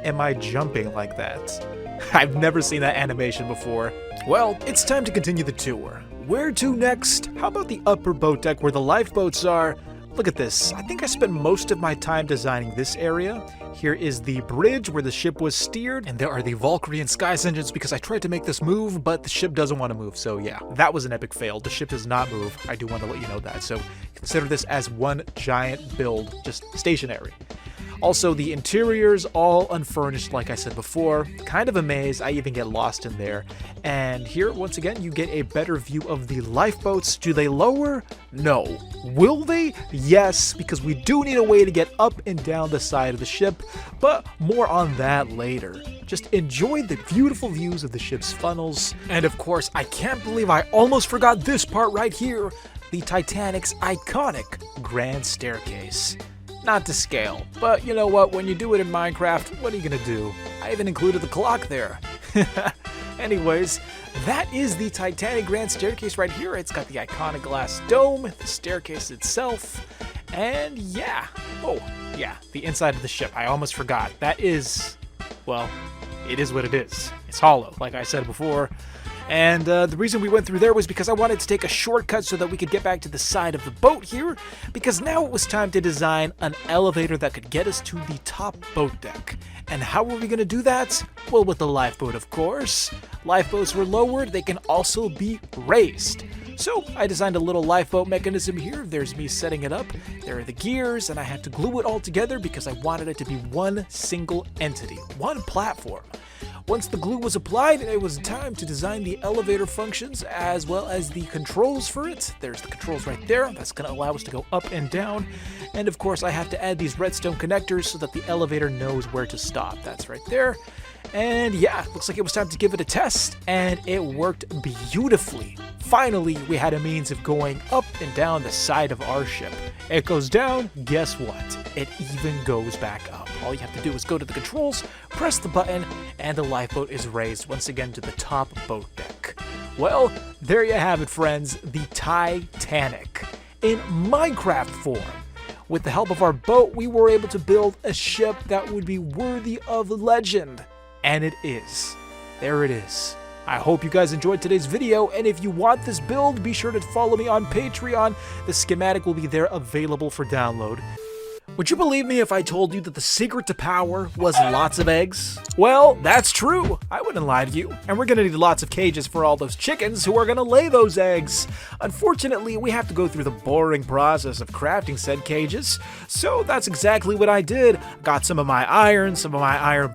am I jumping like that? I've never seen that animation before. Well, it's time to continue the tour. Where to next? How about the upper boat deck where the lifeboats are? Look at this. I think I spent most of my time designing this area. Here is the bridge where the ship was steered, and there are the Valkyrie and Skies engines because I tried to make this move, but the ship doesn't want to move, so yeah. That was an epic fail. The ship does not move. I do want to let you know that, so consider this as one giant build, just stationary. Also, the interiors, all unfurnished like I said before. Kind of a maze, I even get lost in there. And here, once again, you get a better view of the lifeboats. Do they lower? No. Will they? Yes, because we do need a way to get up and down the side of the ship, but more on that later. Just enjoy the beautiful views of the ship's funnels. And of course, I can't believe I almost forgot this part right here, the Titanic's iconic grand staircase. Not to scale, but you know what, when you do it in Minecraft, what are you gonna do? I even included the clock there. Anyways, that is the Titanic Grand Staircase right here. It's got the iconic glass dome, the staircase itself, and yeah. Oh, yeah, the inside of the ship. I almost forgot. That is, well, it is what it is. It's hollow, like I said before. And the reason we went through there was because I wanted to take a shortcut so that we could get back to the side of the boat here, because now it was time to design an elevator that could get us to the top boat deck. And how were we going to do that? Well, with the lifeboat, of course. Lifeboats were lowered, they can also be raised. So I designed a little lifeboat mechanism here. There's me setting it up. There are the gears, and I had to glue it all together because I wanted it to be one single entity, one platform. Once the glue was applied, it was time to design the elevator functions as well as the controls for it. There's the controls right there. That's going to allow us to go up and down. And of course, I have to add these redstone connectors so that the elevator knows where to stop. That's right there. And yeah, looks like it was time to give it a test, and it worked beautifully. Finally, we had a means of going up and down the side of our ship. It goes down, guess what? It even goes back up. All you have to do is go to the controls, press the button, and the lifeboat is raised once again to the top boat deck. Well, there you have it, friends, the Titanic in Minecraft form. With the help of our boat, we were able to build a ship that would be worthy of legend. And it is. There it is. I hope you guys enjoyed today's video, and if you want this build, be sure to follow me on Patreon. The schematic will be there available for download. Would you believe me if I told you that the secret to power was lots of eggs? Well, that's true. I wouldn't lie to you. And we're gonna need lots of cages for all those chickens who are gonna lay those eggs. Unfortunately, we have to go through the boring process of crafting said cages. So that's exactly what I did. Got some of my iron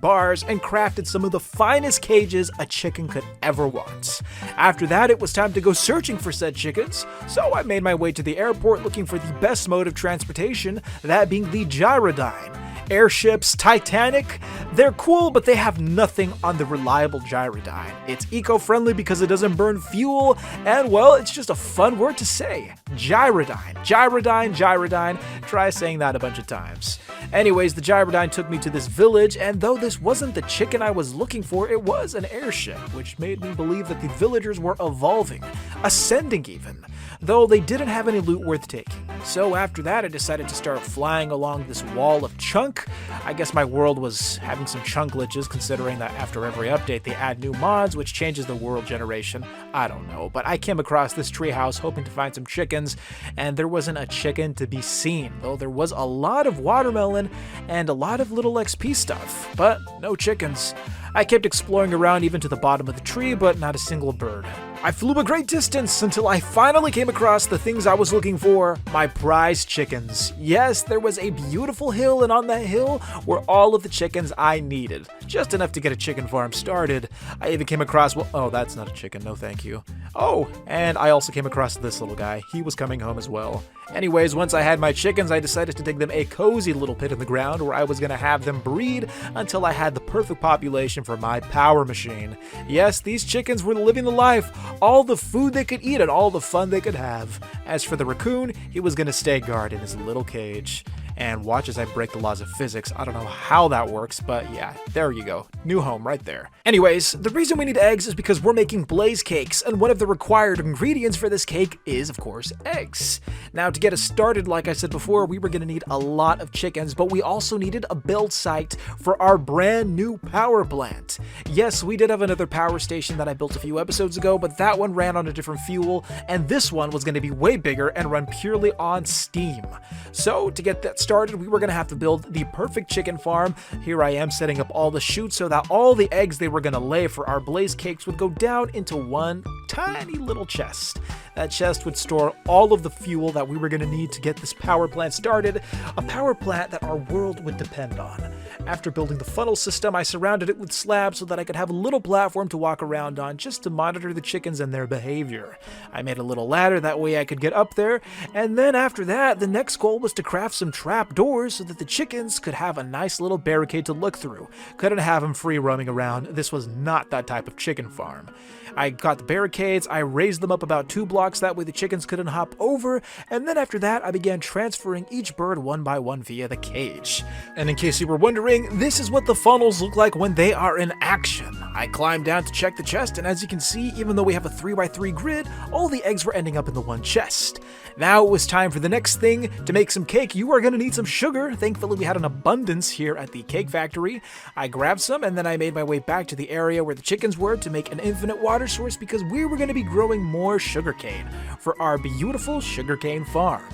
bars, and crafted some of the finest cages a chicken could ever want. After that, it was time to go searching for said chickens. So I made my way to the airport looking for the best mode of transportation, that being the gyrodyne. Airships, Titanic, they're cool, but they have nothing on the reliable gyrodyne. It's eco-friendly because it doesn't burn fuel, and well, it's just a fun word to say. Gyrodyne, gyrodyne, gyrodyne. Try saying that a bunch of times. Anyways, the gyrodyne took me to this village, and though this wasn't the chicken I was looking for, it was an airship, which made me believe that the villagers were evolving, ascending even, though they didn't have any loot worth taking. So after that, I decided to start flying along this wall of chunk. I guess my world was having some chunk glitches, considering that after every update they add new mods, which changes the world generation. I don't know, but I came across this treehouse hoping to find some chickens, and there wasn't a chicken to be seen, though there was a lot of watermelon and a lot of little XP stuff, but no chickens. I kept exploring around even to the bottom of the tree, but not a single bird. I flew a great distance until I finally came across the things I was looking for, my prized chickens. Yes, there was a beautiful hill, and on that hill were all of the chickens I needed. Just enough to get a chicken farm started. I even came across, well, oh, that's not a chicken, no thank you. Oh, and I also came across this little guy. He was coming home as well. Anyways, once I had my chickens, I decided to dig them a cozy little pit in the ground where I was going to have them breed until I had the perfect population for my power machine. Yes, these chickens were living the life, all the food they could eat and all the fun they could have. As for the raccoon, he was going to stay guard in his little cage. And watch as I break the laws of physics. I don't know how that works, but yeah, there you go. New home right there. Anyways, the reason we need eggs is because we're making blaze cakes, and one of the required ingredients for this cake is, of course, eggs. Now, to get us started, like I said before, we were going to need a lot of chickens, but we also needed a build site for our brand new power plant. Yes, we did have another power station that I built a few episodes ago, but that one ran on a different fuel, and this one was going to be way bigger and run purely on steam. So, to get that started, we were going to have to build the perfect chicken farm. Here I am setting up all the chutes so that all the eggs they were going to lay for our blaze cakes would go down into one tiny little chest. That chest would store all of the fuel that we were going to need to get this power plant started, a power plant that our world would depend on. After building the funnel system, I surrounded it with slabs so that I could have a little platform to walk around on just to monitor the chickens and their behavior. I made a little ladder, that way I could get up there, and then after that, the next goal was to craft some trap doors so that the chickens could have a nice little barricade to look through. Couldn't have them free roaming around. This was not that type of chicken farm. I got the barricades, I raised them up about 2 blocks, that way the chickens couldn't hop over, and then after that I began transferring each bird one by one via the cage. And in case you were wondering, this is what the funnels look like when they are in action. I climbed down to check the chest, and as you can see, even though we have a 3x3 grid, all the eggs were ending up in the one chest. Now it was time for the next thing. To make some cake, you are going to need some sugar. Thankfully, we had an abundance here at the cake factory. I grabbed some, and then I made my way back to the area where the chickens were to make an infinite water source because we were going to be growing more sugarcane for our beautiful sugarcane farm.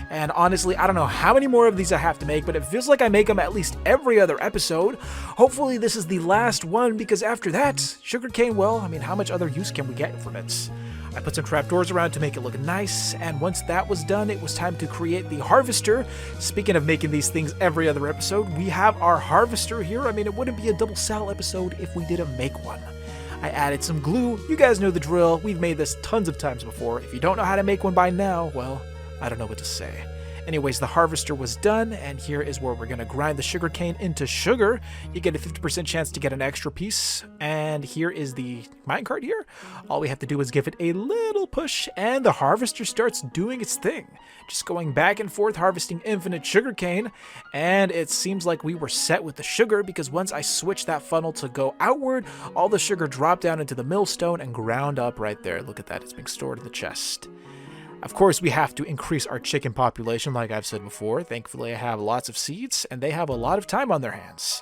And honestly, I don't know how many more of these I have to make, but it feels like I make them at least every other episode. Hopefully this is the last one, because after that, sugarcane, well, I mean, how much other use can we get from it? I put some trapdoors around to make it look nice, and once that was done, it was time to create the harvester. Speaking of making these things every other episode, we have our harvester here. I mean, it wouldn't be a Doublesal episode if we didn't make one. I added some glue. You guys know the drill. We've made this tons of times before. If you don't know how to make one by now, well, I don't know what to say. Anyways, the harvester was done, and here is where we're going to grind the sugarcane into sugar. You get a 50% chance to get an extra piece, and here is the minecart here. All we have to do is give it a little push, and the harvester starts doing its thing. Just going back and forth, harvesting infinite sugarcane, and it seems like we were set with the sugar, because once I switched that funnel to go outward, all the sugar dropped down into the millstone and ground up right there. Look at that, it's being stored in the chest. Of course, we have to increase our chicken population, like I've said before. Thankfully, I have lots of seeds, and they have a lot of time on their hands.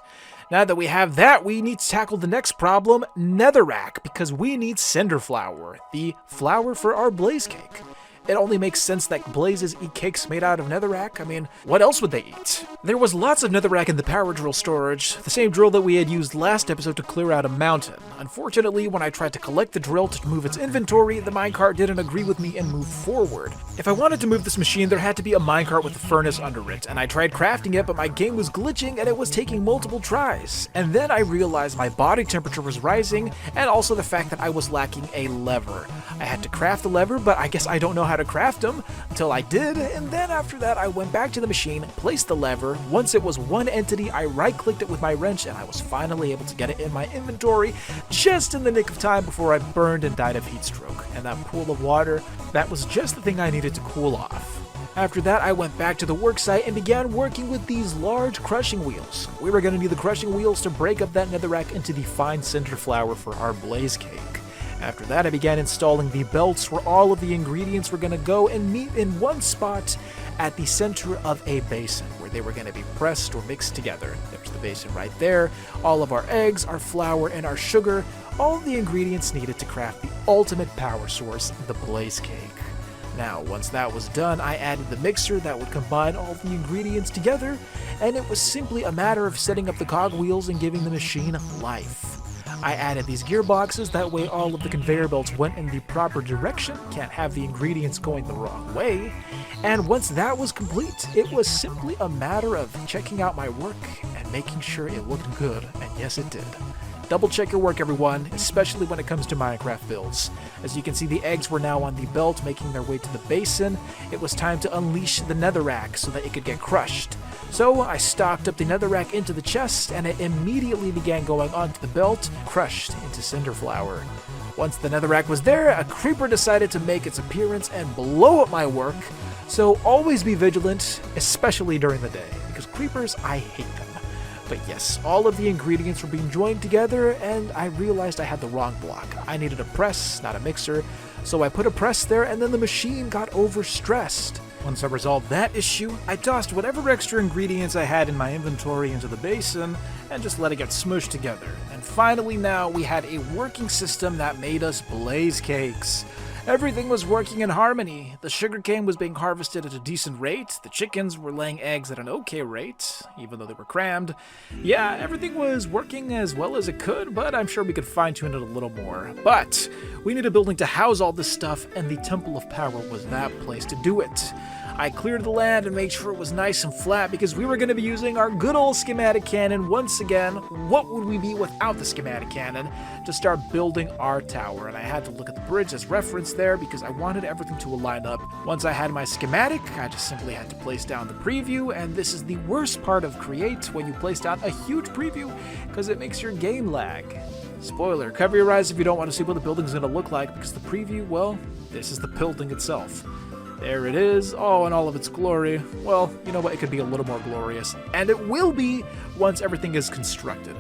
Now that we have that, we need to tackle the next problem, netherrack, because we need cinder flour, the flour for our blaze cake. It only makes sense that blazes eat cakes made out of netherrack. I mean, what else would they eat? There was lots of netherrack in the power drill storage, the same drill that we had used last episode to clear out a mountain. Unfortunately, when I tried to collect the drill to move its inventory, the minecart didn't agree with me and moved forward. If I wanted to move this machine, there had to be a minecart with a furnace under it, and I tried crafting it, but my game was glitching and it was taking multiple tries. And then I realized my body temperature was rising, and also the fact that I was lacking a lever. I had to craft the lever, but I guess I don't know how to craft them until I did, and then after that I went back to the machine, placed the lever. Once it was one entity, I right-clicked it with my wrench, and I was finally able to get it in my inventory just in the nick of time before I burned and died of heat stroke. And that pool of water, that was just the thing I needed to cool off. After that, I went back to the worksite and began working with these large crushing wheels. We were going to need the crushing wheels to break up that netherrack into the fine cinder flour for our blaze cake. After that, I began installing the belts where all of the ingredients were going to go and meet in one spot at the center of a basin where they were going to be pressed or mixed together. There's the basin right there, all of our eggs, our flour, and our sugar, all of the ingredients needed to craft the ultimate power source, the blaze cake. Now, once that was done, I added the mixer that would combine all the ingredients together, and it was simply a matter of setting up the cogwheels and giving the machine life. I added these gearboxes, that way all of the conveyor belts went in the proper direction, can't have the ingredients going the wrong way, and once that was complete, it was simply a matter of checking out my work and making sure it looked good, and yes it did. Double check your work, everyone, especially when it comes to Minecraft builds. As you can see, the eggs were now on the belt, making their way to the basin. It was time to unleash the netherrack so that it could get crushed. So I stocked up the netherrack into the chest, and it immediately began going onto the belt, crushed into cinder flour. Once the netherrack was there, a creeper decided to make its appearance and blow up my work. So always be vigilant, especially during the day, because creepers, I hate them. But yes, all of the ingredients were being joined together, and I realized I had the wrong block. I needed a press, not a mixer, so I put a press there, and then the machine got overstressed. Once I resolved that issue, I tossed whatever extra ingredients I had in my inventory into the basin, and just let it get smushed together. And finally now, we had a working system that made us blaze cakes. Everything was working in harmony. The sugarcane was being harvested at a decent rate, the chickens were laying eggs at an okay rate, even though they were crammed. Yeah, everything was working as well as it could, but I'm sure we could fine-tune it a little more. But we need a building to house all this stuff, and the Temple of Power was that place to do it. I cleared the land and made sure it was nice and flat because we were going to be using our good old schematic cannon once again. What would we be without the schematic cannon to start building our tower? And I had to look at the bridge as reference there because I wanted everything to align up. Once I had my schematic, I just simply had to place down the preview, and this is the worst part of Create when you place down a huge preview because it makes your game lag. Spoiler, cover your eyes if you don't want to see what the building's going to look like because the preview, well, this is the building itself. There it is, oh, in all of its glory. Well, you know what, it could be a little more glorious, and it will be once everything is constructed.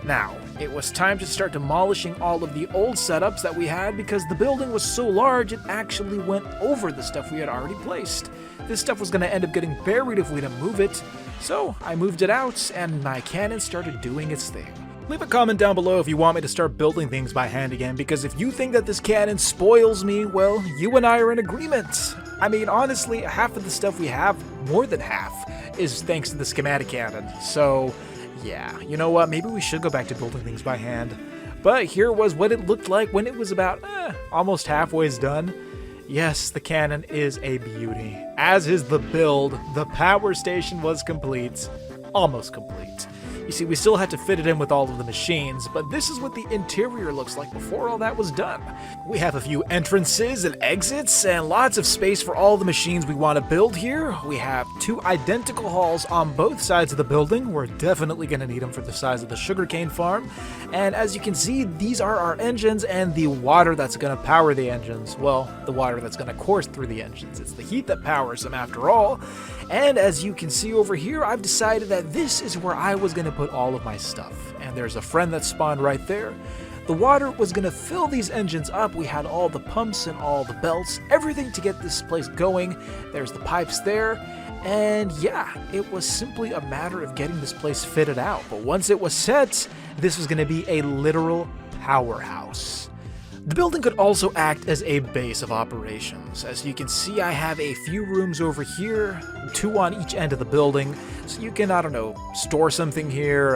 Now, it was time to start demolishing all of the old setups that we had because the building was so large it actually went over the stuff we had already placed. This stuff was going to end up getting buried if we didn't move it, so I moved it out and my cannon started doing its thing. Leave a comment down below if you want me to start building things by hand again, because if you think that this cannon spoils me, well, you and I are in agreement. I mean, honestly, half of the stuff we have, more than half, is thanks to the schematic cannon. So, yeah, you know what, maybe we should go back to building things by hand. But here was what it looked like when it was about, almost halfway done. Yes, the cannon is a beauty. As is the build, the power station was complete. Almost complete. You see, we still had to fit it in with all of the machines, but this is what the interior looks like before all that was done. We have a few entrances and exits, and lots of space for all the machines we want to build here. We have 2 identical halls on both sides of the building. We're definitely going to need them for the size of the sugarcane farm. And as you can see, these are our engines and the water that's going to power the engines. Well, the water that's going to course through the engines. It's the heat that powers them after all. And as you can see over here, I've decided that this is where I was going to put all of my stuff. And there's a friend that spawned right there. The water was going to fill these engines up. We had all the pumps and all the belts, everything to get this place going. There's the pipes there. And yeah, it was simply a matter of getting this place fitted out. But once it was set, this was going to be a literal powerhouse. The building could also act as a base of operations. As you can see, I have a few rooms over here, 2 on each end of the building, so you can, I don't know, store something here,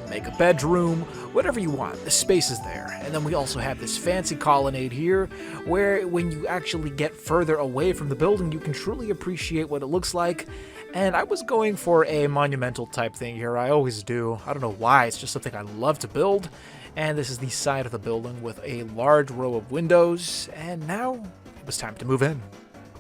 make a bedroom, whatever you want. The space is there. And then we also have this fancy colonnade here, where when you actually get further away from the building, you can truly appreciate what it looks like. And I was going for a monumental type thing here. I always do. I don't know why, it's just something I love to build. And this is the side of the building with a large row of windows, and now it was time to move in.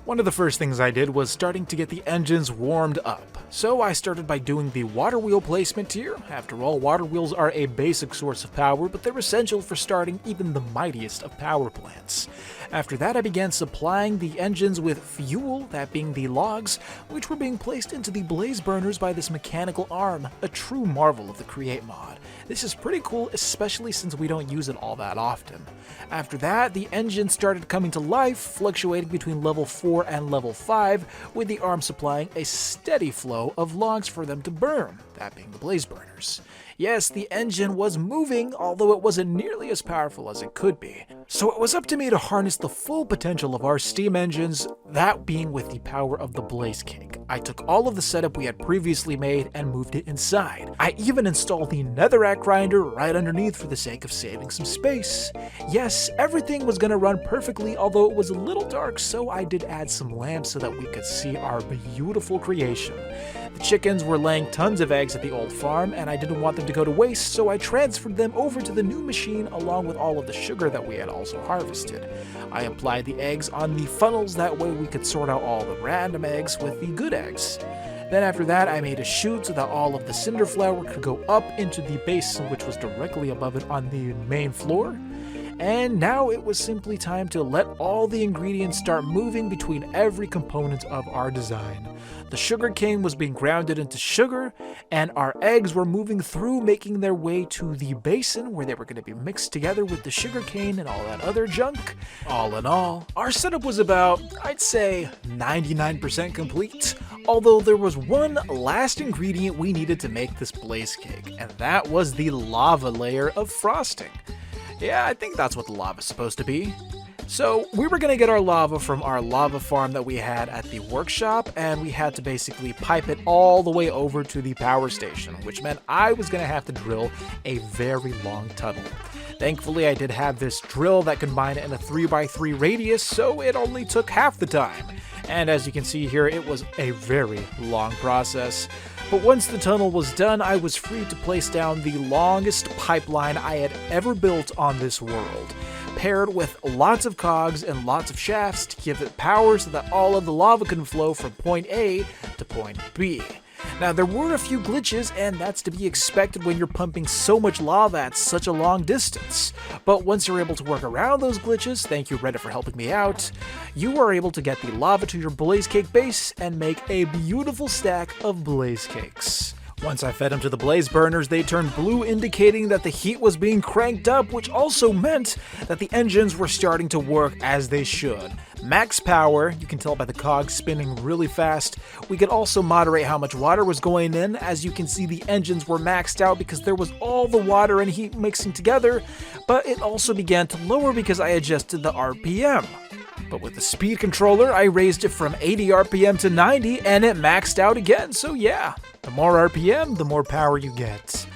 One of the first things I did was starting to get the engines warmed up. So I started by doing the water wheel placement here. After all, water wheels are a basic source of power, but they're essential for starting even the mightiest of power plants. After that, I began supplying the engines with fuel, that being the logs, which were being placed into the blaze burners by this mechanical arm, a true marvel of the Create mod. This is pretty cool, especially since we don't use it all that often. After that, the engine started coming to life, fluctuating between level 4 and level 5, with the arm supplying a steady flow of logs for them to burn, that being the blaze burners. Yes, the engine was moving, although it wasn't nearly as powerful as it could be. So it was up to me to harness the full potential of our steam engines, that being with the power of the blaze cake. I took all of the setup we had previously made and moved it inside. I even installed the netherite grinder right underneath for the sake of saving some space. Yes, everything was going to run perfectly, although it was a little dark, so I did add some lamps so that we could see our beautiful creation. The chickens were laying tons of eggs at the old farm, and I didn't want them to go to waste, so I transferred them over to the new machine along with all of the sugar that we had also harvested. I applied the eggs on the funnels, that way we could sort out all the random eggs with the good eggs. Then after that, I made a chute so that all of the cinder flour could go up into the basin, which was directly above it on the main floor. And now it was simply time to let all the ingredients start moving between every component of our design. The sugar cane was being grounded into sugar, and our eggs were moving through, making their way to the basin where they were going to be mixed together with the sugar cane and all that other junk. All in all, our setup was about, I'd say, 99% complete, although there was one last ingredient we needed to make this blaze cake, and that was the lava layer of frosting. Yeah, I think that's what the lava's supposed to be. So we were going to get our lava from our lava farm that we had at the workshop, and we had to basically pipe it all the way over to the power station, which meant I was going to have to drill a very long tunnel. Thankfully, I did have this drill that could mine in a 3x3 radius, so it only took half the time. And as you can see here, it was a very long process. But once the tunnel was done, I was free to place down the longest pipeline I had ever built on this world, paired with lots of cogs and lots of shafts to give it power so that all of the lava can flow from point A to point B. Now, there were a few glitches, and that's to be expected when you're pumping so much lava at such a long distance. But once you're able to work around those glitches, thank you Reddit for helping me out, you are able to get the lava to your blaze cake base and make a beautiful stack of blaze cakes. Once I fed them to the blaze burners, they turned blue, indicating that the heat was being cranked up, which also meant that the engines were starting to work as they should. Max power, you can tell by the cogs spinning really fast. We could also moderate how much water was going in. As you can see, the engines were maxed out because there was all the water and heat mixing together, but it also began to lower because I adjusted the RPM. But with the speed controller, I raised it from 80 RPM to 90, and it maxed out again, so yeah, the more RPM, the more power you get.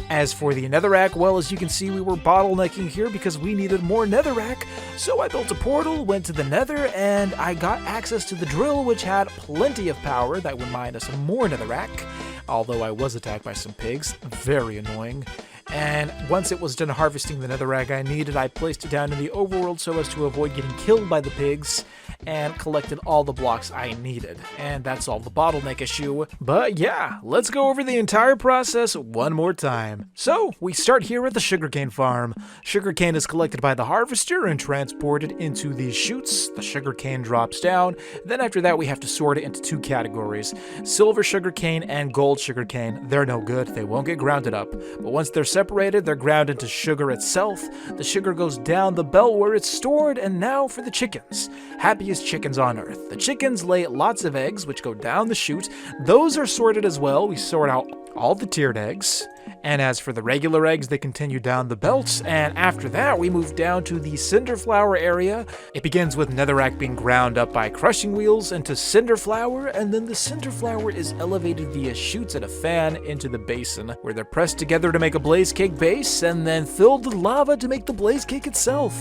As for the netherrack, well, as you can see, we were bottlenecking here because we needed more netherrack, so I built a portal, went to the nether, and I got access to the drill, which had plenty of power that would mine us more netherrack, although I was attacked by some pigs, very annoying. And once it was done harvesting the netherrack I needed, I placed it down in the overworld so as to avoid getting killed by the pigs, and collected all the blocks I needed. And that solved the bottleneck issue. But yeah, let's go over the entire process one more time. So, we start here at the sugarcane farm. Sugarcane is collected by the harvester and transported into these chutes. The sugarcane drops down. Then after that, we have to sort it into 2 categories. Silver sugarcane and gold sugarcane. They're no good, they won't get grounded up. But once they're separated, they're ground into sugar itself. The sugar goes down the belt where it's stored, and now for the chickens. Happy happiest chickens on Earth. The chickens lay lots of eggs, which go down the chute. Those are sorted as well. We sort out all the tiered eggs. And as for the regular eggs, they continue down the belt, and after that we move down to the cinder flower area. It begins with netherrack being ground up by crushing wheels into cinder flower, and then the cinder flower is elevated via chutes and a fan into the basin, where they're pressed together to make a blaze cake base, and then filled with lava to make the blaze cake itself.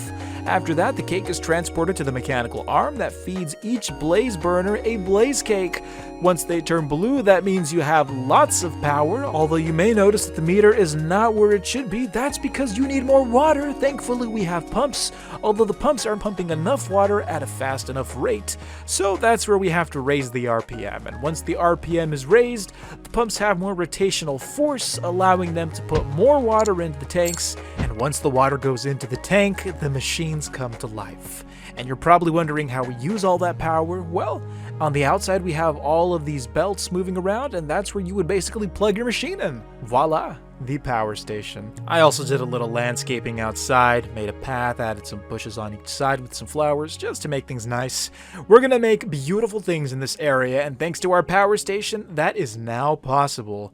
After that, the cake is transported to the mechanical arm that feeds each blaze burner a blaze cake. Once they turn blue, that means you have lots of power, although you may notice that the meter is not where it should be. That's because you need more water. Thankfully, we have pumps, although the pumps aren't pumping enough water at a fast enough rate. So that's where we have to raise the RPM, and once the RPM is raised, the pumps have more rotational force, allowing them to put more water into the tanks, and once the water goes into the tank, the machines come to life. And you're probably wondering how we use all that power. Well, on the outside we have all of these belts moving around, and that's where you would basically plug your machine in. Voila, the power station. I also did a little landscaping outside, made a path, added some bushes on each side with some flowers just to make things nice. We're gonna make beautiful things in this area, and thanks to our power station, that is now possible.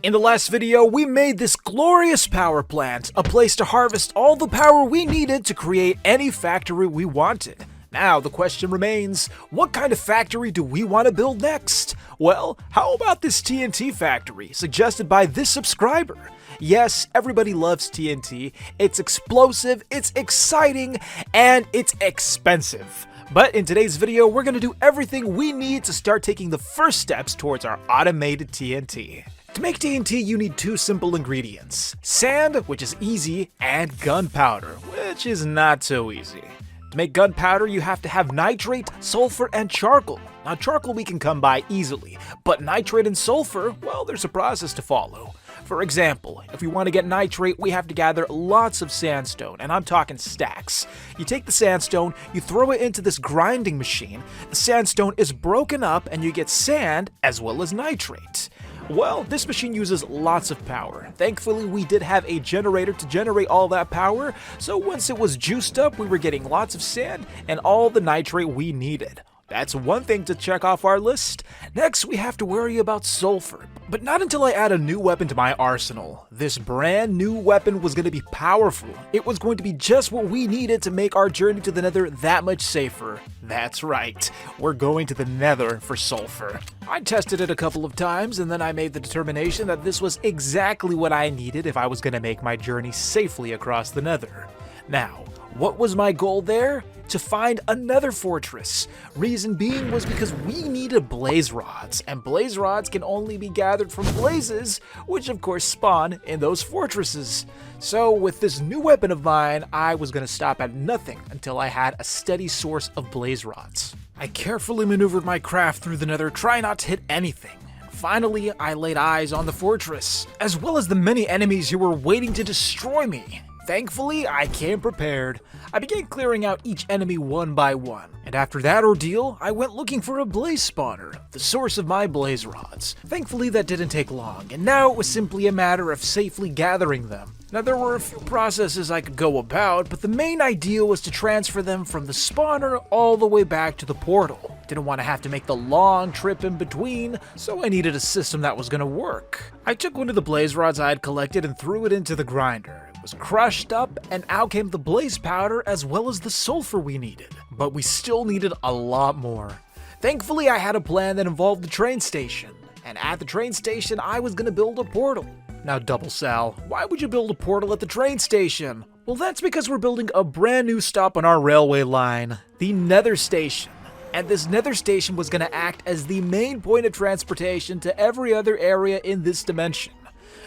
In the last video, we made this glorious power plant, a place to harvest all the power we needed to create any factory we wanted. Now the question remains, what kind of factory do we want to build next? Well, how about this TNT factory, suggested by this subscriber? Yes, everybody loves TNT. It's explosive, it's exciting, and it's expensive. But in today's video, we're going to do everything we need to start taking the first steps towards our automated TNT. To make TNT, you need two simple ingredients: sand, which is easy, and gunpowder, which is not so easy. To make gunpowder, you have to have nitrate, sulfur, and charcoal. Now, charcoal we can come by easily, but nitrate and sulfur, well, there's a process to follow. For example, if we want to get nitrate, we have to gather lots of sandstone, and I'm talking stacks. You take the sandstone, you throw it into this grinding machine, the sandstone is broken up, and you get sand as well as nitrate. Well, this machine uses lots of power. Thankfully, we did have a generator to generate all that power, so once it was juiced up, we were getting lots of sand and all the nitrate we needed. That's one thing to check off our list. Next, we have to worry about sulfur, but not until I add a new weapon to my arsenal. This brand new weapon was going to be powerful. It was going to be just what we needed to make our journey to the Nether that much safer. That's right, we're going to the Nether for sulfur. I tested it a couple of times, and then I made the determination that this was exactly what I needed if I was going to make my journey safely across the Nether. Now, what was my goal there? To find another fortress. Reason being was because we needed blaze rods, and blaze rods can only be gathered from blazes, which of course spawn in those fortresses. So with this new weapon of mine, I was going to stop at nothing until I had a steady source of blaze rods. I carefully maneuvered my craft through the Nether, trying not to hit anything. Finally, I laid eyes on the fortress, as well as the many enemies who were waiting to destroy me. Thankfully, I came prepared. I began clearing out each enemy one by one, and after that ordeal, I went looking for a blaze spawner, the source of my blaze rods. Thankfully, that didn't take long, and now it was simply a matter of safely gathering them. Now, there were a few processes I could go about, but the main idea was to transfer them from the spawner all the way back to the portal. Didn't want to have to make the long trip in between, so I needed a system that was going to work. I took one of the blaze rods I had collected and threw it into the grinder. It was crushed up, and out came the blaze powder as well as the sulfur we needed. But we still needed a lot more. Thankfully, I had a plan that involved the train station, and at the train station, I was going to build a portal. Now, Doublesal, why would you build a portal at the train station? Well, that's because we're building a brand new stop on our railway line, the Nether Station. And this Nether Station was going to act as the main point of transportation to every other area in this dimension.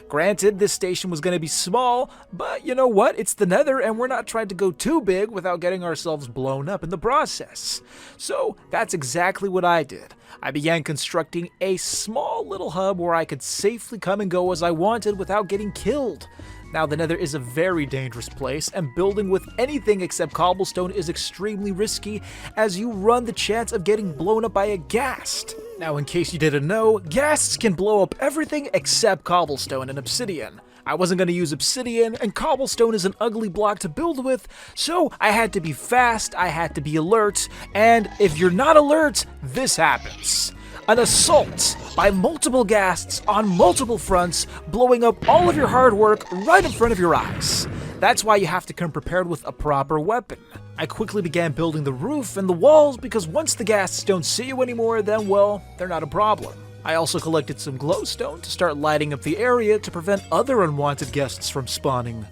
Granted, this station was going to be small, but you know what? It's the Nether, and we're not trying to go too big without getting ourselves blown up in the process. So that's exactly what I did. I began constructing a small little hub where I could safely come and go as I wanted without getting killed. Now, the Nether is a very dangerous place, and building with anything except cobblestone is extremely risky, as you run the chance of getting blown up by a ghast. Now, in case you didn't know, ghasts can blow up everything except cobblestone and obsidian. I wasn't going to use obsidian, and cobblestone is an ugly block to build with, so I had to be fast, I had to be alert, and if you're not alert, this happens. An assault by multiple ghasts on multiple fronts, blowing up all of your hard work right in front of your eyes. That's why you have to come prepared with a proper weapon. I quickly began building the roof and the walls because once the ghasts don't see you anymore, then well, they're not a problem. I also collected some glowstone to start lighting up the area to prevent other unwanted guests from spawning.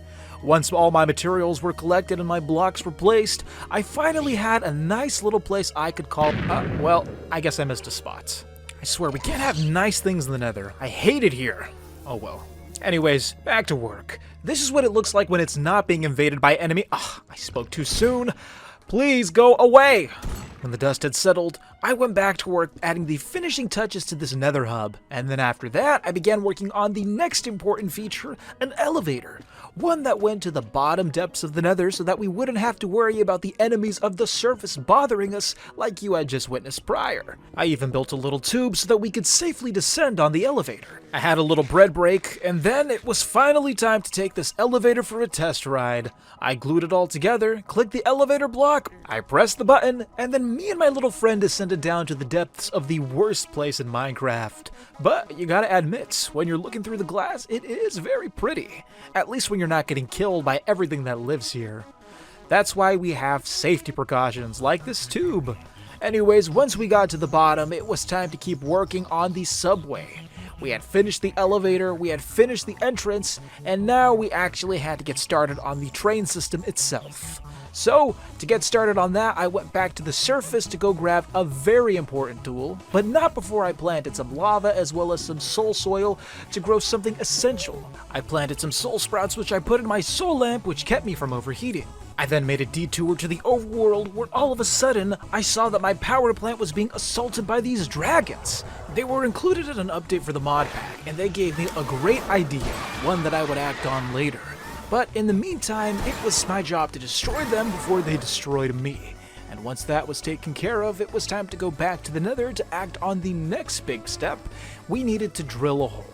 Once all my materials were collected and my blocks were placed, I finally had a nice little place I could call, well, I guess I missed a spot. I swear, we can't have nice things in the Nether. I hate it here. Oh well. Anyways, back to work. This is what it looks like when it's not being invaded by enemy. I spoke too soon. Please go away. When the dust had settled, I went back to work adding the finishing touches to this Nether hub, and then after that, I began working on the next important feature, an elevator. One that went to the bottom depths of the Nether so that we wouldn't have to worry about the enemies of the surface bothering us like you had just witnessed prior. I even built a little tube so that we could safely descend on the elevator. I had a little bread break, and then it was finally time to take this elevator for a test ride. I glued it all together, clicked the elevator block, I pressed the button, and then me and my little friend descended down to the depths of the worst place in Minecraft. But you gotta admit, when you're looking through the glass, it is very pretty. At least when you're not getting killed by everything that lives here. That's why we have safety precautions like this tube. Anyways, once we got to the bottom, it was time to keep working on the subway. We had finished the elevator, we had finished the entrance, and now we actually had to get started on the train system itself. So, to get started on that, I went back to the surface to go grab a very important tool, but not before I planted some lava as well as some soul soil to grow something essential. I planted some soul sprouts which I put in my soul lamp which kept me from overheating. I then made a detour to the overworld where all of a sudden I saw that my power plant was being assaulted by these dragons. They were included in an update for the mod pack and they gave me a great idea, one that I would act on later. But in the meantime, it was my job to destroy them before they destroyed me. And once that was taken care of, it was time to go back to the Nether to act on the next big step. We needed to drill a hole.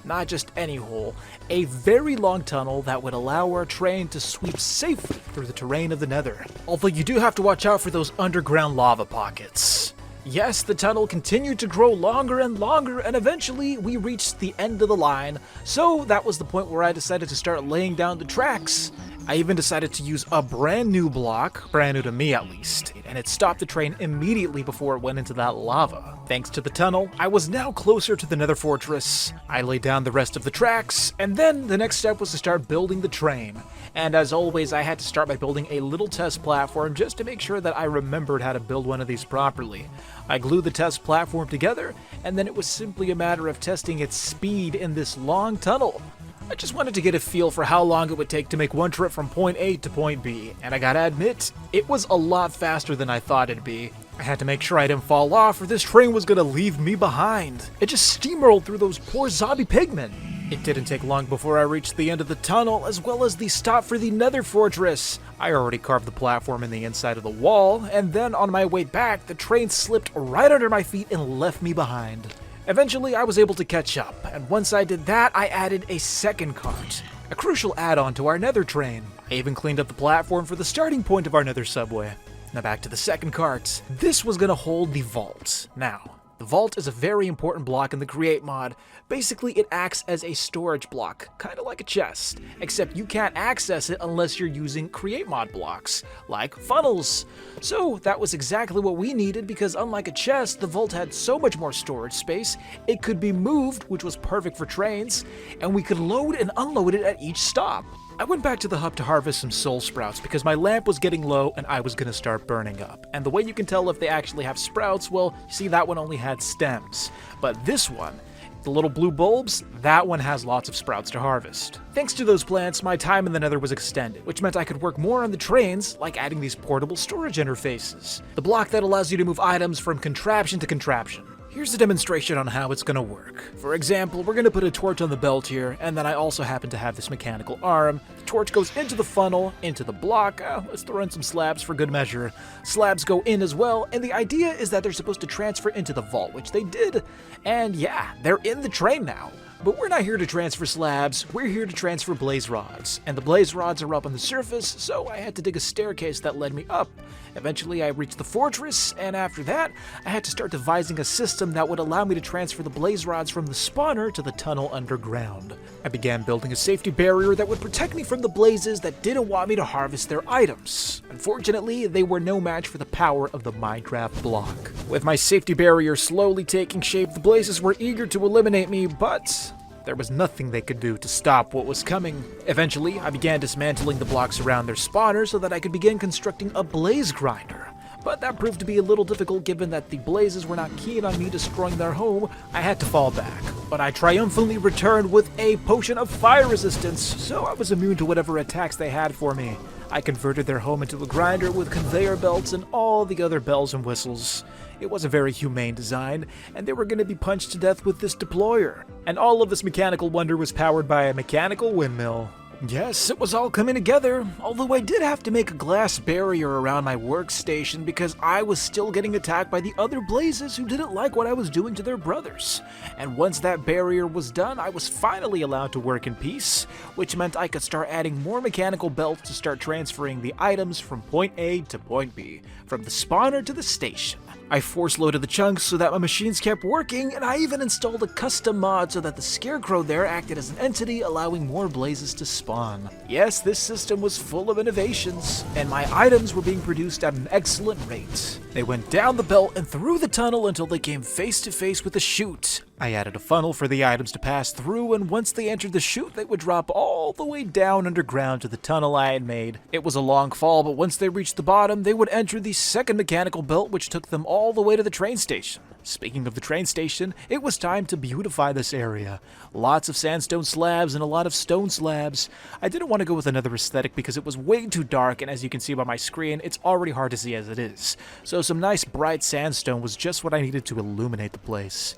Not just any hole, a very long tunnel that would allow our train to sweep safely through the terrain of the Nether. Although you do have to watch out for those underground lava pockets. Yes, the tunnel continued to grow longer and longer, and eventually we reached the end of the line, so that was the point where I decided to start laying down the tracks. I even decided to use a brand new block, brand new to me at least, and it stopped the train immediately before it went into that lava. Thanks to the tunnel, I was now closer to the Nether fortress. I laid down the rest of the tracks, and then the next step was to start building the train. And as always, I had to start by building a little test platform just to make sure that I remembered how to build one of these properly. I glued the test platform together, and then it was simply a matter of testing its speed in this long tunnel. I just wanted to get a feel for how long it would take to make one trip from point A to point B, and I gotta admit, it was a lot faster than I thought it'd be. I had to make sure I didn't fall off or this train was gonna leave me behind. It just steamrolled through those poor zombie pigmen. It didn't take long before I reached the end of the tunnel, as well as the stop for the Nether fortress. I already carved the platform in the inside of the wall, and then on my way back, the train slipped right under my feet and left me behind. Eventually, I was able to catch up, and once I did that, I added a second cart, a crucial add-on to our Nether train. I even cleaned up the platform for the starting point of our Nether subway. Now back to the second cart. This was gonna hold the vault. Now, the vault is a very important block in the Create mod. Basically, it acts as a storage block, kind of like a chest, except you can't access it unless you're using Create mod blocks, like funnels. So that was exactly what we needed because unlike a chest, the vault had so much more storage space, it could be moved, which was perfect for trains, and we could load and unload it at each stop. I went back to the hub to harvest some soul sprouts because my lamp was getting low and I was gonna start burning up. And the way you can tell if they actually have sprouts, well, you see that one only had stems. But this one, the little blue bulbs, that one has lots of sprouts to harvest. Thanks to those plants, my time in the Nether was extended, which meant I could work more on the trains, like adding these portable storage interfaces. The block that allows you to move items from contraption to contraption. Here's a demonstration on how it's gonna work. For example, we're gonna put a torch on the belt here, and then I also happen to have this mechanical arm. The torch goes into the funnel, into the block. Let's throw in some slabs for good measure. Slabs go in as well, and the idea is that they're supposed to transfer into the vault, which they did. And yeah, they're in the train now. But we're not here to transfer slabs, we're here to transfer blaze rods. And the blaze rods are up on the surface, so I had to dig a staircase that led me up. Eventually I reached the fortress, and after that, I had to start devising a system that would allow me to transfer the blaze rods from the spawner to the tunnel underground. I began building a safety barrier that would protect me from the blazes that didn't want me to harvest their items. Unfortunately, they were no match for the power of the Minecraft block. With my safety barrier slowly taking shape, the blazes were eager to eliminate me, but there was nothing they could do to stop what was coming. Eventually, I began dismantling the blocks around their spawner so that I could begin constructing a blaze grinder. But that proved to be a little difficult given that the blazes were not keen on me destroying their home. I had to fall back. But I triumphantly returned with a potion of fire resistance, so I was immune to whatever attacks they had for me. I converted their home into a grinder with conveyor belts and all the other bells and whistles. It was a very humane design, and they were going to be punched to death with this deployer. And all of this mechanical wonder was powered by a mechanical windmill. Yes, it was all coming together, although I did have to make a glass barrier around my workstation because I was still getting attacked by the other blazes who didn't like what I was doing to their brothers. And once that barrier was done, I was finally allowed to work in peace, which meant I could start adding more mechanical belts to start transferring the items from point A to point B, from the spawner to the station. I force-loaded the chunks so that my machines kept working, and I even installed a custom mod so that the scarecrow there acted as an entity, allowing more blazes to spawn. Yes, this system was full of innovations, and my items were being produced at an excellent rate. They went down the belt and through the tunnel until they came face to face with the chute. I added a funnel for the items to pass through, and once they entered the chute, they would drop all the way down underground to the tunnel I had made. It was a long fall, but once they reached the bottom, they would enter the second mechanical belt, which took them all the way to the train station. Speaking of the train station, it was time to beautify this area. Lots of sandstone slabs and a lot of stone slabs. I didn't want to go with another aesthetic because it was way too dark, and as you can see by my screen, it's already hard to see as it is. So some nice bright sandstone was just what I needed to illuminate the place.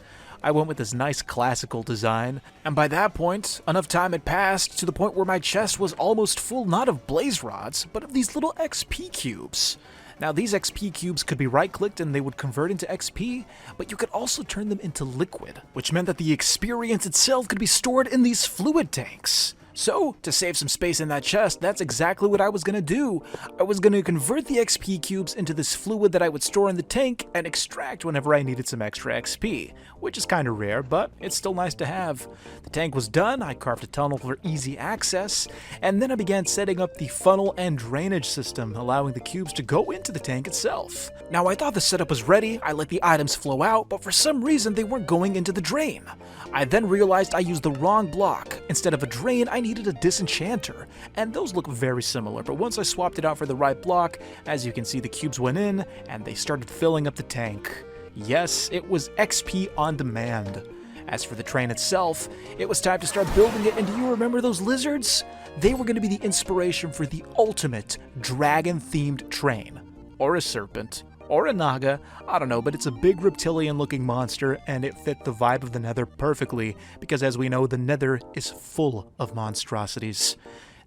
I went with this nice classical design, and by that point, enough time had passed to the point where my chest was almost full not of blaze rods, but of these little XP cubes. Now these XP cubes could be right-clicked and they would convert into XP, but you could also turn them into liquid, which meant that the experience itself could be stored in these fluid tanks. So, to save some space in that chest, that's exactly what I was going to do. I was going to convert the XP cubes into this fluid that I would store in the tank and extract whenever I needed some extra XP, which is kind of rare, but it's still nice to have. The tank was done, I carved a tunnel for easy access, and then I began setting up the funnel and drainage system, allowing the cubes to go into the tank itself. Now I thought the setup was ready, I let the items flow out, but for some reason they weren't going into the drain. I then realized I used the wrong block. Instead of a drain, I needed a disenchanter, and those look very similar, but once I swapped it out for the right block, as you can see the cubes went in, and they started filling up the tank. Yes, it was XP on demand. As for the train itself, it was time to start building it, and do you remember those lizards? They were going to be the inspiration for the ultimate dragon-themed train. Or a serpent. Or a naga, I don't know, but it's a big reptilian-looking monster, and it fit the vibe of the Nether perfectly, because as we know, the Nether is full of monstrosities.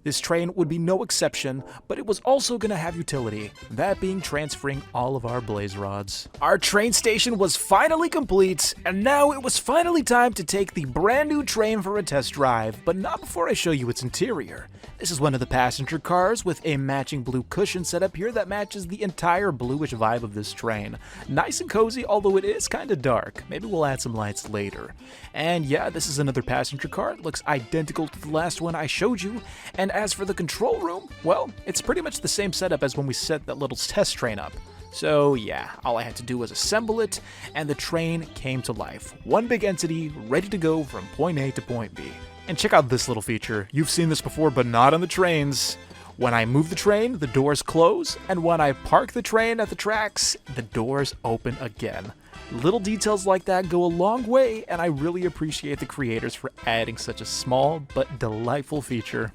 This train would be no exception, but it was also going to have utility, that being transferring all of our blaze rods. Our train station was finally complete, and now it was finally time to take the brand new train for a test drive, but not before I show you its interior. This is one of the passenger cars with a matching blue cushion set up here that matches the entire bluish vibe of this train. Nice and cozy, although it is kind of dark. Maybe we'll add some lights later. And yeah, this is another passenger car. It looks identical to the last one I showed you, and as for the control room, well, it's pretty much the same setup as when we set that little test train up. So yeah, all I had to do was assemble it, and the train came to life. One big entity, ready to go from point A to point B. And check out this little feature. You've seen this before, but not on the trains. When I move the train, the doors close, and when I park the train at the tracks, the doors open again. Little details like that go a long way, and I really appreciate the creators for adding such a small but delightful feature.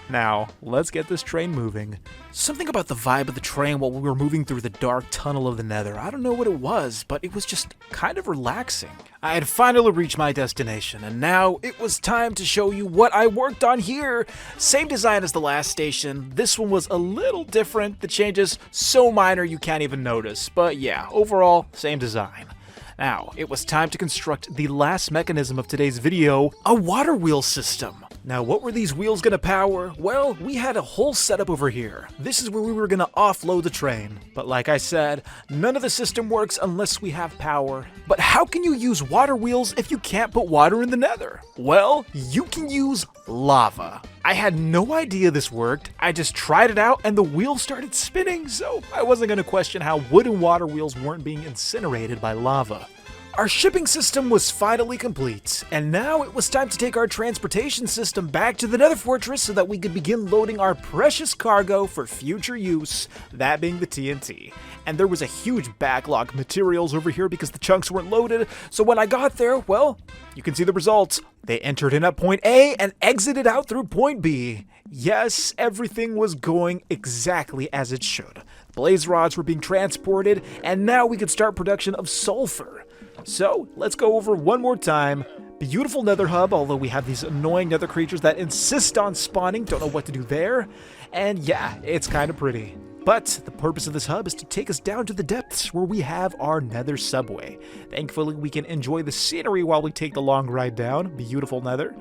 Now, let's get this train moving. Something about the vibe of the train while we were moving through the dark tunnel of the Nether. I don't know what it was, but it was just kind of relaxing. I had finally reached my destination, and now it was time to show you what I worked on here. Same design as the last station. This one was a little different. The changes so minor you can't even notice, but yeah, overall, same design. Now, it was time to construct the last mechanism of today's video, a water wheel system. Now, what were these wheels gonna power? Well, we had a whole setup over here. This is where we were gonna offload the train. But like I said, none of the system works unless we have power. But how can you use water wheels if you can't put water in the nether? Well, you can use lava. I had no idea this worked. I just tried it out and the wheel started spinning, so I wasn't gonna question how wooden water wheels weren't being incinerated by lava. Our shipping system was finally complete, and now it was time to take our transportation system back to the Nether Fortress so that we could begin loading our precious cargo for future use, that being the TNT. And there was a huge backlog of materials over here because the chunks weren't loaded, so when I got there, well, you can see the results. They entered in at point A and exited out through point B. Yes, everything was going exactly as it should. Blaze rods were being transported, and now we could start production of sulfur. So, let's go over one more time. Beautiful nether hub, although we have these annoying nether creatures that insist on spawning, don't know what to do there. And yeah, it's kind of pretty. But the purpose of this hub is to take us down to the depths where we have our nether subway. Thankfully, we can enjoy the scenery while we take the long ride down. Beautiful nether.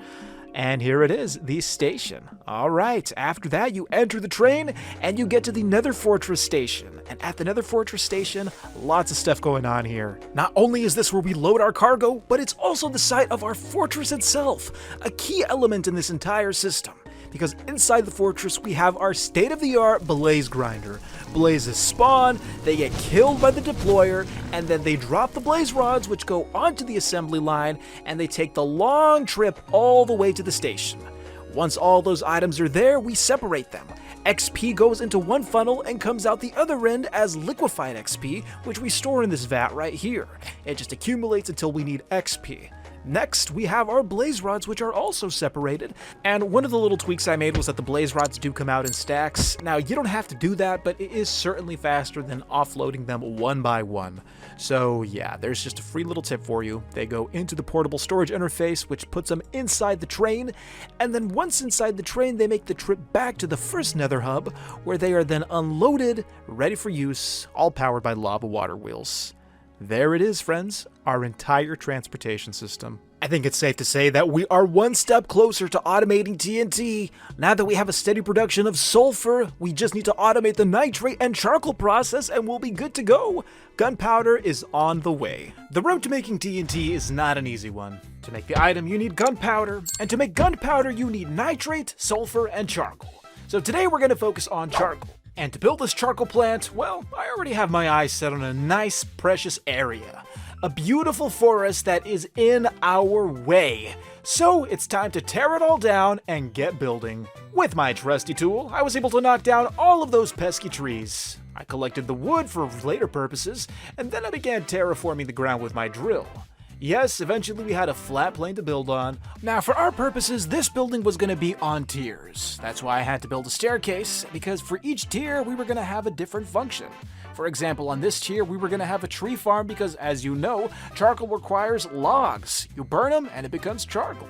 And here it is, the station. Alright, after that you enter the train and you get to the Nether Fortress station. And at the Nether Fortress station, lots of stuff going on here. Not only is this where we load our cargo, but it's also the site of our fortress itself, a key element in this entire system. Because inside the fortress we have our state-of-the-art blaze grinder. Blazes spawn, they get killed by the deployer, and then they drop the blaze rods which go onto the assembly line, and they take the long trip all the way to the station. Once all those items are there, we separate them. XP goes into one funnel and comes out the other end as liquefied XP, which we store in this vat right here. It just accumulates until we need XP. Next, we have our blaze rods, which are also separated, and one of the little tweaks I made was that the blaze rods do come out in stacks. Now, you don't have to do that, but it is certainly faster than offloading them one by one. So yeah, there's just a free little tip for you. They go into the portable storage interface, which puts them inside the train, and then once inside the train, they make the trip back to the first nether hub, where they are then unloaded, ready for use, all powered by lava water wheels. There it is, friends, our entire transportation system. I think it's safe to say that we are one step closer to automating TNT. Now that we have a steady production of sulfur, we just need to automate the nitrate and charcoal process and we'll be good to go. Gunpowder is on the way. The road to making TNT is not an easy one. To make the item, you need gunpowder, and to make gunpowder, you need nitrate, sulfur, and charcoal. So today we're going to focus on charcoal. And to build this charcoal plant, well, I already have my eyes set on a nice, precious area. A beautiful forest that is in our way. So it's time to tear it all down and get building. With my trusty tool, I was able to knock down all of those pesky trees. I collected the wood for later purposes, and then I began terraforming the ground with my drill. Yes, eventually we had a flat plane to build on. Now, for our purposes, this building was going to be on tiers. That's why I had to build a staircase, because for each tier, we were going to have a different function. For example, on this tier, we were going to have a tree farm because, as you know, charcoal requires logs. You burn them, and it becomes charcoal.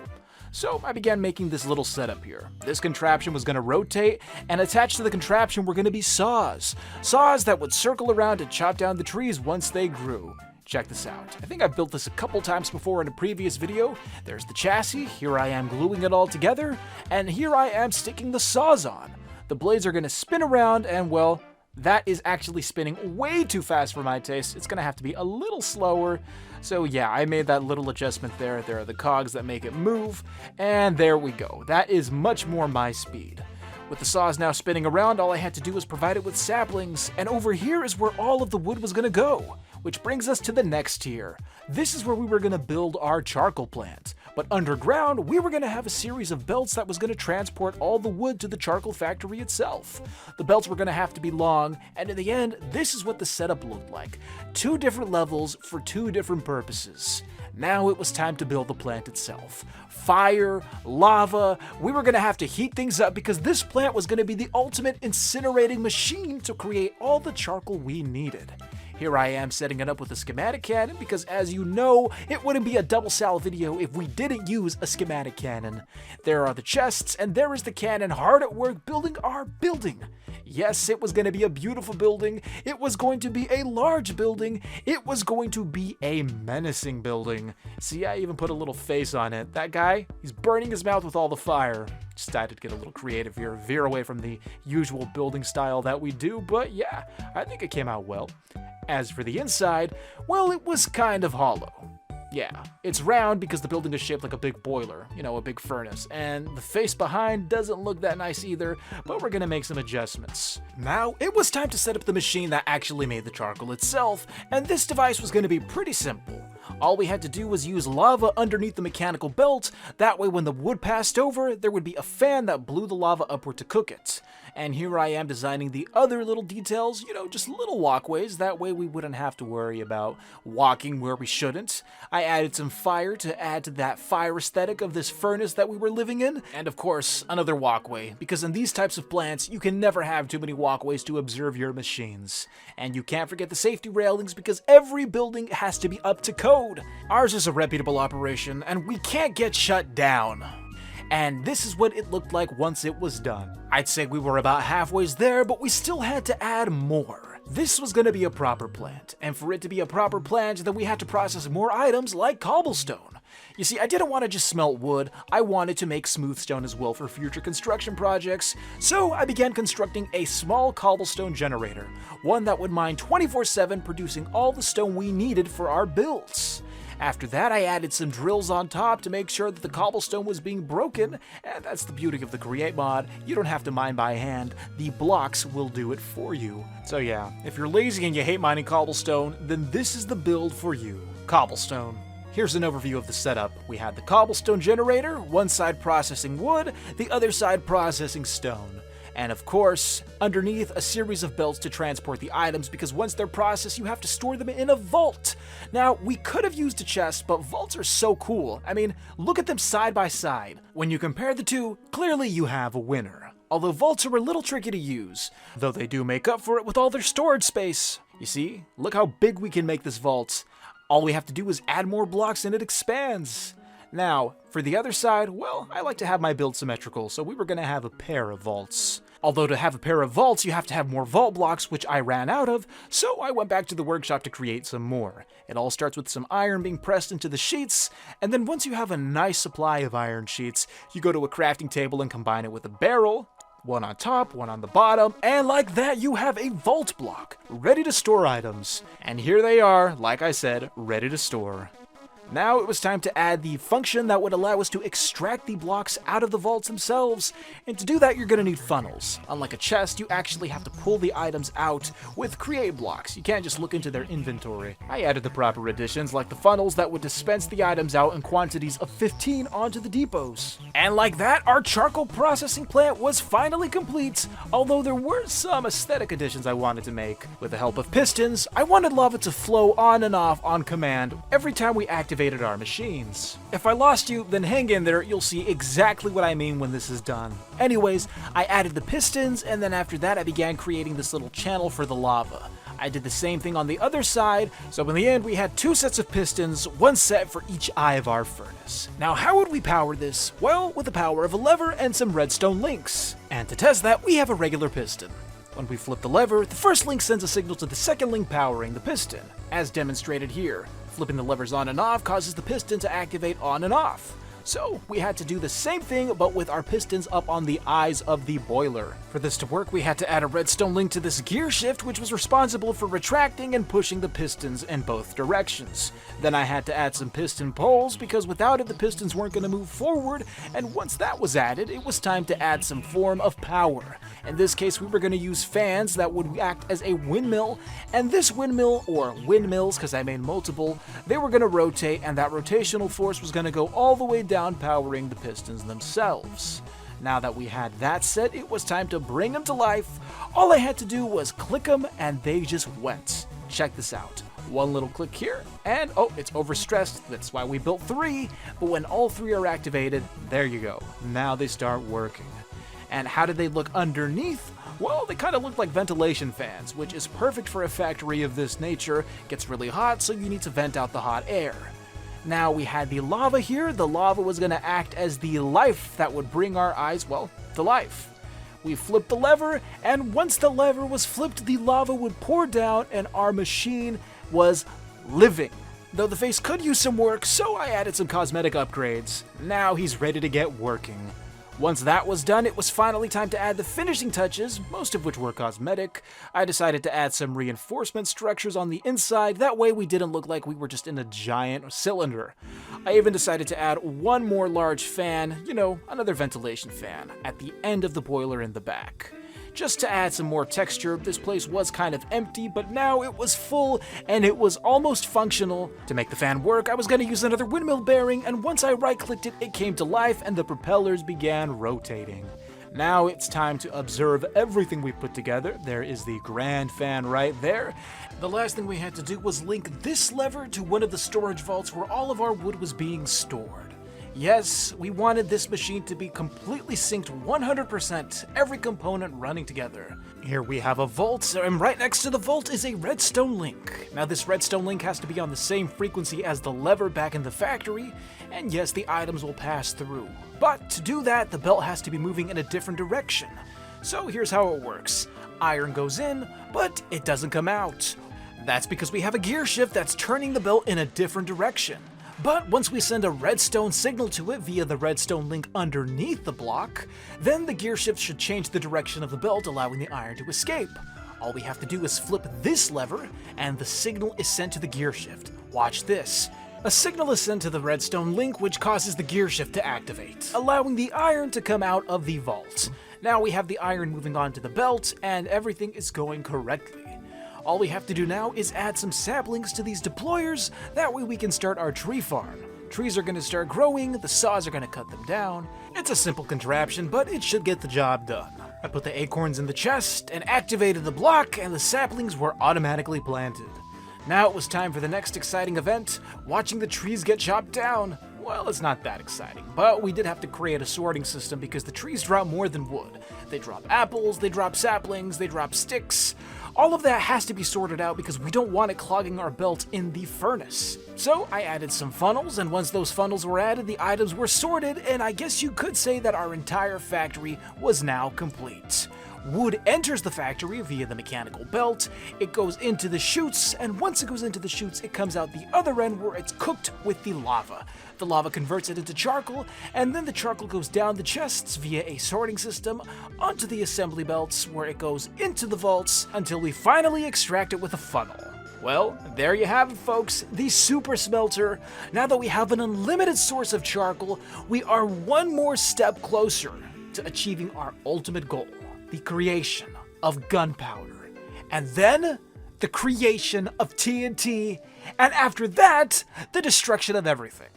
So I began making this little setup here. This contraption was going to rotate, and attached to the contraption were going to be saws. Saws that would circle around and chop down the trees once they grew. Check this out. I think I've built this a couple times before in a previous video. There's the chassis, here I am gluing it all together, and here I am sticking the saws on. The blades are going to spin around, and well, that is actually spinning way too fast for my taste. It's going to have to be a little slower. So yeah, I made that little adjustment there. There are the cogs that make it move, and there we go. That is much more my speed. With the saws now spinning around, all I had to do was provide it with saplings, and over here is where all of the wood was going to go. Which brings us to the next tier. This is where we were going to build our charcoal plant. But underground, we were going to have a series of belts that was going to transport all the wood to the charcoal factory itself. The belts were going to have to be long, and in the end, this is what the setup looked like. 2 different levels for 2 different purposes. Now it was time to build the plant itself. Fire, lava, we were going to have to heat things up because this plant was going to be the ultimate incinerating machine to create all the charcoal we needed. Here I am setting it up with a schematic cannon because, as you know, it wouldn't be a Doublesal video if we didn't use a schematic cannon. There are the chests, and there is the cannon hard at work building our building. Yes, it was going to be a beautiful building. It was going to be a large building. It was going to be a menacing building. See, I even put a little face on it. That guy, he's burning his mouth with all the fire. Decided to get a little creative here, veer away from the usual building style that we do, but yeah, I think it came out well. As for the inside, well, it was kind of hollow. Yeah, it's round because the building is shaped like a big boiler, you know, a big furnace, and the face behind doesn't look that nice either, but we're gonna make some adjustments. Now, it was time to set up the machine that actually made the charcoal itself, and this device was gonna be pretty simple. All we had to do was use lava underneath the mechanical belt, that way when the wood passed over, there would be a fan that blew the lava upward to cook it. And here I am designing the other little details, you know, just little walkways, that way we wouldn't have to worry about walking where we shouldn't. I added some fire to add to that fire aesthetic of this furnace that we were living in, and of course, another walkway, because in these types of plants, you can never have too many walkways to observe your machines. And you can't forget the safety railings because every building has to be up to code. Ours is a reputable operation, and we can't get shut down. And this is what it looked like once it was done. I'd say we were about halfway there, but we still had to add more. This was going to be a proper plant, and for it to be a proper plant, then we had to process more items like cobblestone. You see, I didn't want to just smelt wood, I wanted to make smooth stone as well for future construction projects, so I began constructing a small cobblestone generator, one that would mine 24/7, producing all the stone we needed for our builds. After that, I added some drills on top to make sure that the cobblestone was being broken, and that's the beauty of the Create mod. You don't have to mine by hand, the blocks will do it for you. So yeah, if you're lazy and you hate mining cobblestone, then this is the build for you. Cobblestone. Here's an overview of the setup. We had the cobblestone generator, one side processing wood, the other side processing stone. And of course, underneath, a series of belts to transport the items because once they're processed, you have to store them in a vault. Now, we could have used a chest, but vaults are so cool. I mean, look at them side by side. When you compare the two, clearly you have a winner. Although vaults are a little tricky to use, though they do make up for it with all their storage space. You see, look how big we can make this vault. All we have to do is add more blocks and it expands. Now, for the other side, well, I like to have my build symmetrical, so we were going to have a pair of vaults. Although to have a pair of vaults, you have to have more vault blocks, which I ran out of, so I went back to the workshop to create some more. It all starts with some iron being pressed into the sheets, and then once you have a nice supply of iron sheets, you go to a crafting table and combine it with a barrel, one on top, one on the bottom, and like that you have a vault block, ready to store items. And here they are, like I said, ready to store. Now it was time to add the function that would allow us to extract the blocks out of the vaults themselves, and to do that you're going to need funnels. Unlike a chest, you actually have to pull the items out with create blocks. You can't just look into their inventory. I added the proper additions like the funnels that would dispense the items out in quantities of 15 onto the depots. And like that, our charcoal processing plant was finally complete, although there were some aesthetic additions I wanted to make. With the help of pistons, I wanted lava to flow on and off on command every time we activated our machines. If I lost you, then hang in there, you'll see exactly what I mean when this is done. Anyways, I added the pistons, and then after that I began creating this little channel for the lava. I did the same thing on the other side, so in the end we had 2 sets of pistons, 1 set for each eye of our furnace. Now how would we power this? Well, with the power of a lever and some redstone links. And to test that, we have a regular piston. When we flip the lever, the first link sends a signal to the second link powering the piston, as demonstrated here. Flipping the levers on and off causes the piston to activate on and off. So we had to do the same thing but with our pistons up on the eyes of the boiler. For this to work, we had to add a redstone link to this gear shift, which was responsible for retracting and pushing the pistons in both directions. Then I had to add some piston poles because without it the pistons weren't going to move forward, and once that was added, it was time to add some form of power. In this case, we were going to use fans that would act as a windmill, and this windmill, or windmills because I made multiple, they were going to rotate, and that rotational force was going to go all the way down powering the pistons themselves. Now that we had that set, it was time to bring them to life. All I had to do was click them and they just went. Check this out. One little click here, and oh, it's overstressed. That's why we built 3, but when all 3 are activated, there you go. Now they start working. And how did they look underneath? Well, they kind of look like ventilation fans, which is perfect for a factory of this nature. It gets really hot, so you need to vent out the hot air. Now we had the lava here. The lava was going to act as the life that would bring our eyes, well, to life. We flipped the lever, and once the lever was flipped, the lava would pour down and our machine was living. Though the face could use some work, so I added some cosmetic upgrades. Now he's ready to get working. Once that was done, it was finally time to add the finishing touches, most of which were cosmetic. I decided to add some reinforcement structures on the inside, that way we didn't look like we were just in a giant cylinder. I even decided to add one more large fan, another ventilation fan, at the end of the boiler in the back. Just to add some more texture, this place was kind of empty, but now it was full and it was almost functional. To make the fan work, I was going to use another windmill bearing, and once I right-clicked it, it came to life and the propellers began rotating. Now it's time to observe everything we put together. There is the grand fan right there. The last thing we had to do was link this lever to one of the storage vaults where all of our wood was being stored. Yes, we wanted this machine to be completely synced 100%, every component running together. Here we have a vault, and right next to the vault is a redstone link. Now this redstone link has to be on the same frequency as the lever back in the factory, and yes, the items will pass through. But to do that, the belt has to be moving in a different direction. So here's how it works. Iron goes in, but it doesn't come out. That's because we have a gear shift that's turning the belt in a different direction. But once we send a redstone signal to it via the redstone link underneath the block, then the gear shift should change the direction of the belt, allowing the iron to escape. All we have to do is flip this lever, and the signal is sent to the gear shift. Watch this. A signal is sent to the redstone link, which causes the gear shift to activate, allowing the iron to come out of the vault. Now we have the iron moving on to the belt, and everything is going correctly. All we have to do now is add some saplings to these deployers, that way we can start our tree farm. Trees are going to start growing, the saws are going to cut them down. It's a simple contraption, but it should get the job done. I put the acorns in the chest and activated the block, and the saplings were automatically planted. Now it was time for the next exciting event, watching the trees get chopped down. Well, it's not that exciting, but we did have to create a sorting system because the trees drop more than wood. They drop apples, they drop saplings, they drop sticks. All of that has to be sorted out because we don't want it clogging our belt in the furnace. So I added some funnels, and once those funnels were added, the items were sorted, and I guess you could say that our entire factory was now complete. Wood enters the factory via the mechanical belt, it goes into the chutes, and once it goes into the chutes, it comes out the other end where it's cooked with the lava. The lava converts it into charcoal, and then the charcoal goes down the chests via a sorting system onto the assembly belts where it goes into the vaults until we finally extract it with a funnel. Well, there you have it, folks, the super smelter. Now that we have an unlimited source of charcoal, we are one more step closer to achieving our ultimate goal. The creation of gunpowder, and then the creation of TNT, and after that, the destruction of everything.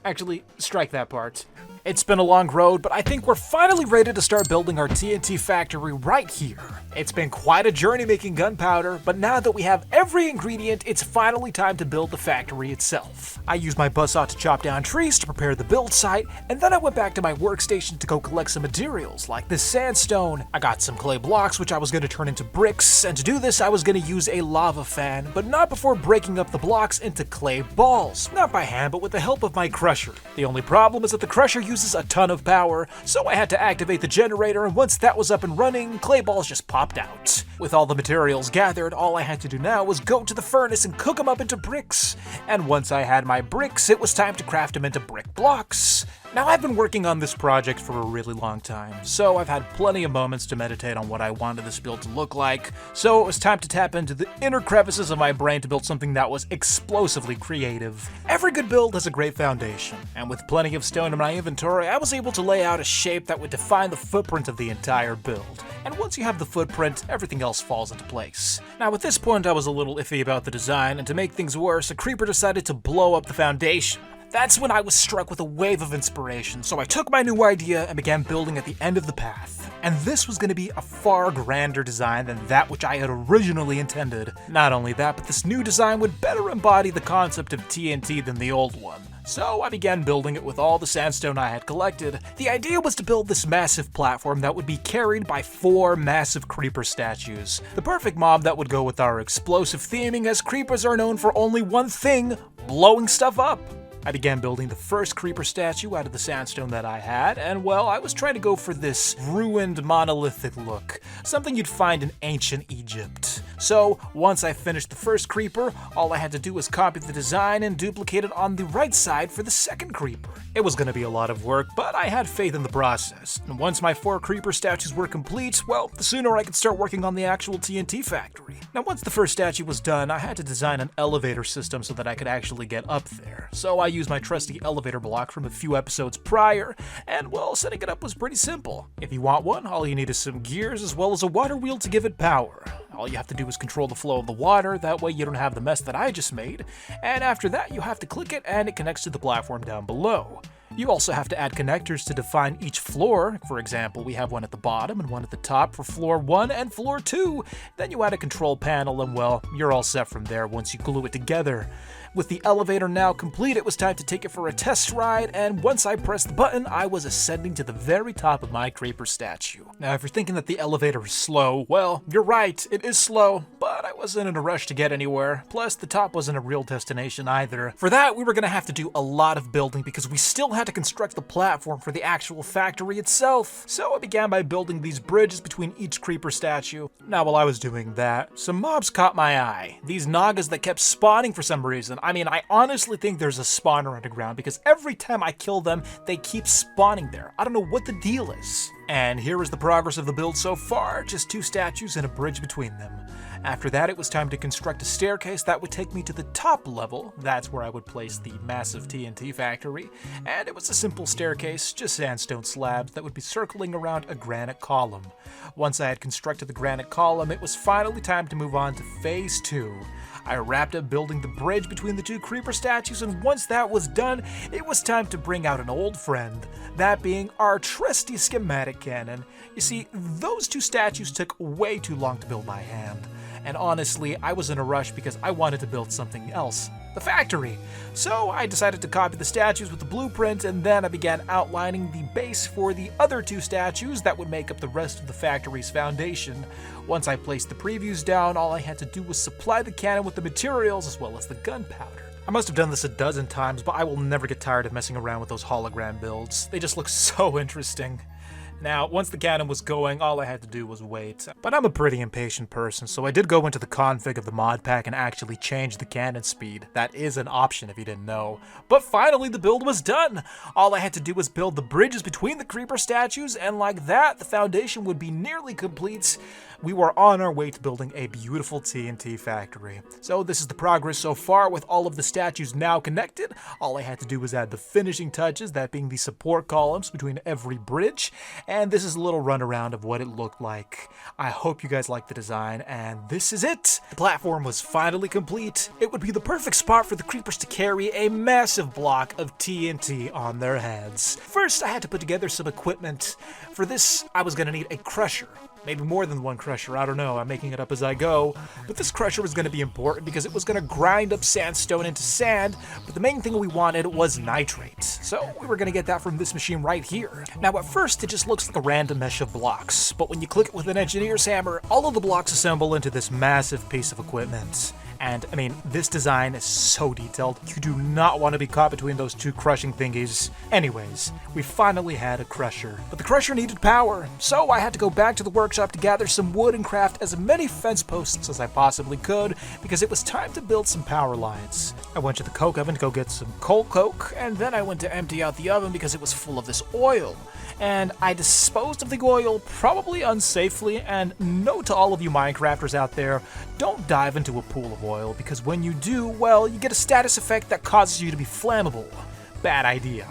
Actually, strike that part. It's been a long road, but I think we're finally ready to start building our TNT factory right here. It's been quite a journey making gunpowder, but now that we have every ingredient, it's finally time to build the factory itself. I used my buzzsaw to chop down trees to prepare the build site, and then I went back to my workstation to go collect some materials, like this sandstone. I got some clay blocks, which I was going to turn into bricks, and to do this, I was going to use a lava fan, but not before breaking up the blocks into clay balls. Not by hand, but with the help of my crusher. The only problem is that the crusher uses a ton of power, so I had to activate the generator, and once that was up and running, clay balls just popped out. With all the materials gathered, all I had to do now was go to the furnace and cook them up into bricks. And once I had my bricks, it was time to craft them into brick blocks. Now, I've been working on this project for a really long time, so I've had plenty of moments to meditate on what I wanted this build to look like, so it was time to tap into the inner crevices of my brain to build something that was explosively creative. Every good build has a great foundation, and with plenty of stone in my inventory, I was able to lay out a shape that would define the footprint of the entire build. And once you have the footprint, everything else falls into place. Now, at this point, I was a little iffy about the design, and to make things worse, a creeper decided to blow up the foundation. That's when I was struck with a wave of inspiration, so I took my new idea and began building at the end of the path. And this was going to be a far grander design than that which I had originally intended. Not only that, but this new design would better embody the concept of TNT than the old one. So I began building it with all the sandstone I had collected. The idea was to build this massive platform that would be carried by 4 massive creeper statues. The perfect mob that would go with our explosive theming, as creepers are known for only one thing: blowing stuff up. I began building the first creeper statue out of the sandstone that I had, and well, I was trying to go for this ruined monolithic look, something you'd find in ancient Egypt. So, once I finished the first creeper, all I had to do was copy the design and duplicate it on the right side for the second creeper. It was going to be a lot of work, but I had faith in the process. And once my 4 creeper statues were complete, well, the sooner I could start working on the actual TNT factory. Now, once the first statue was done, I had to design an elevator system so that I could actually get up there. So I used my trusty elevator block from a few episodes prior, and well, setting it up was pretty simple. If you want one, all you need is some gears as well as a water wheel to give it power. All you have to do is control the flow of the water, that way you don't have the mess that I just made, and after that you have to click it and it connects to the platform down below. You also have to add connectors to define each floor. For example, we have one at the bottom and one at the top for floor 1 and floor 2. Then you add a control panel and well, you're all set from there once you glue it together. With the elevator now complete, it was time to take it for a test ride, and once I pressed the button, I was ascending to the very top of my creeper statue. Now, if you're thinking that the elevator is slow, well, you're right, it is slow, but I wasn't in a rush to get anywhere. Plus, the top wasn't a real destination either. For that, we were gonna have to do a lot of building because we still had to construct the platform for the actual factory itself. So I began by building these bridges between each creeper statue. Now, while I was doing that, some mobs caught my eye. These Nagas that kept spawning for some reason. I mean, I honestly think there's a spawner underground because every time I kill them, they keep spawning there. I don't know what the deal is. And here is the progress of the build so far, just 2 statues and a bridge between them. After that, it was time to construct a staircase that would take me to the top level. That's where I would place the massive TNT factory. And it was a simple staircase, just sandstone slabs that would be circling around a granite column. Once I had constructed the granite column, it was finally time to move on to phase 2. I wrapped up building the bridge between the 2 creeper statues, and once that was done, it was time to bring out an old friend, that being our trusty schematic cannon. You see, those 2 statues took way too long to build by hand, and honestly, I was in a rush because I wanted to build something else, the factory. So I decided to copy the statues with the blueprint, and then I began outlining the base for the other 2 statues that would make up the rest of the factory's foundation. Once I placed the previews down, all I had to do was supply the cannon with the materials as well as the gunpowder. I must have done this a dozen times, but I will never get tired of messing around with those hologram builds. They just look so interesting. Now, once the cannon was going, all I had to do was wait. But I'm a pretty impatient person, so I did go into the config of the Modpack and actually change the cannon speed. That is an option if you didn't know. But finally, the build was done! All I had to do was build the bridges between the creeper statues, and like that, the foundation would be nearly complete. We were on our way to building a beautiful TNT factory. So this is the progress so far with all of the statues now connected. All I had to do was add the finishing touches, that being the support columns between every bridge. And this is a little runaround of what it looked like. I hope you guys like the design, and this is it! The platform was finally complete. It would be the perfect spot for the creepers to carry a massive block of TNT on their heads. First, I had to put together some equipment. For this, I was gonna need a crusher. Maybe more than one crusher, I don't know, I'm making it up as I go. But this crusher was going to be important because it was going to grind up sandstone into sand, but the main thing we wanted was nitrate. So we were going to get that from this machine right here. Now at first it just looks like a random mesh of blocks, but when you click it with an engineer's hammer, all of the blocks assemble into this massive piece of equipment. And, I mean, this design is so detailed, you do not want to be caught between those 2 crushing thingies. Anyways, we finally had a crusher. But the crusher needed power, so I had to go back to the workshop to gather some wood and craft as many fence posts as I possibly could, because it was time to build some power lines. I went to the coke oven to go get some coal coke, and then I went to empty out the oven because it was full of this oil. And I disposed of the oil probably unsafely, and note to all of you Minecrafters out there, don't dive into a pool of oil, because when you do, well, you get a status effect that causes you to be flammable. Bad idea.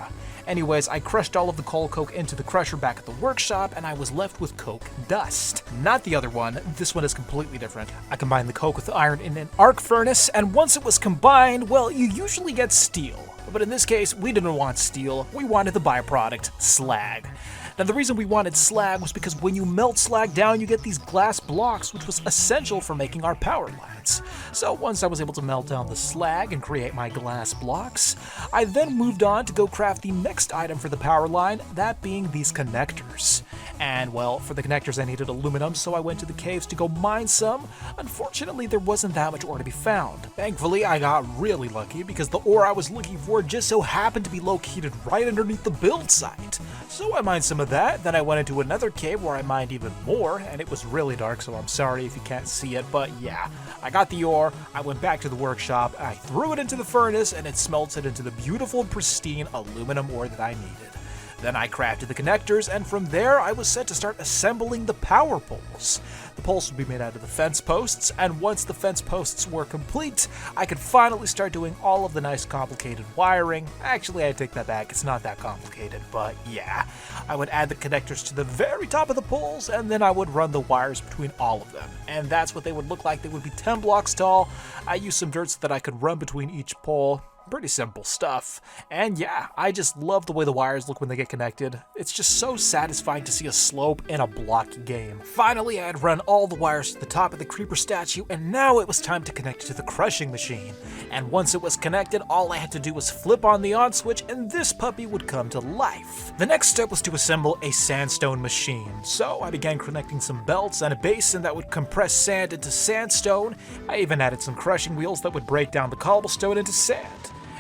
Anyways, I crushed all of the coal coke into the crusher back at the workshop, and I was left with coke dust. Not the other one, this one is completely different. I combined the coke with iron in an arc furnace, and once it was combined, well, you usually get steel. But in this case, we didn't want steel, we wanted the byproduct, slag. Now the reason we wanted slag was because when you melt slag down, you get these glass blocks, which was essential for making our power lines. So once I was able to melt down the slag and create my glass blocks, I then moved on to go craft the next item for the power line, that being these connectors. And well, for the connectors I needed aluminum, so I went to the caves to go mine some. Unfortunately, there wasn't that much ore to be found. Thankfully, I got really lucky because the ore I was looking for just so happened to be located right underneath the build site. So I mined some of that, then I went into another cave where I mined even more, and it was really dark, so I'm sorry if you can't see it, but yeah. I got the ore, I went back to the workshop, I threw it into the furnace, and it smelted into the beautiful, pristine aluminum ore that I needed. Then I crafted the connectors, and from there I was set to start assembling the power poles. The poles would be made out of the fence posts, and once the fence posts were complete, I could finally start doing all of the nice complicated wiring. Actually, I take that back, it's not that complicated, but yeah. I would add the connectors to the very top of the poles, and then I would run the wires between all of them. And that's what they would look like. They would be 10 blocks tall. I used some dirt so that I could run between each pole. Pretty simple stuff. And yeah, I just love the way the wires look when they get connected. It's just so satisfying to see a slope in a block game. Finally, I had run all the wires to the top of the creeper statue, and now it was time to connect it to the crushing machine. And once it was connected, all I had to do was flip on the on switch and this puppy would come to life. The next step was to assemble a sandstone machine. So I began connecting some belts and a basin that would compress sand into sandstone. I even added some crushing wheels that would break down the cobblestone into sand.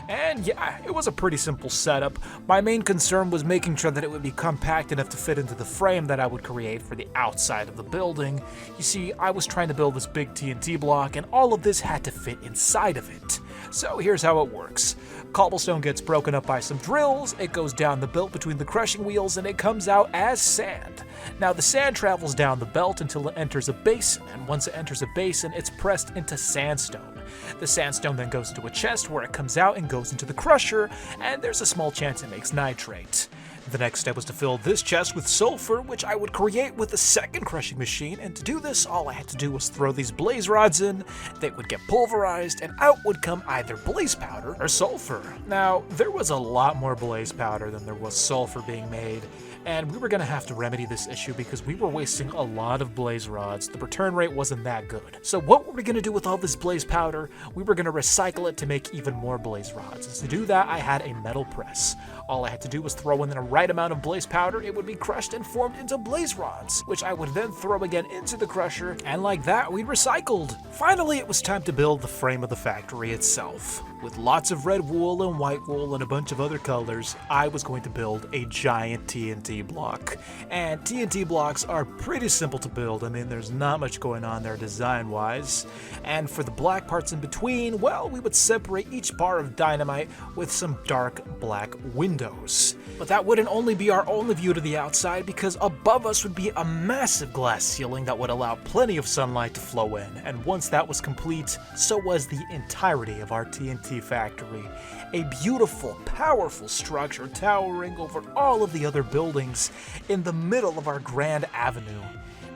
And yeah, it was a pretty simple setup. My main concern was making sure that it would be compact enough to fit into the frame that I would create for the outside of the building. You see, I was trying to build this big TNT block, and all of this had to fit inside of it. So here's how it works. Cobblestone gets broken up by some drills, it goes down the belt between the crushing wheels, and it comes out as sand. Now the sand travels down the belt until it enters a basin, and once it enters a basin, it's pressed into sandstone. The sandstone then goes into a chest where it comes out and goes into the crusher, and there's a small chance it makes nitrate. The next step was to fill this chest with sulfur, which I would create with a second crushing machine, and to do this, all I had to do was throw these blaze rods in, they would get pulverized, and out would come either blaze powder or sulfur. Now, there was a lot more blaze powder than there was sulfur being made, and we were going to have to remedy this issue because we were wasting a lot of blaze rods. The return rate wasn't that good. So what were we going to do with all this blaze powder? We were going to recycle it to make even more blaze rods. And to do that, I had a metal press. All I had to do was throw in the right amount of blaze powder, it would be crushed and formed into blaze rods, which I would then throw again into the crusher, and like that, we recycled. Finally, it was time to build the frame of the factory itself. With lots of red wool and white wool and a bunch of other colors, I was going to build a giant TNT block. And TNT blocks are pretty simple to build. I mean, there's not much going on there design-wise. And for the black parts in between, well, we would separate each bar of dynamite with some dark black windows. But that wouldn't only be our only view to the outside, because above us would be a massive glass ceiling that would allow plenty of sunlight to flow in. And once that was complete, so was the entirety of our TNT factory. A beautiful, powerful structure towering over all of the other buildings in the middle of our grand avenue.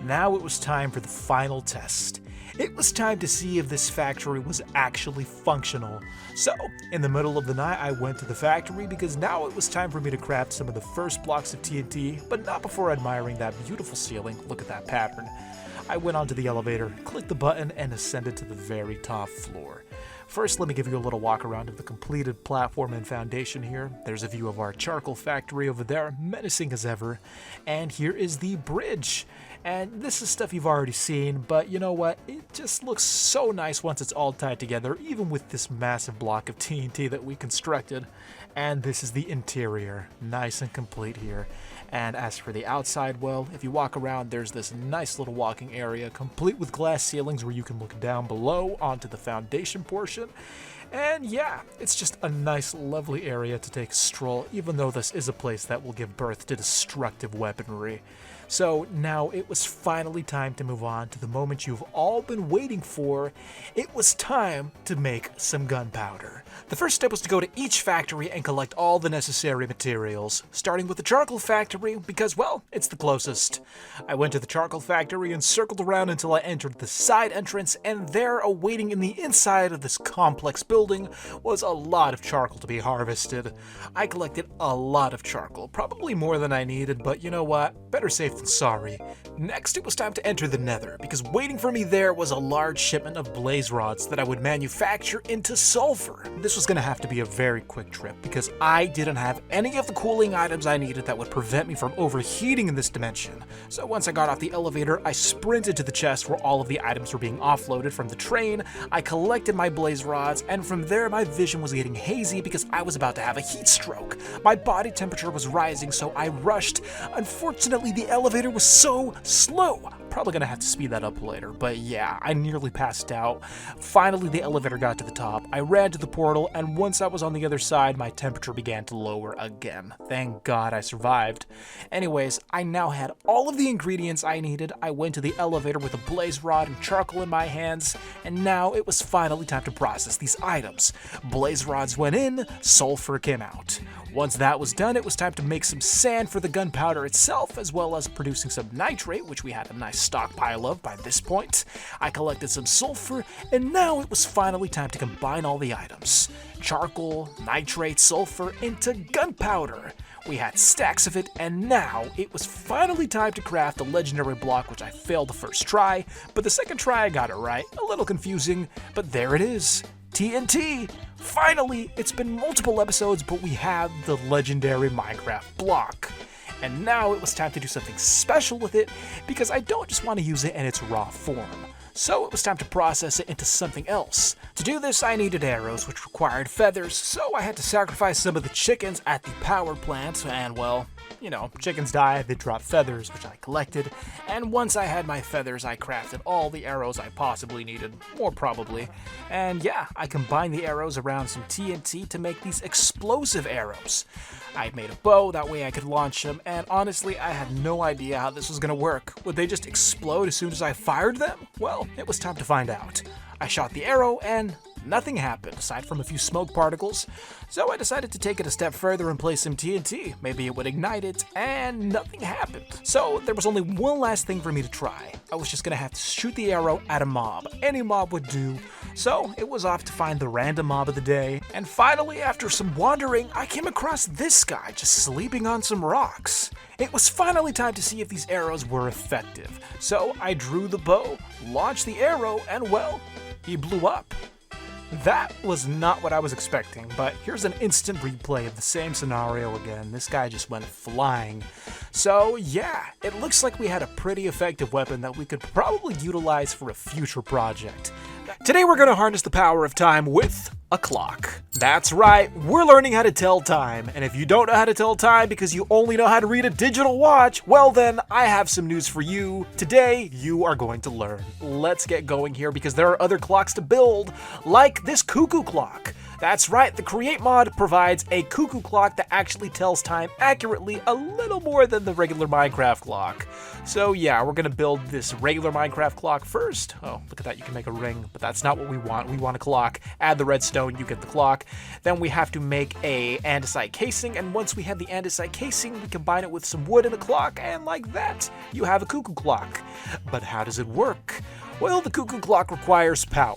Now it was time for the final test. It was time to see if this factory was actually functional. So, in the middle of the night, I went to the factory because now it was time for me to craft some of the first blocks of TNT, but not before admiring that beautiful ceiling. Look at that pattern. I went onto the elevator, clicked the button, and ascended to the very top floor. First, let me give you a little walk around of the completed platform and foundation here. There's a view of our charcoal factory over there, menacing as ever. And here is the bridge. And this is stuff you've already seen, but you know what? It just looks so nice once it's all tied together, even with this massive block of TNT that we constructed. And this is the interior, nice and complete here. And as for the outside, well, if you walk around, there's this nice little walking area, complete with glass ceilings where you can look down below onto the foundation portion. And yeah, it's just a nice, lovely area to take a stroll, even though this is a place that will give birth to destructive weaponry. So now it was finally time to move on to the moment you've all been waiting for. It was time to make some gunpowder. The first step was to go to each factory and collect all the necessary materials, starting with the charcoal factory because, well, it's the closest. I went to the charcoal factory and circled around until I entered the side entrance, and there, awaiting in the inside of this complex building, building was a lot of charcoal to be harvested. I collected a lot of charcoal, probably more than I needed, but you know what? Better safe than sorry. Next, it was time to enter the Nether, because waiting for me there was a large shipment of blaze rods that I would manufacture into sulfur. This was going to have to be a very quick trip, because I didn't have any of the cooling items I needed that would prevent me from overheating in this dimension. So once I got off the elevator, I sprinted to the chest where all of the items were being offloaded from the train. I collected my blaze rods, and from there my vision was getting hazy because I was about to have a heat stroke. My body temperature was rising, so I rushed. Unfortunately, the elevator was so slow. Probably gonna have to speed that up later, but yeah, I nearly passed out. Finally, the elevator got to the top. I ran to the portal, and once I was on the other side, my temperature began to lower again. Thank God I survived. Anyways, I now had all of the ingredients I needed. I went to the elevator with a blaze rod and charcoal in my hands, and now it was finally time to process these items. Blaze rods went in, sulfur came out. Once that was done, it was time to make some sand for the gunpowder itself, as well as producing some nitrate, which we had a nice stockpile of by this point. I collected some sulfur, and now it was finally time to combine all the items. Charcoal, nitrate, sulfur into gunpowder. We had stacks of it, and now it was finally time to craft the legendary block, which I failed the first try, but the second try I got it right. A little confusing, but there it is. TNT! Finally, it's been multiple episodes, but we have the legendary Minecraft block. And now it was time to do something special with it, because I don't just want to use it in its raw form. So it was time to process it into something else. To do this, I needed arrows, which required feathers, so I had to sacrifice some of the chickens at the power plant, and well, you know, chickens die, they drop feathers, which I collected, and once I had my feathers, I crafted all the arrows I possibly needed, more probably, and yeah, I combined the arrows around some TNT to make these explosive arrows. I made a bow, that way I could launch them, and honestly, I had no idea how this was gonna work. Would they just explode as soon as I fired them? Well, it was time to find out. I shot the arrow, and nothing happened, aside from a few smoke particles, so I decided to take it a step further and place some TNT. Maybe it would ignite it, and nothing happened. So there was only one last thing for me to try. I was just gonna have to shoot the arrow at a mob. Any mob would do. So it was off to find the random mob of the day, and finally, after some wandering, I came across this guy just sleeping on some rocks. It was finally time to see if these arrows were effective. So I drew the bow, launched the arrow, and well, he blew up. That was not what I was expecting, but here's an instant replay of the same scenario again. This guy just went flying. So yeah, it looks like we had a pretty effective weapon that we could probably utilize for a future project. Today we're going to harness the power of time with a clock. That's right, we're learning how to tell time, and if you don't know how to tell time because you only know how to read a digital watch, well then, I have some news for you. Today, you are going to learn. Let's get going here because there are other clocks to build, like this cuckoo clock. That's right, the Create mod provides a cuckoo clock that actually tells time accurately, a little more than the regular Minecraft clock. So yeah, we're gonna build this regular Minecraft clock first. Oh, look at that, you can make a ring, but that's not what we want. We want a clock. Add the redstone, you get the clock. Then we have to make a andesite casing, and once we have the andesite casing, we combine it with some wood and a clock, and like that, you have a cuckoo clock. But how does it work? Well, the cuckoo clock requires power.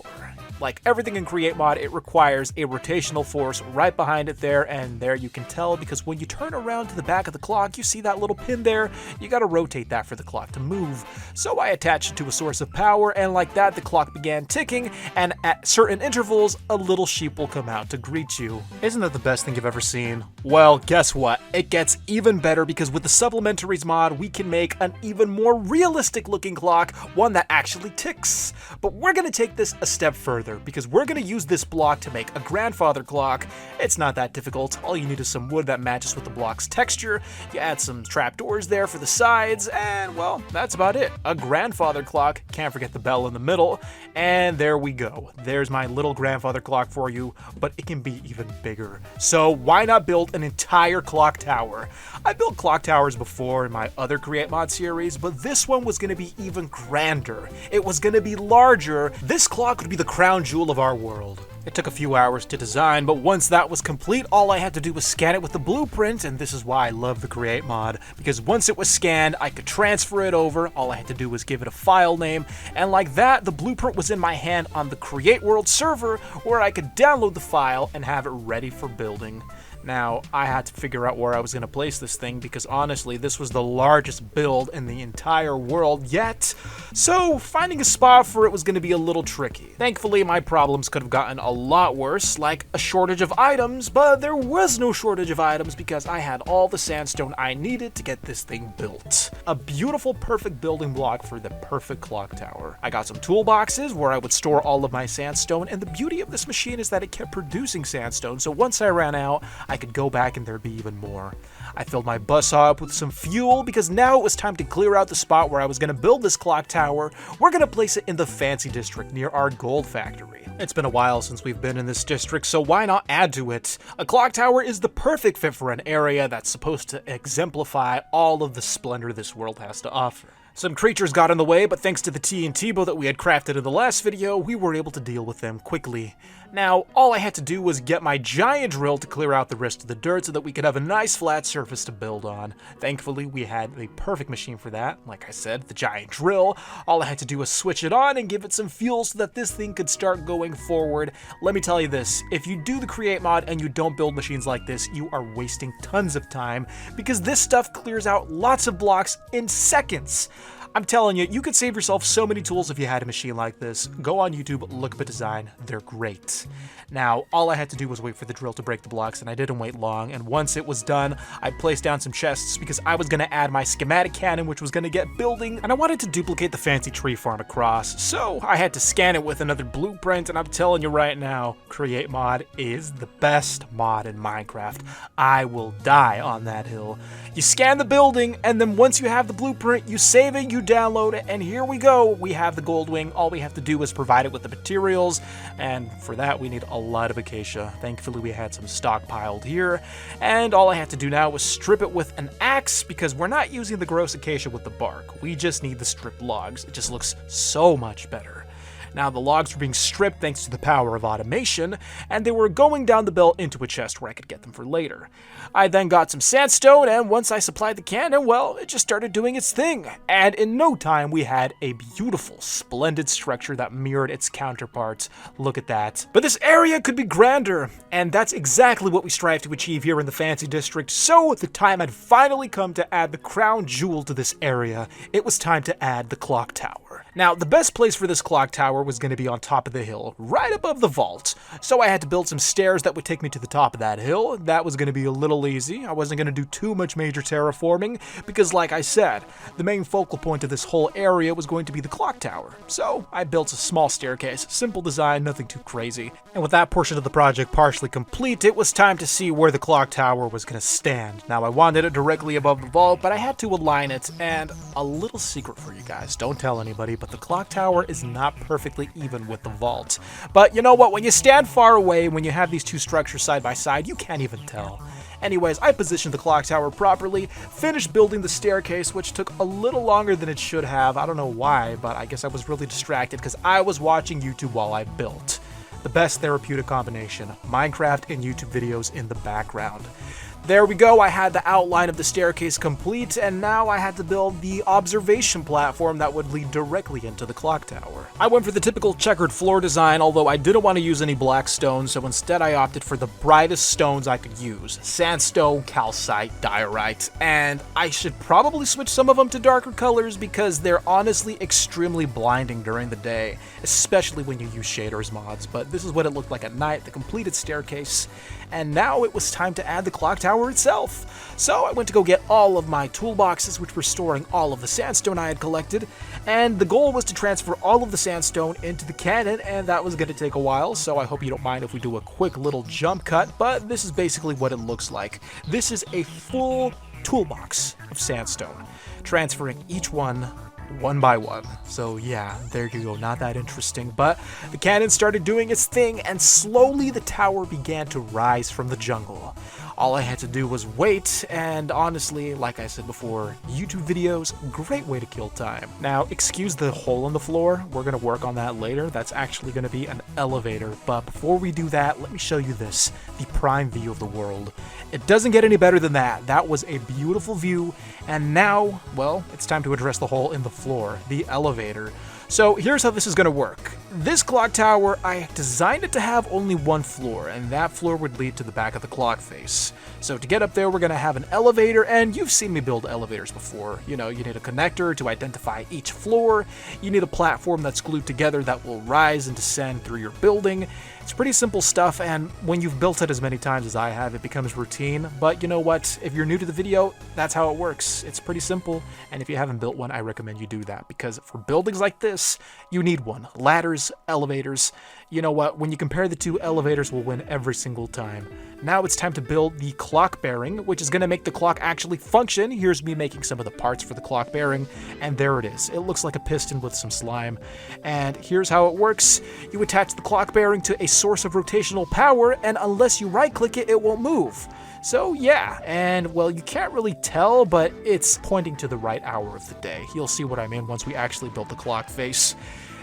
Like everything in Create mod, it requires a rotational force right behind it there, and there you can tell because when you turn around to the back of the clock, you see that little pin there, you gotta rotate that for the clock to move. So I attached it to a source of power, and like that, the clock began ticking, and at certain intervals, a little sheep will come out to greet you. Isn't that the best thing you've ever seen? Well, guess what? It gets even better because with the supplementaries mod, we can make an even more realistic looking clock, one that actually ticks. But we're gonna take this a step further, because we're going to use this block to make a grandfather clock. It's not that difficult. All you need is some wood that matches with the block's texture. You add some trapdoors there for the sides, and well, that's about it. A grandfather clock. Can't forget the bell in the middle. And there we go. There's my little grandfather clock for you, but it can be even bigger. So why not build an entire clock tower? I built clock towers before in my other Create mod series, but this one was going to be even grander. It was going to be larger. This clock would be the crown jewel of our world. It took a few hours to design, but once that was complete, all I had to do was scan it with the blueprint, and this is why I love the Create mod, because once it was scanned, I could transfer it over. All I had to do was give it a file name, and like that, the blueprint was in my hand on the Create World server, where I could download the file and have it ready for building. Now, I had to figure out where I was going to place this thing because honestly, this was the largest build in the entire world yet, so finding a spot for it was going to be a little tricky. Thankfully, my problems could have gotten a lot worse, like a shortage of items, but there was no shortage of items because I had all the sandstone I needed to get this thing built. A beautiful, perfect building block for the perfect clock tower. I got some toolboxes where I would store all of my sandstone, and the beauty of this machine is that it kept producing sandstone, so once I ran out, I could go back and there'd be even more. I filled my buzzsaw up with some fuel because now it was time to clear out the spot where I was going to build this clock tower. We're going to place it in the fancy district near our gold factory. It's been a while since we've been in this district, so why not add to it? A clock tower is the perfect fit for an area that's supposed to exemplify all of the splendor this world has to offer. Some creatures got in the way, but thanks to the TNT bow that we had crafted in the last video, we were able to deal with them quickly. Now, all I had to do was get my giant drill to clear out the rest of the dirt so that we could have a nice flat surface to build on. Thankfully, we had the perfect machine for that. Like I said, the giant drill. All I had to do was switch it on and give it some fuel so that this thing could start going forward. Let me tell you this, if you do the Create mod and you don't build machines like this, you are wasting tons of time because this stuff clears out lots of blocks in seconds. I'm telling you, you could save yourself so many tools if you had a machine like this. Go on YouTube, look up a design, they're great. Now, all I had to do was wait for the drill to break the blocks, and I didn't wait long, and once it was done, I placed down some chests because I was going to add my schematic cannon, which was going to get building, and I wanted to duplicate the fancy tree farm across, so I had to scan it with another blueprint, and I'm telling you right now, Create mod is the best mod in Minecraft. I will die on that hill. You scan the building, and then once you have the blueprint, you save it, you download it, and here we go. We have the gold wing. All we have to do is provide it with the materials, and for that we need a lot of acacia. Thankfully we had some stockpiled here, and all I had to do now was strip it with an axe because we're not using the gross acacia with the bark. We just need the stripped logs. It just looks so much better. Now, the logs were being stripped thanks to the power of automation, and they were going down the belt into a chest where I could get them for later. I then got some sandstone, and once I supplied the cannon, well, it just started doing its thing. And in no time, we had a beautiful, splendid structure that mirrored its counterparts. Look at that. But this area could be grander, and that's exactly what we strive to achieve here in the Fancy District, so the time had finally come to add the crown jewel to this area. It was time to add the clock tower. Now, the best place for this clock tower was going to be on top of the hill, right above the vault. So I had to build some stairs that would take me to the top of that hill. That was going to be a little easy. I wasn't going to do too much major terraforming because, like I said, the main focal point of this whole area was going to be the clock tower. So I built a small staircase, simple design, nothing too crazy. And with that portion of the project partially complete, it was time to see where the clock tower was going to stand. Now, I wanted it directly above the vault, but I had to align it, and a little secret for you guys, don't tell anybody, but the clock tower is not perfectly even with the vault. But you know what, when you stand far away, when you have these two structures side by side, you can't even tell. Anyways, I positioned the clock tower properly, finished building the staircase, which took a little longer than it should have. I don't know why, but I guess I was really distracted because I was watching YouTube while I built. The best therapeutic combination, Minecraft and YouTube videos in the background. There we go, I had the outline of the staircase complete, and now I had to build the observation platform that would lead directly into the clock tower. I went for the typical checkered floor design, although I didn't want to use any black stone, so instead I opted for the brightest stones I could use. Sandstone, calcite, diorite, and I should probably switch some of them to darker colors because they're honestly extremely blinding during the day, especially when you use shaders mods, but this is what it looked like at night, the completed staircase. And now it was time to add the clock tower itself. So I went to go get all of my toolboxes, which were storing all of the sandstone I had collected, and the goal was to transfer all of the sandstone into the cannon, and that was going to take a while, so I hope you don't mind if we do a quick little jump cut, but this is basically what it looks like. This is a full toolbox of sandstone, transferring each one by one. So yeah, there you go, not that interesting, but the cannon started doing its thing, and slowly the tower began to rise from the jungle. All I had to do was wait, and honestly, like I said before, YouTube videos, great way to kill time. Now, excuse the hole in the floor, we're gonna work on that later. That's actually gonna be an elevator, but before we do that, let me show you this, the prime view of the world. It doesn't get any better than that. That was a beautiful view, and now, well, it's time to address the hole in the floor, the elevator. So here's how this is going to work. This clock tower, I designed it to have only one floor, and that floor would lead to the back of the clock face. So to get up there, we're going to have an elevator, and you've seen me build elevators before. You know, you need a connector to identify each floor, you need a platform that's glued together that will rise and descend through your building. It's pretty simple stuff, and when you've built it as many times as I have, it becomes routine. But you know what? If you're new to the video, that's how it works. It's pretty simple, and if you haven't built one, I recommend you do that, because for buildings like this, you need one. Ladders, elevators. You know what? When you compare the two, elevators will win every single time. Now it's time to build the clock bearing, which is going to make the clock actually function. Here's me making some of the parts for the clock bearing, and there it is. It looks like a piston with some slime. And here's how it works. You attach the clock bearing to a source of rotational power, and unless you right-click it, it won't move. So yeah, and well, you can't really tell, but it's pointing to the right hour of the day. You'll see what I mean once we actually build the clock face.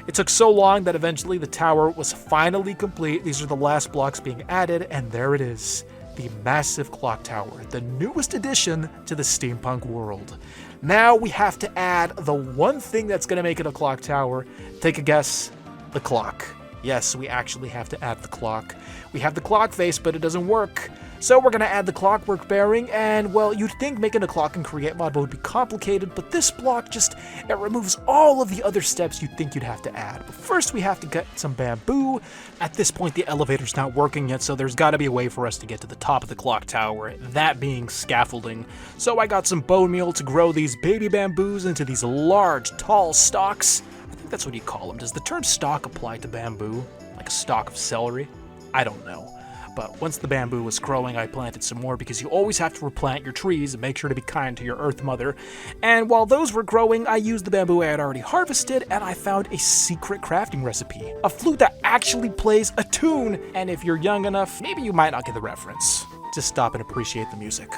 It took so long that eventually the tower was finally complete. These are the last blocks being added, and there it is. The massive clock tower, the newest addition to the steampunk world. Now we have to add the one thing that's going to make it a clock tower. Take a guess, the clock. Yes, we actually have to add the clock. We have the clock face, but it doesn't work. So we're going to add the clockwork bearing, and well, you'd think making a clock in Create mod would be complicated, but this block it removes all of the other steps you'd think you'd have to add. But first we have to get some bamboo. At this point the elevator's not working yet, so there's got to be a way for us to get to the top of the clock tower, that being scaffolding. So I got some bone meal to grow these baby bamboos into these large, tall stalks. I think that's what you call them. Does the term stalk apply to bamboo? Like a stalk of celery? I don't know. But once the bamboo was growing, I planted some more because you always have to replant your trees and make sure to be kind to your earth mother. And while those were growing, I used the bamboo I had already harvested, and I found a secret crafting recipe. A flute that actually plays a tune, and if you're young enough, maybe you might not get the reference. Just stop and appreciate the music.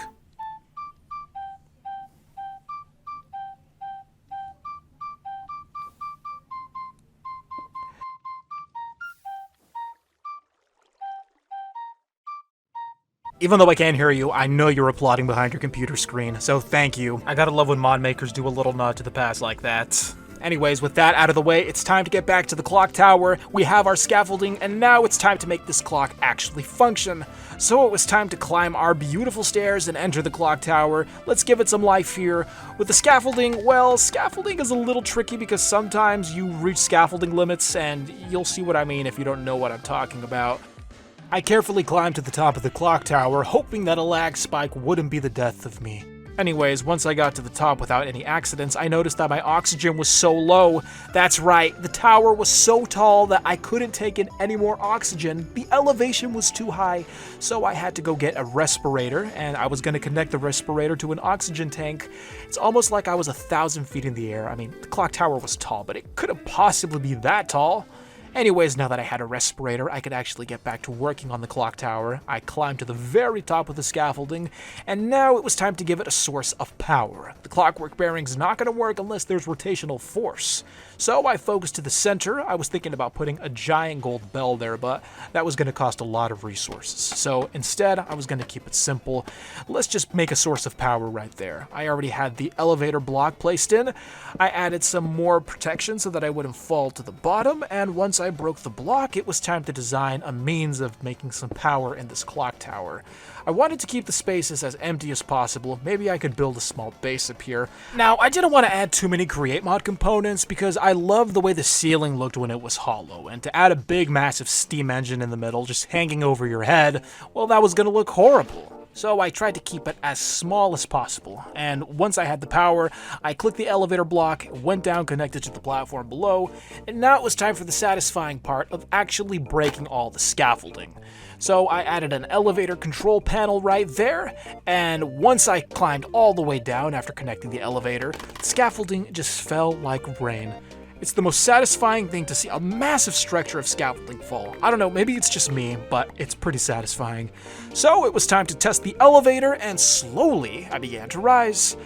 Even though I can't hear you, I know you're applauding behind your computer screen, so thank you. I gotta love when mod makers do a little nod to the past like that. Anyways, with that out of the way, it's time to get back to the clock tower. We have our scaffolding, and now it's time to make this clock actually function. So it was time to climb our beautiful stairs and enter the clock tower. Let's give it some life here. With the scaffolding, well, scaffolding is a little tricky because sometimes you reach scaffolding limits, and you'll see what I mean if you don't know what I'm talking about. I carefully climbed to the top of the clock tower, hoping that a lag spike wouldn't be the death of me. Anyways, once I got to the top without any accidents, I noticed that my oxygen was so low. That's right, the tower was so tall that I couldn't take in any more oxygen. The elevation was too high, so I had to go get a respirator, and I was going to connect the respirator to an oxygen tank. It's almost like I was 1,000 feet in the air. I mean, the clock tower was tall, but it couldn't possibly be that tall. Anyways, now that I had a respirator, I could actually get back to working on the clock tower. I climbed to the very top of the scaffolding, and now it was time to give it a source of power. The clockwork bearing's not going to work unless there's rotational force. So I focused to the center. I was thinking about putting a giant gold bell there, but that was going to cost a lot of resources. So instead, I was going to keep it simple. Let's just make a source of power right there. I already had the elevator block placed in. I added some more protection so that I wouldn't fall to the bottom, and once I broke the block, it was time to design a means of making some power in this clock tower. I wanted to keep the spaces as empty as possible. Maybe I could build a small base up here. Now, I didn't want to add too many Create mod components because I loved the way the ceiling looked when it was hollow, and to add a big massive steam engine in the middle just hanging over your head, well, that was going to look horrible. So I tried to keep it as small as possible, and once I had the power, I clicked the elevator block, went down, connected to the platform below, and now it was time for the satisfying part of actually breaking all the scaffolding. So I added an elevator control panel right there, and once I climbed all the way down after connecting the elevator, the scaffolding just fell like rain. It's the most satisfying thing to see a massive structure of scaffolding fall. I don't know, maybe it's just me, but it's pretty satisfying. So it was time to test the elevator, and slowly I began to rise.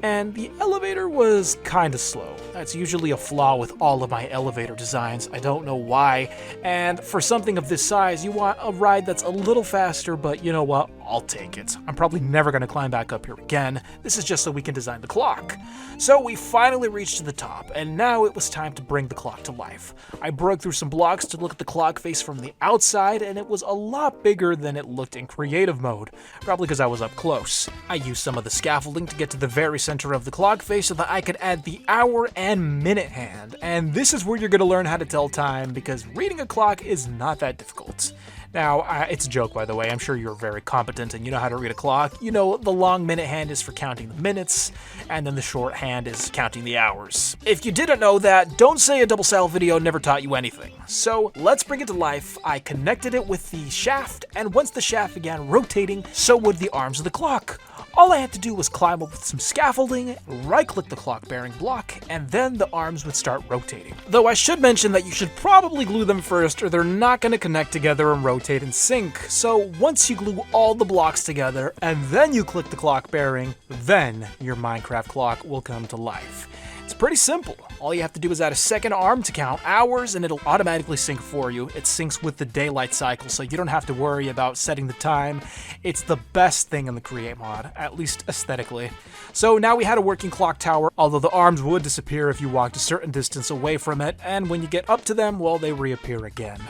And the elevator was kinda slow. That's usually a flaw with all of my elevator designs. I don't know why. And for something of this size, you want a ride that's a little faster, but you know what? I'll take it. I'm probably never gonna climb back up here again. This is just so we can design the clock. So we finally reached the top, and now it was time to bring the clock to life. I broke through some blocks to look at the clock face from the outside, and it was a lot bigger than it looked in creative mode, probably because I was up close. I used some of the scaffolding to get to the very center of the clock face so that I could add the hour and minute hand, and this is where you're going to learn how to tell time, because reading a clock is not that difficult. Now, it's a joke, by the way. I'm sure you're very competent and you know how to read a clock. You know, the long minute hand is for counting the minutes, and then the short hand is counting the hours. If you didn't know that, don't say a Doublesal video never taught you anything. So let's bring it to life. I connected it with the shaft, and once the shaft began rotating, so would the arms of the clock. All I had to do was climb up with some scaffolding, right-click the clock bearing block, and then the arms would start rotating. Though I should mention that you should probably glue them first, or they're not going to connect together and rotate in sync. So once you glue all the blocks together, and then you click the clock bearing, then your Minecraft clock will come to life. It's pretty simple. All you have to do is add a second arm to count hours, and it'll automatically sync for you. It syncs with the daylight cycle, so you don't have to worry about setting the time. It's the best thing in the Create mod, at least aesthetically. So now we had a working clock tower, although the arms would disappear if you walked a certain distance away from it, and when you get up to them, well, they reappear again.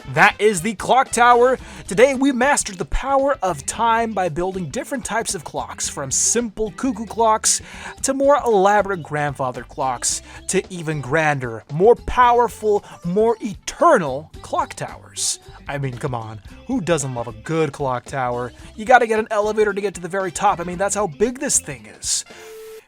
That is the clock tower. Today we mastered the power of time by building different types of clocks, from simple cuckoo clocks to more elaborate grandfather clocks to even grander, more powerful, more eternal clock towers. I mean, come on, who doesn't love a good clock tower? You gotta get an elevator to get to the very top. I mean, that's how big this thing is.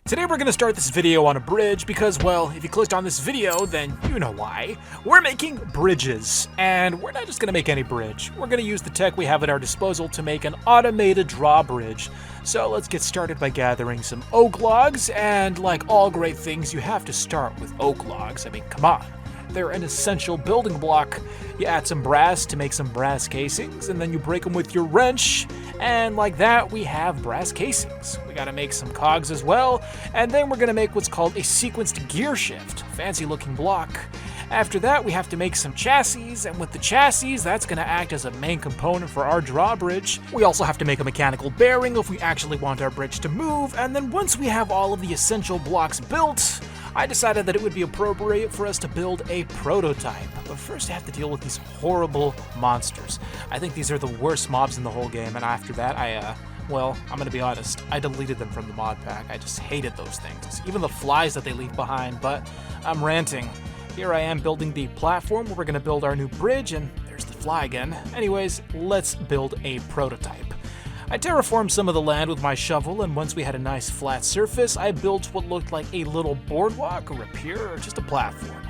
Today we're going to start this video on a bridge because, well, if you clicked on this video, then you know why. We're making bridges, and we're not just going to make any bridge. We're going to use the tech we have at our disposal to make an automated drawbridge. So let's get started by gathering some oak logs, and like all great things, you have to start with oak logs. I mean, come on. They're an essential building block. You add some brass to make some brass casings, and then you break them with your wrench, and like that, we have brass casings. We gotta make some cogs as well, and then we're gonna make what's called a sequenced gear shift. Fancy looking block. After that, we have to make some chassis, and with the chassis, that's gonna act as a main component for our drawbridge. We also have to make a mechanical bearing if we actually want our bridge to move, and then once we have all of the essential blocks built, I decided that it would be appropriate for us to build a prototype. But first I have to deal with these horrible monsters. I think these are the worst mobs in the whole game, and after that well, I'm gonna be honest, I deleted them from the mod pack. I just hated those things. Even the flies that they leave behind, but I'm ranting. Here I am building the platform where we're gonna build our new bridge, and there's the fly again. Anyways, let's build a prototype. I terraformed some of the land with my shovel, and once we had a nice flat surface, I built what looked like a little boardwalk or a pier or just a platform.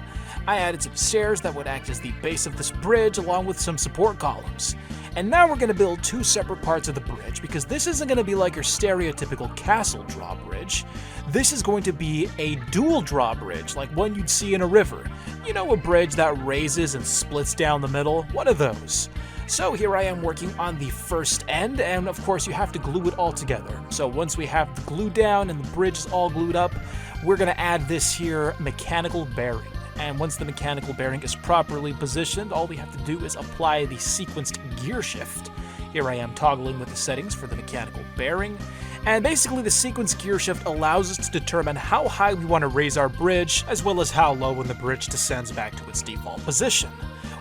I added some stairs that would act as the base of this bridge along with some support columns. And now we're going to build two separate parts of the bridge, because this isn't going to be like your stereotypical castle drawbridge. This is going to be a dual drawbridge, like one you'd see in a river. You know, a bridge that raises and splits down the middle? One of those. So here I am working on the first end, and of course you have to glue it all together. So once we have the glue down and the bridge is all glued up, we're going to add this here mechanical bearing. And once the mechanical bearing is properly positioned, all we have to do is apply the sequenced gear shift. Here I am toggling with the settings for the mechanical bearing. And basically the sequence gear shift allows us to determine how high we want to raise our bridge, as well as how low when the bridge descends back to its default position.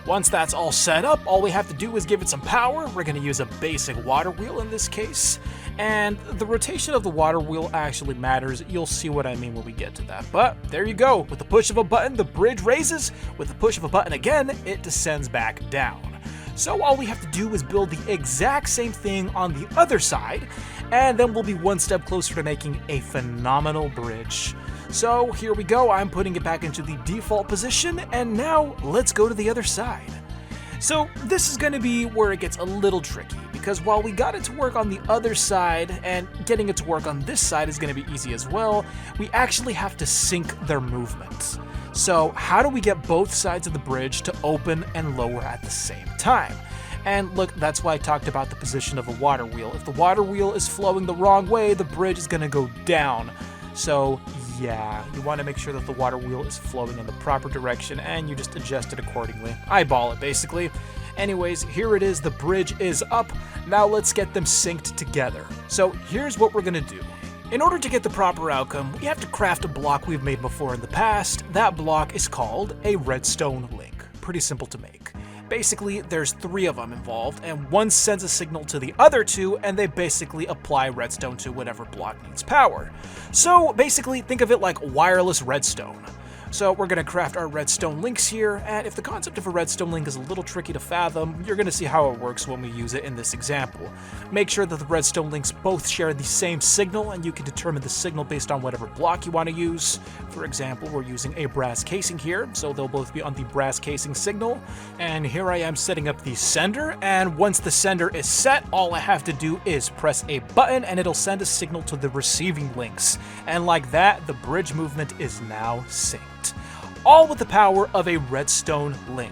Once that's all set up, all we have to do is give it some power. We're going to use a basic water wheel in this case. And the rotation of the water wheel actually matters. You'll see what I mean when we get to that. But there you go. With the push of a button, the bridge raises. With the push of a button again, it descends back down. So all we have to do is build the exact same thing on the other side, and then we'll be one step closer to making a phenomenal bridge. So here we go, I'm putting it back into the default position, and now let's go to the other side. So this is going to be where it gets a little tricky, because while we got it to work on the other side, and getting it to work on this side is going to be easy as well, we actually have to sync their movements. So how do we get both sides of the bridge to open and lower at the same time? And look, that's why I talked about the position of a water wheel. If the water wheel is flowing the wrong way, the bridge is going to go down. So yeah, you want to make sure that the water wheel is flowing in the proper direction, and you just adjust it accordingly. Eyeball it, basically. Anyways, here it is, the bridge is up. Now let's get them synced together. So here's what we're going to do. In order to get the proper outcome, we have to craft a block we've made before in the past. That block is called a redstone link. Pretty simple to make. Basically, there's 3 of them involved, and one sends a signal to the other 2, and they basically apply redstone to whatever block needs power. So basically, think of it like wireless redstone. So we're going to craft our redstone links here, and if the concept of a redstone link is a little tricky to fathom, you're going to see how it works when we use it in this example. Make sure that the redstone links both share the same signal, and you can determine the signal based on whatever block you want to use. For example, we're using a brass casing here, so they'll both be on the brass casing signal. And here I am setting up the sender, and once the sender is set, all I have to do is press a button, and it'll send a signal to the receiving links. And like that, the bridge movement is now synced. All with the power of a redstone link.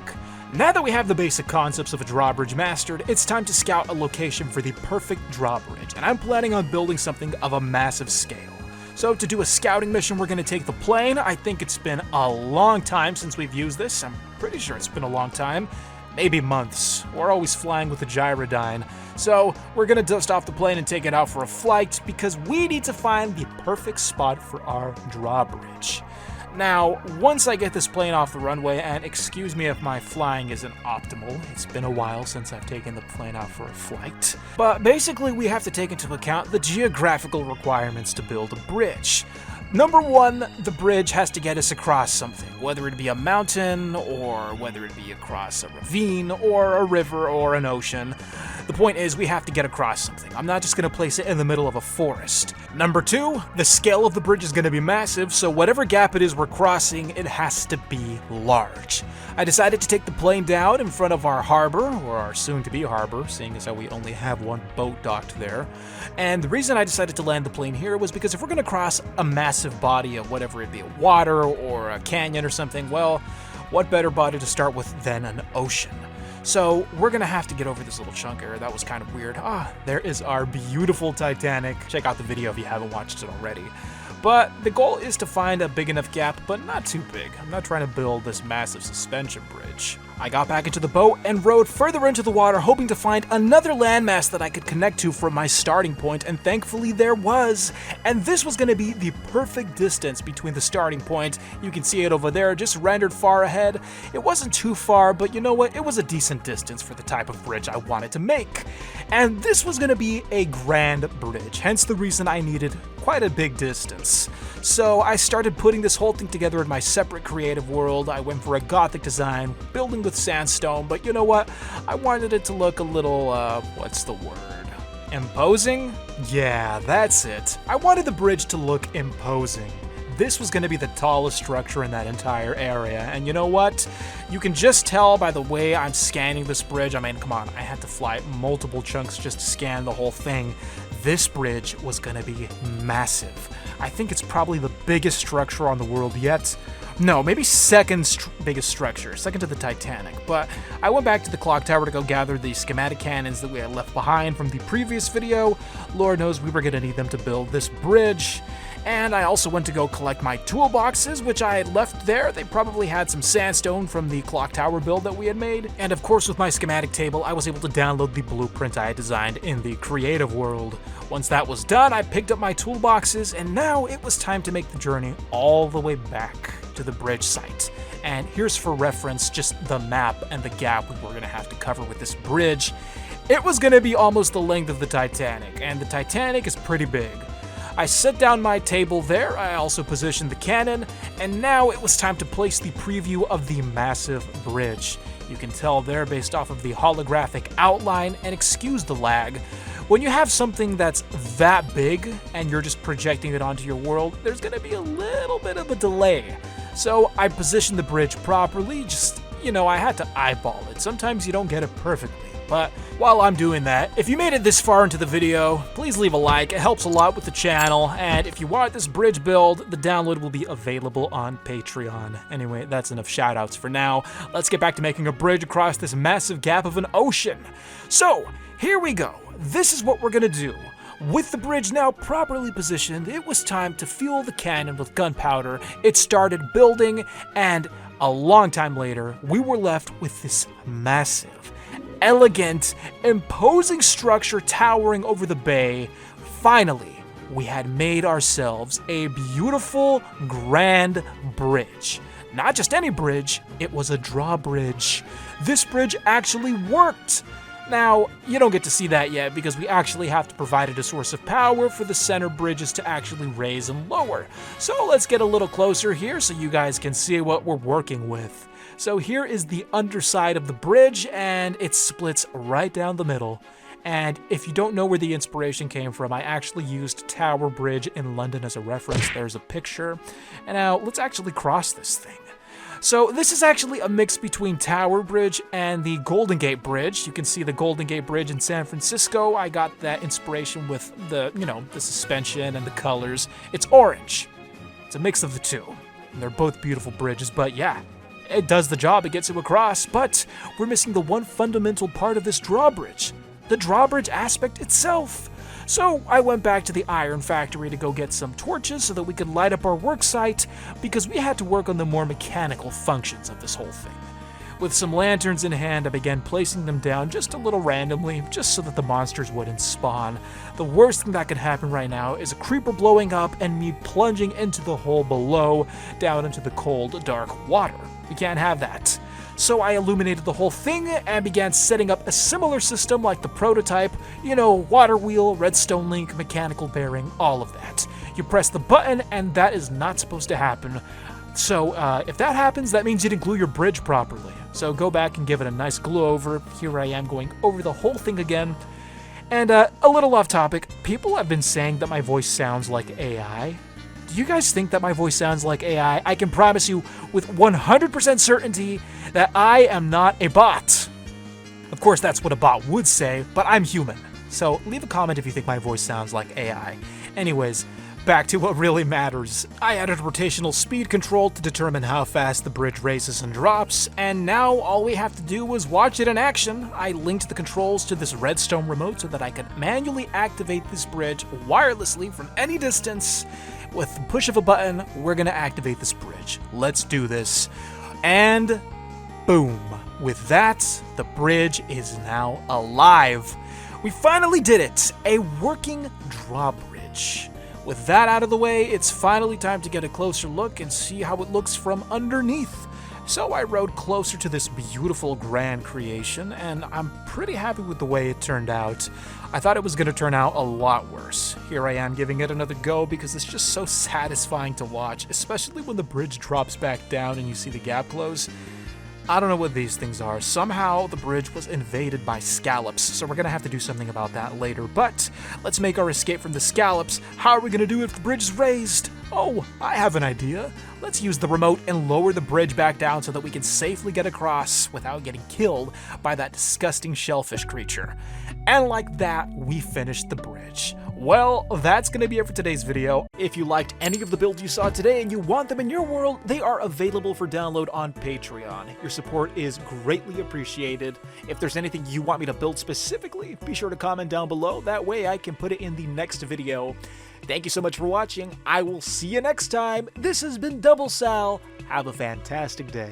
Now that we have the basic concepts of a drawbridge mastered, it's time to scout a location for the perfect drawbridge, and I'm planning on building something of a massive scale. So to do a scouting mission, we're going to take the plane. I think it's been a long time since we've used this. I'm pretty sure it's been a long time. Maybe months. We're always flying with a gyrodyne. So we're going to dust off the plane and take it out for a flight, because we need to find the perfect spot for our drawbridge. Now, once I get this plane off the runway, and excuse me if my flying isn't optimal, it's been a while since I've taken the plane out for a flight, but basically we have to take into account the geographical requirements to build a bridge. Number 1, the bridge has to get us across something, whether it be a mountain, or whether it be across a ravine, or a river, or an ocean. The point is, we have to get across something. I'm not just going to place it in the middle of a forest. Number 2, the scale of the bridge is going to be massive, so whatever gap it is we're crossing, it has to be large. I decided to take the plane down in front of our harbor, or our soon-to-be harbor, seeing as how we only have one boat docked there. And the reason I decided to land the plane here was because if we're going to cross a massive body of whatever it be, water or a canyon or something, well, what better body to start with than an ocean? So we're gonna have to get over this little chunk area. That was kind of weird. There is our beautiful Titanic. Check out the video if you haven't watched it already. But the goal is to find a big enough gap, but not too big. I'm not trying to build this massive suspension bridge. I got back into the boat and rowed further into the water, hoping to find another landmass that I could connect to from my starting point, and thankfully there was. And this was going to be the perfect distance between the starting point. You can see it over there, just rendered far ahead. It wasn't too far, but you know what? It was a decent distance for the type of bridge I wanted to make. And this was going to be a grand bridge, hence the reason I needed quite a big distance. So I started putting this whole thing together in my separate creative world. I went for a gothic design, building with sandstone, but you know what? I wanted it to look a little, what's the word? Imposing? Yeah, that's it. I wanted the bridge to look imposing. This was going to be the tallest structure in that entire area, and you know what? You can just tell by the way I'm scanning this bridge. I mean, come on, I had to fly multiple chunks just to scan the whole thing. This bridge was going to be massive. I think it's probably the biggest structure on the world yet. No, maybe second biggest structure, second to the Titanic. But I went back to the clock tower to go gather the schematic cannons that we had left behind from the previous video. Lord knows we were going to need them to build this bridge. And I also went to go collect my toolboxes, which I had left there. They probably had some sandstone from the clock tower build that we had made. And of course, with my schematic table, I was able to download the blueprint I had designed in the creative world. Once that was done, I picked up my toolboxes, and now it was time to make the journey all the way back to the bridge site. And here's for reference just the map and the gap we were going to have to cover with this bridge. It was going to be almost the length of the Titanic, and the Titanic is pretty big. I set down my table there, I also positioned the cannon, and now it was time to place the preview of the massive bridge. You can tell there based off of the holographic outline, and excuse the lag. When you have something that's that big and you're just projecting it onto your world, there's going to be a little bit of a delay. So I positioned the bridge properly, just, you know, I had to eyeball it. Sometimes you don't get it perfectly. But while I'm doing that, if you made it this far into the video, please leave a like. It helps a lot with the channel. And if you want this bridge build, the download will be available on Patreon. Anyway, that's enough shoutouts for now. Let's get back to making a bridge across this massive gap of an ocean. So, here we go. This is what we're gonna do. With the bridge now properly positioned, it was time to fuel the cannon with gunpowder. It started building, and a long time later, we were left with this massive, elegant, imposing structure towering over the bay. Finally, we had made ourselves a beautiful, grand bridge. Not just any bridge, it was a drawbridge. This bridge actually worked. Now, you don't get to see that yet because we actually have to provide it a source of power for the center bridges to actually raise and lower. So let's get a little closer here so you guys can see what we're working with. So here is the underside of the bridge, and it splits right down the middle. And if you don't know where the inspiration came from, I actually used Tower Bridge in London as a reference. There's a picture. And now let's actually cross this thing. So this is actually a mix between Tower Bridge and the Golden Gate Bridge. You can see the Golden Gate Bridge in San Francisco. I got that inspiration with the, the suspension and the colors. It's orange. It's a mix of the two. And they're both beautiful bridges, but yeah, it does the job. It gets you across, but we're missing the one fundamental part of this drawbridge, the drawbridge aspect itself. So I went back to the iron factory to go get some torches so that we could light up our work site, because we had to work on the more mechanical functions of this whole thing. With some lanterns in hand, I began placing them down just a little randomly, just so that the monsters wouldn't spawn. The worst thing that could happen right now is a creeper blowing up and me plunging into the hole below, down into the cold, dark water. We can't have that. So I illuminated the whole thing and began setting up a similar system like the prototype, water wheel, redstone link, mechanical bearing, all of that. You press the button and that is not supposed to happen. So if that happens, that means you didn't glue your bridge properly. So go back and give it a nice glue over. Here I am going over the whole thing again. And a little off topic, people have been saying that my voice sounds like AI. Do you guys think that my voice sounds like AI? I can promise you with 100% certainty that I am not a bot. Of course, that's what a bot would say, but I'm human. So leave a comment if you think my voice sounds like AI. Anyways, back to what really matters. I added rotational speed control to determine how fast the bridge raises and drops, and now all we have to do is watch it in action. I linked the controls to this redstone remote so that I could manually activate this bridge wirelessly from any distance. With the push of a button, we're gonna activate this bridge. Let's do this. And boom. With that, the bridge is now alive. We finally did it! A working drawbridge. With that out of the way, it's finally time to get a closer look and see how it looks from underneath. So I rode closer to this beautiful grand creation, and I'm pretty happy with the way it turned out. I thought it was going to turn out a lot worse. Here I am giving it another go because it's just so satisfying to watch, especially when the bridge drops back down and you see the gap close. I don't know what these things are. Somehow the bridge was invaded by scallops, so we're gonna have to do something about that later. But let's make our escape from the scallops. How are we gonna do it if the bridge is raised? Oh, I have an idea. Let's use the remote and lower the bridge back down so that we can safely get across without getting killed by that disgusting shellfish creature. And like that, we finished the bridge. Well, that's going to be it for today's video. If you liked any of the builds you saw today and you want them in your world, they are available for download on Patreon. Your support is greatly appreciated. If there's anything you want me to build specifically, be sure to comment down below. That way I can put it in the next video. Thank you so much for watching. I will see you next time. This has been Doublesal. Have a fantastic day.